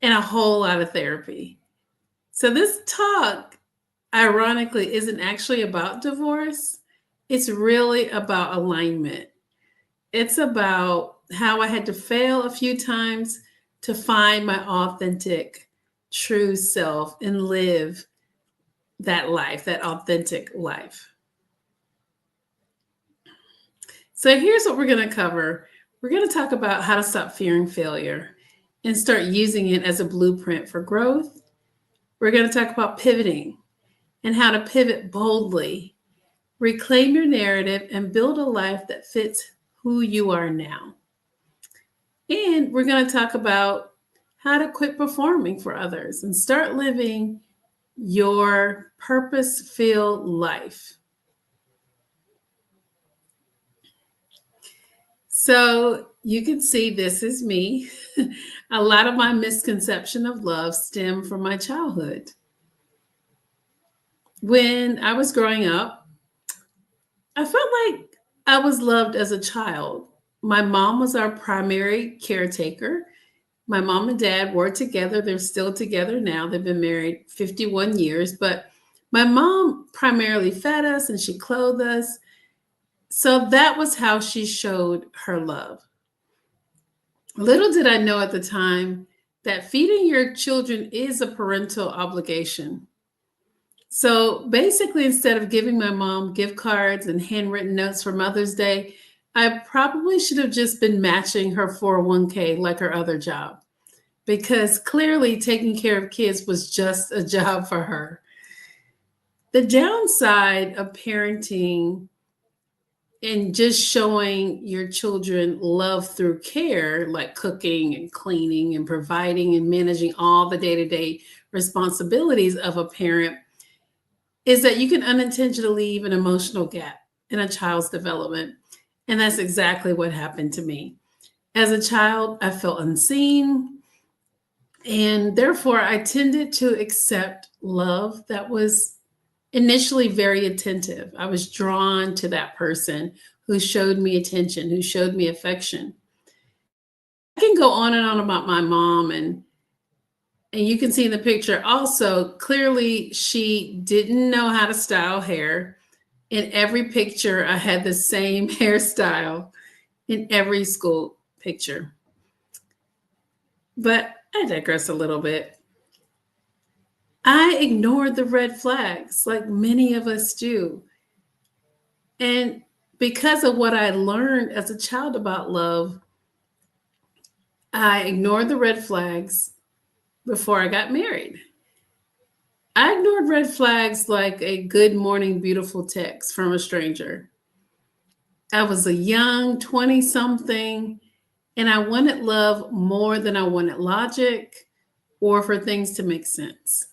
and a whole lot of therapy. So this talk, ironically, isn't actually about divorce. It's really about alignment. It's about how I had to fail a few times to find my authentic, true self and live that life, that authentic life. So here's what we're going to cover. We're going to talk about how to stop fearing failure and start using it as a blueprint for growth. We're going to talk about pivoting and how to pivot boldly, reclaim your narrative, and build a life that fits who you are now. And we're going to talk about how to quit performing for others and start living your purpose-filled life. So you can see this is me. A lot of my misconception of love stem from my childhood. When I was growing up, I felt like I was loved as a child. My mom was our primary caretaker. My mom and dad were together. They're still together now. They've been married 51 years, but my mom primarily fed us and she clothed us. So that was how she showed her love. Little did I know at the time that feeding your children is a parental obligation. So basically, instead of giving my mom gift cards and handwritten notes for Mother's Day, I probably should have just been matching her 401k like her other job, because clearly taking care of kids was just a job for her. The downside of parenting and just showing your children love through care, like cooking and cleaning and providing and managing all the day-to-day responsibilities of a parent, is that you can unintentionally leave an emotional gap in a child's development. And that's exactly what happened to me. As a child, I felt unseen, and therefore I tended to accept love that was initially very attentive. I was drawn to that person who showed me attention, who showed me affection. I can go on and on about my mom, and you can see in the picture also, clearly she didn't know how to style hair. In every picture, I had the same hairstyle in every school picture. But I digress a little bit. I ignored the red flags like many of us do. And because of what I learned as a child about love, I ignored the red flags before I got married. I ignored red flags like a good morning, beautiful text from a stranger. I was a young 20-something, and I wanted love more than I wanted logic or for things to make sense.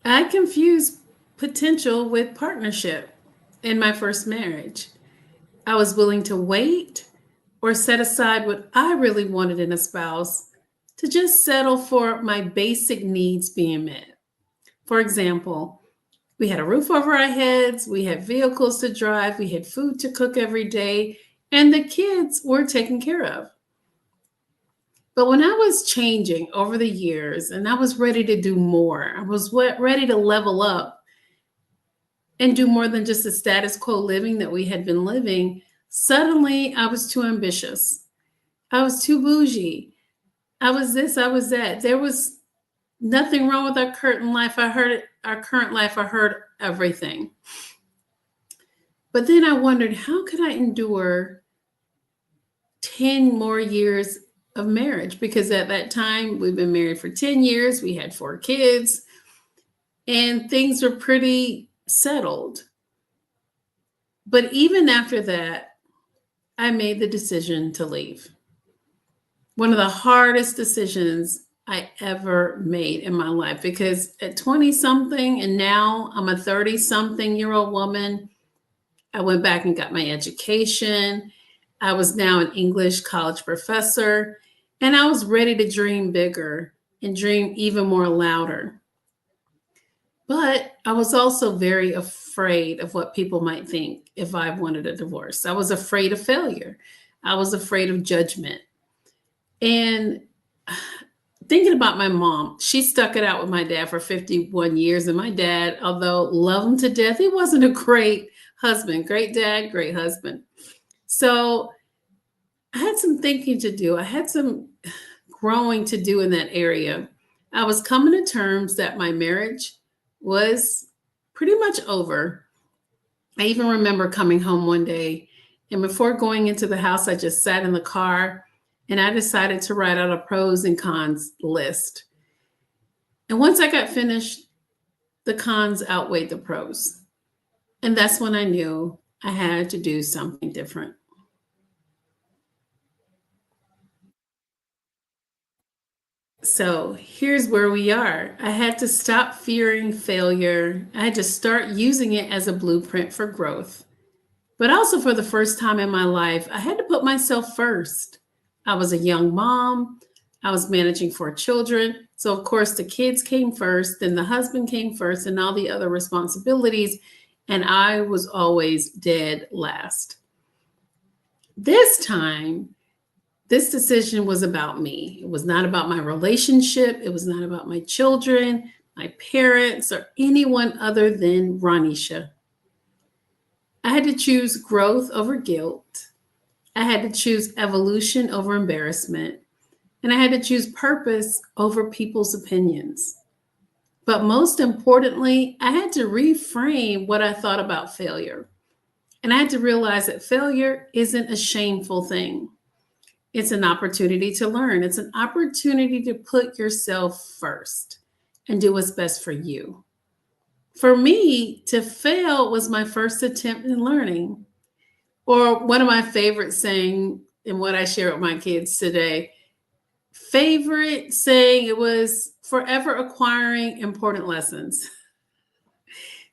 I confused potential with partnership in my first marriage. I was willing to wait or set aside what I really wanted in a spouse to just settle for my basic needs being met. For example, we had a roof over our heads, we had vehicles to drive, we had food to cook every day, and the kids were taken care of. But when I was changing over the years and I was ready to do more, I was ready to level up and do more than just the status quo living that we had been living, Suddenly, I was too ambitious. I was too bougie. I was this, I was that. There was nothing wrong with our current life. I heard everything. But then I wondered, how could I endure 10 more years of marriage? Because at that time, we've been married for 10 years. We had 4 kids, and things were pretty settled. But even after that, I made the decision to leave. One of the hardest decisions I ever made in my life, because at 20 something and now I'm a 30 something year old woman, I went back and got my education. I was now an English college professor, and I was ready to dream bigger and dream even more louder. But I was also very afraid of what people might think if I wanted a divorce. I was afraid of failure. I was afraid of judgment. And thinking about my mom, she stuck it out with my dad for 51 years. And my dad, although loved him to death, he wasn't a great husband. Great dad, great husband. So I had some thinking to do. I had some growing to do in that area. I was coming to terms that my marriage was pretty much over. I even remember coming home one day, and before going into the house, I just sat in the car and I decided to write out a pros and cons list. And once I got finished, the cons outweighed the pros. And that's when I knew I had to do something different. So here's where we are. I had to stop fearing failure. I had to start using it as a blueprint for growth. But also, for the first time in my life, I had to put myself first. I was a young mom. I was managing 4 children. So, of course, the kids came first, then the husband came first, and all the other responsibilities. And I was always dead last. This time, this decision was about me. It was not about my relationship. It was not about my children, my parents, or anyone other than Ronisha. I had to choose growth over guilt. I had to choose evolution over embarrassment. And I had to choose purpose over people's opinions. But most importantly, I had to reframe what I thought about failure. And I had to realize that failure isn't a shameful thing. It's an opportunity to learn. It's an opportunity to put yourself first and do what's best for you. For me, to fail was my first attempt in learning. Or one of my favorite saying, and what I share with my kids today, favorite saying, it was forever acquiring important lessons.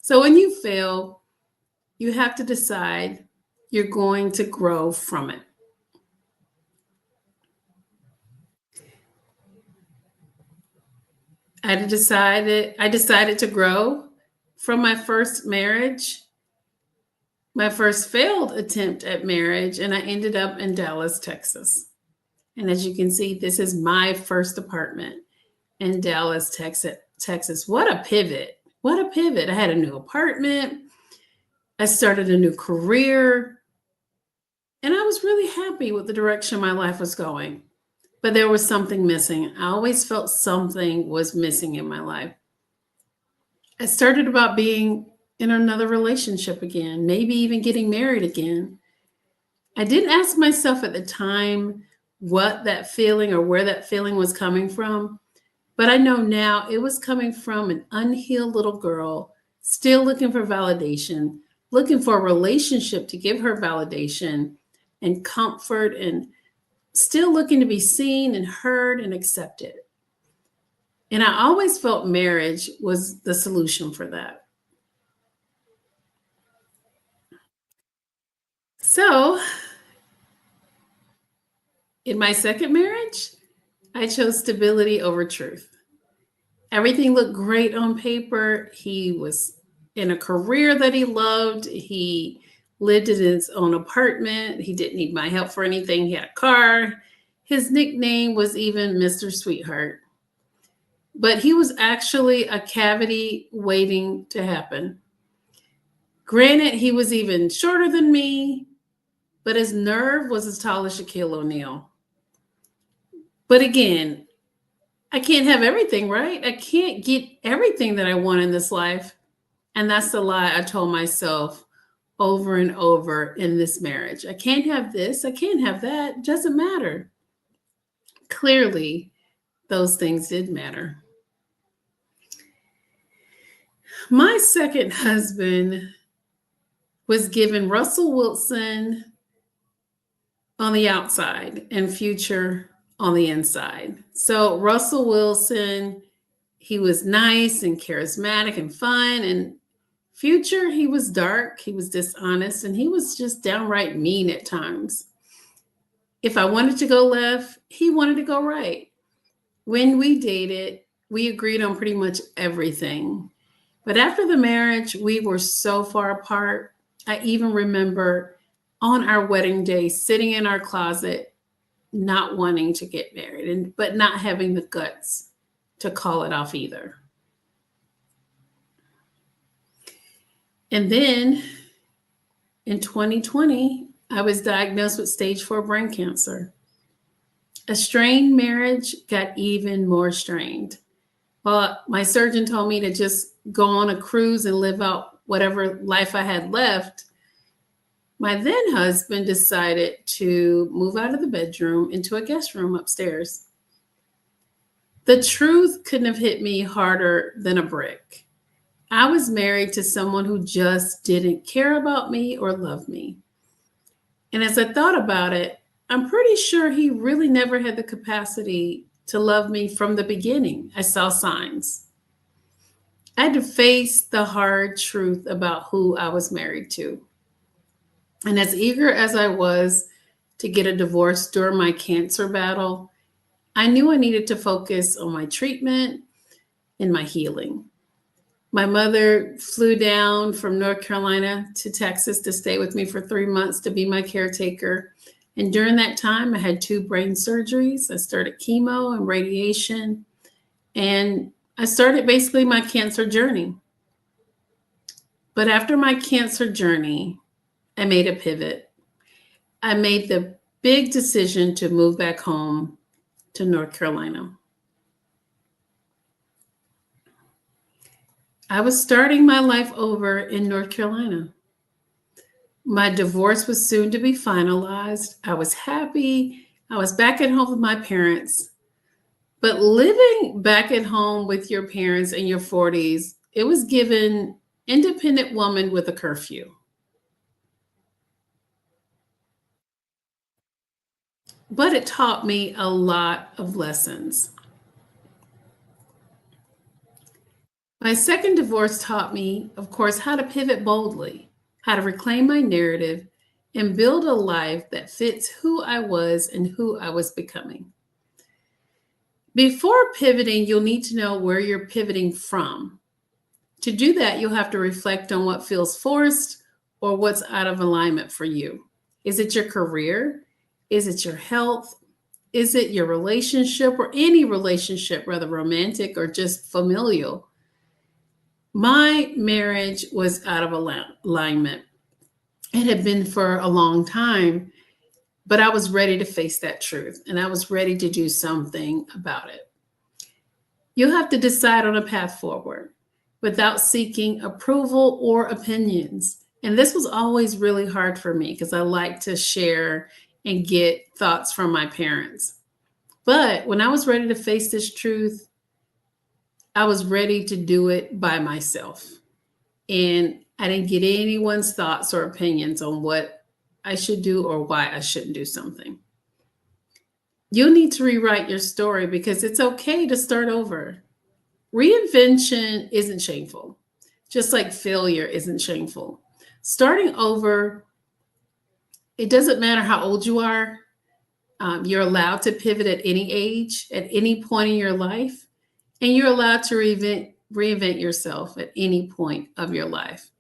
So when you fail, you have to decide you're going to grow from it. I decided to grow from my first marriage, my first failed attempt at marriage, and I ended up in Dallas, Texas. And as you can see, this is my first apartment in Dallas, Texas. What a pivot. What a pivot. I had a new apartment. I started a new career. And I was really happy with the direction my life was going. But there was something missing. I always felt something was missing in my life. I started about being in another relationship again, maybe even getting married again. I didn't ask myself at the time what that feeling or where that feeling was coming from, but I know now it was coming from an unhealed little girl, still looking for validation, looking for a relationship to give her validation and comfort, and still looking to be seen and heard and accepted. And I always felt marriage was the solution for that. So, in my second marriage, I chose stability over truth. Everything looked great on paper. He was in a career that he loved. He lived in his own apartment. He didn't need my help for anything. He had a car. His nickname was even Mr. Sweetheart. But he was actually a cavity waiting to happen. Granted, he was even shorter than me. but his nerve was as tall as Shaquille O'Neal. But again, I can't have everything, right? I can't get everything that I want in this life. And that's the lie I told myself over and over in this marriage. I can't have this. I can't have that. It doesn't matter. Clearly, those things did matter. My second husband was given Russell Wilson on the outside and Future on the inside. So Russell Wilson, he was nice and charismatic and fun. And Future, he was dark, he was dishonest, and he was just downright mean at times. If I wanted to go left, he wanted to go right. When we dated, we agreed on pretty much everything. But after the marriage, we were so far apart. I even remember on our wedding day, sitting in our closet, not wanting to get married, but not having the guts to call it off either. And then in 2020, I was diagnosed with stage 4 brain cancer. A strained marriage got even more strained. Well, my surgeon told me to just go on a cruise and live out whatever life I had left. My then husband decided to move out of the bedroom into a guest room upstairs. The truth couldn't have hit me harder than a brick. I was married to someone who just didn't care about me or love me. And as I thought about it, I'm pretty sure he really never had the capacity to love me from the beginning. I saw signs. I had to face the hard truth about who I was married to. And as eager as I was to get a divorce during my cancer battle, I knew I needed to focus on my treatment and my healing. My mother flew down from North Carolina to Texas to stay with me for 3 months to be my caretaker. And during that time, I had 2 brain surgeries. I started chemo and radiation, and I started basically my cancer journey. But after my cancer journey, I made a pivot. I made the big decision to move back home to North Carolina. I was starting my life over in North Carolina. My divorce was soon to be finalized. I was happy. I was back at home with my parents. But living back at home with your parents in your 40s, it was given independent woman with a curfew. But it taught me a lot of lessons. My second divorce taught me, of course, how to pivot boldly, how to reclaim my narrative, and build a life that fits who I was and who I was becoming. Before pivoting, you'll need to know where you're pivoting from. To do that, you'll have to reflect on what feels forced or what's out of alignment for you. Is it your career? Is it your health? Is it your relationship or any relationship, whether romantic or just familial? My marriage was out of alignment. It had been for a long time, but I was ready to face that truth and I was ready to do something about it. You'll have to decide on a path forward without seeking approval or opinions. And this was always really hard for me because I like to share and get thoughts from my parents. But when I was ready to face this truth, I was ready to do it by myself. And I didn't get anyone's thoughts or opinions on what I should do or why I shouldn't do something. You'll need to rewrite your story because it's okay to start over. Reinvention isn't shameful, just like failure isn't shameful. Starting over, it doesn't matter how old you are. You're allowed to pivot at any age, at any point in your life, and you're allowed to reinvent yourself at any point of your life.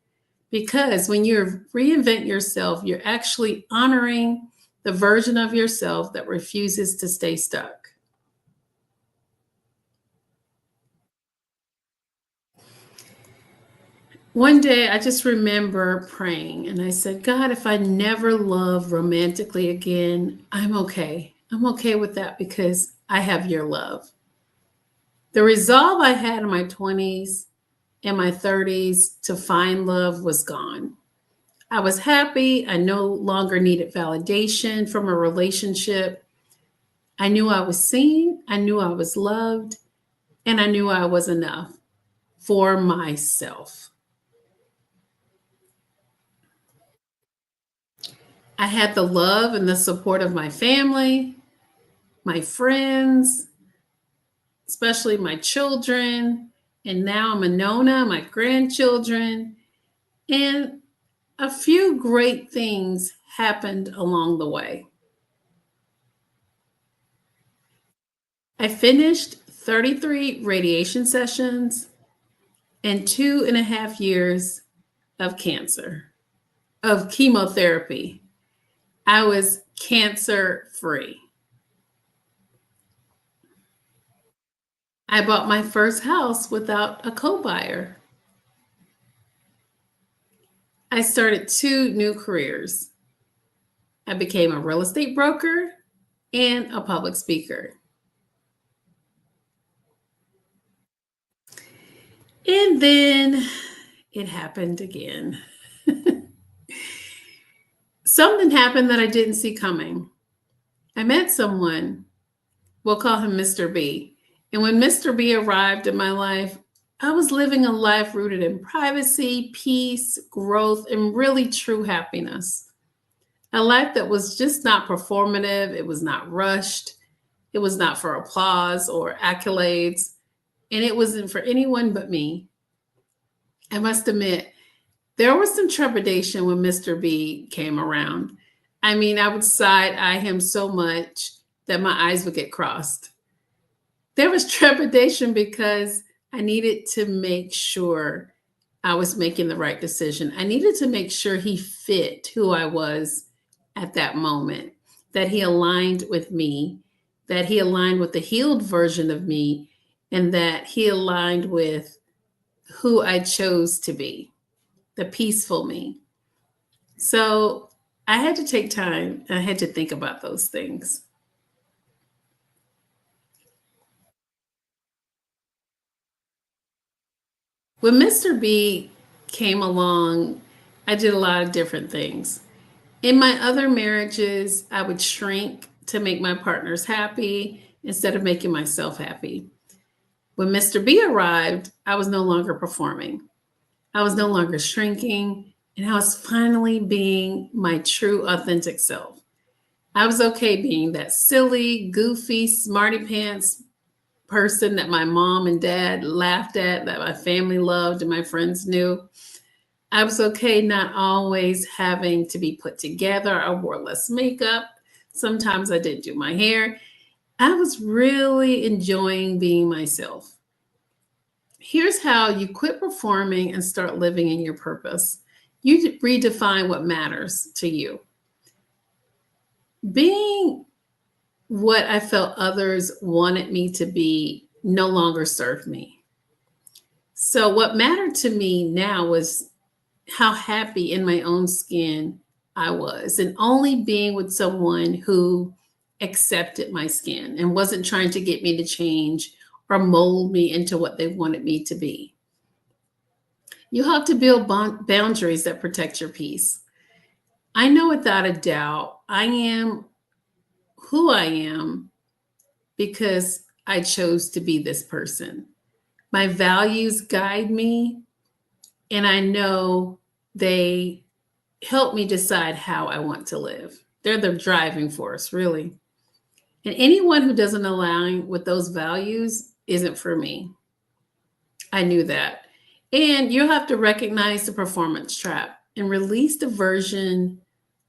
Because when you reinvent yourself, you're actually honoring the version of yourself that refuses to stay stuck. One day I just remember praying and I said, God, if I never love romantically again, I'm okay. I'm okay with that because I have your love. The resolve I had in my 20s and my 30s to find love was gone. I was happy. I no longer needed validation from a relationship. I knew I was seen. I knew I was loved. And I knew I was enough for myself. I had the love and the support of my family, my friends, especially my children. And now I'm a Nona, my grandchildren. And a few great things happened along the way. I finished 33 radiation sessions and 2.5 years of chemotherapy. I was cancer free. I bought my first house without a co-buyer. I started 2 new careers. I became a real estate broker and a public speaker. And then it happened again. Something happened that I didn't see coming. I met someone, we'll call him Mr. B. And when Mr. B arrived in my life, I was living a life rooted in privacy, peace, growth, and really true happiness. A life that was just not performative. It was not rushed. It was not for applause or accolades. And it wasn't for anyone but me. I must admit, there was some trepidation when Mr. B came around. I mean, I would side eye him so much that my eyes would get crossed. There was trepidation because I needed to make sure I was making the right decision. I needed to make sure he fit who I was at that moment, that he aligned with me, that he aligned with the healed version of me, and that he aligned with who I chose to be, the peaceful me. So I had to take time. I had to think about those things. When Mr. B came along, I did a lot of different things. In my other marriages, I would shrink to make my partners happy instead of making myself happy. When Mr. B arrived, I was no longer performing. I was no longer shrinking, and I was finally being my true, authentic self. I was okay being that silly, goofy, smarty pants person that my mom and dad laughed at, that my family loved and my friends knew. I was okay not always having to be put together. I wore less makeup. Sometimes I didn't do my hair. I was really enjoying being myself. Here's how you quit performing and start living in your purpose. You redefine what matters to you. Being what I felt others wanted me to be no longer served me. So what mattered to me now was how happy in my own skin I was, and only being with someone who accepted my skin and wasn't trying to get me to change or mold me into what they wanted me to be. You have to build boundaries that protect your peace. I know without a doubt I am who I am because I chose to be this person. My values guide me, and I know they help me decide how I want to live. They're the driving force, really. And anyone who doesn't align with those values isn't for me. I knew that. And you'll have to recognize the performance trap and release the version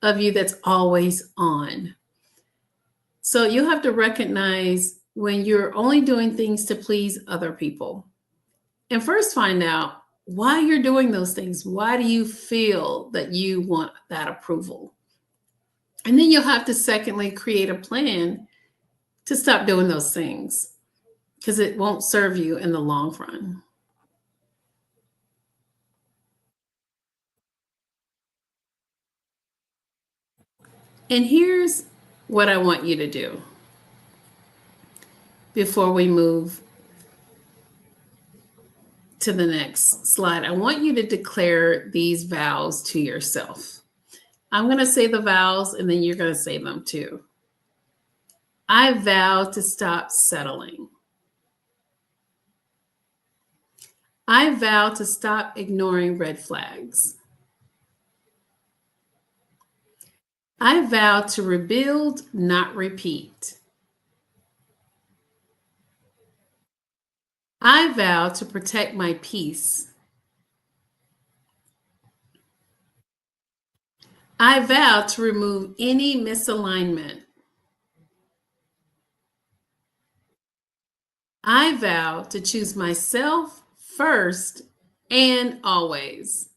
of you that's always on. So you'll have to recognize when you're only doing things to please other people. And first find out why you're doing those things. Why do you feel that you want that approval? And then you'll have to secondly create a plan to stop doing those things because it won't serve you in the long run. And here's what I want you to do before we move to the next slide. I want you to declare these vows to yourself. I'm going to say the vows and then you're going to say them too. I vow to stop settling. I vow to stop ignoring red flags. I vow to rebuild, not repeat. I vow to protect my peace. I vow to remove any misalignment. I vow to choose myself first and always.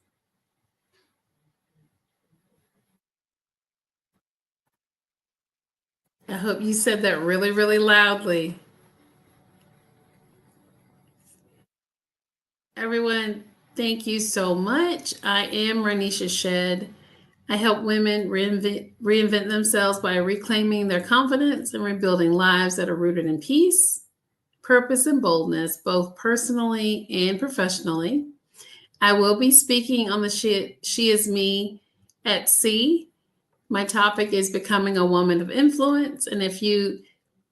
I hope you said that really, really loudly. Everyone, thank you so much. I am Ranisha Shed. I help women reinvent themselves by reclaiming their confidence and rebuilding lives that are rooted in peace, purpose, and boldness, both personally and professionally. I will be speaking on the She Is Me at Sea. My topic is becoming a woman of influence. And if you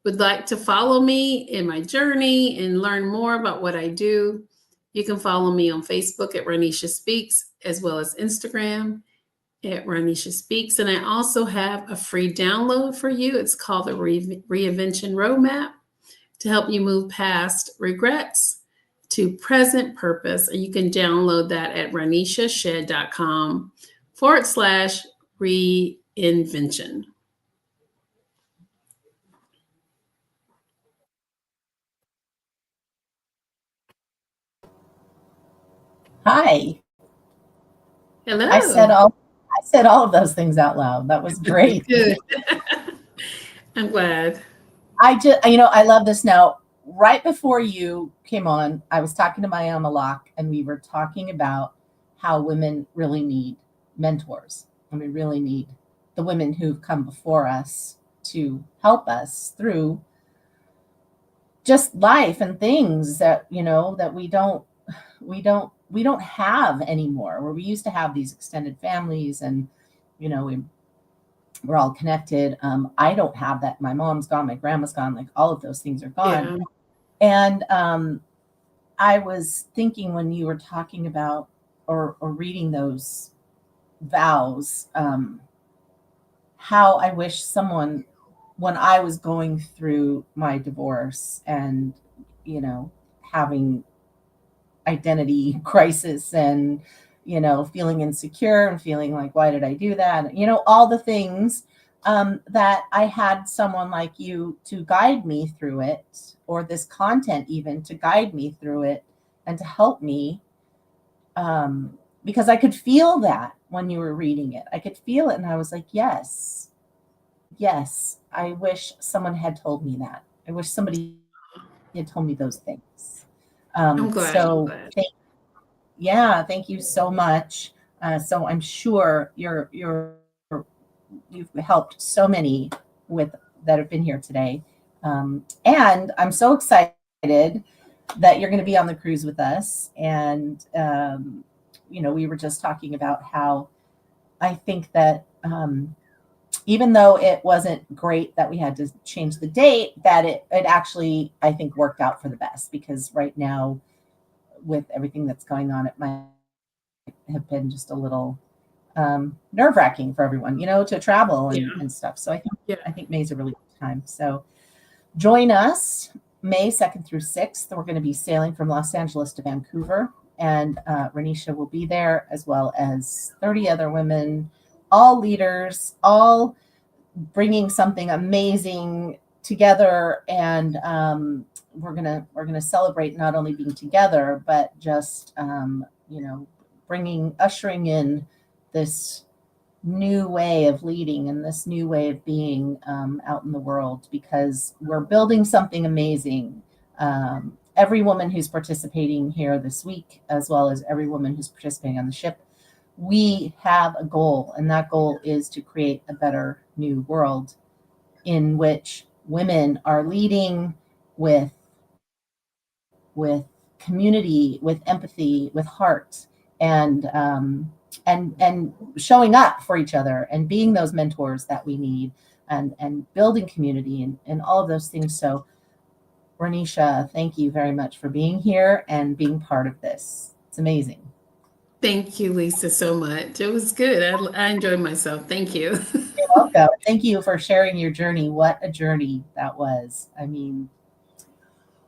would like to follow me in my journey and learn more about what I do, you can follow me on Facebook at Ranisha Speaks, as well as Instagram at Ranisha Speaks. And I also have a free download for you. It's called the Reinvention Roadmap to help you move past regrets to present purpose. And you can download that at ranishashed.com/reinvention. Hi. Hello. I said all of those things out loud. That was great. Good. I'm glad. I love this. Now, right before you came on, I was talking to Maya Malak, and we were talking about how women really need mentors. And we really need the women who've come before us to help us through just life and things that, that we don't have anymore, where we used to have these extended families and, we're all connected. I don't have that. My mom's gone, my grandma's gone, like all of those things are gone. Yeah. And I was thinking when you were talking about or reading those vows, how I wish someone, when I was going through my divorce and, having identity crisis and, feeling insecure and feeling like, why did I do that? All the things that I had someone like you to guide me through it, or this content even to guide me through it and to help me. Because I could feel that when you were reading it. I could feel it. And I was like, yes, I wish someone had told me that. I wish somebody had told me those things. I'm glad. So thank you so much. So I'm sure you've helped so many that have been here today. And I'm so excited that you're going to be on the cruise with us. And, we were just talking about how I think that even though it wasn't great that we had to change the date, that it actually, I think, worked out for the best, because right now, with everything that's going on, it might have been just a little nerve-wracking for everyone, to travel and stuff. So I think May's a really good time. So join us May 2nd through 6th. We're going to be sailing from Los Angeles to Vancouver, and Ranisha will be there, as well as 30 other women, all leaders, all bringing something amazing together. And we're gonna celebrate not only being together, but just ushering in this new way of leading and this new way of being out in the world, because we're building something amazing. Every woman who's participating here this week, as well as every woman who's participating on the ship, we have a goal, and that goal is to create a better new world in which women are leading with community, with empathy, with heart, and showing up for each other and being those mentors that we need, and building community, and all of those things. So, Bernicia, thank you very much for being here and being part of this. It's amazing. Thank you, Lisa, so much. It was good. I enjoyed myself. Thank you. You're welcome. Thank you for sharing your journey. What a journey that was. I mean,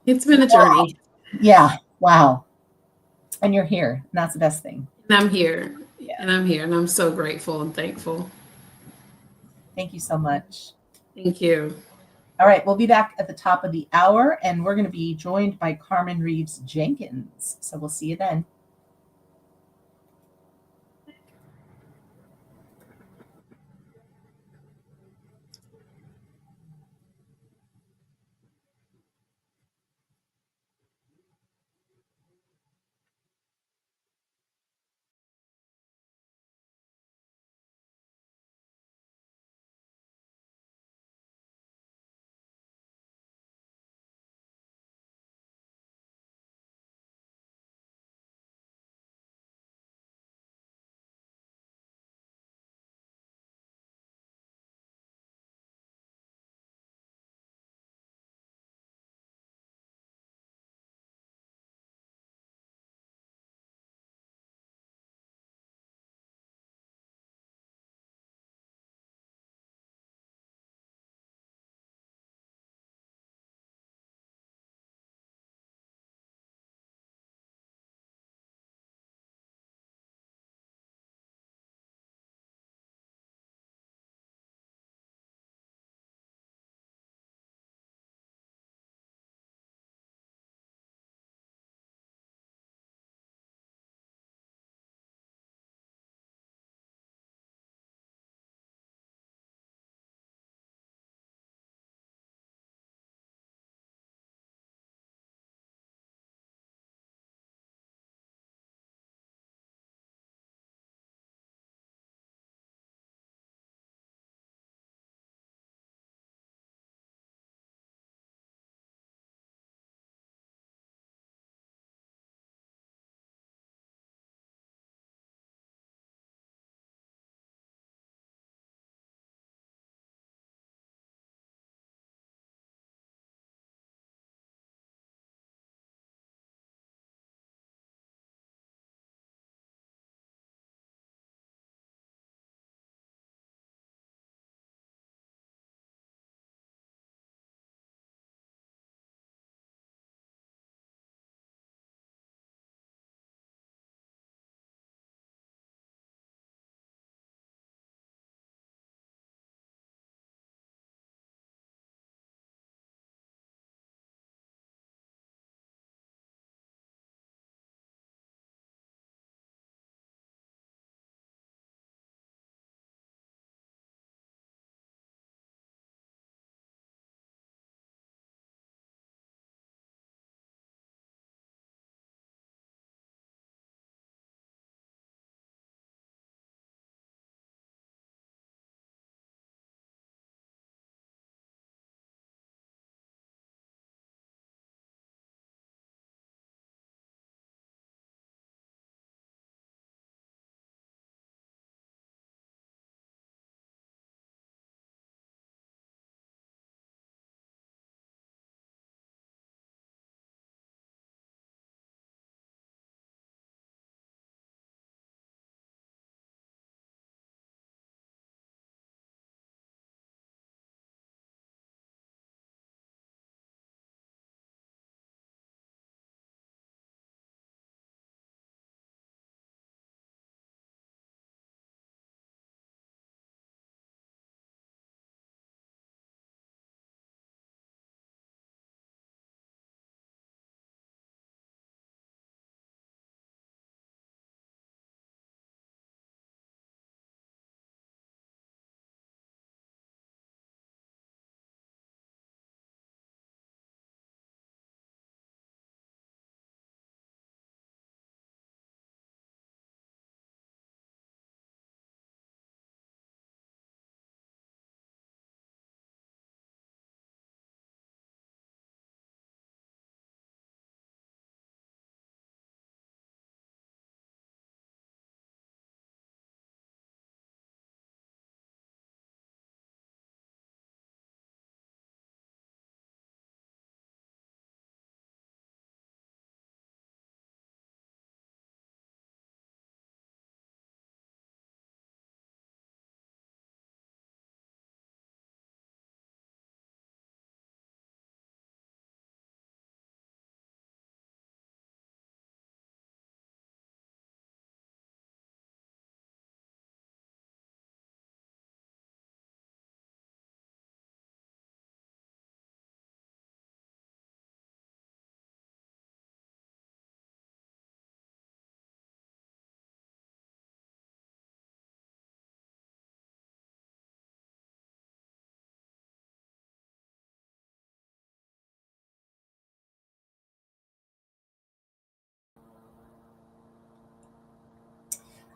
It's been a journey. yeah, wow. And you're here, and that's the best thing. And I'm here. Yeah. And I'm here. And I'm so grateful and thankful. Thank you so much. Thank you. All right, we'll be back at the top of the hour, and we're going to be joined by Carmen Reeves Jenkins. So we'll see you then.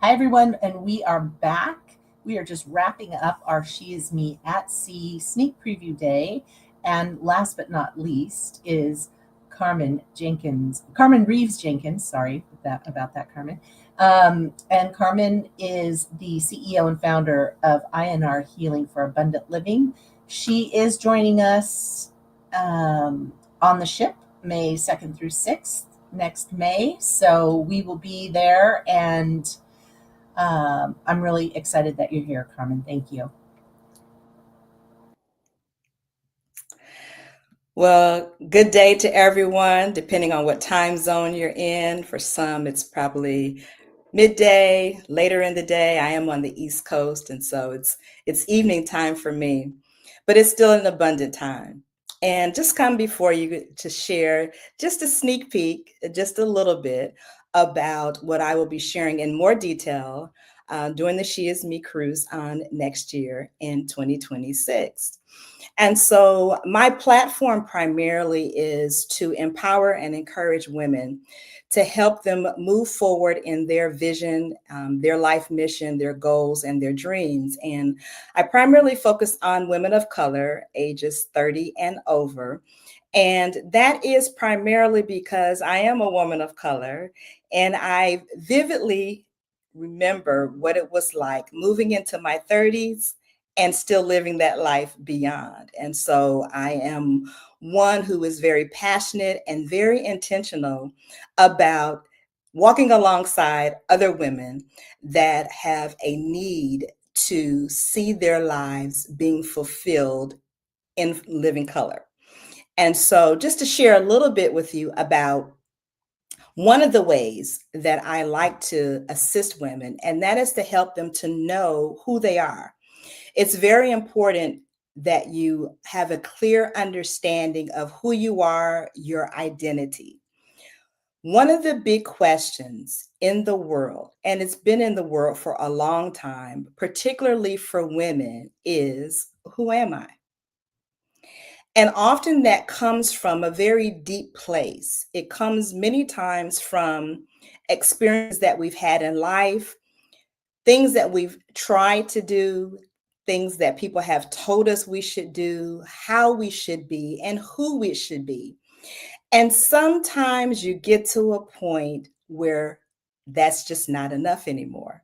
Hi, everyone, and we are back. We are just wrapping up our She Is Me at Sea sneak preview day. And last but not least is Carmen Reeves Jenkins. Sorry about that, Carmen. And Carmen is the CEO and founder of INR Healing for Abundant Living. She is joining us on the ship May 2nd through 6th next May. So we will be there, and I'm really excited that you're here, Carmen. Thank you. Well, good day to everyone, depending on what time zone you're in. For some, it's probably midday, later in the day. I am on the East Coast, and so it's evening time for me, but it's still an abundant time. And just come before you to share just a sneak peek, just a little bit about what I will be sharing in more detail during the She Is Me cruise on next year in 2026. And so my platform primarily is to empower and encourage women to help them move forward in their vision, their life mission, their goals, and their dreams. And I primarily focus on women of color, ages 30 and over. And that is primarily because I am a woman of color, and I vividly remember what it was like moving into my 30s and still living that life beyond. And so I am one who is very passionate and very intentional about walking alongside other women that have a need to see their lives being fulfilled in living color. And so just to share a little bit with you about one of the ways that I like to assist women, and that is to help them to know who they are. It's very important that you have a clear understanding of who you are, your identity. One of the big questions in the world, and it's been in the world for a long time, particularly for women, is who am I? And often that comes from a very deep place. It comes many times from experiences that we've had in life, things that we've tried to do, things that people have told us we should do, how we should be, and who we should be. And sometimes you get to a point where that's just not enough anymore.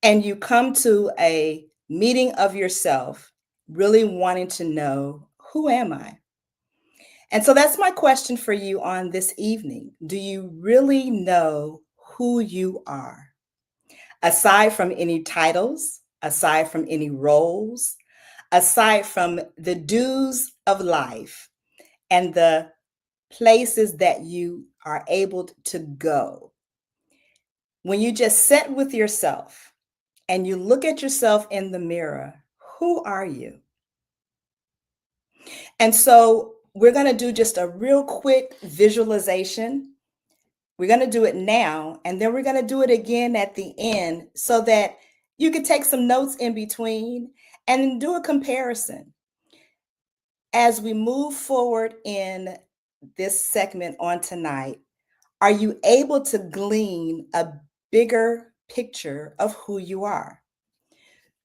And you come to a meeting of yourself, really wanting to know, who am I? And so that's my question for you on this evening. Do you really know who you are? Aside from any titles, aside from any roles, aside from the dues of life and the places that you are able to go. When you just sit with yourself and you look at yourself in the mirror, who are you? And so we're going to do just a real quick visualization. We're going to do it now, and then we're going to do it again at the end so that you can take some notes in between and do a comparison. As we move forward in this segment on tonight, are you able to glean a bigger picture of who you are?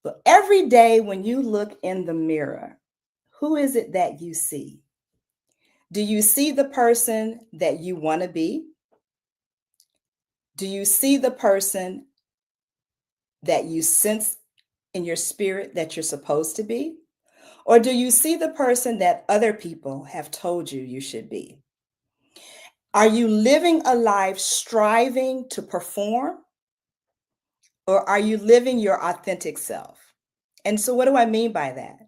But every day when you look in the mirror, who is it that you see? Do you see the person that you want to be? Do you see the person that you sense in your spirit that you're supposed to be? Or do you see the person that other people have told you you should be? Are you living a life striving to perform? Or are you living your authentic self? And so, what do I mean by that?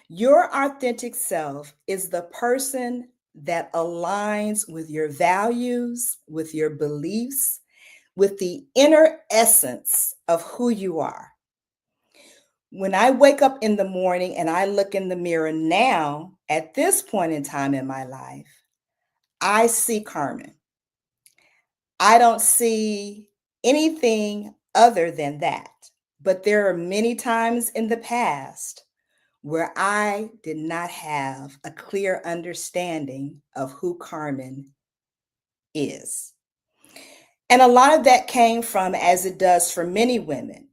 Your authentic self is the person that aligns with your values, with your beliefs, with the inner essence of who you are. When I wake up in the morning and I look in the mirror now, at this point in time in my life, I see Carmen. I don't see anything other than that. But there are many times in the past where I did not have a clear understanding of who Carmen is. And a lot of that came from, as it does for many women,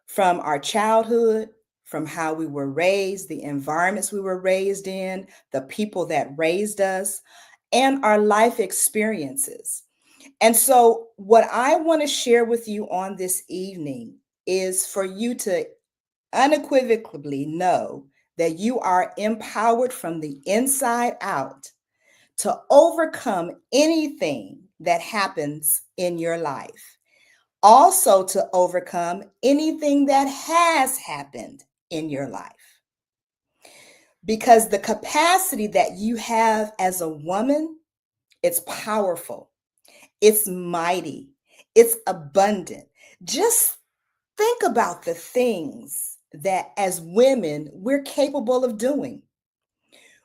from our childhood, from how we were raised, the environments we were raised in, the people that raised us, and our life experiences. And so, what I want to share with you on this evening is for you to unequivocally know that you are empowered from the inside out to overcome anything that happens in your life. Also, to overcome anything that has happened in your life. Because the capacity that you have as a woman, it's powerful, it's mighty, it's abundant. Just think about the things that as women we're capable of doing.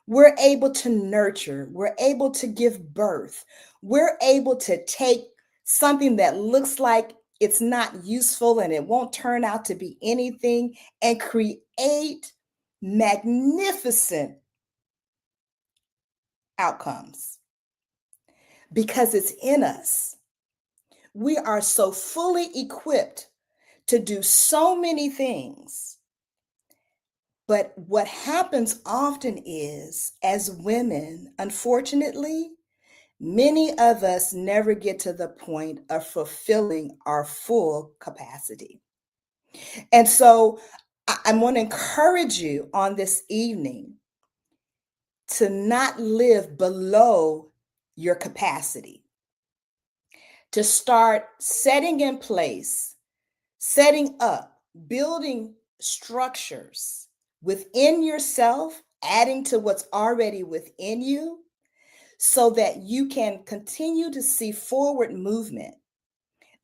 We're able to nurture, we're able to give birth, we're able to take something that looks like it's not useful and it won't turn out to be anything and create magnificent outcomes because it's in us. We are so fully equipped to do so many things. But what happens often is, as women, unfortunately, many of us never get to the point of fulfilling our full capacity. And so I want to encourage you on this evening to not live below your capacity, to start setting in place, setting up, building structures within yourself, adding to what's already within you, so that you can continue to see forward movement,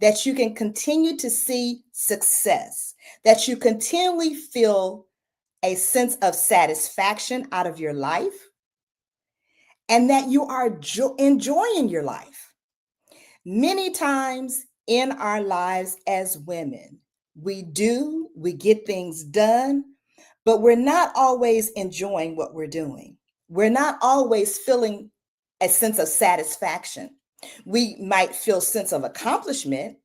that you can continue to see success, that you continually feel a sense of satisfaction out of your life, and that you are enjoying your life. Many times in our lives as women, we get things done, but we're not always enjoying what we're doing. We're not always feeling a sense of satisfaction. We might feel sense of accomplishment,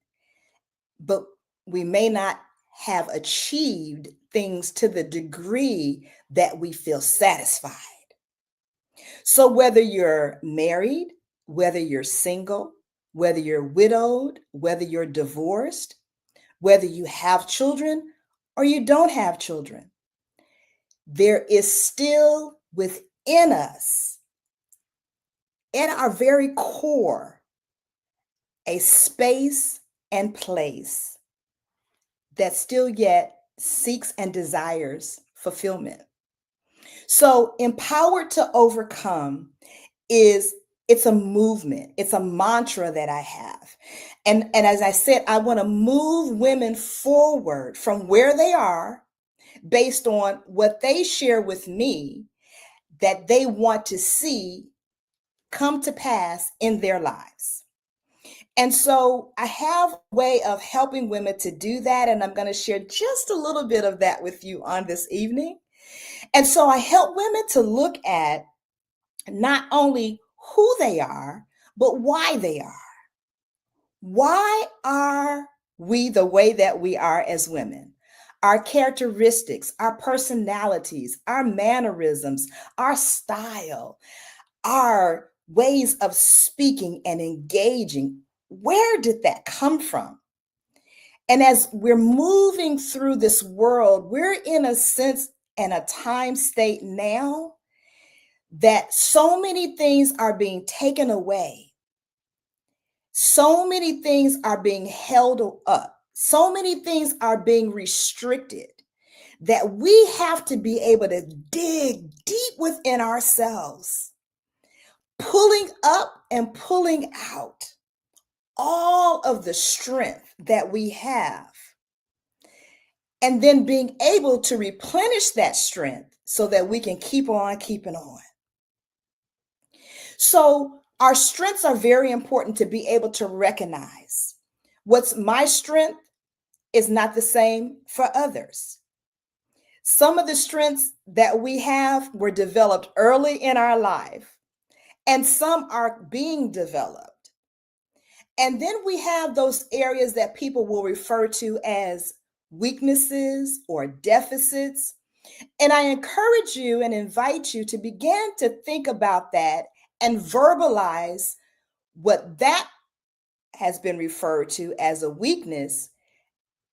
but we may not have achieved things to the degree that we feel satisfied. So whether you're married, whether you're single, whether you're widowed, whether you're divorced, whether you have children or you don't have children, there is still within us, at our very core, a space and place that still yet seeks and desires fulfillment. So empowered to overcome it's a movement, it's a mantra that I have. And as I said, I want to move women forward from where they are based on what they share with me that they want to see come to pass in their lives. And so I have a way of helping women to do that. And I'm going to share just a little bit of that with you on this evening. And so I help women to look at not only who they are, but why they are. Why are we the way that we are as women? Our characteristics, our personalities, our mannerisms, our style, our ways of speaking and engaging. Where did that come from? And as we're moving through this world, we're in a sense and a time state now that so many things are being taken away. So many things are being held up. So many things are being restricted that we have to be able to dig deep within ourselves, pulling up and pulling out all of the strength that we have, and then being able to replenish that strength so that we can keep on keeping on. So our strengths are very important to be able to recognize. What's my strength is not the same for others. Some of the strengths that we have were developed early in our life, and some are being developed. And then we have those areas that people will refer to as weaknesses or deficits. And I encourage you and invite you to begin to think about that and verbalize what that has been referred to as a weakness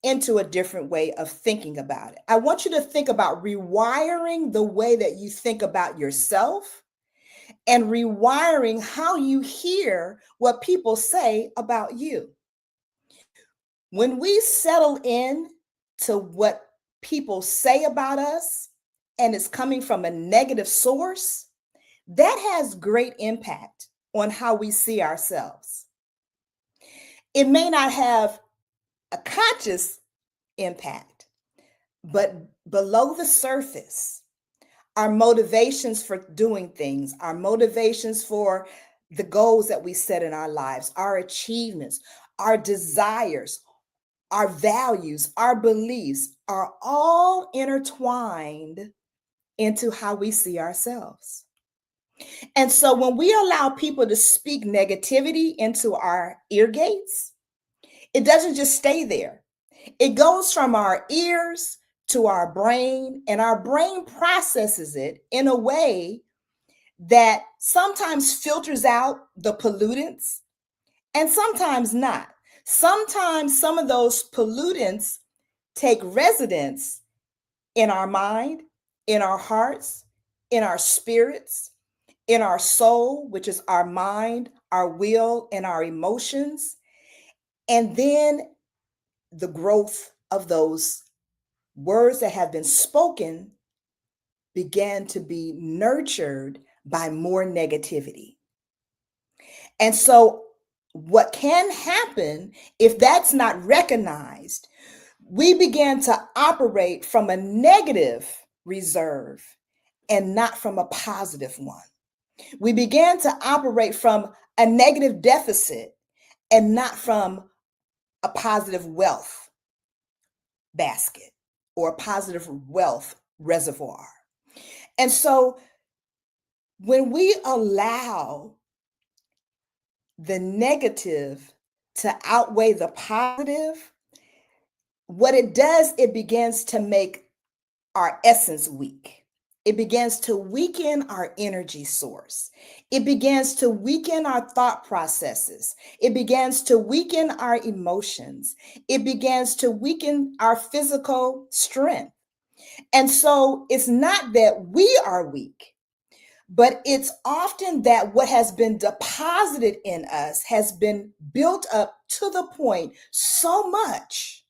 into a different way of thinking about it. I want you to think about rewiring the way that you think about yourself and rewiring how you hear what people say about you. When we settle in to what people say about us and it's coming from a negative source, that has great impact on how we see ourselves. It may not have a conscious impact, but below the surface, our motivations for doing things, our motivations for the goals that we set in our lives, our achievements, our desires, our values, our beliefs are all intertwined into how we see ourselves. And so when we allow people to speak negativity into our ear gates, it doesn't just stay there. It goes from our ears to our brain, and our brain processes it in a way that sometimes filters out the pollutants and sometimes not. Sometimes some of those pollutants take residence in our mind, in our hearts, in our spirits, in our soul, which is our mind, our will, and our emotions. And then the growth of those words that have been spoken began to be nurtured by more negativity. And so what can happen if that's not recognized, we began to operate from a negative reserve and not from a positive one. We began to operate from a negative deficit and not from a positive wealth basket or a positive wealth reservoir. And so when we allow the negative to outweigh the positive, what it does, it begins to make our essence weak. It begins to weaken our energy source. It begins to weaken our thought processes. It begins to weaken our emotions. It begins to weaken our physical strength. And so it's not that we are weak, but it's often that what has been deposited in us has been built up to the point so much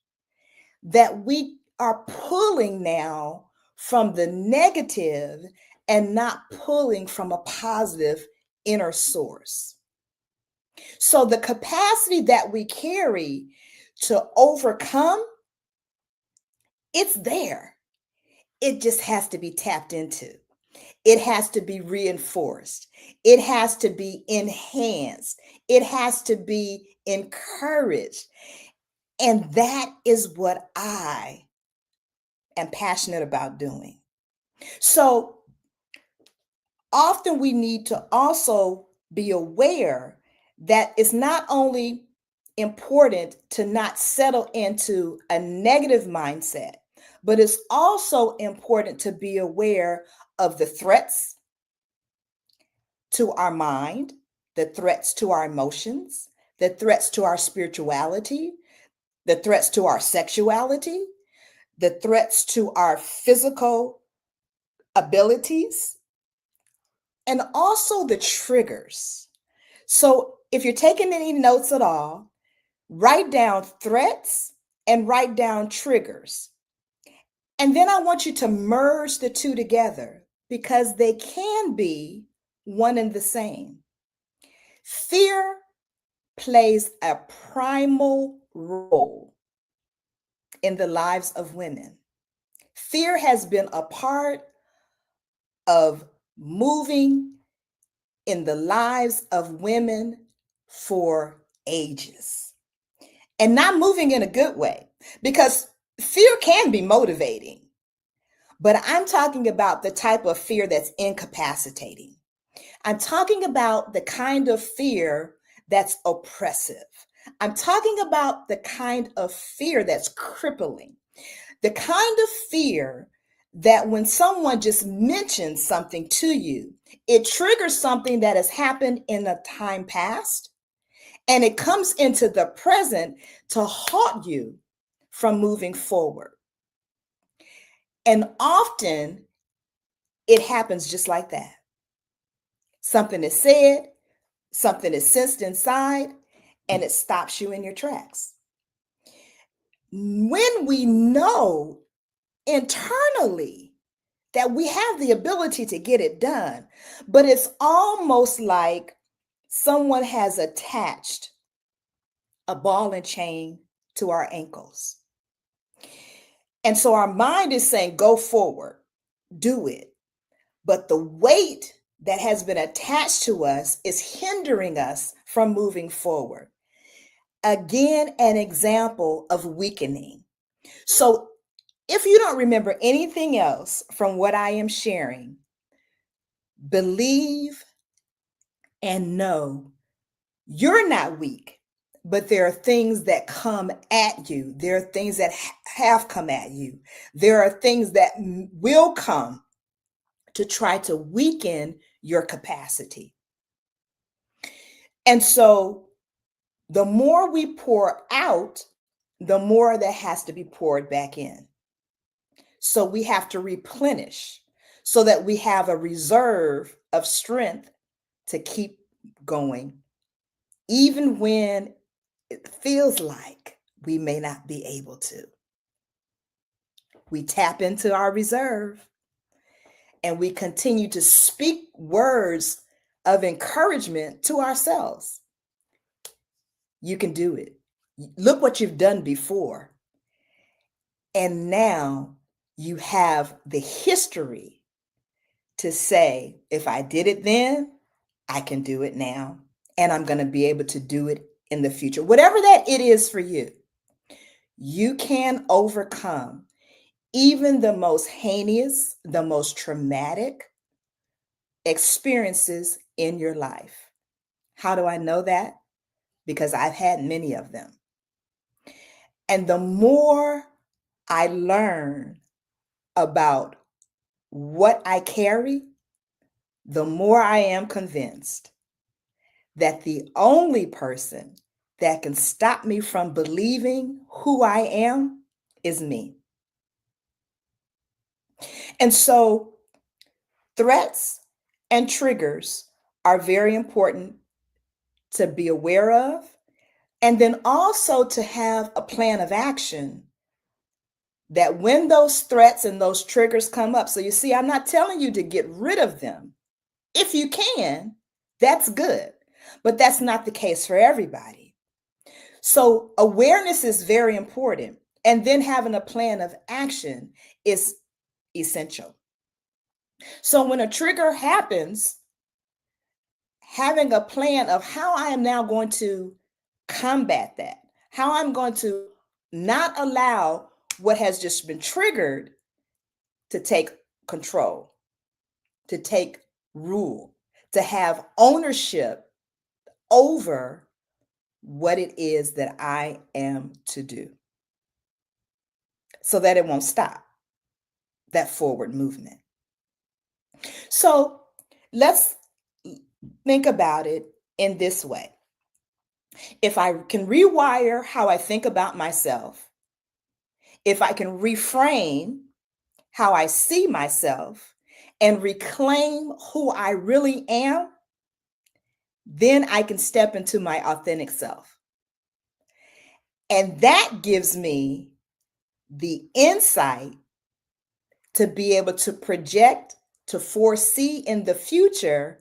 that we are pulling now from the negative and not pulling from a positive inner source. So the capacity that we carry to overcome, it's there. It just has to be tapped into. It has to be reinforced. It has to be enhanced. It has to be encouraged. And that is what I am passionate about doing. So often we need to also be aware that it's not only important to not settle into a negative mindset, but it's also important to be aware of the threats to our mind, the threats to our emotions, the threats to our spirituality, the threats to our sexuality, the threats to our physical abilities, and also the triggers. So if you're taking any notes at all, write down threats and write down triggers. And then I want you to merge the two together because they can be one and the same. Fear plays a primal role in the lives of women. Fear has been a part of moving in the lives of women for ages. And not moving in a good way, because fear can be motivating. But I'm talking about the type of fear that's incapacitating. I'm talking about the kind of fear that's oppressive. I'm talking about the kind of fear that's crippling, the kind of fear that when someone just mentions something to you, it triggers something that has happened in a time past, and it comes into the present to halt you from moving forward. And often it happens just like that. Something is said, something is sensed inside, and it stops you in your tracks. When we know internally that we have the ability to get it done, but it's almost like someone has attached a ball and chain to our ankles. And so our mind is saying, go forward, do it. But the weight that has been attached to us is hindering us from moving forward. Again, an example of weakening. So if you don't remember anything else from what I am sharing, believe and know you're not weak, but there are things that come at you. There are things that have come at you. There are things that will come to try to weaken your capacity. And so the more we pour out, the more that has to be poured back in. So we have to replenish so that we have a reserve of strength to keep going, even when it feels like we may not be able to. We tap into our reserve and we continue to speak words of encouragement to ourselves. You can do it. Look what you've done before. And now you have the history to say, if I did it then, I can do it now. And I'm going to be able to do it in the future. Whatever that it is for you, you can overcome even the most heinous, the most traumatic experiences in your life. How do I know that? Because I've had many of them. And the more I learn about what I carry, the more I am convinced that the only person that can stop me from believing who I am is me. And so threats and triggers are very important to be aware of, and then also to have a plan of action that when those threats and those triggers come up. So you see, I'm not telling you to get rid of them. If you can, that's good, but that's not the case for everybody. So awareness is very important, and then having a plan of action is essential. So when a trigger happens, having a plan of how I am now going to combat that, how I'm going to not allow what has just been triggered to take control, to take rule, to have ownership over what it is that I am to do, so that it won't stop that forward movement. So let's think about it in this way. If I can rewire how I think about myself, if I can reframe how I see myself and reclaim who I really am, then I can step into my authentic self. And that gives me the insight to be able to project, to foresee in the future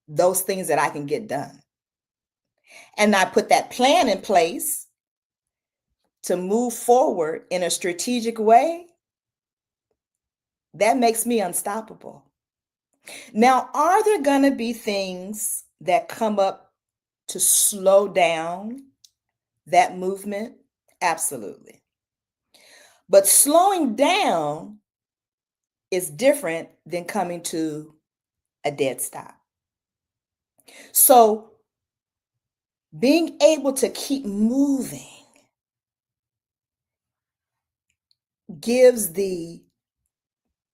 those things that I can get done. And I put that plan in place to move forward in a strategic way. That makes me unstoppable. Now, are there going to be things that come up to slow down that movement? Absolutely. But slowing down is different than coming to a dead stop. So being able to keep moving gives the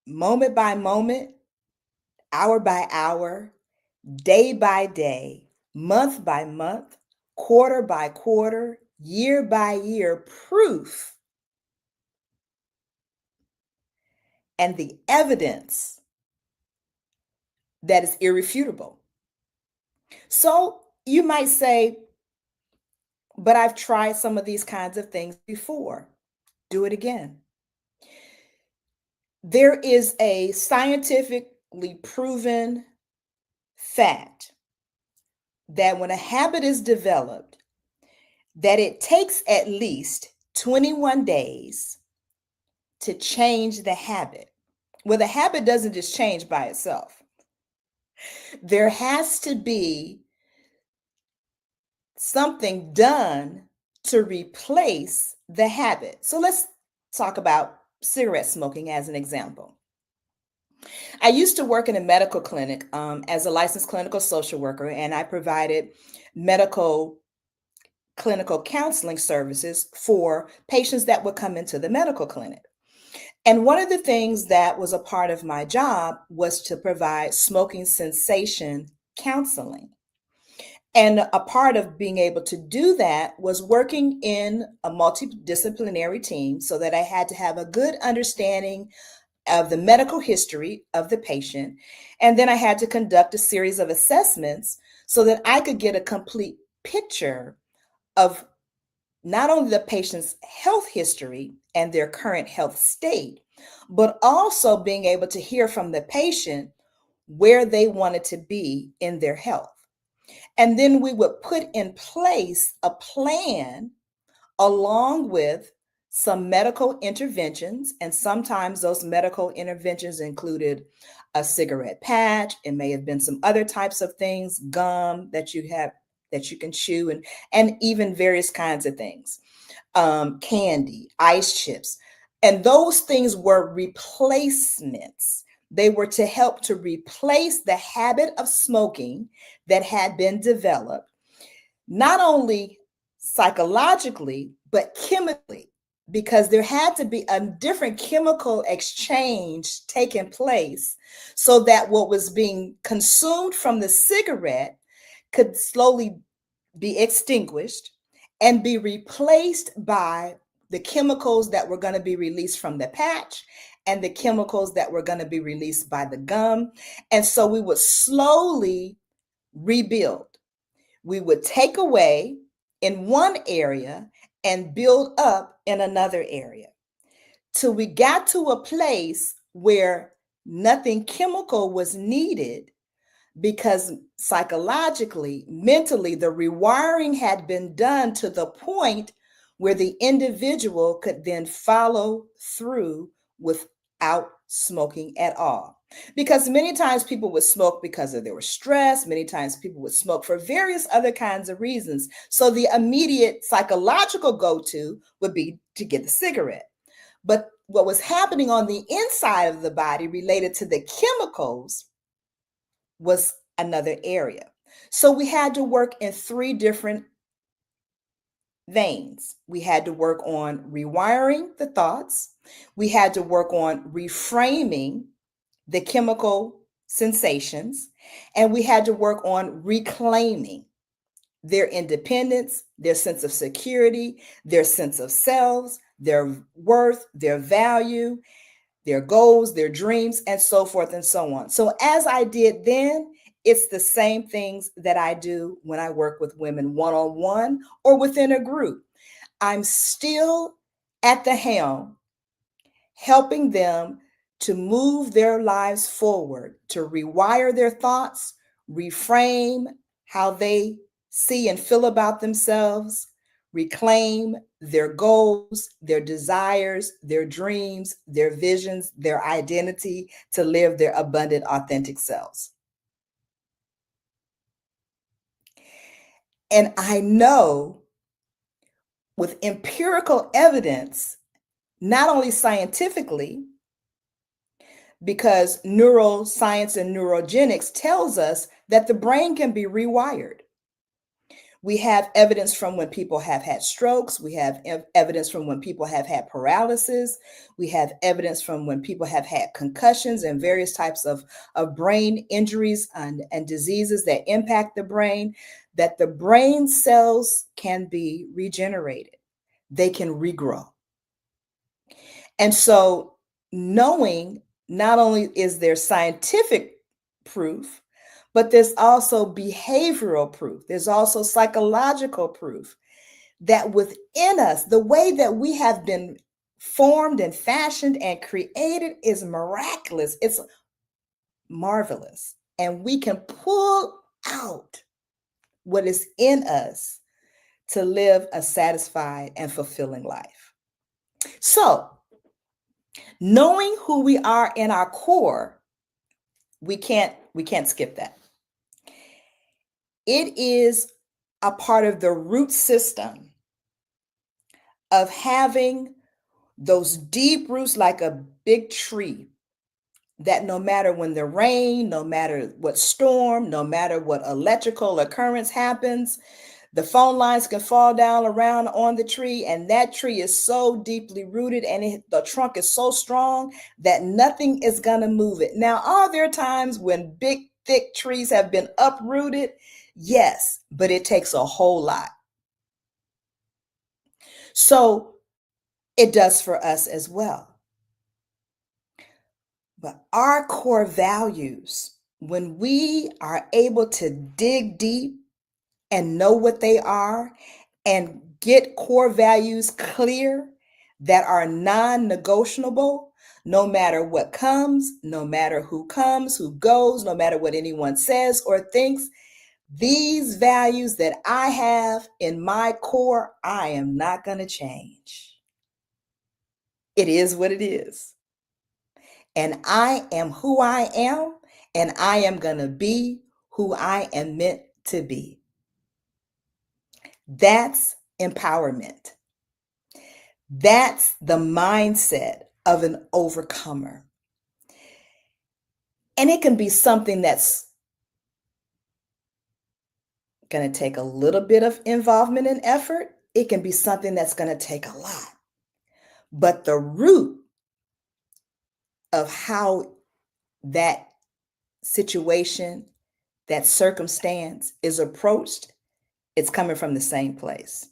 moment by moment, hour by hour, day by day, month by month, quarter by quarter, year by year proof and the evidence that is irrefutable. So you might say, but I've tried some of these kinds of things before. Do it again. There is a scientifically proven fact that when a habit is developed, that it takes at least 21 days to change the habit. Well, the habit doesn't just change by itself. There has to be something done to replace the habit. So let's talk about cigarette smoking as an example. I used to work in a medical clinic as a licensed clinical social worker, and I provided medical clinical counseling services for patients that would come into the medical clinic. And one of the things that was a part of my job was to provide smoking cessation counseling. And a part of being able to do that was working in a multidisciplinary team so that I had to have a good understanding of the medical history of the patient. And then I had to conduct a series of assessments so that I could get a complete picture of not only the patient's health history and their current health state, but also being able to hear from the patient where they wanted to be in their health. And then we would put in place a plan along with some medical interventions. And sometimes those medical interventions included a cigarette patch. It may have been some other types of things, gum that you can chew, and even various kinds of things, candy, ice chips. And those things were replacements. They were to help to replace the habit of smoking that had been developed, not only psychologically, but chemically, because there had to be a different chemical exchange taking place so that what was being consumed from the cigarette could slowly be extinguished and be replaced by the chemicals that were going to be released from the patch and the chemicals that were going to be released by the gum. And so we would slowly rebuild. We would take away in one area and build up in another area till we got to a place where nothing chemical was needed, because psychologically, mentally, the rewiring had been done to the point where the individual could then follow through without smoking at all. Because many times people would smoke because they were stressed. Many times people would smoke for various other kinds of reasons. So the immediate psychological go-to would be to get the cigarette. But what was happening on the inside of the body related to the chemicals was another area. So we had to work in three different veins. We had to work on rewiring the thoughts. We had to work on reframing the chemical sensations. And we had to work on reclaiming their independence, their sense of security, their sense of selves, their worth, their value, their goals, their dreams, and so forth and so on. So as I did then, it's the same things that I do when I work with women one-on-one or within a group. I'm still at the helm, helping them to move their lives forward, to rewire their thoughts, reframe how they see and feel about themselves, reclaim their goals, their desires, their dreams, their visions, their identity, to live their abundant, authentic selves. And I know with empirical evidence, not only scientifically, because neuroscience and neurogenics tells us that the brain can be rewired. We have evidence from when people have had strokes. We have evidence from when people have had paralysis. We have evidence from when people have had concussions and various types of brain injuries and diseases that impact the brain, that the brain cells can be regenerated. They can regrow. And so knowing, not only is there scientific proof, but there's also behavioral proof. There's also psychological proof that within us, the way that we have been formed and fashioned and created is miraculous. It's marvelous. And we can pull out what is in us to live a satisfied and fulfilling life. So, knowing who we are in our core, we can't skip that. It is a part of the root system of having those deep roots like a big tree, that no matter when the rain, no matter what storm, no matter what electrical occurrence happens, the phone lines can fall down around on the tree, and that tree is so deeply rooted and the trunk is so strong that nothing is going to move it. Now, are there times when big, thick trees have been uprooted? Yes, but it takes a whole lot. So it does for us as well. But our core values, when we are able to dig deep and know what they are and get core values clear that are non-negotiable, no matter what comes, no matter who comes, who goes, no matter what anyone says or thinks, these values that I have in my core, I am not going to change. It is what it is. And I am who I am, and I am going to be who I am meant to be. That's empowerment. That's the mindset of an overcomer. And it can be something that's going to take a little bit of involvement and effort. It can be something that's going to take a lot. But the root of how that situation, that circumstance is approached, it's coming from the same place.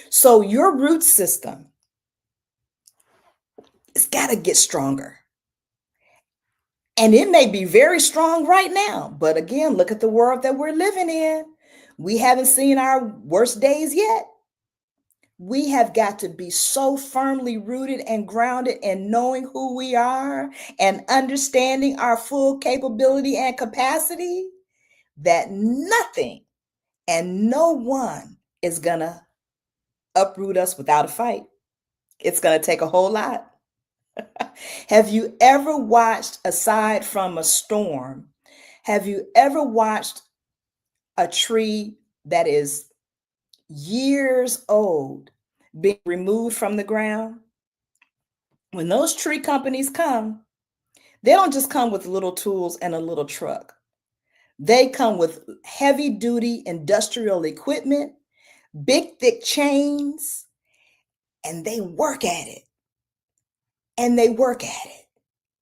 So your root system, it's got to get stronger. And it may be very strong right now, but again, look at the world that we're living in. We haven't seen our worst days yet. We have got to be so firmly rooted and grounded in knowing who we are and understanding our full capability and capacity that nothing and no one is going to uproot us without a fight. It's going to take a whole lot. Have you ever watched, aside from a storm, have you ever watched a tree that is years old being removed from the ground? When those tree companies come, they don't just come with little tools and a little truck. They come with heavy duty industrial equipment, big thick chains, and they work at it. And they work at it.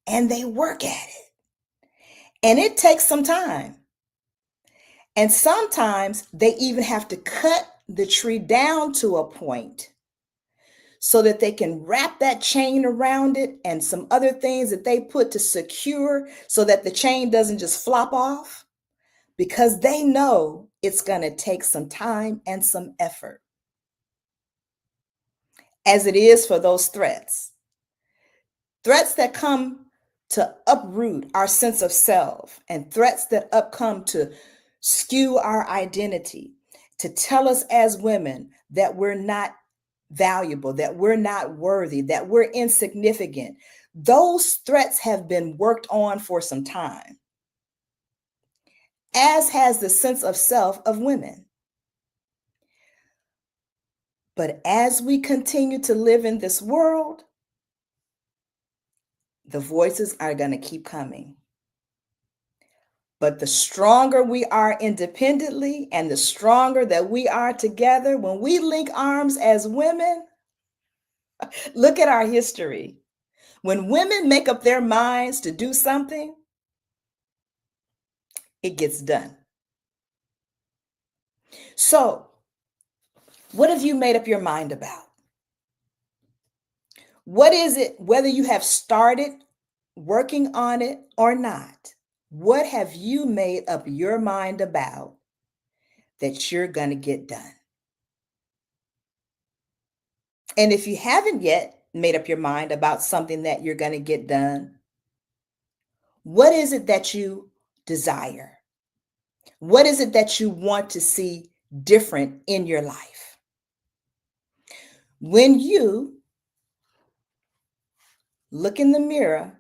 And they work at it. And it takes some time. And sometimes they even have to cut the tree down to a point so that they can wrap that chain around it and some other things that they put to secure so that the chain doesn't just flop off, because they know it's going to take some time and some effort. As it is for those threats that come to uproot our sense of self, and threats that come to skew our identity, to tell us as women that we're not valuable, that we're not worthy, that we're insignificant. Those threats have been worked on for some time, as has the sense of self of women. But as we continue to live in this world, the voices are going to keep coming. But the stronger we are independently and the stronger that we are together, when we link arms as women, look at our history. When women make up their minds to do something, it gets done. So, what have you made up your mind about? What is it, whether you have started working on it or not? What have you made up your mind about that you're going to get done? And if you haven't yet made up your mind about something that you're going to get done, what is it that you desire? What is it that you want to see different in your life? When you look in the mirror,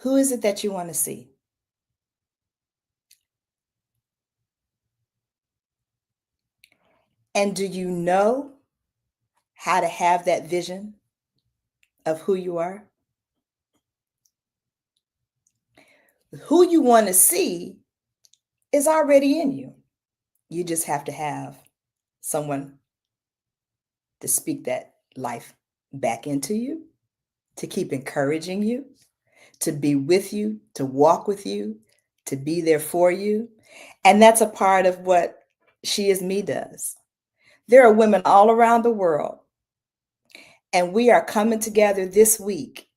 who is it that you want to see? And do you know how to have that vision of who you are? Who you want to see is already in you. You just have to have someone to speak that life back into you, to keep encouraging you, to be with you, to walk with you, to be there for you. And that's a part of what SheisMe does. There are women all around the world, and we are coming together this week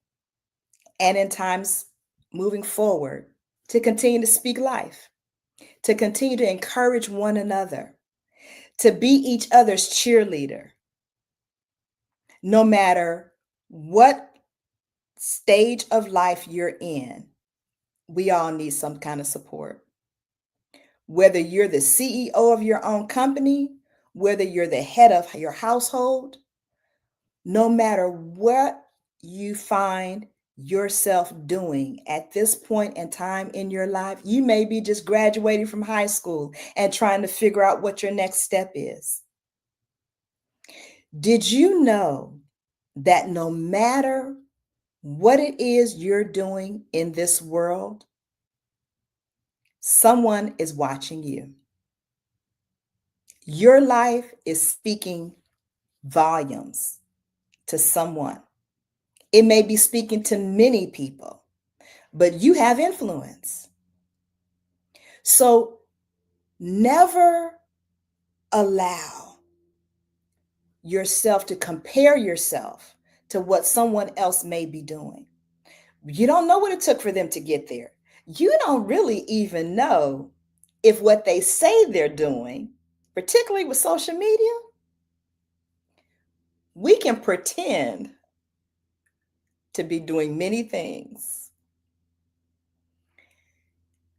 and in times moving forward to continue to speak life, to continue to encourage one another, to be each other's cheerleader. No matter what stage of life you're in, we all need some kind of support. Whether you're the CEO of your own company, whether you're the head of your household, no matter what you find yourself doing at this point in time in your life, you may be just graduating from high school and trying to figure out what your next step is. Did you know that no matter what it is you're doing in this world, someone is watching you? Your life is speaking volumes to someone. It may be speaking to many people, but you have influence. So never allow yourself to compare yourself to what someone else may be doing. You don't know what it took for them to get there. You don't really even know if what they say they're doing, particularly with social media, we can pretend to be doing many things.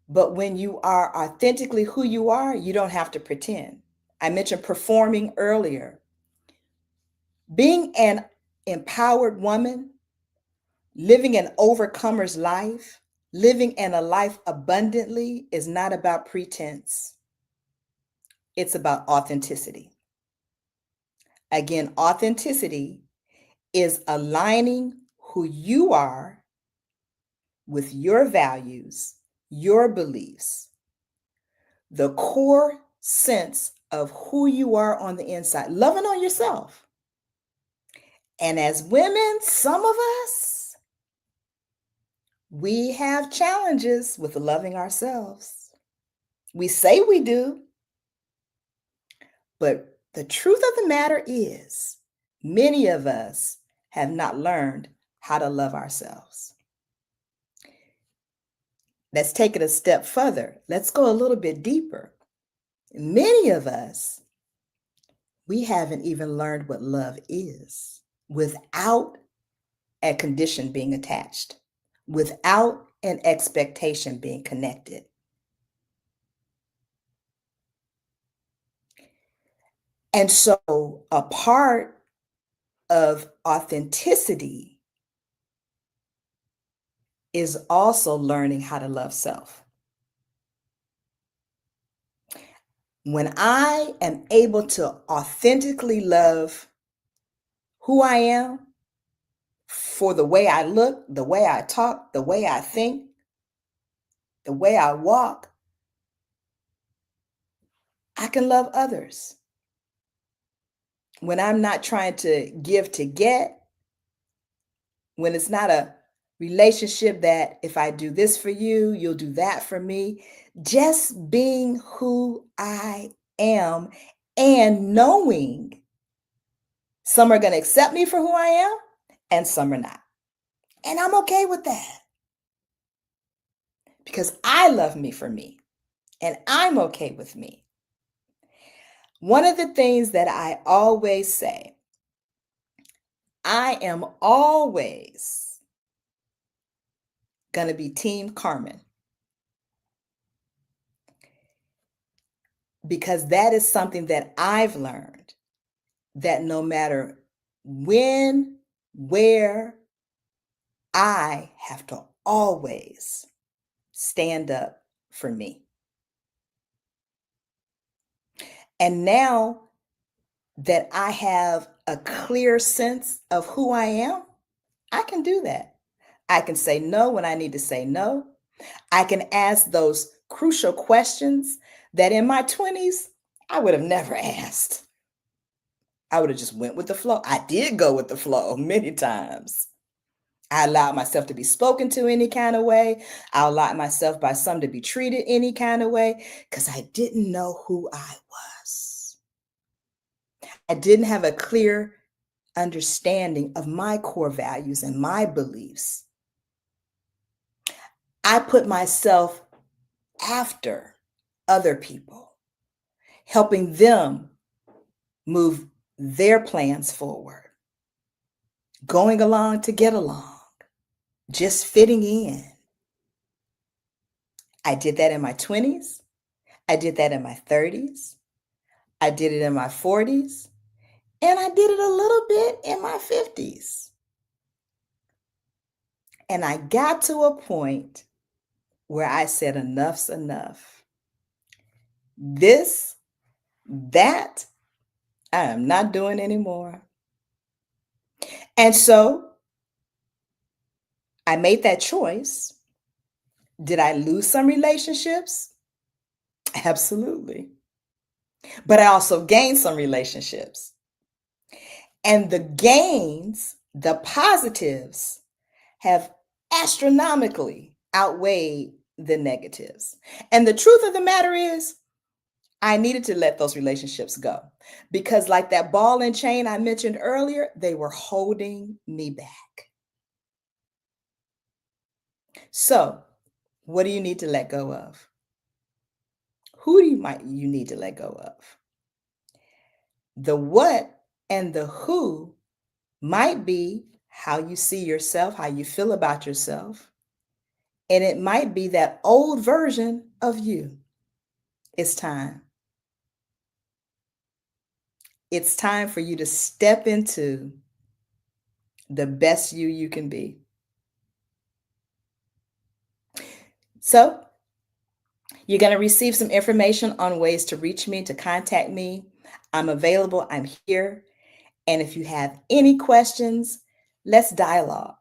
But when you are authentically who you are, you don't have to pretend. I mentioned performing earlier. Being an empowered woman, living an overcomer's life, living in a life abundantly is not about pretense. It's about authenticity. Again, authenticity is aligning who you are with your values, your beliefs, the core sense of who you are on the inside, loving on yourself. And as women, some of us, we have challenges with loving ourselves. We say we do, but the truth of the matter is, many of us have not learned how to love ourselves. Let's take it a step further. Let's go a little bit deeper. Many of us, we haven't even learned what love is without a condition being attached, without an expectation being connected. And so a part of authenticity is also learning how to love self. When I am able to authentically love who I am for the way I look, the way I talk, the way I think, the way I walk, I can love others. When I'm not trying to give to get, when it's not a relationship that if I do this for you, you'll do that for me, just being who I am and knowing some are going to accept me for who I am and some are not. And I'm okay with that because I love me for me and I'm okay with me. One of the things that I always say, I am always going to be Team Carmen because that is something that I've learned, that no matter when, where, I have to always stand up for me. And now that I have a clear sense of who I am, I can do that. I can say no when I need to say no. I can ask those crucial questions that in my 20s, I would have never asked. I would have just went with the flow. I did go with the flow many times. I allowed myself to be spoken to any kind of way. I allowed myself by some to be treated any kind of way because I didn't know who I was. I didn't have a clear understanding of my core values and my beliefs. I put myself after other people, helping them move their plans forward, going along to get along, just fitting in. I did that in my 20s. I did that in my 30s. I did it in my 40s. And I did it a little bit in my 50s. And I got to a point where I said, enough's enough. This, that, I am not doing anymore. And so I made that choice. Did I lose some relationships? Absolutely. But I also gained some relationships. And the gains, the positives, have astronomically outweighed the negatives. And the truth of the matter is, I needed to let those relationships go because, like that ball and chain I mentioned earlier, they were holding me back. So, what do you need to let go of? Who do you need to let go of? The what and the who might be how you see yourself, how you feel about yourself. And it might be that old version of you. It's time. It's time for you to step into the best you can be. So you're going to receive some information on ways to reach me, to contact me. I'm available. I'm here. And if you have any questions, let's dialogue.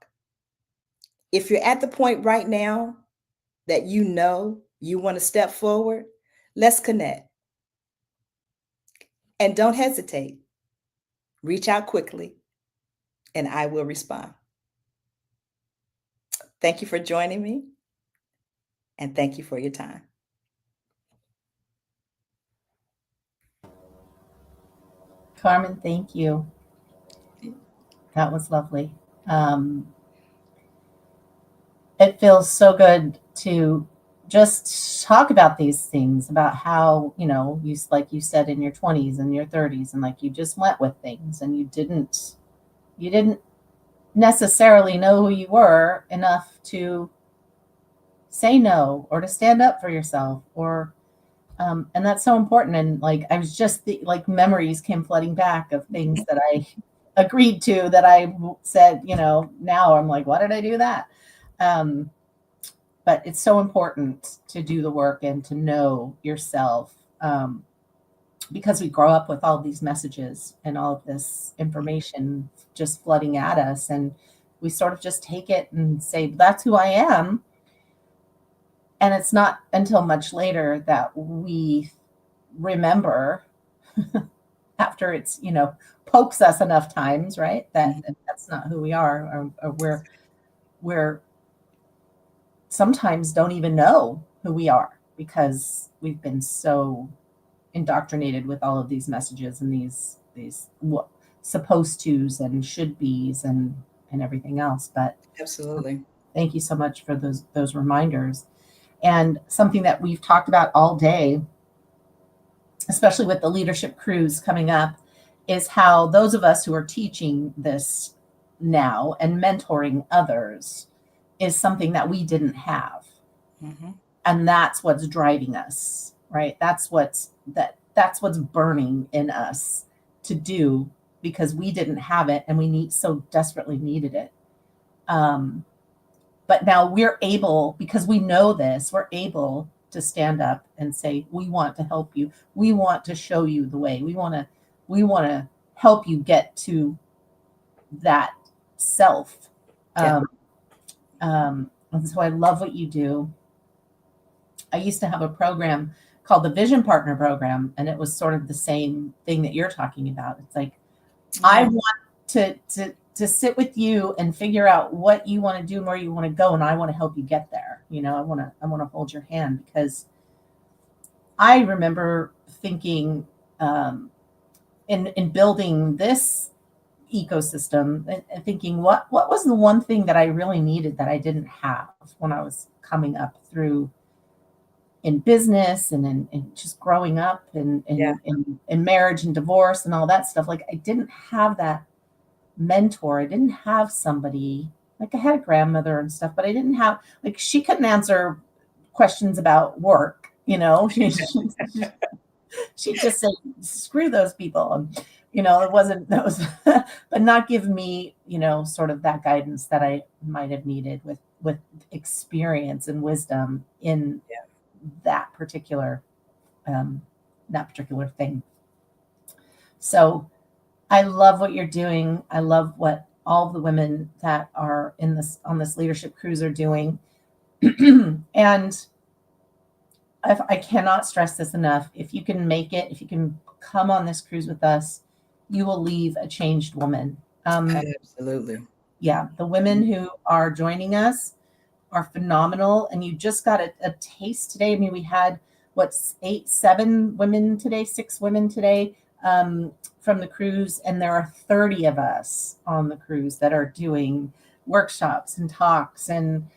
If you're at the point right now that you know you want to step forward, let's connect. And don't hesitate. Reach out quickly, and I will respond. Thank you for joining me, and thank you for your time. Carmen, thank you. That was lovely. It feels so good to just talk about these things, about how, you, like you said, in your 20s and your 30s, and like you just went with things and you didn't necessarily know who you were enough to say no or to stand up for yourself, or and that's so important. And like I was just like memories came flooding back of things that I agreed to, that I said, now I'm like, why did I do that? But it's so important to do the work and to know yourself, because we grow up with all these messages and all of this information just flooding at us, and we sort of just take it and say, that's who I am. And it's not until much later that we remember after it's, pokes us enough times, right? That that's not who we are, or we're sometimes don't even know who we are because we've been so indoctrinated with all of these messages and these supposed tos and should be's and everything else. But Absolutely. thank you so much for those reminders. And something that we've talked about all day, especially with the leadership cruise coming up, is how those of us who are teaching this now and mentoring others is something that we didn't have. Mm-hmm. And that's what's driving us, right? That's what's burning in us to do, because we didn't have it and we so desperately needed it. But now we're able, because we know this, we're able to stand up and say, we want to help you. We want to show you the way. We want to help you get to that self. And so I love what you do. I used to have a program called the Vision Partner Program, and it was sort of the same thing that you're talking about. It's like, I want to sit with you and figure out what you want to do and where you want to go, and I want to help you get there. I want to hold your hand, because I remember thinking in building this ecosystem and thinking, what was the one thing that I really needed that I didn't have when I was coming up through in business and in just growing up and in marriage and divorce and all that stuff. Like, I didn't have that mentor. I didn't have somebody, like I had a grandmother and stuff, but I didn't have, like, she couldn't answer questions about work, she'd just say, screw those people. And, it wasn't those, but not give me, sort of that guidance that I might have needed with experience and wisdom in that particular thing. So I love what you're doing. I love what all the women that are on this leadership cruise are doing. And I cannot stress this enough. If you can make it, if you can come on this cruise with us, you will leave a changed woman. Absolutely. Yeah. The women who are joining us are phenomenal. And you just got a taste today. I mean, we had 7 women today, 6 women today from the cruise. And there are 30 of us on the cruise that are doing workshops and talks and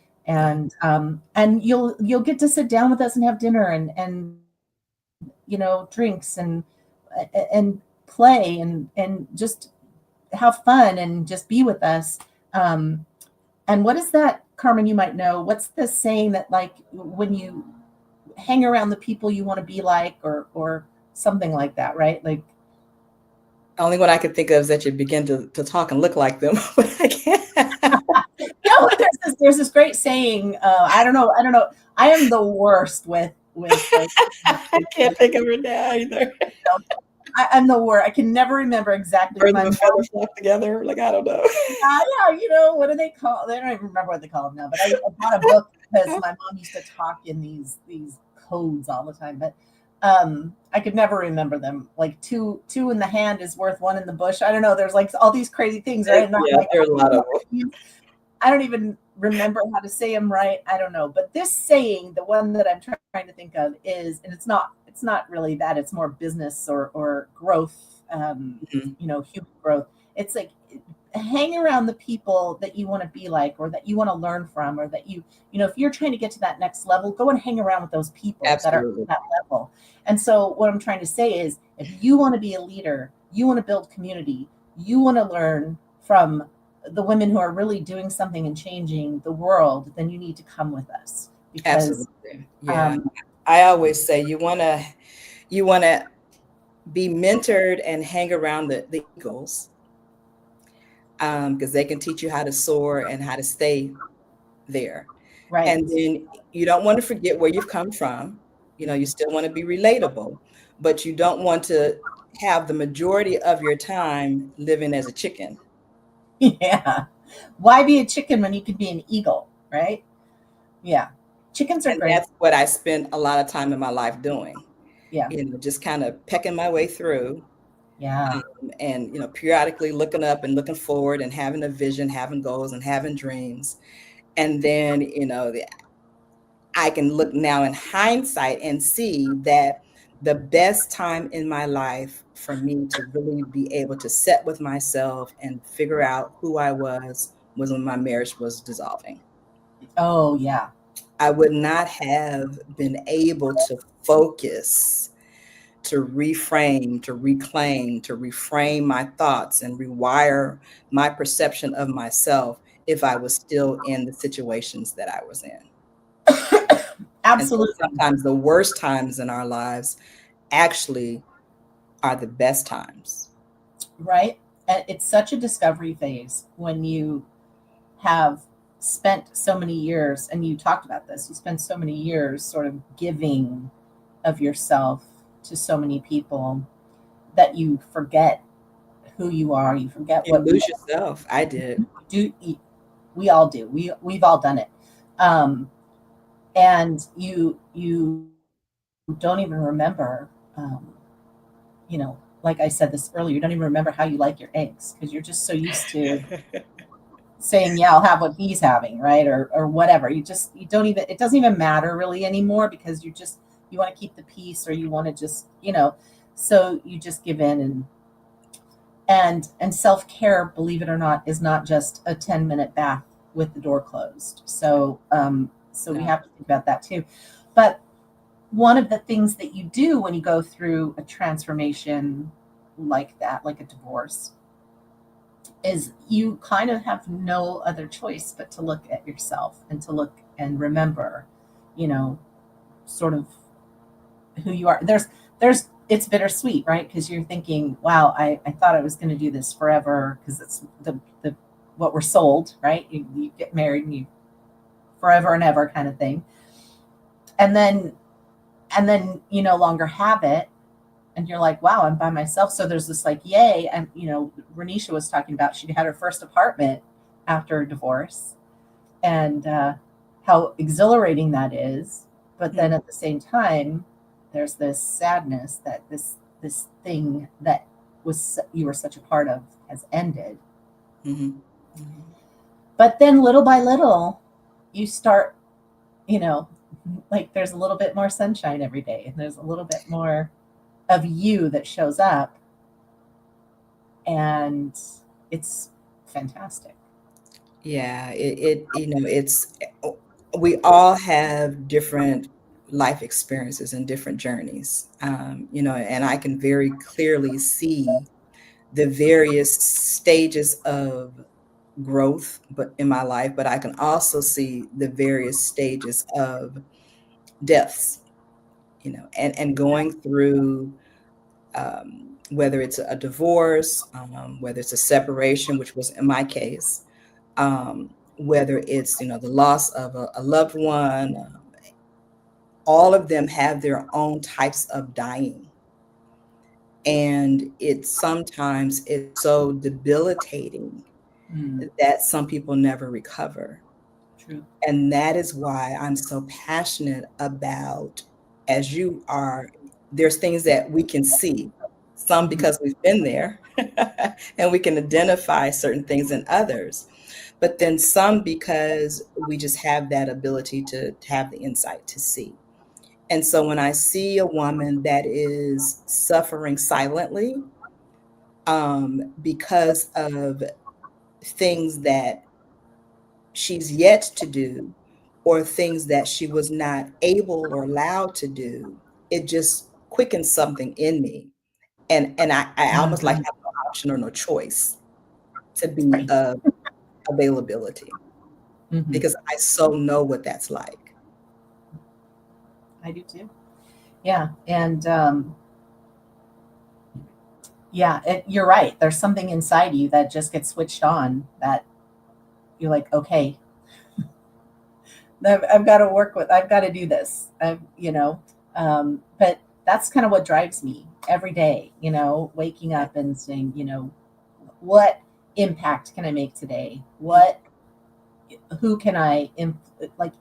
you'll get to sit down with us and have dinner and drinks and play and just have fun and just be with us. And what is that, Carmen, you might know, what's the saying that, like, when you hang around the people you want to be like, or something like that, right? Like, only one I could think of is that you begin to talk and look like them, but I can't. No, there's this great saying. I don't know. I am the worst with like, I can't think of it now either. I'm the worst. I can never remember exactly. Birds of a feather flock together. Like, I don't know. Yeah, what do they call? I don't even remember what they call them now. But I bought a book because my mom used to talk in these codes all the time. But I could never remember them. Like two in the hand is worth one in the bush. I don't know. There's like all these crazy things, right? There's a lot of them. I don't even remember how to say them right. I don't know. But this saying, the one that I'm trying to think of is, and it's not really that. It's more business or growth, human growth. It's like, hang around the people that you want to be like, or that you want to learn from, or that if you're trying to get to that next level, go and hang around with those people that are at that level. And so what I'm trying to say is, if you want to be a leader, you want to build community, you want to learn from the women who are really doing something and changing the world, then you need to come with us. Because, absolutely. Yeah. I always say you want to be mentored and hang around the eagles, because they can teach you how to soar and how to stay there. Right. And then you don't want to forget where you've come from. You still want to be relatable, but you don't want to have the majority of your time living as a chicken. Yeah. Why be a chicken when you could be an eagle, right? Yeah. Chickens are And great. that's what I spent a lot of time in my life doing. Yeah. Just kind of pecking my way through. Yeah. And periodically looking up and looking forward and having a vision, having goals and having dreams. And then, I can look now in hindsight and see that the best time in my life for me to really be able to sit with myself and figure out who I was when my marriage was dissolving. Oh, yeah. I would not have been able to focus, to reframe, to reclaim, to reframe my thoughts and rewire my perception of myself if I was still in the situations that I was in. And so Absolutely. sometimes the worst times in our lives actually are the best times. Right. And it's such a discovery phase when you have spent so many years, and you talked about this, you spend so many years sort of giving of yourself to so many people that you forget who you are. You forget You what lose yourself. I did. do. We all do. We've all done it. And you don't even remember, like I said this earlier, you don't even remember how you like your eggs because you're just so used to saying, yeah, I'll have what he's having, right? Or whatever. You don't even, it doesn't even matter really anymore because you want to keep the peace, or you want to just, so you just give in. And self-care, believe it or not, is not just a 10-minute bath with the door closed. So we have to think about that too. But one of the things that you do when you go through a transformation like that, like a divorce, is you kind of have no other choice but to look at yourself and to look and remember, sort of who you are. It's bittersweet, right? Because you're thinking, wow, I thought I was going to do this forever, because it's the what we're sold, right? You get married and you forever and ever kind of thing. And then you no longer have it, and you're like, wow, I'm by myself. So there's this like, yay. And Renisha was talking about, she had her first apartment after a divorce, and how exhilarating that is. But then at the same time, there's this sadness that this thing that you were such a part of has ended. Mm-hmm. Mm-hmm. But then little by little, you start, like there's a little bit more sunshine every day, and there's a little bit more of you that shows up, and it's fantastic. Yeah, it's we all have different life experiences and different journeys, and I can very clearly see the various stages of growth, but in my life, but I can also see the various stages of deaths, and going through, whether it's a divorce, whether it's a separation, which was in my case, whether it's the loss of a loved one. All of them have their own types of dying, and sometimes it's so debilitating that some people never recover. True. And that is why I'm so passionate about, as you are, there's things that we can see, some because we've been there and we can identify certain things in others, but then some because we just have that ability to have the insight to see. And so when I see a woman that is suffering silently, because of things that she's yet to do, or things that she was not able or allowed to do, it just quickens something in me. And I almost like have no option or no choice to be Right. of availability, because I so know what that's like. I do too. Yeah. And you're right. There's something inside you that just gets switched on, that you're like, okay, I've got to I've got to do this. But that's kind of what drives me every day, waking up and saying, what impact can I make today? Who can I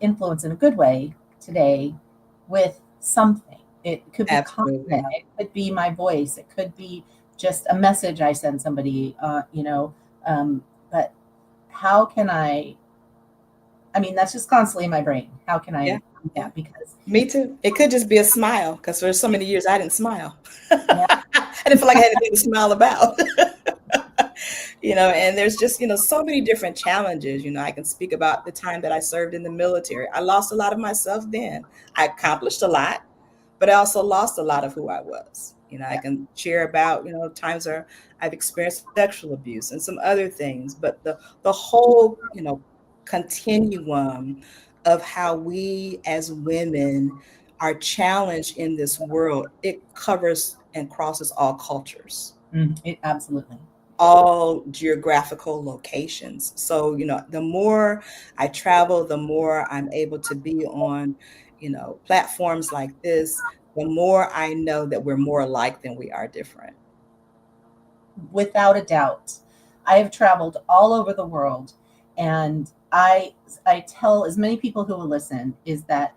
influence in a good way? today with something. It could be Absolutely. content, it could be my voice, it could be just a message I send somebody, but how can I mean, that's just constantly in my brain. How can I Yeah. do that? Because Me too. It could just be a smile, because for so many years I didn't smile. Yeah. I didn't feel like I had anything to smile about. And there's just, so many different challenges. I can speak about the time that I served in the military. I lost a lot of myself then. I accomplished a lot, but I also lost a lot of who I was. I can share about, times where I've experienced sexual abuse and some other things, but the whole, continuum of how we as women are challenged in this world, it covers and crosses all cultures, Absolutely. all geographical locations. So, the more I travel, the more I'm able to be on, platforms like this, the more I know that we're more alike than we are different. Without a doubt. I have traveled all over the world, and I tell as many people who will listen is that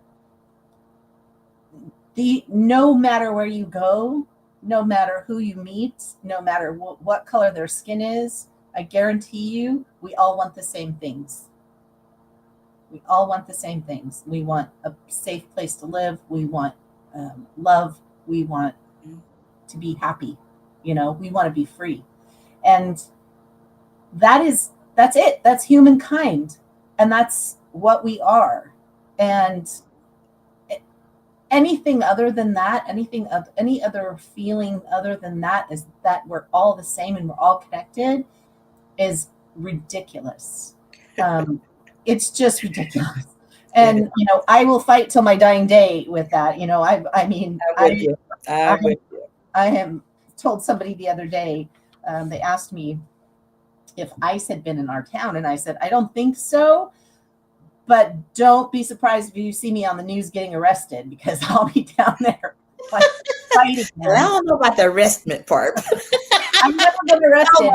no matter where you go, no matter who you meet, no matter what color their skin is, I guarantee you, we all want the same things. We all want the same things. We want a safe place to live. We want love. We want to be happy. We want to be free. And that's it. That's humankind. And that's what we are. And anything other than that, any other feeling other than that is that we're all the same and we're all connected is ridiculous. It's just ridiculous. And I will fight till my dying day with that. I am told somebody the other day, they asked me if ICE had been in our town, and I said, I don't think so, but don't be surprised if you see me on the news getting arrested, because I'll be down there fighting them. I don't know about the arrestment part. I've never been arrested.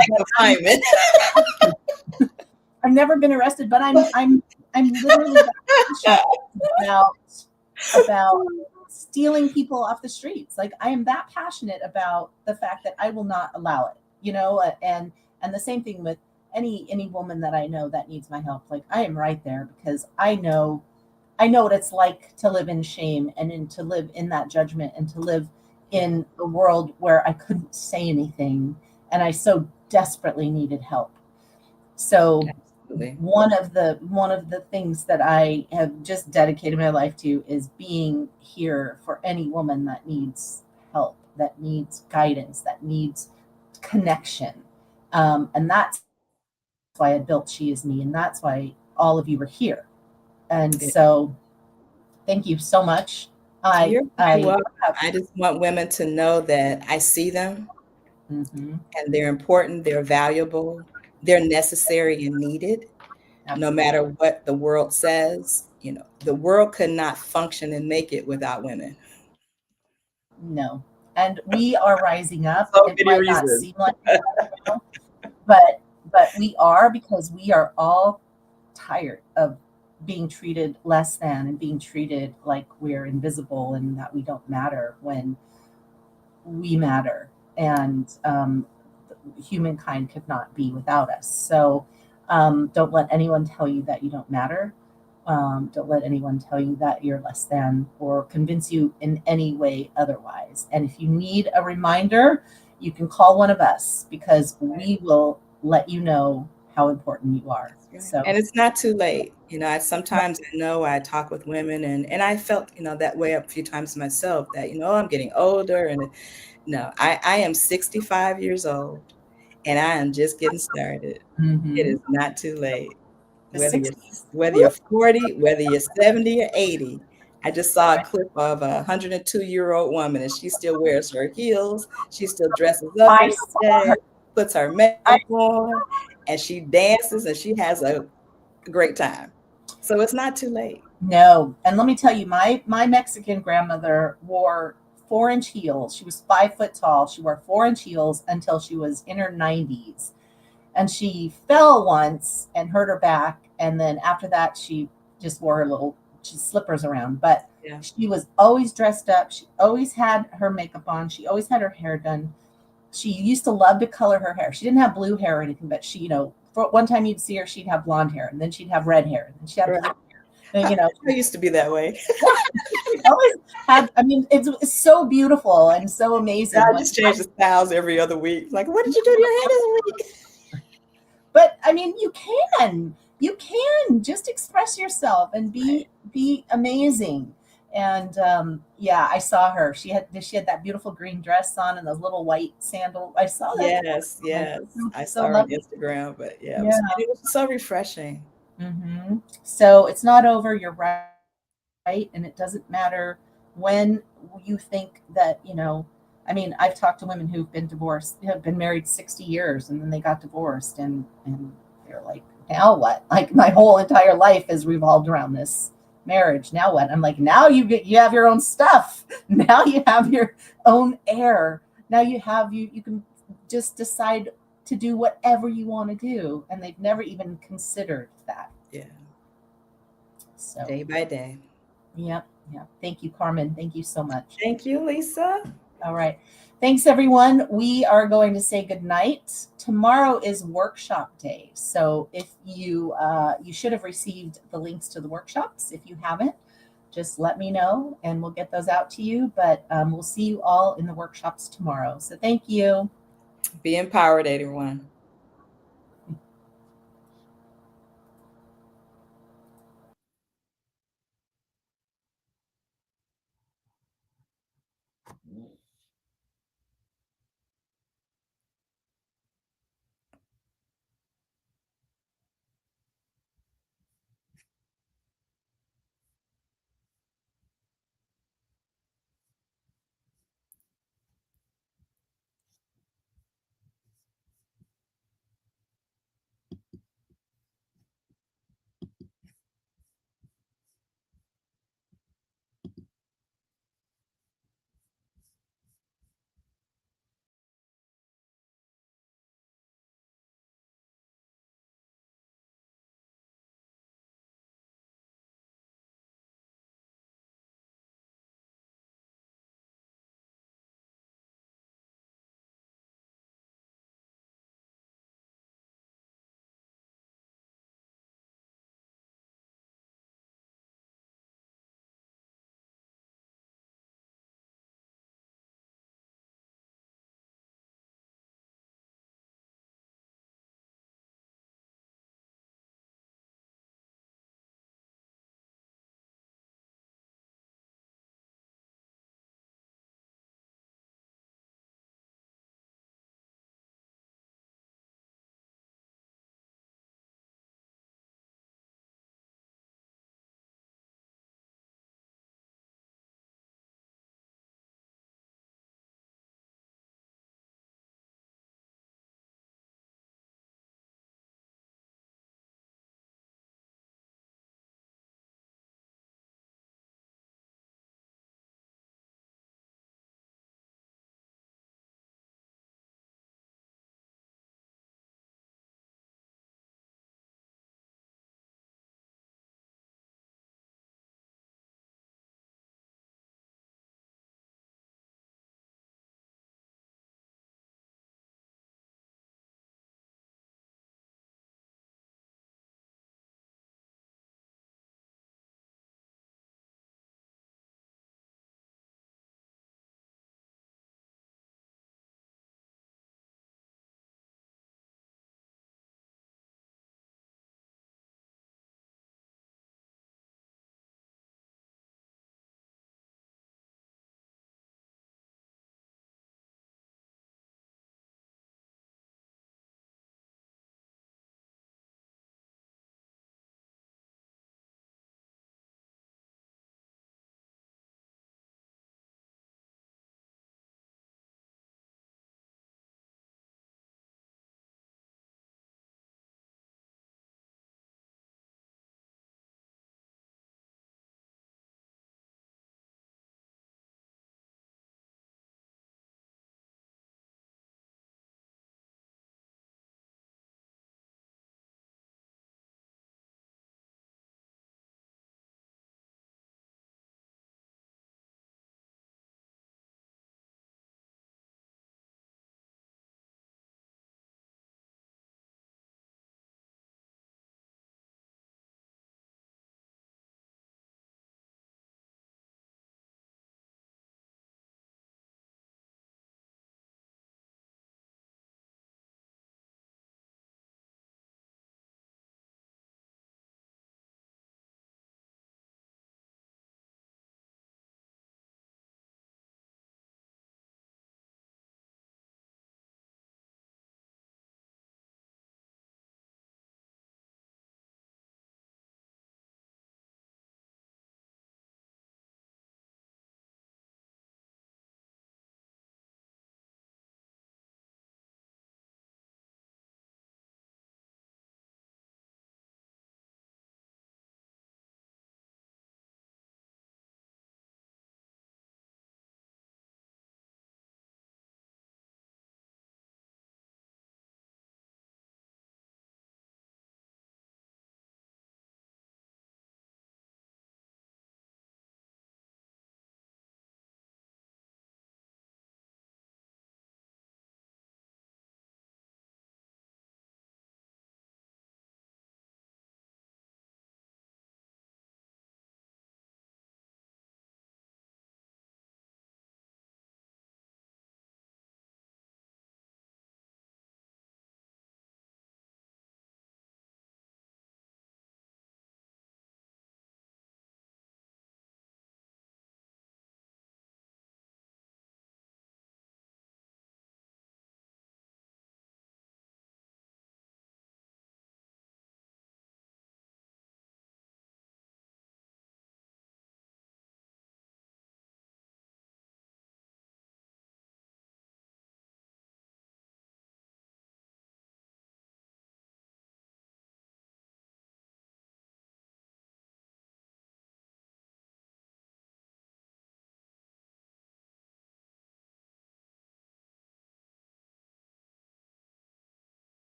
I've never been arrested, but I'm literally about stealing people off the streets. Like, I am that passionate about the fact that I will not allow it, and the same thing with any woman that I know that needs my help. Like, I am right there, because I know what it's like to live in shame and to live in that judgment and to live in a world where I couldn't say anything and I so desperately needed help. So one of the things that I have just dedicated my life to is being here for any woman that needs help, that needs guidance, that needs connection. And that's why I built SheisMe, and that's why all of you are here. And so thank you so much. I just want women to know that I see them, and they're important, they're valuable, they're necessary and needed. Absolutely. No matter what the world says, the world could not function and make it without women. No. And we are rising up. It might not seem like it right now, but we are, because we are all tired of being treated less than and being treated like we're invisible and that we don't matter when we matter. And humankind could not be without us. So don't let anyone tell you that you don't matter. Don't let anyone tell you that you're less than or convince you in any way otherwise. And if you need a reminder, you can call one of us, because we will let you know how important you are. So, and it's not too late. Sometimes I know I talk with women, and I felt, that way a few times myself, that, I'm getting older, and no, I am 65 years old and I am just getting started. It is not too late. Whether you're 40, whether you're 70 or 80. I just saw a clip of a 102-year-old woman, and she still wears her heels. She still dresses up every day, puts her makeup on, and she dances, and she has a great time. So it's not too late. No. And let me tell you, my Mexican grandmother wore 4-inch heels. She was 5 foot tall. She wore 4-inch heels until she was in her 90s. And she fell once and hurt her back. And then after that, she just wore her little slippers around, but Yeah. she was always dressed up. She always had her makeup on. She always had her hair done. She used to love to color her hair. She didn't have blue hair or anything, but she, for one time you'd see her, she'd have blonde hair, and then she'd have red hair, and then she'd have blue hair. And, I used to be that way. she always had. I mean, it's so beautiful and so amazing. I just change the styles every other week. Like, what did you do to your hair this week? But I mean, you can just express yourself and be amazing. And yeah, I saw her. She had that beautiful green dress on and those little white sandal. I saw that. Yes, yes. I So saw her on lovely. Instagram, but yeah, Yeah. it was so refreshing. Mm-hmm. So it's not over. You're right, and it doesn't matter when you think that I mean, I've talked to women who've been divorced, have been married 60 years, and then they got divorced, and they're like, now what? Like, my whole entire life has revolved around this marriage. Now what? I'm like, now you have your own stuff. Now you have your own heir. Now you can just decide to do whatever you want to do, and they've never even considered that. Yeah. So Day by day. Yep. Thank you, Carmen. Thank you so much. Thank you, Lisa. All right. Thanks, everyone. We are going to say goodnight. Tomorrow is workshop day. So if you should have received the links to the workshops. If you haven't, just let me know and we'll get those out to you. But we'll see you all in the workshops tomorrow. So thank you. Be empowered, everyone.